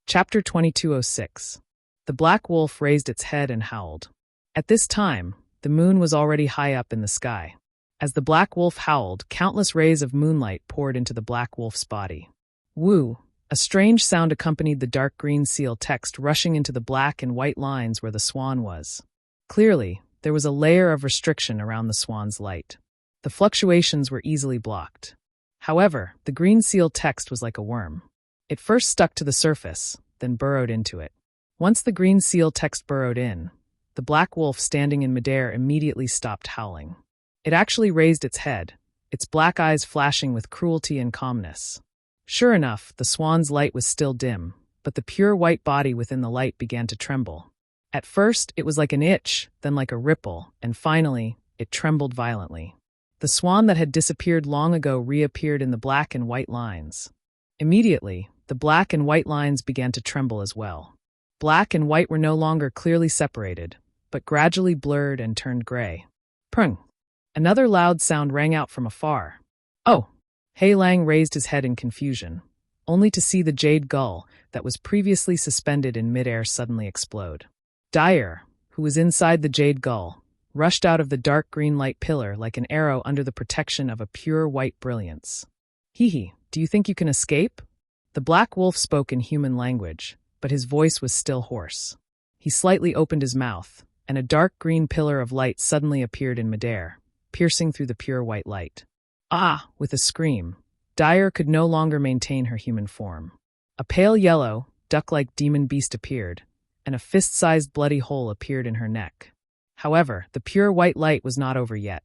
Chapter 2206. The black wolf raised its head and howled. At this time, the moon was already high up in the sky. As the black wolf howled, countless rays of moonlight poured into the black wolf's body. Woo! A strange sound accompanied the dark green seal text rushing into the black and white lines where the swan was. Clearly, there was a layer of restriction around the swan's light. The fluctuations were easily blocked. However, the green seal text was like a worm. It first stuck to the surface, then burrowed into it. Once the green seal text burrowed in, the black wolf standing in midair immediately stopped howling. It actually raised its head, its black eyes flashing with cruelty and calmness. Sure enough, the swan's light was still dim, but the pure white body within the light began to tremble. At first, it was like an itch, then like a ripple, and finally, it trembled violently. The swan that had disappeared long ago reappeared in the black and white lines. Immediately, the black and white lines began to tremble as well. Black and white were no longer clearly separated, but gradually blurred and turned gray. Prung! Another loud sound rang out from afar. Oh! Hei Lang raised his head in confusion, only to see the jade gull that was previously suspended in midair suddenly explode. Dyer, who was inside the jade gull, rushed out of the dark green light pillar like an arrow under the protection of a pure white brilliance. Hee, do you think you can escape? The black wolf spoke in human language, but his voice was still hoarse. He slightly opened his mouth, and a dark green pillar of light suddenly appeared in midair, piercing through the pure white light. Ah! With a scream, Dyer could no longer maintain her human form. A pale yellow, duck-like demon beast appeared, and a fist-sized bloody hole appeared in her neck. However, the pure white light was not over yet.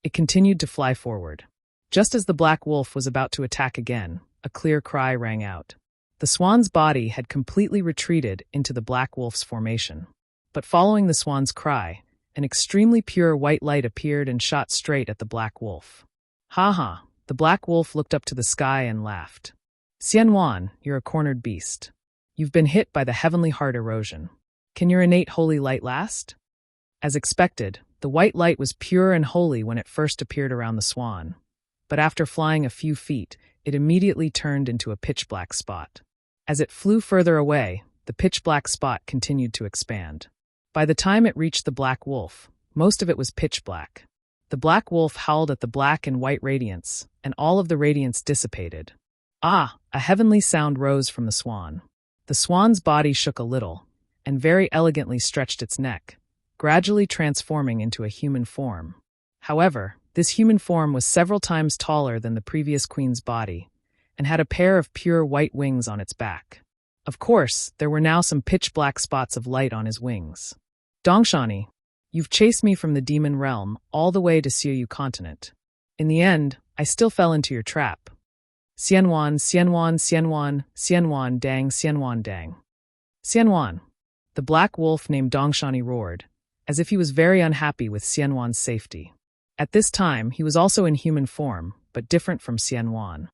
It continued to fly forward. Just as the black wolf was about to attack again, a clear cry rang out. The swan's body had completely retreated into the black wolf's formation. But following the swan's cry, an extremely pure white light appeared and shot straight at the black wolf. Ha ha! The black wolf looked up to the sky and laughed. Xianwan, you're a cornered beast. You've been hit by the heavenly heart erosion. Can your innate holy light last? As expected, the white light was pure and holy when it first appeared around the swan. But after flying a few feet, it immediately turned into a pitch-black spot. As it flew further away, the pitch-black spot continued to expand. By the time it reached the black wolf, most of it was pitch-black. The black wolf howled at the black and white radiance, and all of the radiance dissipated. Ah! A heavenly sound rose from the swan. The swan's body shook a little, and very elegantly stretched its neck, gradually transforming into a human form. However, this human form was several times taller than the previous queen's body, and had a pair of pure white wings on its back. Of course, there were now some pitch-black spots of light on his wings. Dongshani, you've chased me from the demon realm all the way to Sioyu continent. In the end, I still fell into your trap. Xianwan, Xianwan, Xianwan, Xianwan dang, Xianwan dang. Xianwan. The black wolf named Dongshani roared, as if he was very unhappy with Xianwan's safety. At this time, he was also in human form, but different from Xianwan.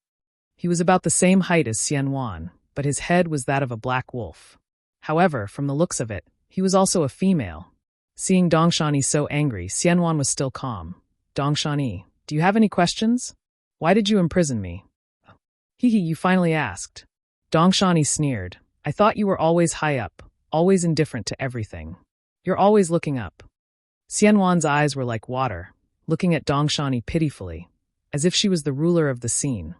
He was about the same height as Xianwan, but his head was that of a black wolf. However, from the looks of it, he was also a female. Seeing Dongshani so angry, Xianwan was still calm. Dongshani, do you have any questions? Why did you imprison me? Hee, you finally asked. Dongshani sneered. I thought you were always high up, always indifferent to everything. You're always looking up. Xianwan's eyes were like water, looking at Dongshani pitifully, as if she was the ruler of the scene.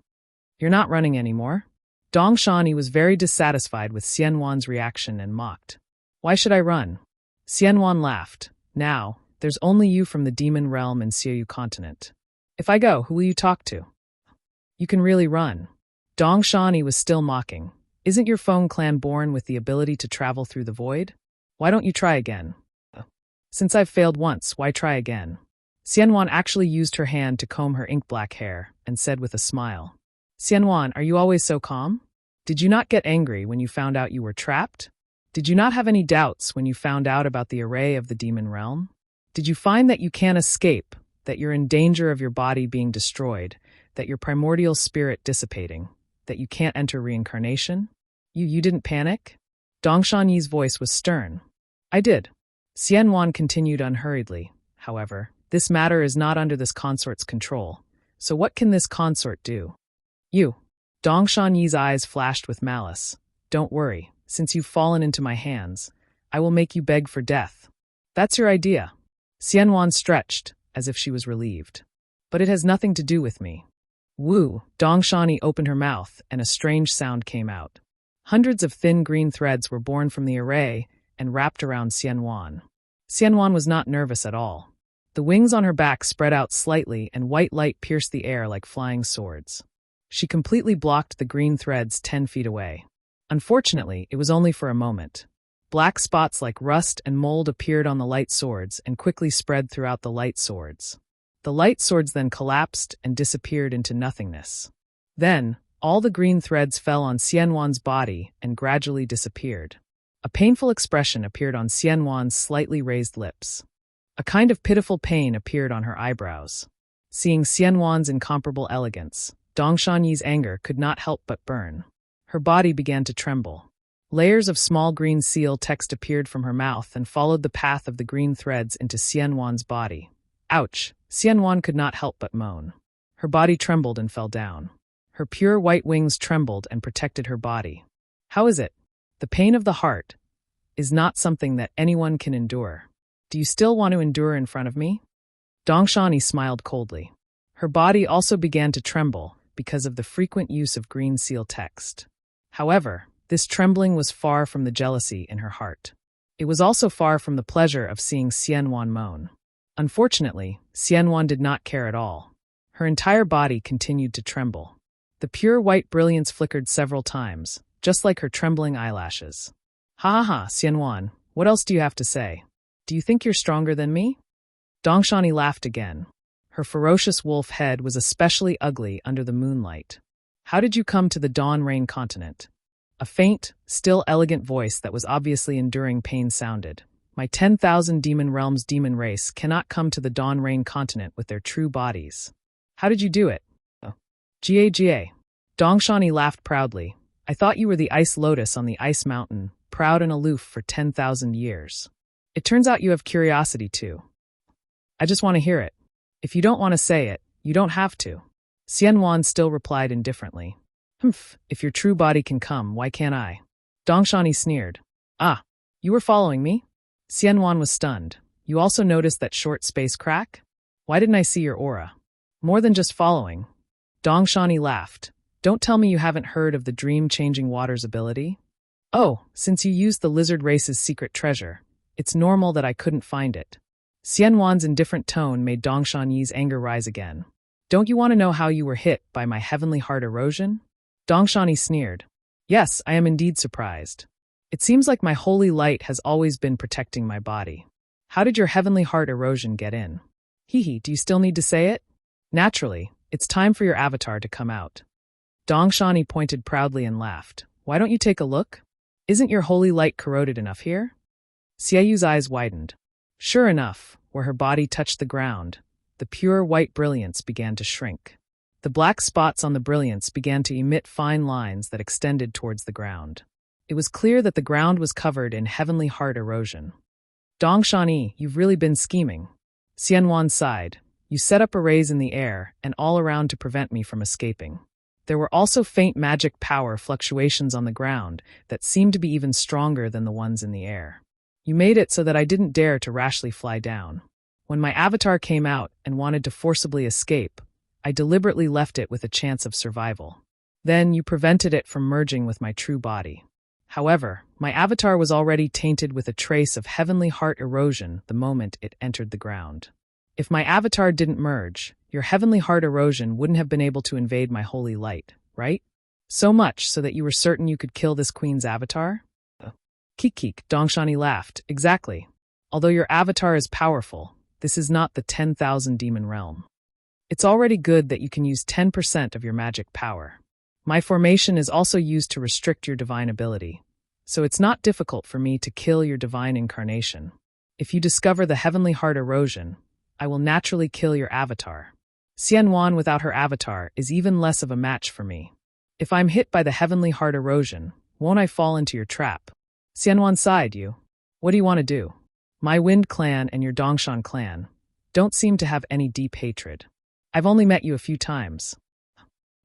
You're not running anymore? Dongshani was very dissatisfied with Xianwan's reaction and mocked. Why should I run? Xianwan laughed. Now, there's only you from the demon realm and Sioyu continent. If I go, who will you talk to? You can really run. Dongshani was still mocking. Isn't your phone clan born with the ability to travel through the void? Why don't you try again? Since I've failed once, why try again? Xianwan actually used her hand to comb her ink-black hair and said with a smile, Xianwan, are you always so calm? Did you not get angry when you found out you were trapped? Did you not have any doubts when you found out about the array of the demon realm? Did you find that you can't escape, that you're in danger of your body being destroyed, that your primordial spirit dissipating, that you can't enter reincarnation? You didn't panic? Dongshanyi's voice was stern. I did. Xianwan continued unhurriedly. However, this matter is not under this consort's control, so what can this consort do? You. Dongshanyi's eyes flashed with malice. Don't worry, Since you've fallen into my hands, I will make you beg for death. That's your idea. Xianwan stretched, as if she was relieved. But it has nothing to do with me. Wu, Dongshani opened her mouth, and a strange sound came out. Hundreds of thin green threads were born from the array and wrapped around Xianwan. Xianwan was not nervous at all. The wings on her back spread out slightly and white light pierced the air like flying swords. She completely blocked the green threads 10 feet away. Unfortunately, it was only for a moment. Black spots like rust and mold appeared on the light swords and quickly spread throughout the light swords. The light swords then collapsed and disappeared into nothingness. Then, all the green threads fell on Xianwan's body and gradually disappeared. A painful expression appeared on Xianwan's slightly raised lips. A kind of pitiful pain appeared on her eyebrows. Seeing Xianwan's incomparable elegance, Dongshanyi's anger could not help but burn. Her body began to tremble. Layers of small green seal text appeared from her mouth and followed the path of the green threads into Xianwan's body. Ouch! Xianwan could not help but moan. Her body trembled and fell down. Her pure white wings trembled and protected her body. How is it? The pain of the heart is not something that anyone can endure. Do you still want to endure in front of me? Dongshani smiled coldly. Her body also began to tremble because of the frequent use of green seal text. However, this trembling was far from the jealousy in her heart. It was also far from the pleasure of seeing Xianwan moan. Unfortunately, Xianwan did not care at all. Her entire body continued to tremble. The pure white brilliance flickered several times, just like her trembling eyelashes. Ha ha ha, Xianwan, what else do you have to say? Do you think you're stronger than me? Dongshani laughed again. Her ferocious wolf head was especially ugly under the moonlight. How did you come to the Dawn Rain continent? A faint, still elegant voice that was obviously enduring pain sounded. My 10,000 demon realms demon race cannot come to the Dawn Rain continent with their true bodies. How did you do it? Ga. Dongshani laughed proudly. I thought you were the ice lotus on the ice mountain, proud and aloof for 10,000 years. It turns out you have curiosity too. I just want to hear it. If you don't want to say it, you don't have to. Xianwan still replied indifferently. Humph, if your true body can come, why can't I? Dongshani sneered. Ah, you were following me? Xianwan was stunned. You also noticed that short space crack? Why didn't I see your aura? More than just following. Dongshani laughed. Don't tell me you haven't heard of the dream-changing water's ability? Oh, since you used the lizard race's secret treasure, it's normal that I couldn't find it. Xianwan's indifferent tone made Dongshanyi's anger rise again. Don't you want to know how you were hit by my heavenly heart erosion? Dongshani sneered. Yes, I am indeed surprised. It seems like my holy light has always been protecting my body. How did your heavenly heart erosion get in? Hee, do you still need to say it? Naturally, it's time for your avatar to come out. Dongshani pointed proudly and laughed. Why don't you take a look? Isn't your holy light corroded enough here? Xieyu's eyes widened. Sure enough, where her body touched the ground, the pure white brilliance began to shrink. The black spots on the brilliance began to emit fine lines that extended towards the ground. It was clear that the ground was covered in heavenly heart erosion. Dongshani, you've really been scheming. Xianwan sighed. You set up arrays in the air and all around to prevent me from escaping. There were also faint magic power fluctuations on the ground that seemed to be even stronger than the ones in the air. You made it so that I didn't dare to rashly fly down. When my avatar came out and wanted to forcibly escape, I deliberately left it with a chance of survival. Then you prevented it from merging with my true body. However, my avatar was already tainted with a trace of heavenly heart erosion the moment it entered the ground. If my avatar didn't merge, your heavenly heart erosion wouldn't have been able to invade my holy light, right? So much so that you were certain you could kill this queen's avatar? Kik, Dongshani laughed. Exactly. Although your avatar is powerful, this is not the 10,000 demon realm. It's already good that you can use 10% of your magic power. My formation is also used to restrict your divine ability, so it's not difficult for me to kill your divine incarnation. If you discover the heavenly heart erosion, I will naturally kill your avatar. Xianwan without her avatar is even less of a match for me. If I'm hit by the heavenly heart erosion, won't I fall into your trap? Xianwan sighed. You. What do you want to do? My Wind clan and your Dongshan clan don't seem to have any deep hatred. I've only met you a few times.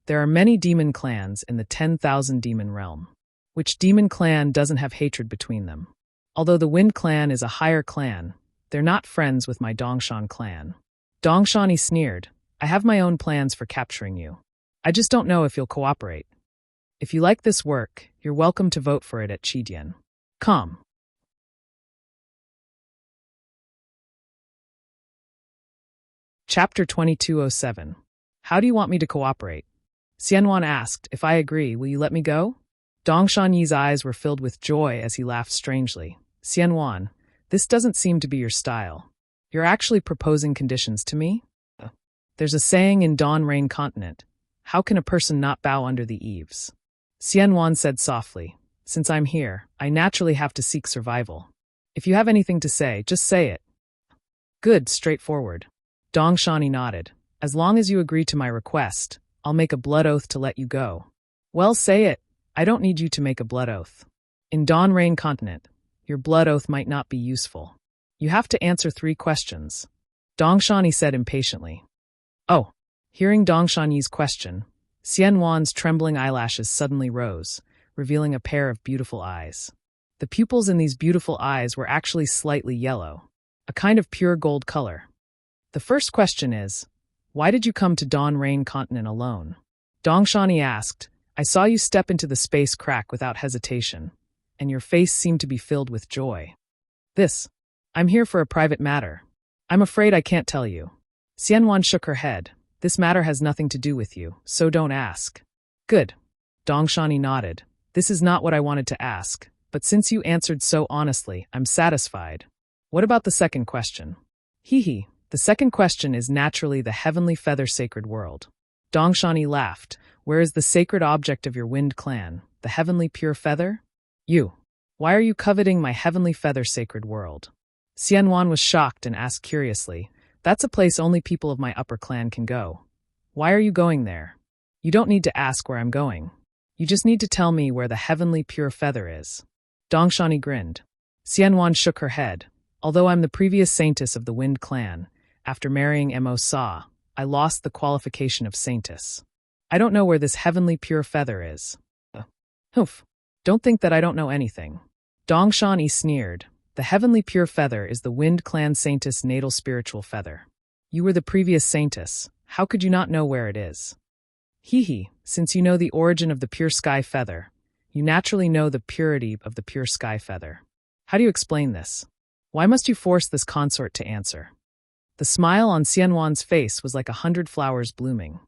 There are many demon clans in the 10,000 demon realm. Which demon clan doesn't have hatred between them? Although the Wind clan is a higher clan, they're not friends with my Dongshan clan. Dongshan sneered, I have my own plans for capturing you. I just don't know if you'll cooperate. If you like this work, you're welcome to vote for it at Chidian. Come. Chapter 2207. How do you want me to cooperate? Xianwan asked, if I agree, will you let me go? Dongshan Yi's eyes were filled with joy as he laughed strangely. Xianwan, this doesn't seem to be your style. You're actually proposing conditions to me? There's a saying in Dawn Rain Continent, how can a person not bow under the eaves? Xianwan said softly, since I'm here, I naturally have to seek survival. If you have anything to say, just say it. Good, straightforward. Dongshan nodded. As long as you agree to my request, I'll make a blood oath to let you go. Well, say it. I don't need you to make a blood oath. In Dawn Rain Continent, your blood oath might not be useful. You have to answer 3 questions. Dongshan said impatiently. Oh. Hearing Dongshan Yi's question, Xianwan's trembling eyelashes suddenly rose, revealing a pair of beautiful eyes. The pupils in these beautiful eyes were actually slightly yellow, a kind of pure gold color. The first question is, why did you come to Dawn Rain Continent alone? Dongshan asked, I saw you step into the space crack without hesitation, and your face seemed to be filled with joy. I'm here for a private matter. I'm afraid I can't tell you. Xianwan shook her head. This matter has nothing to do with you, so don't ask. Good. Dongshan nodded. This is not what I wanted to ask, but since you answered so honestly, I'm satisfied. What about the second question? The second question is naturally the heavenly feather sacred world. Dongshan laughed. Where is the sacred object of your Wind clan, the heavenly pure feather? You. Why are you coveting my heavenly feather sacred world? Xianwan was shocked and asked curiously, that's a place only people of my upper clan can go. Why are you going there? You don't need to ask where I'm going. You just need to tell me where the heavenly pure feather is. Dongshan grinned. Xianwan shook her head. Although I'm the previous saintess of the Wind clan, after marrying Mo Sa, I lost the qualification of saintess. I don't know where this heavenly pure feather is. Don't think that I don't know anything. Dongshan sneered. The heavenly pure feather is the Wind clan saintess' natal spiritual feather. You were the previous saintess. How could you not know where it is? Since you know the origin of the pure sky feather, you naturally know the purity of the pure sky feather. How do you explain this? Why must you force this consort to answer? The smile on Xianwan's face was like 100 flowers blooming.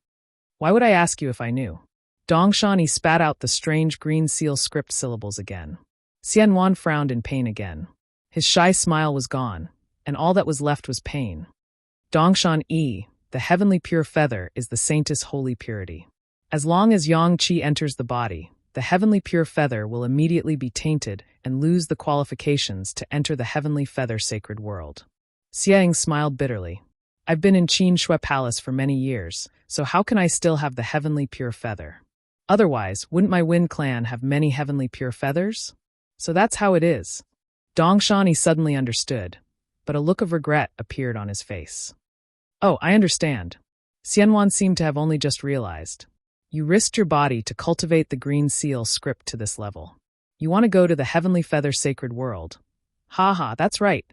Why would I ask you if I knew? Dongshan spat out the strange green seal script syllables again. Xianwan frowned in pain again. His shy smile was gone, and all that was left was pain. Dongshan the heavenly pure feather is the saintess' holy purity. As long as yang qi enters the body, the heavenly pure feather will immediately be tainted and lose the qualifications to enter the heavenly feather sacred world. Xiang smiled bitterly. I've been in Qin Shui Palace for many years, so how can I still have the heavenly pure feather? Otherwise, wouldn't my Wind clan have many heavenly pure feathers? So that's how it is. Dongshan suddenly understood, but a look of regret appeared on his face. Oh, I understand. Xianwan seemed to have only just realized. You risked your body to cultivate the green seal script to this level. You want to go to the heavenly feather sacred world. That's right.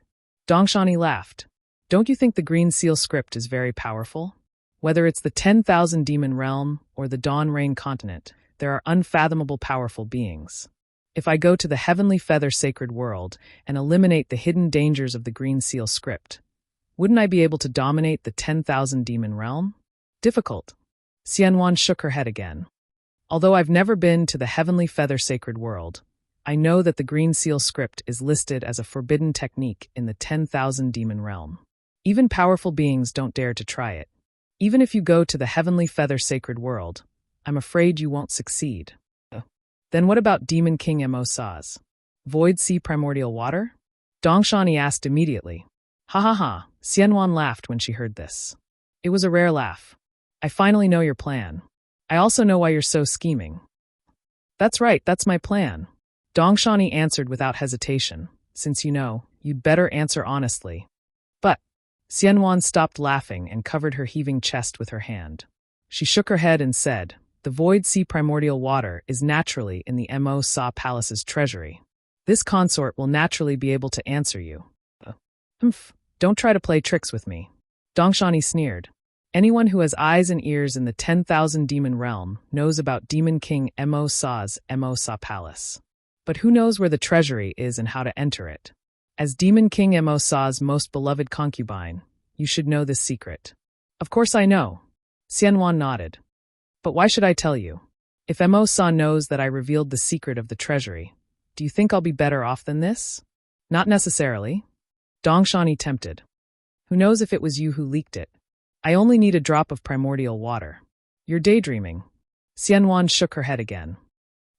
Dongshan laughed. Don't you think the green seal script is very powerful? Whether it's the 10,000 demon realm or the Dawn Rain Continent, there are unfathomable powerful beings. If I go to the heavenly feather sacred world and eliminate the hidden dangers of the green seal script, wouldn't I be able to dominate the 10,000 demon realm? Difficult. Xianwan shook her head again. Although I've never been to the heavenly feather sacred world, I know that the green seal script is listed as a forbidden technique in the 10,000 demon realm. Even powerful beings don't dare to try it. Even if you go to the heavenly feather sacred world, I'm afraid you won't succeed. Then what about Demon King Mo Sa's Void Sea Primordial Water? Dongshan asked immediately. Xianwan laughed when she heard this. It was a rare laugh. I finally know your plan. I also know why you're so scheming. That's right, that's my plan. Dongshan answered without hesitation. Since you know, you'd better answer honestly. But Xianwan stopped laughing and covered her heaving chest with her hand. She shook her head and said, The Void Sea primordial water is naturally in the Mo Sa Palace's treasury. This consort will naturally be able to answer you. Don't try to play tricks with me. Dongshani sneered. Anyone who has eyes and ears in the 10,000 demon realm knows about Demon King Mo Sa's Mo Sa Palace. But who knows where the treasury is and how to enter it? As Demon King Mo Sa's most beloved concubine, you should know this secret. Of course I know. Xianwan nodded. But why should I tell you? If Mo Sa knows that I revealed the secret of the treasury, do you think I'll be better off than this? Not necessarily. Dongshani tempted. Who knows if it was you who leaked it? I only need a drop of primordial water. You're daydreaming. Xianwan shook her head again.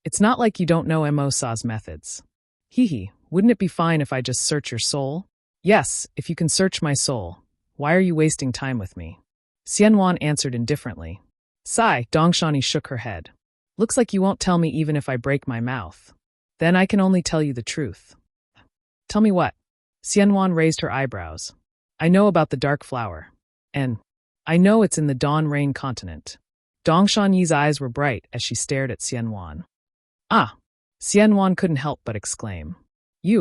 It's not like you don't know Mo Sa's methods. Hee, wouldn't it be fine if I just search your soul? Yes, if you can search my soul. Why are you wasting time with me? Xianwan answered indifferently. Sigh, Dongshani shook her head. Looks like you won't tell me even if I break my mouth. Then I can only tell you the truth. Tell me what? Xianwan raised her eyebrows. I know about the dark flower. And I know it's in the Dawn Rain continent. Dongshani's eyes were bright as she stared at Xianwan. Ah! Xianwan couldn't help but exclaim.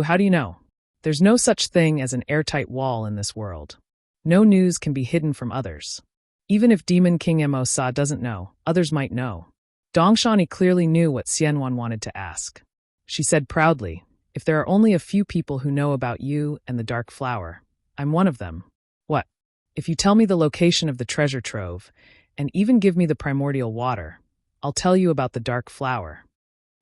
How do you know? There's no such thing as an airtight wall in this world. No news can be hidden from others. Even if Demon King Mo Sa doesn't know, others might know. Dongshani clearly knew what Xianwan wanted to ask. She said proudly, if there are only a few people who know about you and the dark flower, I'm one of them. What? If you tell me the location of the treasure trove, and even give me the primordial water, I'll tell you about the dark flower.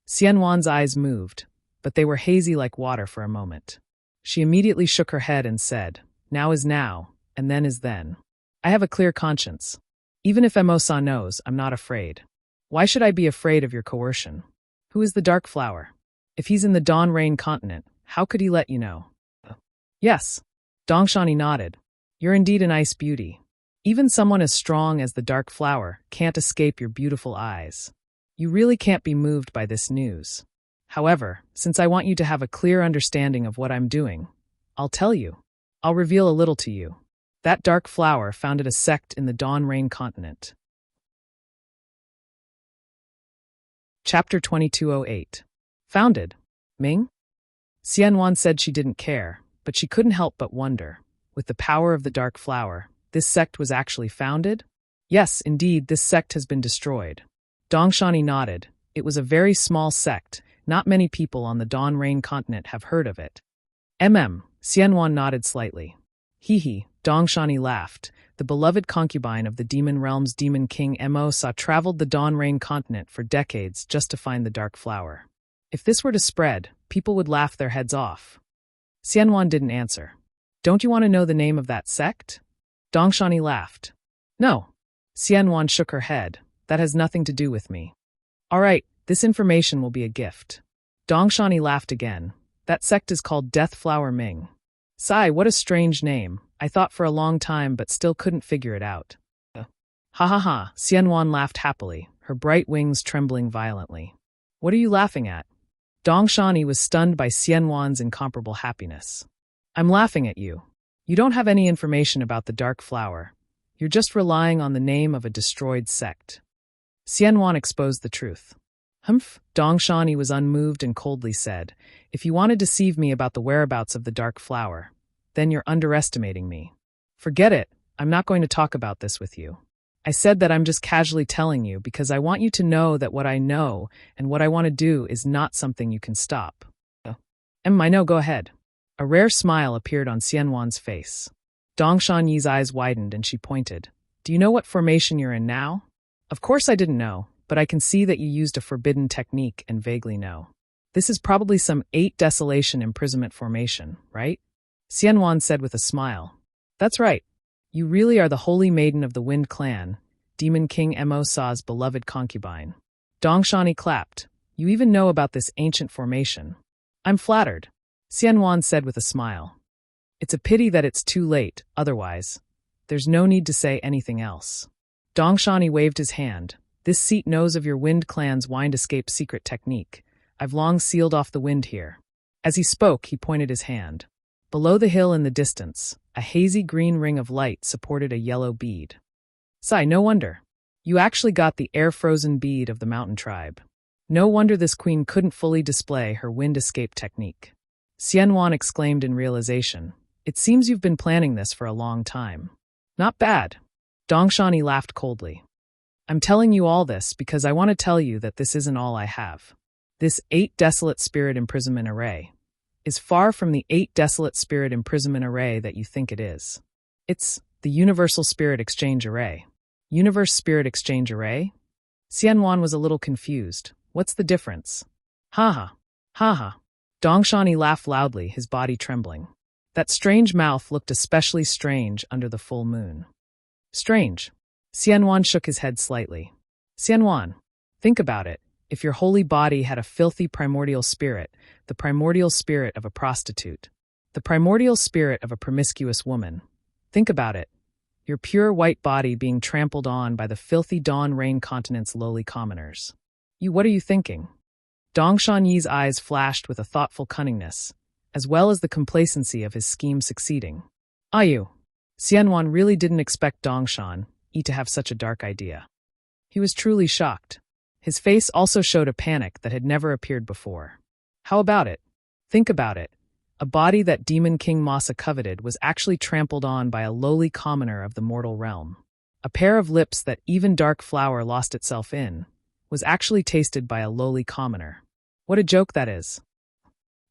Xianwan's eyes moved, but they were hazy like water for a moment. She immediately shook her head and said, now is now, and then is then. I have a clear conscience. Even if Mo Sa knows, I'm not afraid. Why should I be afraid of your coercion? Who is the dark flower? If he's in the Dawn Rain continent, how could he let you know? Yes. Dongshani nodded. You're indeed a nice beauty. Even someone as strong as the dark flower can't escape your beautiful eyes. You really can't be moved by this news. However, since I want you to have a clear understanding of what I'm doing, I'll tell you. I'll reveal a little to you. That dark flower founded a sect in the Dawn Rain continent. Chapter 2208. Founded. Ming? Xianwan said she didn't care, but she couldn't help but wonder. With the power of the dark flower, this sect was actually founded? Yes, indeed, this sect has been destroyed. Dongshani nodded. It was a very small sect. Not many people on the Dawn Rain continent have heard of it. Xianwan nodded slightly. Hee, Dongshani laughed. The beloved concubine of the demon realm's Demon King Mo Sa traveled the Dawn Rain continent for decades just to find the dark flower. If this were to spread, people would laugh their heads off. Xianwan didn't answer. Don't you want to know the name of that sect? Dongshani laughed. No. Xianwan shook her head. That has nothing to do with me. All right, this information will be a gift. Dongshani laughed again. That sect is called Death Flower Ming. Sigh, what a strange name. I thought for a long time but still couldn't figure it out. Ha ha ha, Xianwan laughed happily, her bright wings trembling violently. What are you laughing at? Dongshani was stunned by Xianwan's incomparable happiness. I'm laughing at you. You don't have any information about the dark flower. You're just relying on the name of a destroyed sect. Xianwan exposed the truth. Dongshani was unmoved and coldly said, if you want to deceive me about the whereabouts of the dark flower, then you're underestimating me. Forget it, I'm not going to talk about this with you. I said that I'm just casually telling you because I want you to know that what I know and what I want to do is not something you can stop. I know, go ahead. A rare smile appeared on Xianwan's face. Dongshani's eyes widened and she pointed. Do you know what formation you're in now? Of course I didn't know, but I can see that you used a forbidden technique and vaguely know. This is probably some 8 desolation imprisonment formation, right? Xianwan said with a smile. That's right. You really are the holy maiden of the Wind Clan, Demon King Mo Sa's beloved concubine. Dongshani clapped. You even know about this ancient formation. I'm flattered. Xianwan said with a smile. It's a pity that it's too late, otherwise. There's no need to say anything else. Dongshani waved his hand. This seat knows of your Wind Clan's wind escape secret technique. I've long sealed off the wind here. As he spoke, he pointed his hand. Below the hill in the distance, a hazy green ring of light supported a yellow bead. Sigh, no wonder. You actually got the air-frozen bead of the mountain tribe. No wonder this queen couldn't fully display her wind escape technique. Xianwan exclaimed in realization. It seems you've been planning this for a long time. Not bad. Dongshani laughed coldly. I'm telling you all this because I want to tell you that this isn't all I have. This 8 desolate spirit imprisonment array is far from the 8 desolate spirit imprisonment array that you think it is. It's the Universal Spirit Exchange Array. Universe Spirit Exchange Array? Xianwan was a little confused. What's the difference? Ha ha. Dongshani laughed loudly, his body trembling. That strange mouth looked especially strange under the full moon. Strange. Xianwan shook his head slightly. Xianwan, think about it. If your holy body had a filthy primordial spirit, the primordial spirit of a prostitute, the primordial spirit of a promiscuous woman, think about it. Your pure white body being trampled on by the filthy dawn rain continent's lowly commoners. What are you thinking? Dongshan Yi's eyes flashed with a thoughtful cunningness, as well as the complacency of his scheme succeeding. You? Xianwan really didn't expect Dongshan Yi to have such a dark idea. He was truly shocked. His face also showed a panic that had never appeared before. How about it? Think about it. A body that Demon King Masa coveted was actually trampled on by a lowly commoner of the mortal realm. A pair of lips that even Dark Flower lost itself in was actually tasted by a lowly commoner. What a joke that is.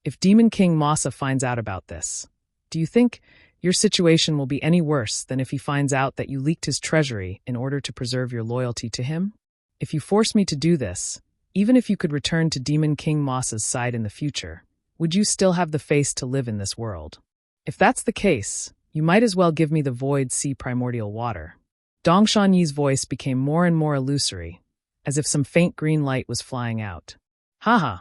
If Demon King Masa finds out about this, do you think your situation will be any worse than if he finds out that you leaked his treasury in order to preserve your loyalty to him? If you force me to do this, even if you could return to Demon King Masa's side in the future, would you still have the face to live in this world? If that's the case, you might as well give me the void sea primordial water. Dongshan Yi's voice became more and more illusory, as if some faint green light was flying out. Haha.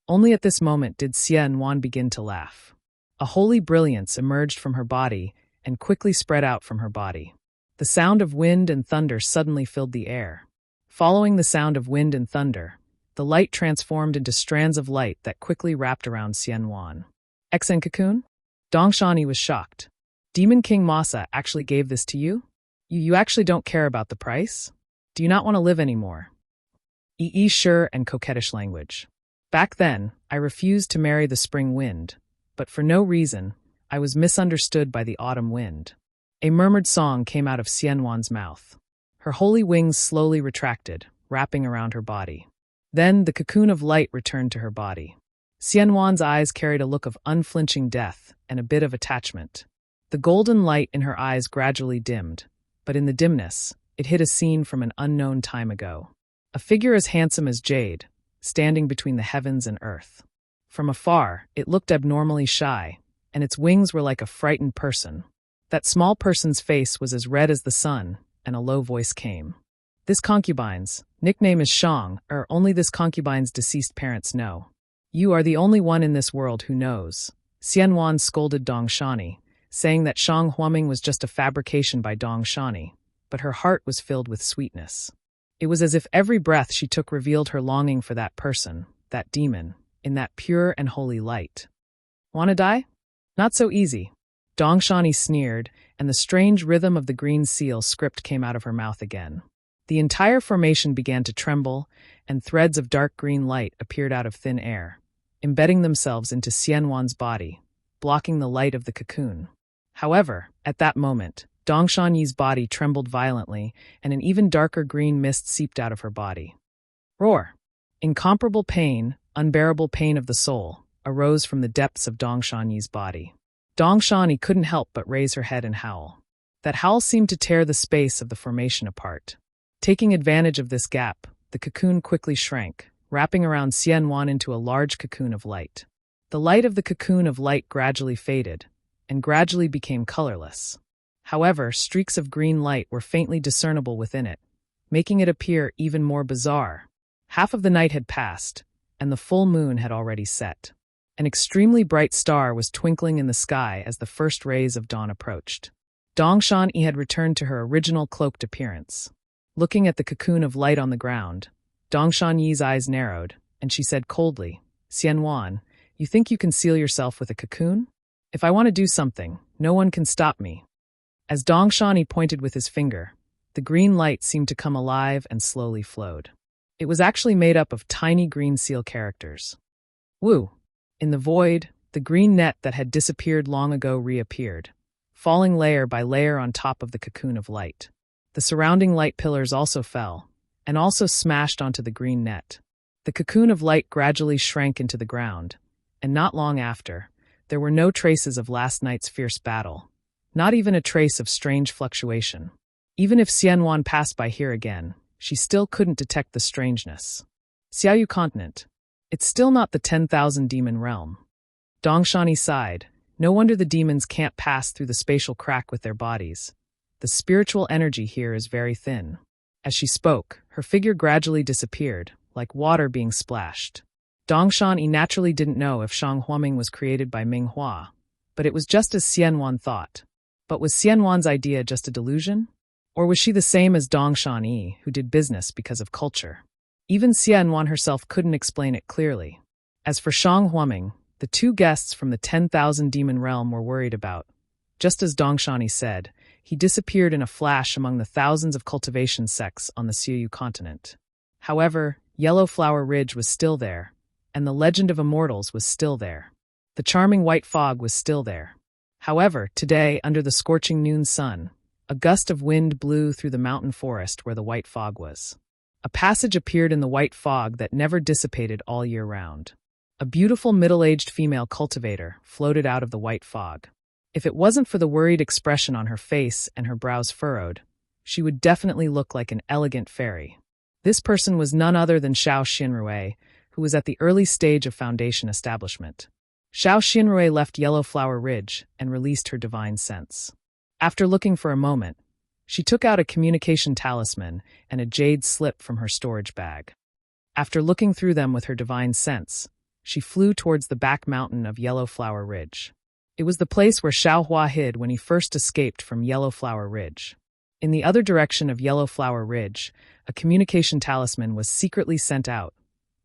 Only at this moment did Xianwan begin to laugh. A holy brilliance emerged from her body and quickly spread out from her body. The sound of wind and thunder suddenly filled the air. Following the sound of wind and thunder, the light transformed into strands of light that quickly wrapped around Xianwan. Exen cocoon? Dongshani was shocked. Demon King Masa actually gave this to you? You actually don't care about the price? Do you not want to live anymore? Sure and coquettish language. Back then, I refused to marry the spring wind, but for no reason, I was misunderstood by the autumn wind. A murmured song came out of Xianwan's mouth. Her holy wings slowly retracted, wrapping around her body. Then the cocoon of light returned to her body. Xianwan's eyes carried a look of unflinching death and a bit of attachment. The golden light in her eyes gradually dimmed, but in the dimness, it hid a scene from an unknown time ago. A figure as handsome as jade, standing between the heavens and earth. From afar, it looked abnormally shy, and its wings were like a frightened person. That small person's face was as red as the sun, and a low voice came. This concubine's nickname is Shang, or only this concubine's deceased parents know. You are the only one in this world who knows. Xianwan scolded Dongshani, saying that Shang Huaming was just a fabrication by Dongshani, but her heart was filled with sweetness. It was as if every breath she took revealed her longing for that person, that demon, in that pure and holy light. Wanna die? Not so easy. Dongshani sneered, and the strange rhythm of the green seal script came out of her mouth again. The entire formation began to tremble, and threads of dark green light appeared out of thin air, embedding themselves into Xianwan's body, blocking the light of the cocoon. However, at that moment, Dongshan Yi's body trembled violently, and an even darker green mist seeped out of her body. Roar! Incomparable pain, unbearable pain of the soul, arose from the depths of Dongshan Yi's body. Dongshan Yi couldn't help but raise her head and howl. That howl seemed to tear the space of the formation apart. Taking advantage of this gap, the cocoon quickly shrank, wrapping around Xianwan into a large cocoon of light. The light of the cocoon of light gradually faded, and gradually became colorless. However, streaks of green light were faintly discernible within it, making it appear even more bizarre. Half of the night had passed, and the full moon had already set. An extremely bright star was twinkling in the sky as the first rays of dawn approached. Dongshan Yi had returned to her original cloaked appearance. Looking at the cocoon of light on the ground, Dongshan Yi's eyes narrowed, and she said coldly, Xianwan, you think you can seal yourself with a cocoon? If I want to do something, no one can stop me. As Dongshan Yi pointed with his finger, The green light seemed to come alive and slowly flowed. It was actually made up of tiny green seal characters. Woo! In the void, the green net that had disappeared long ago reappeared, falling layer by layer on top of the cocoon of light. The surrounding light pillars also fell, and also smashed onto the green net. The cocoon of light gradually shrank into the ground, and not long after, there were no traces of last night's fierce battle, not even a trace of strange fluctuation. Even if Xianwan passed by here again, she still couldn't detect the strangeness. Xiaoyu continent. It's still not the 10,000 demon realm. Dongshani sighed. No wonder the demons can't pass through the spatial crack with their bodies. The spiritual energy here is very thin. As she spoke, her figure gradually disappeared, like water being splashed. Dongshan naturally didn't know if Shang Huaming was created by Ming Hua, but it was just as Xianwan thought. But was Xianwan's idea just a delusion? Or was she the same as Dongshan Yi, who did business because of culture? Even Xianwan herself couldn't explain it clearly. As for Shang Huaming, the two guests from the 10,000 demon realm were worried about. Just as Dongshani said, he disappeared in a flash among the thousands of cultivation sects on the Sioyu continent. However, Yellow Flower Ridge was still there, and the legend of immortals was still there. The charming white fog was still there. However, today, under the scorching noon sun, a gust of wind blew through the mountain forest where the white fog was. A passage appeared in the white fog that never dissipated all year round. A beautiful middle-aged female cultivator floated out of the white fog. If it wasn't for the worried expression on her face and her brows furrowed, she would definitely look like an elegant fairy. This person was none other than Xiao Xinrui, who was at the early stage of foundation establishment. Xiao Xinrui left Yellow Flower Ridge and released her divine sense. After looking for a moment, she took out a communication talisman and a jade slip from her storage bag. After looking through them with her divine sense, she flew towards the back mountain of Yellow Flower Ridge. It was the place where Xiao Hua hid when he first escaped from Yellow Flower Ridge. In the other direction of Yellow Flower Ridge, a communication talisman was secretly sent out.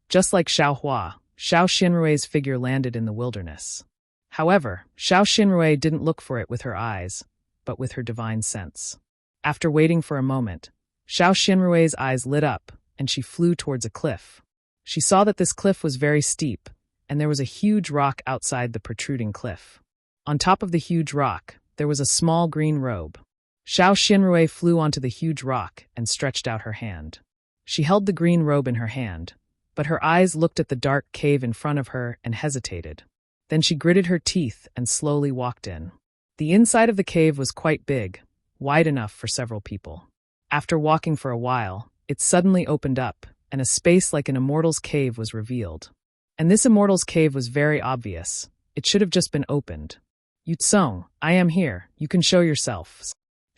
Just like Xiao Hua, Xiao Xinrui's figure landed in the wilderness. However, Xiao Xinrui didn't look for it with her eyes, but with her divine sense. After waiting for a moment, Xiao Xinrui's eyes lit up, and she flew towards a cliff. She saw that this cliff was very steep, and there was a huge rock outside the protruding cliff. On top of the huge rock, there was a small green robe. Xiao Xinrui flew onto the huge rock and stretched out her hand. She held the green robe in her hand, but her eyes looked at the dark cave in front of her and hesitated. Then she gritted her teeth and slowly walked in. The inside of the cave was quite big, wide enough for several people. After walking for a while, it suddenly opened up, and a space like an immortal's cave was revealed. And this immortal's cave was very obvious. It should have just been opened. Yutsong, I am here, you can show yourself.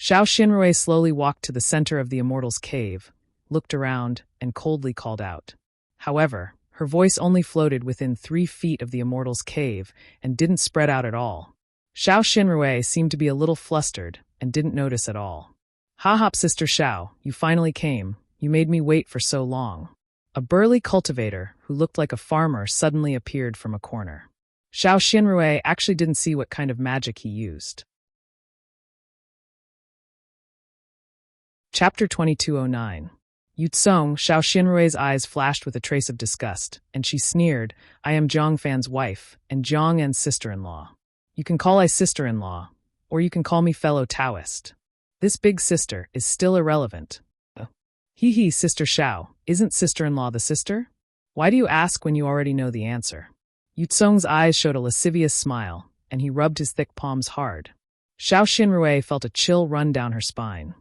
Xiao Xinrui slowly walked to the center of the immortal's cave, looked around, and coldly called out. However, her voice only floated within 3 feet of the immortal's cave and didn't spread out at all. Xiao Xinrui seemed to be a little flustered and didn't notice at all. Ha hop, Sister Xiao, you finally came. You made me wait for so long. A burly cultivator, who looked like a farmer, suddenly appeared from a corner. Xiao Xinrui actually didn't see what kind of magic he used. Chapter 2209. Yutsong, Xiao Xinrui's eyes flashed with a trace of disgust, and she sneered, I am Zhang Fan's wife, and Zhang En's sister-in-law. You can call I sister-in-law, or you can call me fellow Taoist. This big sister is still irrelevant. Hee, Sister Xiao, isn't sister-in-law the sister? Why do you ask when you already know the answer? Yutsong's eyes showed a lascivious smile, and he rubbed his thick palms hard. Xiao Xinrui felt a chill run down her spine.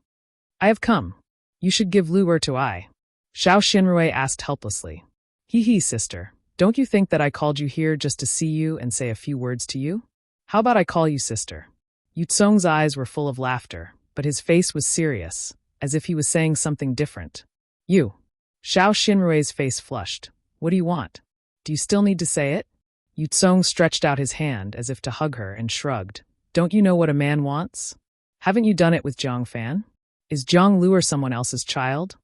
I have come. You should give Lu'er to I. Xiao Xinrui asked helplessly. Hee, sister, don't you think that I called you here just to see you and say a few words to you? How about I call you sister? Yutsong's eyes were full of laughter, but his face was serious, as if he was saying something different. You. Xiao Xinrui's face flushed. What do you want? Do you still need to say it? Yutsong stretched out his hand as if to hug her and shrugged. Don't you know what a man wants? Haven't you done it with Zhang Fan? Is Zhang Lu'er someone else's child?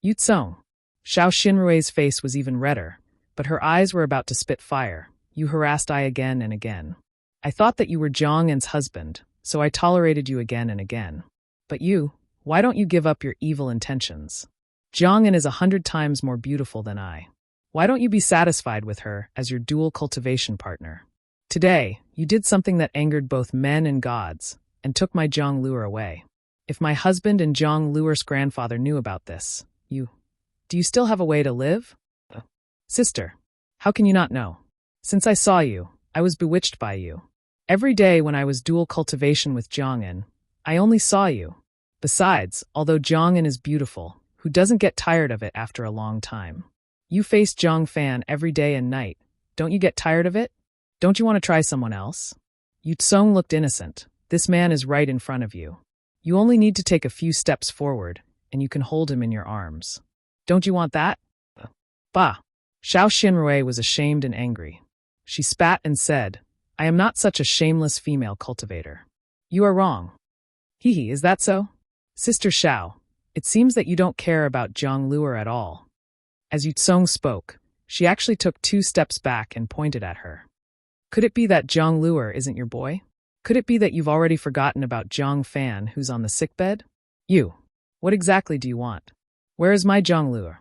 Yutsong. Xiao Xinrui's face was even redder, but her eyes were about to spit fire. You harassed I again and again. I thought that you were Zhang En's husband, so I tolerated you again and again. But you, Why don't you give up your evil intentions? Jiang'an is 100 times more beautiful than I. Why don't you be satisfied with her as your dual cultivation partner? Today, you did something that angered both men and gods, and took my Zhang Luer away. If my husband and Zhang Luer's grandfather knew about this, do you still have a way to live? Sister, how can you not know? Since I saw you, I was bewitched by you. Every day when I was dual cultivation with Jiang'an, I only saw you. Besides, although Jiang'an is beautiful, who doesn't get tired of it after a long time? You face Zhang Fan every day and night. Don't you get tired of it? Don't you want to try someone else? Yu Tsong looked innocent. This man is right in front of you. You only need to take a few steps forward, and you can hold him in your arms. Don't you want that? Bah! Xiao Xinrui was ashamed and angry. She spat and said, I am not such a shameless female cultivator. You are wrong. Hee, is that so? Sister Xiao, it seems that you don't care about Zhang Luer at all. As Yu Tsong spoke, she actually took 2 steps back and pointed at her. Could it be that Zhang Luer isn't your boy? Could it be that you've already forgotten about Zhang Fan who's on the sickbed? You, what exactly do you want? Where is my Zhang Luer?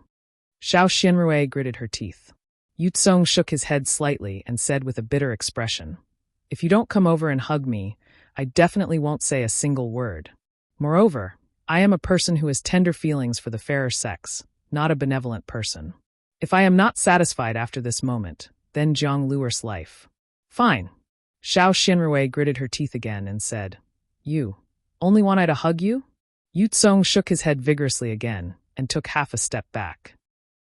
Xiao Xinrui gritted her teeth. Yu Tsong shook his head slightly and said with a bitter expression, If you don't come over and hug me, I definitely won't say a single word. Moreover, I am a person who has tender feelings for the fairer sex, not a benevolent person. If I am not satisfied after this moment, then Zhang Luer's life. Fine. Xiao Xinrui gritted her teeth again and said, You, only want I to hug you? Yu Tsong shook his head vigorously again and took half a step back.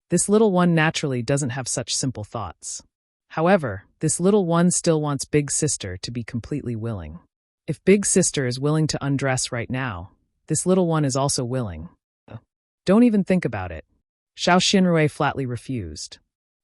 This little one naturally doesn't have such simple thoughts. However, this little one still wants Big Sister to be completely willing. If Big Sister is willing to undress right now, this little one is also willing. Don't even think about it. Xiao Xinrui flatly refused.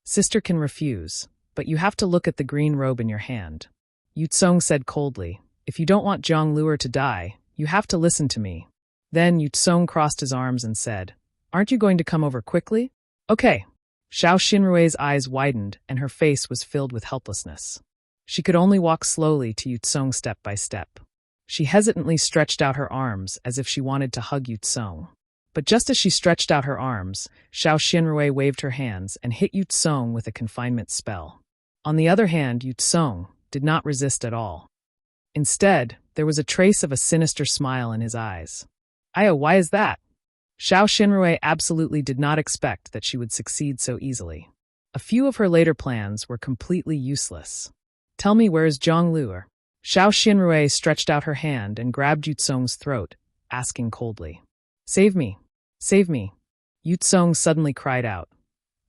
Sister can refuse, but you have to look at the green robe in your hand. Yu Tsong said coldly, If you don't want Zhang Luer to die, you have to listen to me. Then Yu Tsong crossed his arms and said, Aren't you going to come over quickly? Okay. Xiao Xinrui's eyes widened and her face was filled with helplessness. She could only walk slowly to Yu Tsong step by step. She hesitantly stretched out her arms as if she wanted to hug Yu Tsong. But just as she stretched out her arms, Xiao Xinrui waved her hands and hit Yu Tsong with a confinement spell. On the other hand, Yu Tsong did not resist at all. Instead, there was a trace of a sinister smile in his eyes. Why is that? Xiao Xinrui absolutely did not expect that she would succeed so easily. A few of her later plans were completely useless. Tell me, where is Zhang Luer? Xiao Xinrui stretched out her hand and grabbed Yu Tsong's throat, asking coldly. Save me! Save me! Yu Tsong suddenly cried out.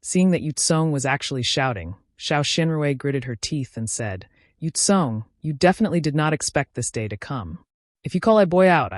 Seeing that Yu Tsong was actually shouting, Xiao Xinrui gritted her teeth and said, Yu Tsong, you definitely did not expect this day to come. If you call a boy out,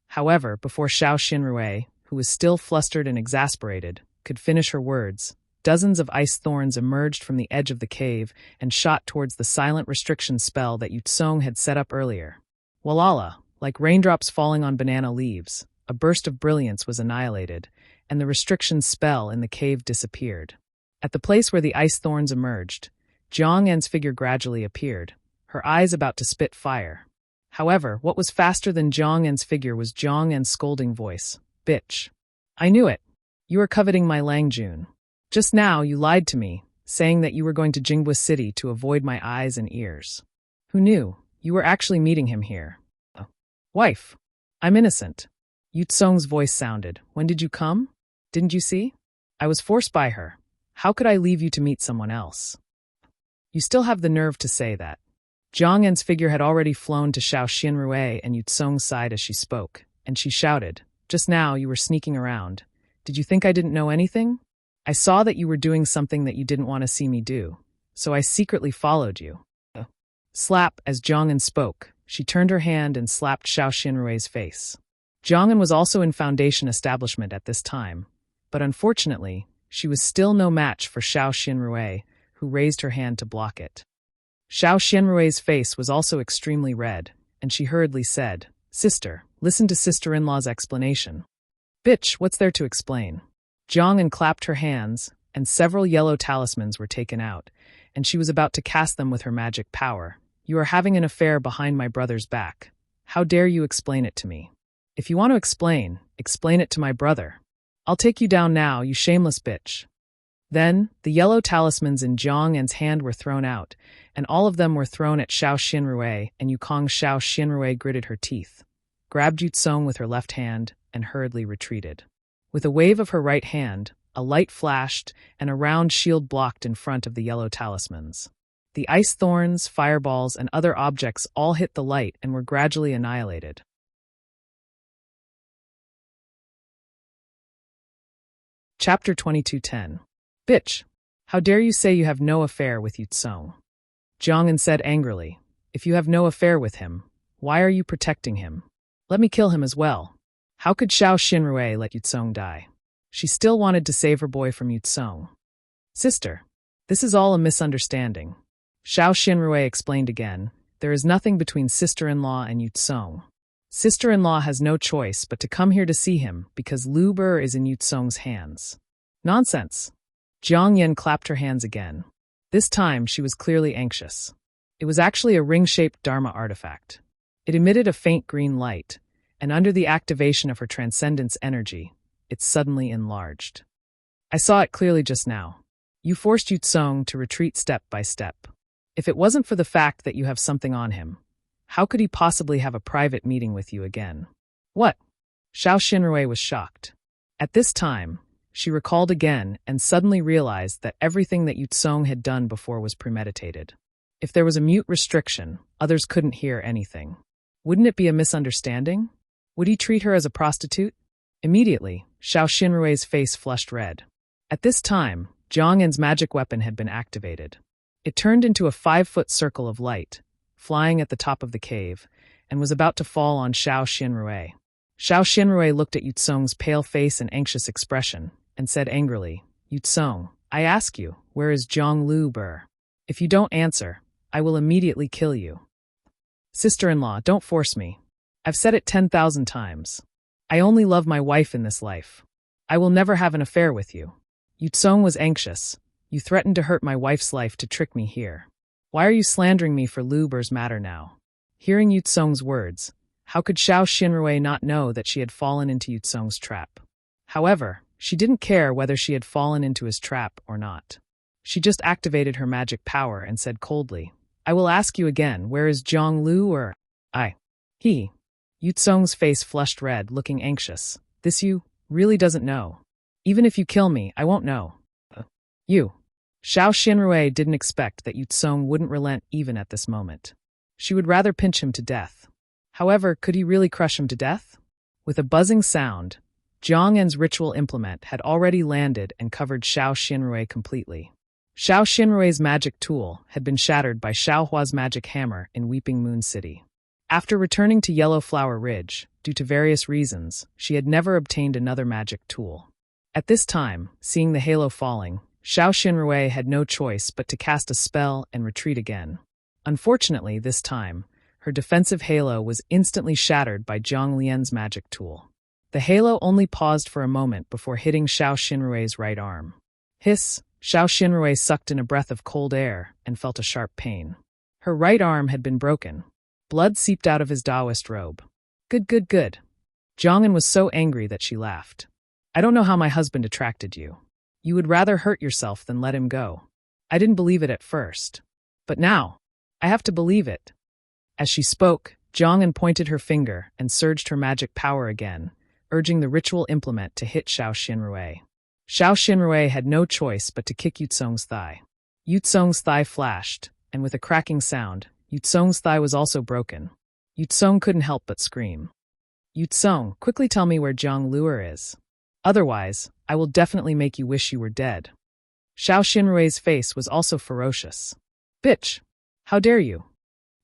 However, before Xiao Xinrui, who was still flustered and exasperated, could finish her words, dozens of ice thorns emerged from the edge of the cave and shot towards the silent restriction spell that Yu Tsong had set up earlier. Walala, like raindrops falling on banana leaves, a burst of brilliance was annihilated, and the restriction spell in the cave disappeared. At the place where the ice thorns emerged, Zhang An's figure gradually appeared, her eyes about to spit fire. However, what was faster than Zhang An's figure was Zhang An's scolding voice. Bitch. I knew it. You are coveting my Langjun. Just now you lied to me, saying that you were going to Jinghua City to avoid my eyes and ears. Who knew? You were actually meeting him here. Wife. I'm innocent. Yu Tsong's voice sounded. When did you come? Didn't you see? I was forced by her. How could I leave you to meet someone else? You still have the nerve to say that. Zhang An's figure had already flown to Xiao Xinrui and Yu Tsong's side as she spoke, and she shouted, Just now you were sneaking around. Did you think I didn't know anything? I saw that you were doing something that you didn't want to see me do, so I secretly followed you. Slap, as Zhang An spoke, she turned her hand and slapped Xiao Xinrui's face. Zhang An was also in Foundation establishment at this time, but unfortunately, she was still no match for Xiao Xinrui, who raised her hand to block it. Xiao Xinrui's face was also extremely red, and she hurriedly said, Sister, listen to sister-in-law's explanation. Bitch, what's there to explain? Zhang An clapped her hands, and several yellow talismans were taken out, and she was about to cast them with her magic power. You are having an affair behind my brother's back. How dare you explain it to me? If you want to explain, explain it to my brother. I'll take you down now, you shameless bitch. Then, the yellow talismans in Jiang An's hand were thrown out, and all of them were thrown at Xiao Xinrui, and Yukong Xiao Xinrui gritted her teeth, grabbed Yutsong with her left hand, and hurriedly retreated. With a wave of her right hand, a light flashed, and a round shield blocked in front of the yellow talismans. The ice thorns, fireballs, and other objects all hit the light and were gradually annihilated. Chapter 22:10. Bitch! How dare you say you have no affair with Yutsong? Jiang An said angrily, if you have no affair with him, why are you protecting him? Let me kill him as well. How could Xiao Xinrui let Yutsong die? She still wanted to save her boy from Yutsong. Sister, this is all a misunderstanding. Xiao Xinrui explained again, there is nothing between sister-in-law and Yutsong. Sister-in-law has no choice but to come here to see him because Lu Ber is in Yutsong's hands. Nonsense. Jiang Yan clapped her hands again. This time she was clearly anxious. It was actually a ring-shaped Dharma artifact. It emitted a faint green light, and under the activation of her transcendence energy, it suddenly enlarged. I saw it clearly just now. You forced Yutsong to retreat step by step. If it wasn't for the fact that you have something on him, how could he possibly have a private meeting with you again? What? Xiao Xinrui was shocked. At this time, she recalled again and suddenly realized that everything that Yutsong had done before was premeditated. If there was a mute restriction, others couldn't hear anything. Wouldn't it be a misunderstanding? Would he treat her as a prostitute? Immediately, Xiao Xinrui's face flushed red. At this time, Jiang An's magic weapon had been activated. It turned into a 5-foot circle of light, flying at the top of the cave, and was about to fall on Xiao Xinrui. Xiao Xinrui looked at Yutsong's pale face and anxious expression, and said angrily, Yutsong, I ask you, where is Zhang Lu Ber? If you don't answer, I will immediately kill you. Sister-in-law, don't force me. I've said it 10,000 times. I only love my wife in this life. I will never have an affair with you. Yutsong was anxious. You threatened to hurt my wife's life to trick me here. Why are you slandering me for Lu Ber's matter now? Hearing Yutsong's words, how could Xiao Xinrui not know that she had fallen into Yutsong's trap? However, she didn't care whether she had fallen into his trap or not. She just activated her magic power and said coldly, I will ask you again, where is Zhang Lu or I? He. Yutsong's face flushed red, looking anxious. This you really doesn't know. Even if you kill me, I won't know. You. Xiao Xinrui didn't expect that Yutsong wouldn't relent even at this moment. She would rather pinch him to death. However, could he really crush him to death? With a buzzing sound, Jiang An's ritual implement had already landed and covered Xiao Xinrui completely. Xiao Xinrui's magic tool had been shattered by Xiao Hua's magic hammer in Weeping Moon City. After returning to Yellow Flower Ridge, due to various reasons, she had never obtained another magic tool. At this time, seeing the halo falling, Xiao Xinrui had no choice but to cast a spell and retreat again. Unfortunately, this time, her defensive halo was instantly shattered by Zhang Lian's magic tool. The halo only paused for a moment before hitting Xiao Xinrui's right arm. Hiss! Xiao Xinrui sucked in a breath of cold air and felt a sharp pain. Her right arm had been broken. Blood seeped out of his Taoist robe. Good. Jiang An was so angry that she laughed. I don't know how my husband attracted you. You would rather hurt yourself than let him go. I didn't believe it at first. But now, I have to believe it. As she spoke, Jiang An pointed her finger and surged her magic power again, urging the ritual implement to hit Xiao Xinrui. Xiao Xinrui had no choice but to kick Yutsong's thigh. Yutsong's thigh flashed, and with a cracking sound, Yutsong's thigh was also broken. Yutsong couldn't help but scream. Yutsong, quickly tell me where Zhang Luer is. Otherwise, I will definitely make you wish you were dead. Xiao Xinrui's face was also ferocious. Bitch! How dare you?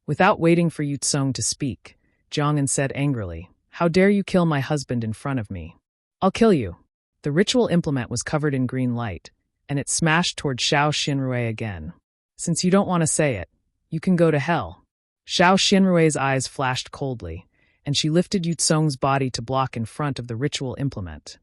Without waiting for Yutsong to speak, Jiang An said angrily, How dare you kill my husband in front of me? I'll kill you. The ritual implement was covered in green light, and it smashed toward Xiao Xinrui again. Since you don't want to say it, you can go to hell. Xiao Xinrui's eyes flashed coldly, and she lifted Yutsong's body to block in front of the ritual implement.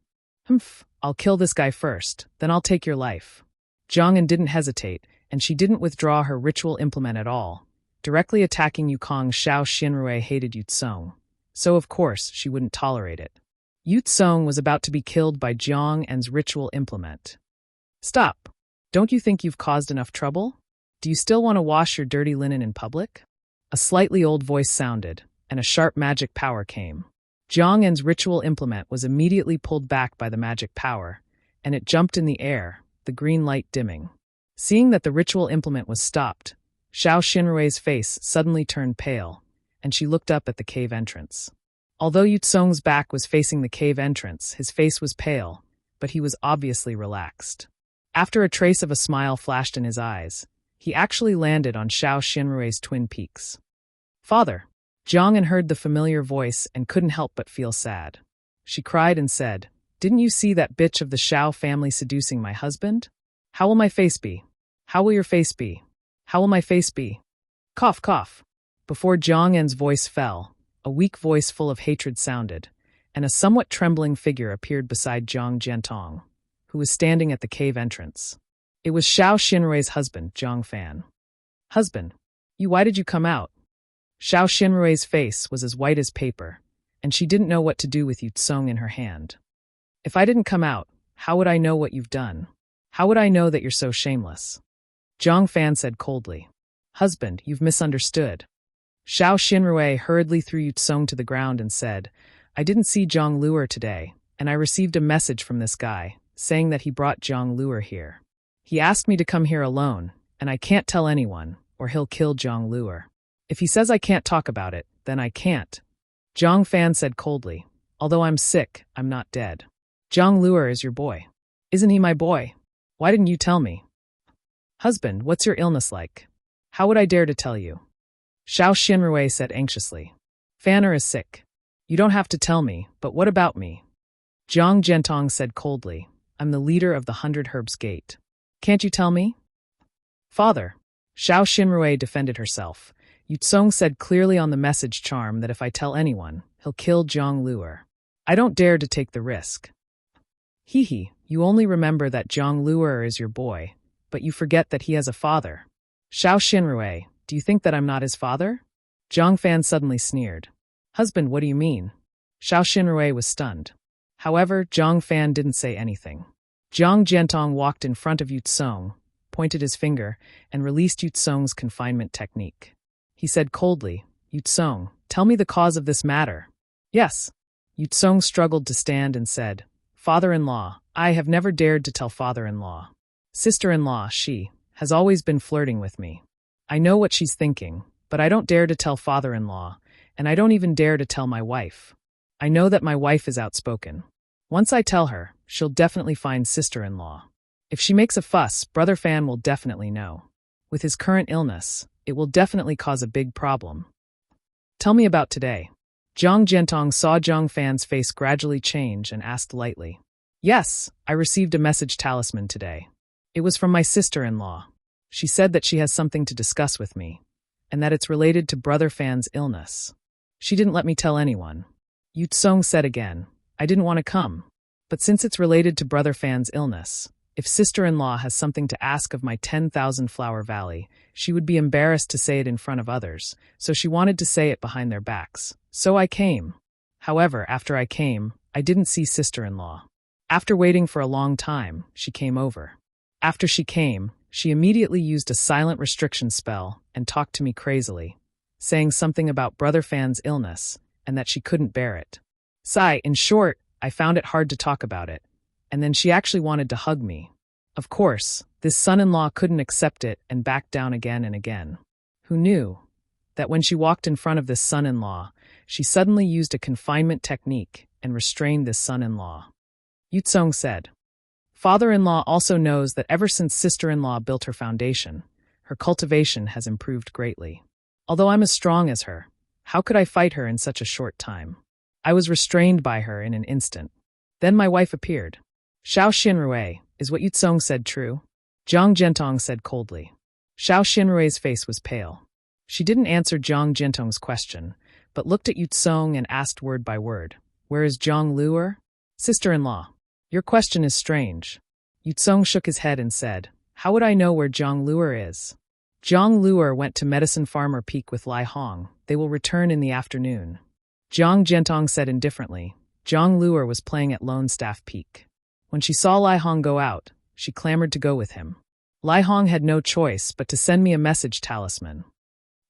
Humph, I'll kill this guy first, then I'll take your life. Jiang An didn't hesitate, and she didn't withdraw her ritual implement at all, directly attacking Yukong. Xiao Xinrui hated Yutsong, so of course she wouldn't tolerate it. Yu Tsong was about to be killed by Jiang En's ritual implement. Stop! Don't you think you've caused enough trouble? Do you still want to wash your dirty linen in public? A slightly old voice sounded, and a sharp magic power came. Jiang En's ritual implement was immediately pulled back by the magic power, and it jumped in the air, the green light dimming. Seeing that the ritual implement was stopped, Xiao Xinrui's face suddenly turned pale, and she looked up at the cave entrance. Although Yu Tsong's back was facing the cave entrance, his face was pale, but he was obviously relaxed. After a trace of a smile flashed in his eyes, he actually landed on Xiao Xinrui's twin peaks. Father! Jiang En heard the familiar voice and couldn't help but feel sad. She cried and said, "Didn't you see that bitch of the Xiao family seducing my husband? How will my face be? How will your face be? How will my face be?" Cough, cough. Before Jiang En's voice fell, a weak voice full of hatred sounded, and a somewhat trembling figure appeared beside Jiang Jiantong, who was standing at the cave entrance. It was Xiao Xinrui's husband, Jiang Fan. "Husband, why did you come out?" Xiao Xinrui's face was as white as paper, and she didn't know what to do with Yu Tsong in her hand. "If I didn't come out, how would I know what you've done? How would I know that you're so shameless?" Jiang Fan said coldly. "Husband, you've misunderstood." Xiao Xinrui hurriedly threw Yu Tsong to the ground and said, "I didn't see Zhang Luer today, and I received a message from this guy, saying that he brought Zhang Luer here. He asked me to come here alone, and I can't tell anyone, or he'll kill Zhang Luer. If he says I can't talk about it, then I can't." Jiang Fan said coldly, "Although I'm sick, I'm not dead. Zhang Luer is your boy. Isn't he my boy? Why didn't you tell me?" "Husband, what's your illness like? How would I dare to tell you?" Xiao Xinrui said anxiously. "Fanner is sick. You don't have to tell me, but what about me?" Jiang Jiantong said coldly, "I'm the leader of the 100 Herbs Gate. Can't you tell me?" "Father." Xiao Xinrui defended herself. Yu Tsong said clearly on the message charm that if I tell anyone, he'll kill Zhang Luer. I don't dare to take the risk. Hee, you only remember that Zhang Luer is your boy, but you forget that he has a father. Xiao Xinrui, do you think that I'm not his father? Jiang Fan suddenly sneered. Husband, what do you mean? Xiao Xinrui was stunned. However, Jiang Fan didn't say anything. Jiang Jiantong walked in front of Yu Tsong, pointed his finger, and released Yu Tsong's confinement technique. He said coldly, Yu Tsong, tell me the cause of this matter. Yes. Yu Tsong struggled to stand and said, Father-in-law, I have never dared to tell father-in-law. Sister-in-law, she, has always been flirting with me. I know what she's thinking, but I don't dare to tell father-in-law, and I don't even dare to tell my wife. I know that my wife is outspoken. Once I tell her, she'll definitely find sister-in-law. If she makes a fuss, Brother Fan will definitely know. With his current illness, it will definitely cause a big problem. Tell me about today. Jiang Jiantong saw Jiang Fan's face gradually change and asked lightly. Yes, I received a message talisman today. It was from my sister-in-law. She said that she has something to discuss with me, and that it's related to Brother Fan's illness. She didn't let me tell anyone. Yu Tsong said again, I didn't want to come, but since it's related to Brother Fan's illness, if sister-in-law has something to ask of my 10,000 Flower Valley, she would be embarrassed to say it in front of others, so she wanted to say it behind their backs. So I came. However, after I came, I didn't see sister-in-law. After waiting for a long time, she came over. After she came, she immediately used a silent restriction spell and talked to me crazily, saying something about Brother Fan's illness and that she couldn't bear it. In short, I found it hard to talk about it, and then she actually wanted to hug me. Of course, this son-in-law couldn't accept it and backed down again and again. Who knew that when she walked in front of this son-in-law, she suddenly used a confinement technique and restrained this son-in-law? Yu Tsong said, Father-in-law also knows that ever since sister-in-law built her foundation, her cultivation has improved greatly. Although I'm as strong as her, how could I fight her in such a short time? I was restrained by her in an instant. Then my wife appeared. Xiao Xinrui, is what Yu Tsong said true? Jiang Jiantong said coldly. Xiao Xinrui's face was pale. She didn't answer Jiang Jiantong's question, but looked at Yu Tsong and asked word by word, Where is Zhang Luer? Sister-in-law, your question is strange. Yu Tsong shook his head and said, How would I know where Zhang Luer is? Zhang Luer went to Medicine Farmer Peak with Lai Hong. They will return in the afternoon. Jiang Jiantong said indifferently. Zhang Luer was playing at Lone Staff Peak. When she saw Lai Hong go out, she clamored to go with him. Lai Hong had no choice but to send me a message talisman.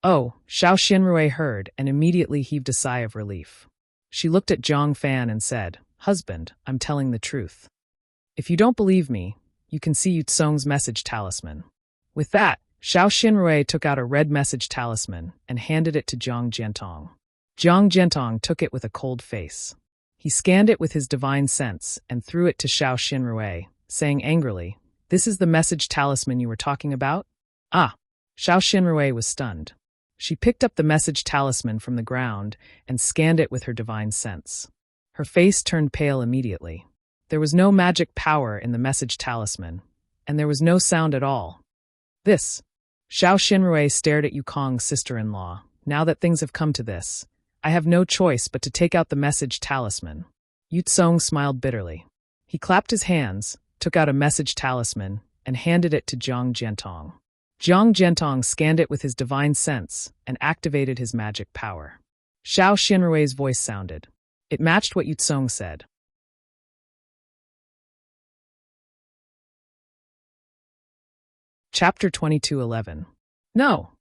Oh, Xiao Xinrui heard and immediately heaved a sigh of relief. She looked at Zhang Fan and said, "Husband, I'm telling the truth. If you don't believe me, you can see Yu Tsong's message talisman." With that, Xiao Xinrui took out a red message talisman and handed it to Jiang Jiantong. Jiang Jiantong took it with a cold face. He scanned it with his divine sense and threw it to Xiao Xinrui, saying angrily, "This is the message talisman you were talking about?" Ah! Xiao Xinrui was stunned. She picked up the message talisman from the ground and scanned it with her divine sense. Her face turned pale immediately. There was no magic power in the message talisman, and there was no sound at all. This. Xiao Xinrui stared at Yukong's sister-in-law. Now that things have come to this, I have no choice but to take out the message talisman. Yu Tsong smiled bitterly. He clapped his hands, took out a message talisman, and handed it to Jiang Jiantong. Jiang Jiantong scanned it with his divine sense and activated his magic power. Xiao Xinrui's voice sounded. It matched what Yu Tsong said. Chapter 22:11. No!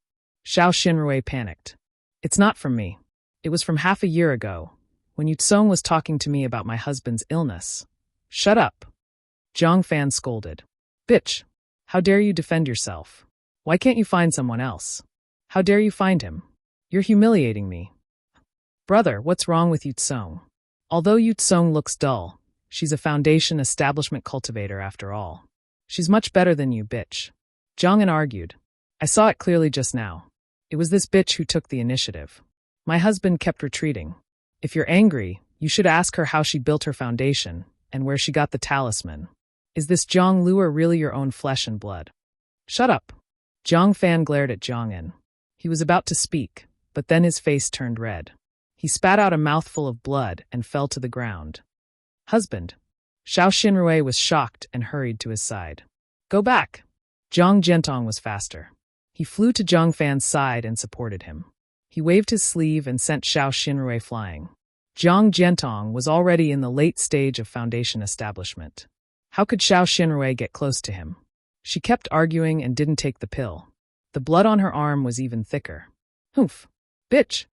Xiao Xinrui panicked. It's not from me. It was from half a year ago, when Yu Tsong was talking to me about my husband's illness. Shut up! Zhang Fan scolded. Bitch! How dare you defend yourself? Why can't you find someone else? How dare you find him? You're humiliating me. Brother, what's wrong with Yu Tsong? Although Yu Tsong looks dull, she's a foundation establishment cultivator after all. She's much better than you, bitch. Zhang An argued. I saw it clearly just now. It was this bitch who took the initiative. My husband kept retreating. If you're angry, you should ask her how she built her foundation and where she got the talisman. Is this Zhang Luer really your own flesh and blood? Shut up. Zhang Fan glared at Zhang An. He was about to speak, but then his face turned red. He spat out a mouthful of blood and fell to the ground. Husband. Xiao Xinrui was shocked and hurried to his side. Go back. Jiang Jiantong was faster. He flew to Zhang Fan's side and supported him. He waved his sleeve and sent Xiao Xinrui flying. Jiang Jiantong was already in the late stage of foundation establishment. How could Xiao Xinrui get close to him? She kept arguing and didn't take the pill. The blood on her arm was even thicker. Humph! Bitch!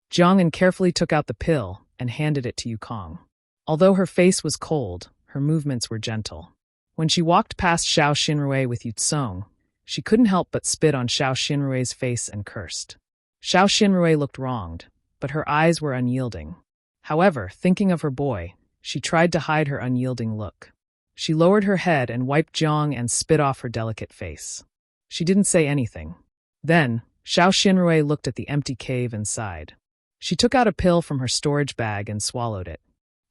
Jiang An carefully took out the pill and handed it to Yukong. Although her face was cold, her movements were gentle. When she walked past Xiao Xinrui with Yu Tsong, she couldn't help but spit on Xiao Xinrui's face and cursed. Xiao Xinrui looked wronged, but her eyes were unyielding. However, thinking of her boy, she tried to hide her unyielding look. She lowered her head and wiped Jiang and spit off her delicate face. She didn't say anything. Then, Xiao Xinrui looked at the empty cave and sighed. She took out a pill from her storage bag and swallowed it.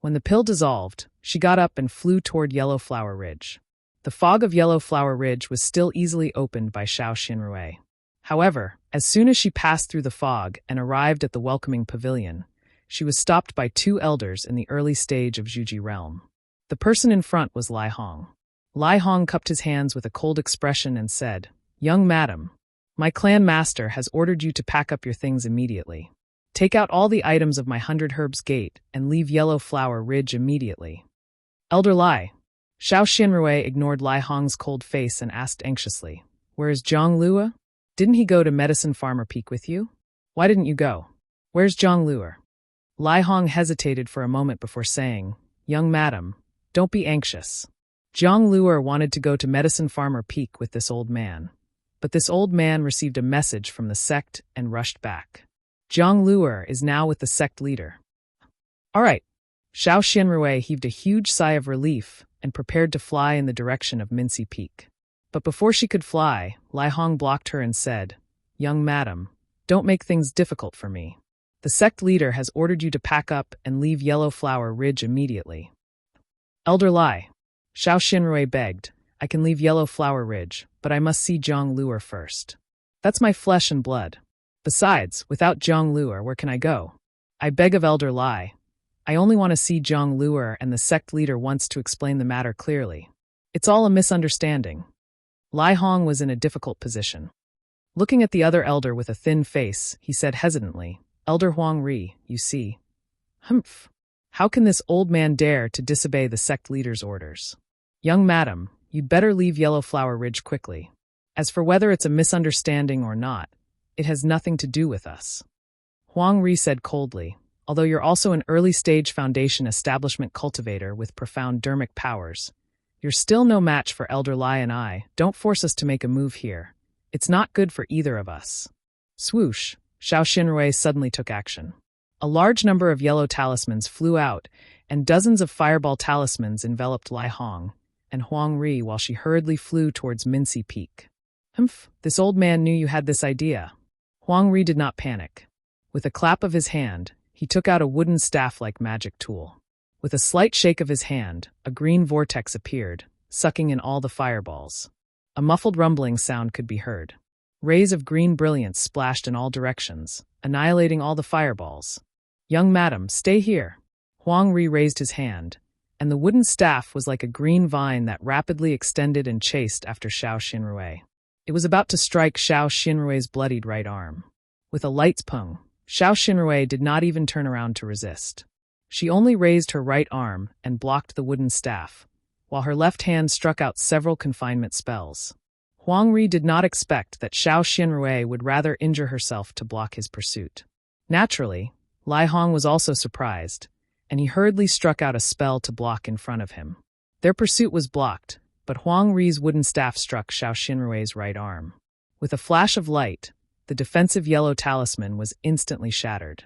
When the pill dissolved, she got up and flew toward Yellow Flower Ridge. The fog of Yellow Flower Ridge was still easily opened by Xiao Xinrui. However, as soon as she passed through the fog and arrived at the welcoming pavilion, she was stopped by two elders in the early stage of Zhuji realm. The person in front was Lai Hong. Lai Hong cupped his hands with a cold expression and said, Young madam, my clan master has ordered you to pack up your things immediately. Take out all the items of my 100 Herbs Gate and leave Yellow Flower Ridge immediately. Elder Lai. Xiao Xinrui ignored Lai Hong's cold face and asked anxiously, Where is Zhang Luer? Didn't he go to Medicine Farmer Peak with you? Why didn't you go? Where's Zhang Luer? Lai Hong hesitated for a moment before saying, Young madam, don't be anxious. Zhang Luer wanted to go to Medicine Farmer Peak with this old man. But this old man received a message from the sect and rushed back. Zhang Luer is now with the sect leader. All right. Xiao Xinrui heaved a huge sigh of relief and prepared to fly in the direction of Mincy Peak. But before she could fly, Lai Hong blocked her and said, Young madam, don't make things difficult for me. The sect leader has ordered you to pack up and leave Yellow Flower Ridge immediately. Elder Lai. Xiao Xinrui begged, I can leave Yellow Flower Ridge, but I must see Zhang Luer first. That's my flesh and blood. Besides, without Zhang Luer, where can I go? I beg of Elder Lai. I only want to see Zhang Luer, and the sect leader wants to explain the matter clearly. It's all a misunderstanding. Lai Hong was in a difficult position. Looking at the other elder with a thin face, he said hesitantly, Elder Huang Ri, you see, Humph! How can this old man dare to disobey the sect leader's orders? Young madam, you'd better leave Yellow Flower Ridge quickly. As for whether it's a misunderstanding or not, it has nothing to do with us. Huang Ri said coldly, although you're also an early-stage foundation establishment cultivator with profound dermic powers, you're still no match for Elder Lai and I. Don't force us to make a move here. It's not good for either of us. Swoosh, Xiao Xinrui suddenly took action. A large number of yellow talismans flew out, and dozens of fireball talismans enveloped Lai Hong and Huang Ri while she hurriedly flew towards Mincy Peak. Humph, this old man knew you had this idea. Huang Ri did not panic. With a clap of his hand, he took out a wooden staff-like magic tool. With a slight shake of his hand, a green vortex appeared, sucking in all the fireballs. A muffled rumbling sound could be heard. Rays of green brilliance splashed in all directions, annihilating all the fireballs. Young madam, stay here. Huang Ri raised his hand, and the wooden staff was like a green vine that rapidly extended and chased after Xiao Xinrui. It was about to strike Xiao Xinrui's bloodied right arm. With a light pung, Xiao Xinrui did not even turn around to resist. She only raised her right arm and blocked the wooden staff, while her left hand struck out several confinement spells. Huang Ri did not expect that Xiao Xinrui would rather injure herself to block his pursuit. Naturally, Lai Hong was also surprised, and he hurriedly struck out a spell to block in front of him. Their pursuit was blocked, but Huang Ri's wooden staff struck Xiao Xinrui's right arm. With a flash of light, the defensive yellow talisman was instantly shattered.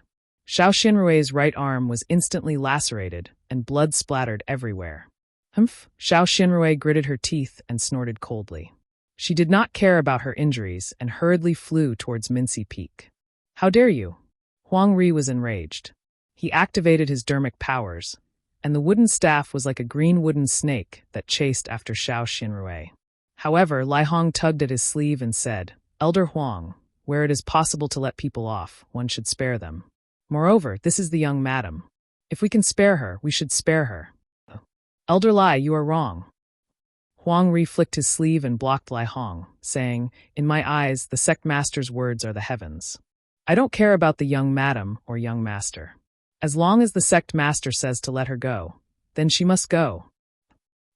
Xiao Xinrui's right arm was instantly lacerated, and blood splattered everywhere. Humph! Xiao Xinrui gritted her teeth and snorted coldly. She did not care about her injuries and hurriedly flew towards Mincy Peak. How dare you? Huang Ri was enraged. He activated his dermic powers, and the wooden staff was like a green wooden snake that chased after Xiao Xinrui. However, Lai Hong tugged at his sleeve and said, Elder Huang, where it is possible to let people off, one should spare them. Moreover, this is the young madam. If we can spare her, we should spare her. Elder Lai, you are wrong. Huang Ri flicked his sleeve and blocked Lai Hong, saying, In my eyes, the sect master's words are the heavens. I don't care about the young madam or young master. As long as the sect master says to let her go, then she must go.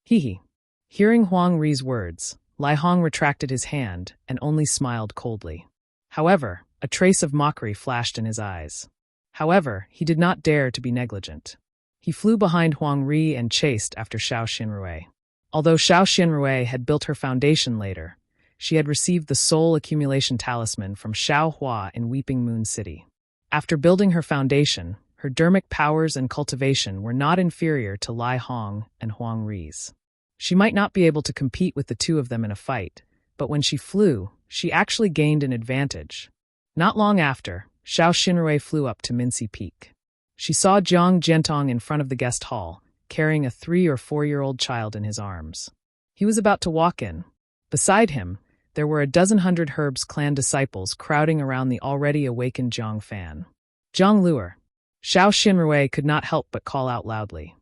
Hee. Hearing Huang Ri's words, Lai Hong retracted his hand and only smiled coldly. However, a trace of mockery flashed in his eyes. However, he did not dare to be negligent. He flew behind Huang Ri and chased after Xiao Xinrui. Although Xiao Xinrui had built her foundation later, she had received the soul accumulation talisman from Xiao Hua in Weeping Moon City. After building her foundation, her dermic powers and cultivation were not inferior to Lai Hong and Huang Ri's. She might not be able to compete with the two of them in a fight, but when she flew, she actually gained an advantage. Not long after, Xiao Xinrui flew up to Mincy Peak. She saw Jiang Jiantong in front of the guest hall, carrying a 3- or 4-year-old child in his arms. He was about to walk in. Beside him, there were a dozen Hundred Herbs clan disciples crowding around the already awakened Jiang Fan. Jiang Luer. Xiao Xinrui could not help but call out loudly.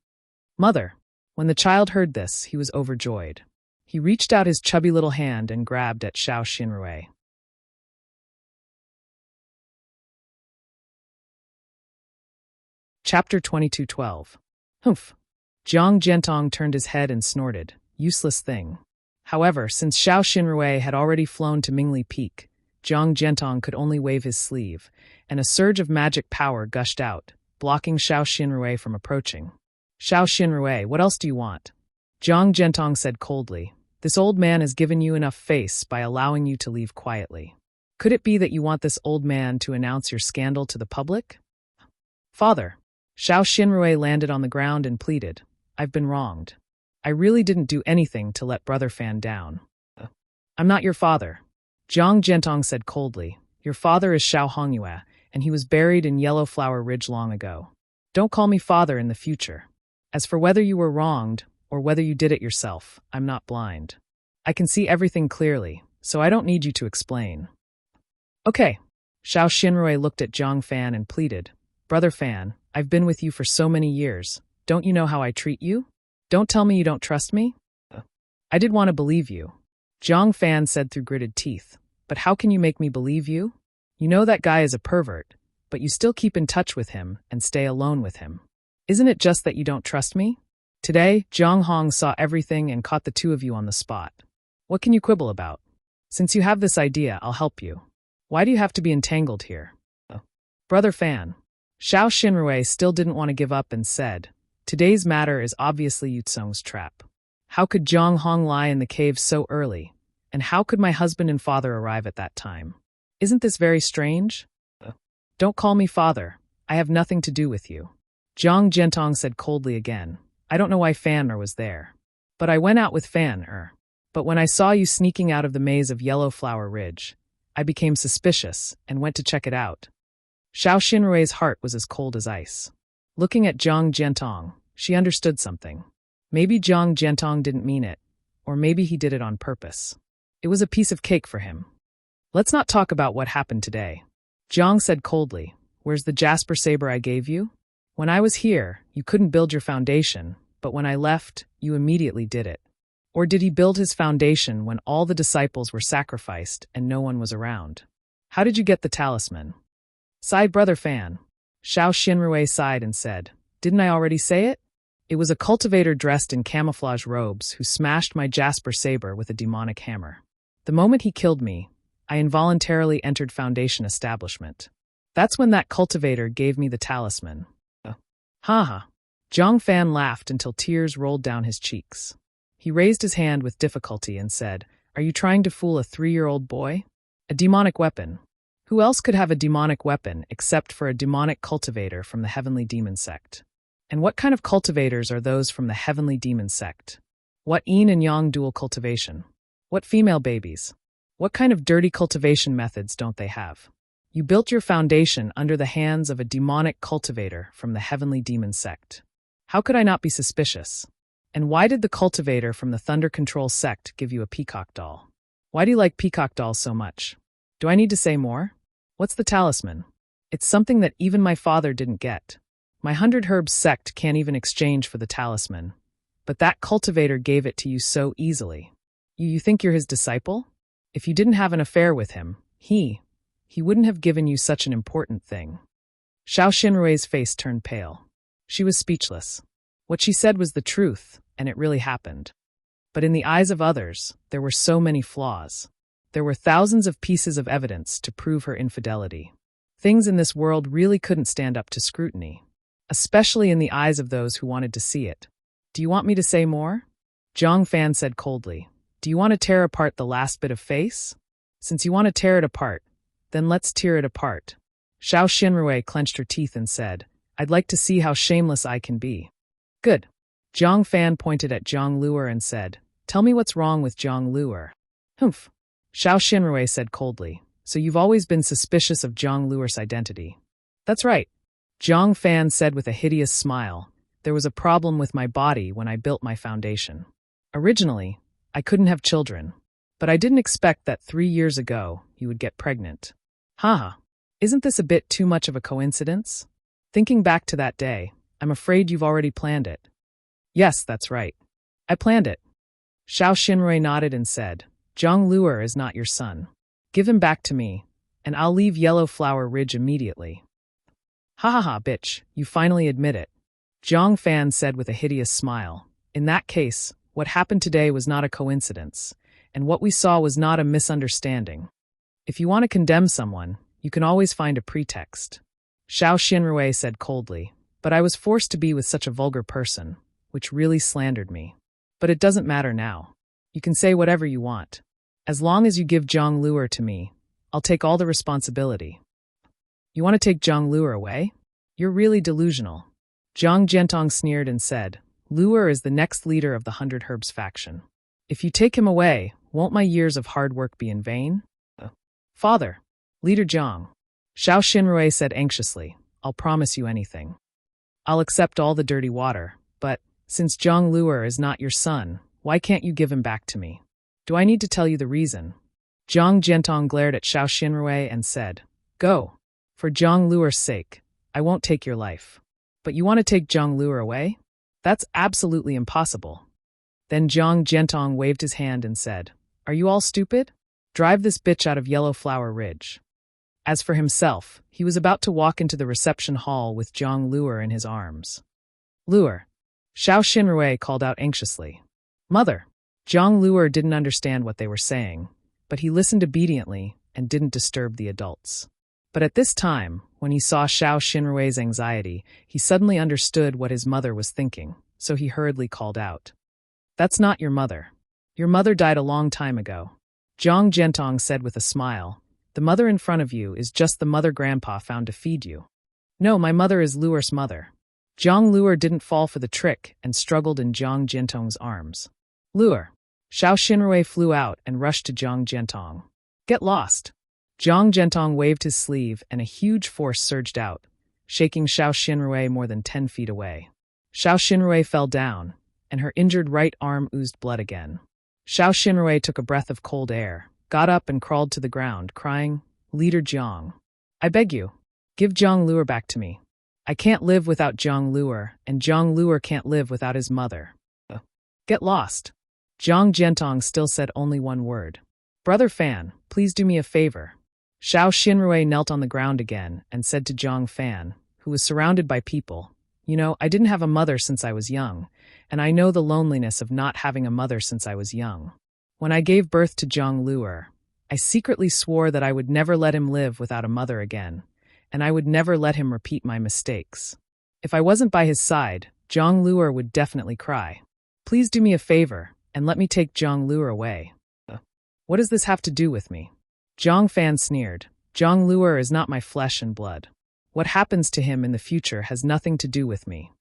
Mother! When the child heard this, he was overjoyed. He reached out his chubby little hand and grabbed at Xiao Xinrui. Chapter 22:12. Humph! Jiang Jiantong turned his head and snorted, useless thing. However, since Xiao Xinrui had already flown to Mingli Peak, Jiang Jiantong could only wave his sleeve, and a surge of magic power gushed out, blocking Xiao Xinrui from approaching. Xiao Xinrui, what else do you want? Jiang Jiantong said coldly, This old man has given you enough face by allowing you to leave quietly. Could it be that you want this old man to announce your scandal to the public? Father! Xiao Xinrui landed on the ground and pleaded, I've been wronged. I really didn't do anything to let Brother Fan down. I'm not your father. Jiang Jiantong said coldly, Your father is Xiao Hongyue, and he was buried in Yellow Flower Ridge long ago. Don't call me father in the future. As for whether you were wronged, or whether you did it yourself, I'm not blind. I can see everything clearly, so I don't need you to explain. Okay. Xiao Xinrui looked at Jiang Fan and pleaded, Brother Fan, I've been with you for so many years. Don't you know how I treat you? Don't tell me you don't trust me? I did want to believe you. Jiang Fan said through gritted teeth, But how can you make me believe you? You know that guy is a pervert, but you still keep in touch with him and stay alone with him. Isn't it just that you don't trust me? Today, Zhang Hong saw everything and caught the two of you on the spot. What can you quibble about? Since you have this idea, I'll help you. Why do you have to be entangled here? Brother Fan. Xiao Xinrui still didn't want to give up and said, today's matter is obviously Yutsong's trap. How could Zhang Hong lie in the cave so early? And how could my husband and father arrive at that time? Isn't this very strange? Don't call me father. I have nothing to do with you. Zhang Jiantong said coldly again. I don't know why Fan was there. But I went out with Fan. But when I saw you sneaking out of the maze of Yellow Flower Ridge, I became suspicious and went to check it out. Xiao Xinrui's heart was as cold as ice. Looking at Zhang Jiantong, she understood something. Maybe Zhang Jiantong didn't mean it, or maybe he did it on purpose. It was a piece of cake for him. Let's not talk about what happened today. Zhang said coldly, where's the jasper saber I gave you? When I was here, you couldn't build your foundation, but when I left, you immediately did it. Or did he build his foundation when all the disciples were sacrificed and no one was around? How did you get the talisman? Sighed Brother Fan. Xiao Xinrui sighed and said, didn't I already say it? It was a cultivator dressed in camouflage robes who smashed my jasper saber with a demonic hammer. The moment he killed me, I involuntarily entered Foundation establishment. That's when that cultivator gave me the talisman. Ha. Zhang Fan laughed until tears rolled down his cheeks. He raised his hand with difficulty and said, are you trying to fool a 3-year-old boy? A demonic weapon. Who else could have a demonic weapon except for a demonic cultivator from the Heavenly Demon Sect? And what kind of cultivators are those from the Heavenly Demon Sect? What yin and yang dual cultivation? What female babies? What kind of dirty cultivation methods don't they have? You built your foundation under the hands of a demonic cultivator from the Heavenly Demon Sect. How could I not be suspicious? And why did the cultivator from the Thunder Control Sect give you a peacock doll? Why do you like peacock dolls so much? Do I need to say more? What's the talisman? It's something that even my father didn't get. My 100 Herbs sect can't even exchange for the talisman. But that cultivator gave it to you so easily. You think you're his disciple? If you didn't have an affair with him, he wouldn't have given you such an important thing. Xiao Xinrui's face turned pale. She was speechless. What she said was the truth, and it really happened. But in the eyes of others, there were so many flaws. There were thousands of pieces of evidence to prove her infidelity. Things in this world really couldn't stand up to scrutiny, especially in the eyes of those who wanted to see it. Do you want me to say more? Zhang Fan said coldly. Do you want to tear apart the last bit of face? Since you want to tear it apart, then let's tear it apart. Xiao Xinrui clenched her teeth and said, I'd like to see how shameless I can be. Good. Zhang Fan pointed at Zhang Luer and said, tell me what's wrong with Zhang Luer. Humph. Xiao Xinrui said coldly, so you've always been suspicious of Zhang Luer's identity. That's right. Zhang Fan said with a hideous smile, there was a problem with my body when I built my foundation. Originally, I couldn't have children, but I didn't expect that 3 years ago you would get pregnant. Haha, isn't this a bit too much of a coincidence? Thinking back to that day, I'm afraid you've already planned it. Yes, that's right. I planned it. Xiao Xinrui nodded and said, Zhang Luer is not your son. Give him back to me, and I'll leave Yellow Flower Ridge immediately. Ha, bitch, you finally admit it. Zhang Fan said with a hideous smile. In that case, what happened today was not a coincidence, and what we saw was not a misunderstanding. If you want to condemn someone, you can always find a pretext. Xiao Xinrui said coldly, but I was forced to be with such a vulgar person, which really slandered me. But it doesn't matter now. You can say whatever you want. As long as you give Zhang Luer to me, I'll take all the responsibility. You want to take Zhang Luer away? You're really delusional. Zhang Jiantong sneered and said, Luer is the next leader of the 100 Herbs faction. If you take him away, won't my years of hard work be in vain? Father, Leader Zhang. Xiao Xinrui said anxiously, I'll promise you anything. I'll accept all the dirty water, but, since Zhang Luer is not your son, why can't you give him back to me? Do I need to tell you the reason? Zhang Jiantong glared at Xiao Xinrui and said, Go. For Zhang Luer's sake, I won't take your life. But you want to take Zhang Luer away? That's absolutely impossible. Then Zhang Jiantong waved his hand and said, Are you all stupid? Drive this bitch out of Yellow Flower Ridge. As for himself, he was about to walk into the reception hall with Zhang Luer in his arms. Luer. Xiao Xinrui called out anxiously. Mother. Zhang Luer didn't understand what they were saying, but he listened obediently and didn't disturb the adults. But at this time, when he saw Xiao Xinrui's anxiety, he suddenly understood what his mother was thinking, so he hurriedly called out. That's not your mother. Your mother died a long time ago. Zhang Jiantong said with a smile. The mother in front of you is just the mother Grandpa found to feed you. No, my mother is Luer's mother. Zhang Luer didn't fall for the trick and struggled in Zhang Jiantong's arms. Luer. Xiao Xinrui flew out and rushed to Zhang Jiantong. Get lost. Zhang Jiantong waved his sleeve and a huge force surged out, shaking Xiao Xinrui more than 10 feet away. Xiao Xinrui fell down, and her injured right arm oozed blood again. Xiao Xinrui took a breath of cold air, got up and crawled to the ground, crying, Leader Jiang. I beg you, give Zhang Luer back to me. I can't live without Zhang Luer, and Zhang Luer can't live without his mother. Get lost. Zhang Jiantong still said only one word. Brother Fan, please do me a favor. Xiao Xinrui knelt on the ground again and said to Zhang Fan, who was surrounded by people, You know, I didn't have a mother since I was young, and I know the loneliness of not having a mother since I was young. When I gave birth to Zhang Luer, I secretly swore that I would never let him live without a mother again, and I would never let him repeat my mistakes. If I wasn't by his side, Zhang Luer would definitely cry. Please do me a favor, and let me take Zhang Luer away. What does this have to do with me? Zhang Fan sneered. Zhang Luer is not my flesh and blood. What happens to him in the future has nothing to do with me.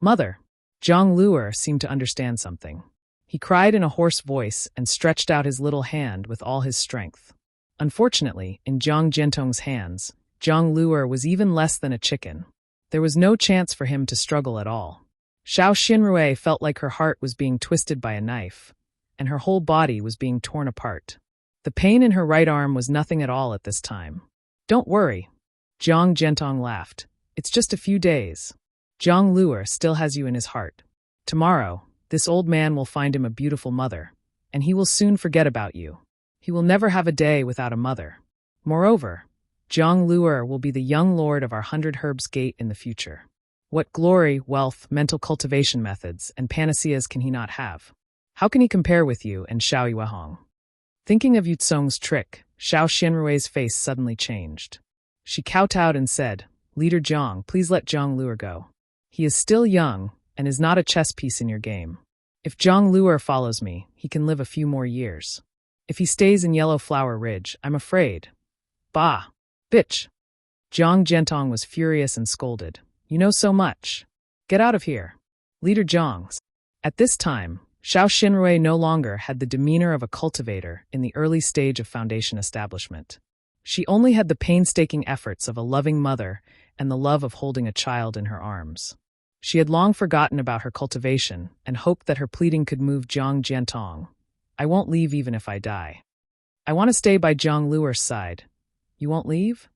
Mother. Zhang Luer seemed to understand something. He cried in a hoarse voice and stretched out his little hand with all his strength. Unfortunately, in Zhang Jiantong's hands, Zhang Luer was even less than a chicken. There was no chance for him to struggle at all. Xiao Xinrui felt like her heart was being twisted by a knife, and her whole body was being torn apart. The pain in her right arm was nothing at all at this time. Don't worry. Zhang Jiantong laughed. It's just a few days. Zhang Luer still has you in his heart. Tomorrow, this old man will find him a beautiful mother, and he will soon forget about you. He will never have a day without a mother. Moreover, Zhang Luer will be the young lord of our 100 Herbs Gate in the future. What glory, wealth, mental cultivation methods, and panaceas can he not have? How can he compare with you and Xiao Yuehong? Thinking of Yutsong's trick, Xiao Xinrui's face suddenly changed. She kowtowed and said, Leader Zhang, please let Zhang Luer go. He is still young and is not a chess piece in your game. If Zhang Luer follows me, he can live a few more years. If he stays in Yellow Flower Ridge, I'm afraid. Bah! Bitch! Zhang Jiantong was furious and scolded. You know so much. Get out of here. Leader Zhang. At this time, Xiao Xinrui no longer had the demeanor of a cultivator in the early stage of foundation establishment. She only had the painstaking efforts of a loving mother and the love of holding a child in her arms. She had long forgotten about her cultivation and hoped that her pleading could move Zhang Jiantong. I won't leave even if I die. I want to stay by Zhang Luer's side. You won't leave?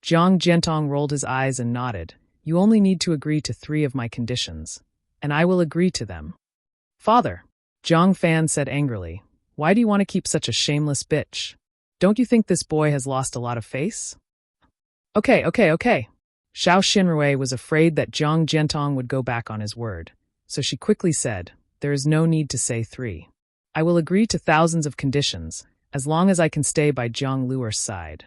Zhang Jiantong rolled his eyes and nodded. You only need to agree to 3 of my conditions, and I will agree to them. Father, Zhang Fan said angrily, why do you want to keep such a shameless bitch? Don't you think this boy has lost a lot of face? Okay. Xiao Xinrui was afraid that Zhang Jiantong would go back on his word, so she quickly said, there is no need to say 3. I will agree to thousands of conditions, as long as I can stay by Zhang Luer's side.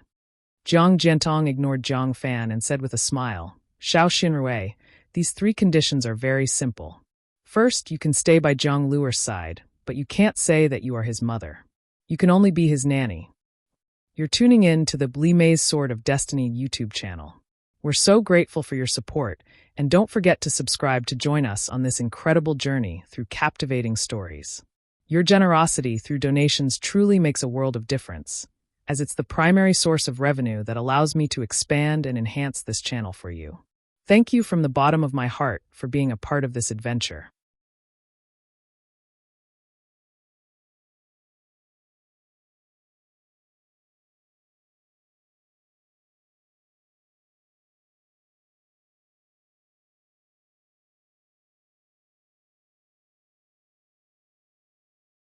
Zhang Jiantong ignored Zhang Fan and said with a smile, Xiao Xinrui, these 3 conditions are very simple. First, you can stay by Zhang Luer's side, but you can't say that you are his mother. You can only be his nanny. You're tuning in to the Li Mei's Sword of Destiny YouTube channel. We're so grateful for your support, and don't forget to subscribe to join us on this incredible journey through captivating stories. Your generosity through donations truly makes a world of difference, as it's the primary source of revenue that allows me to expand and enhance this channel for you. Thank you from the bottom of my heart for being a part of this adventure.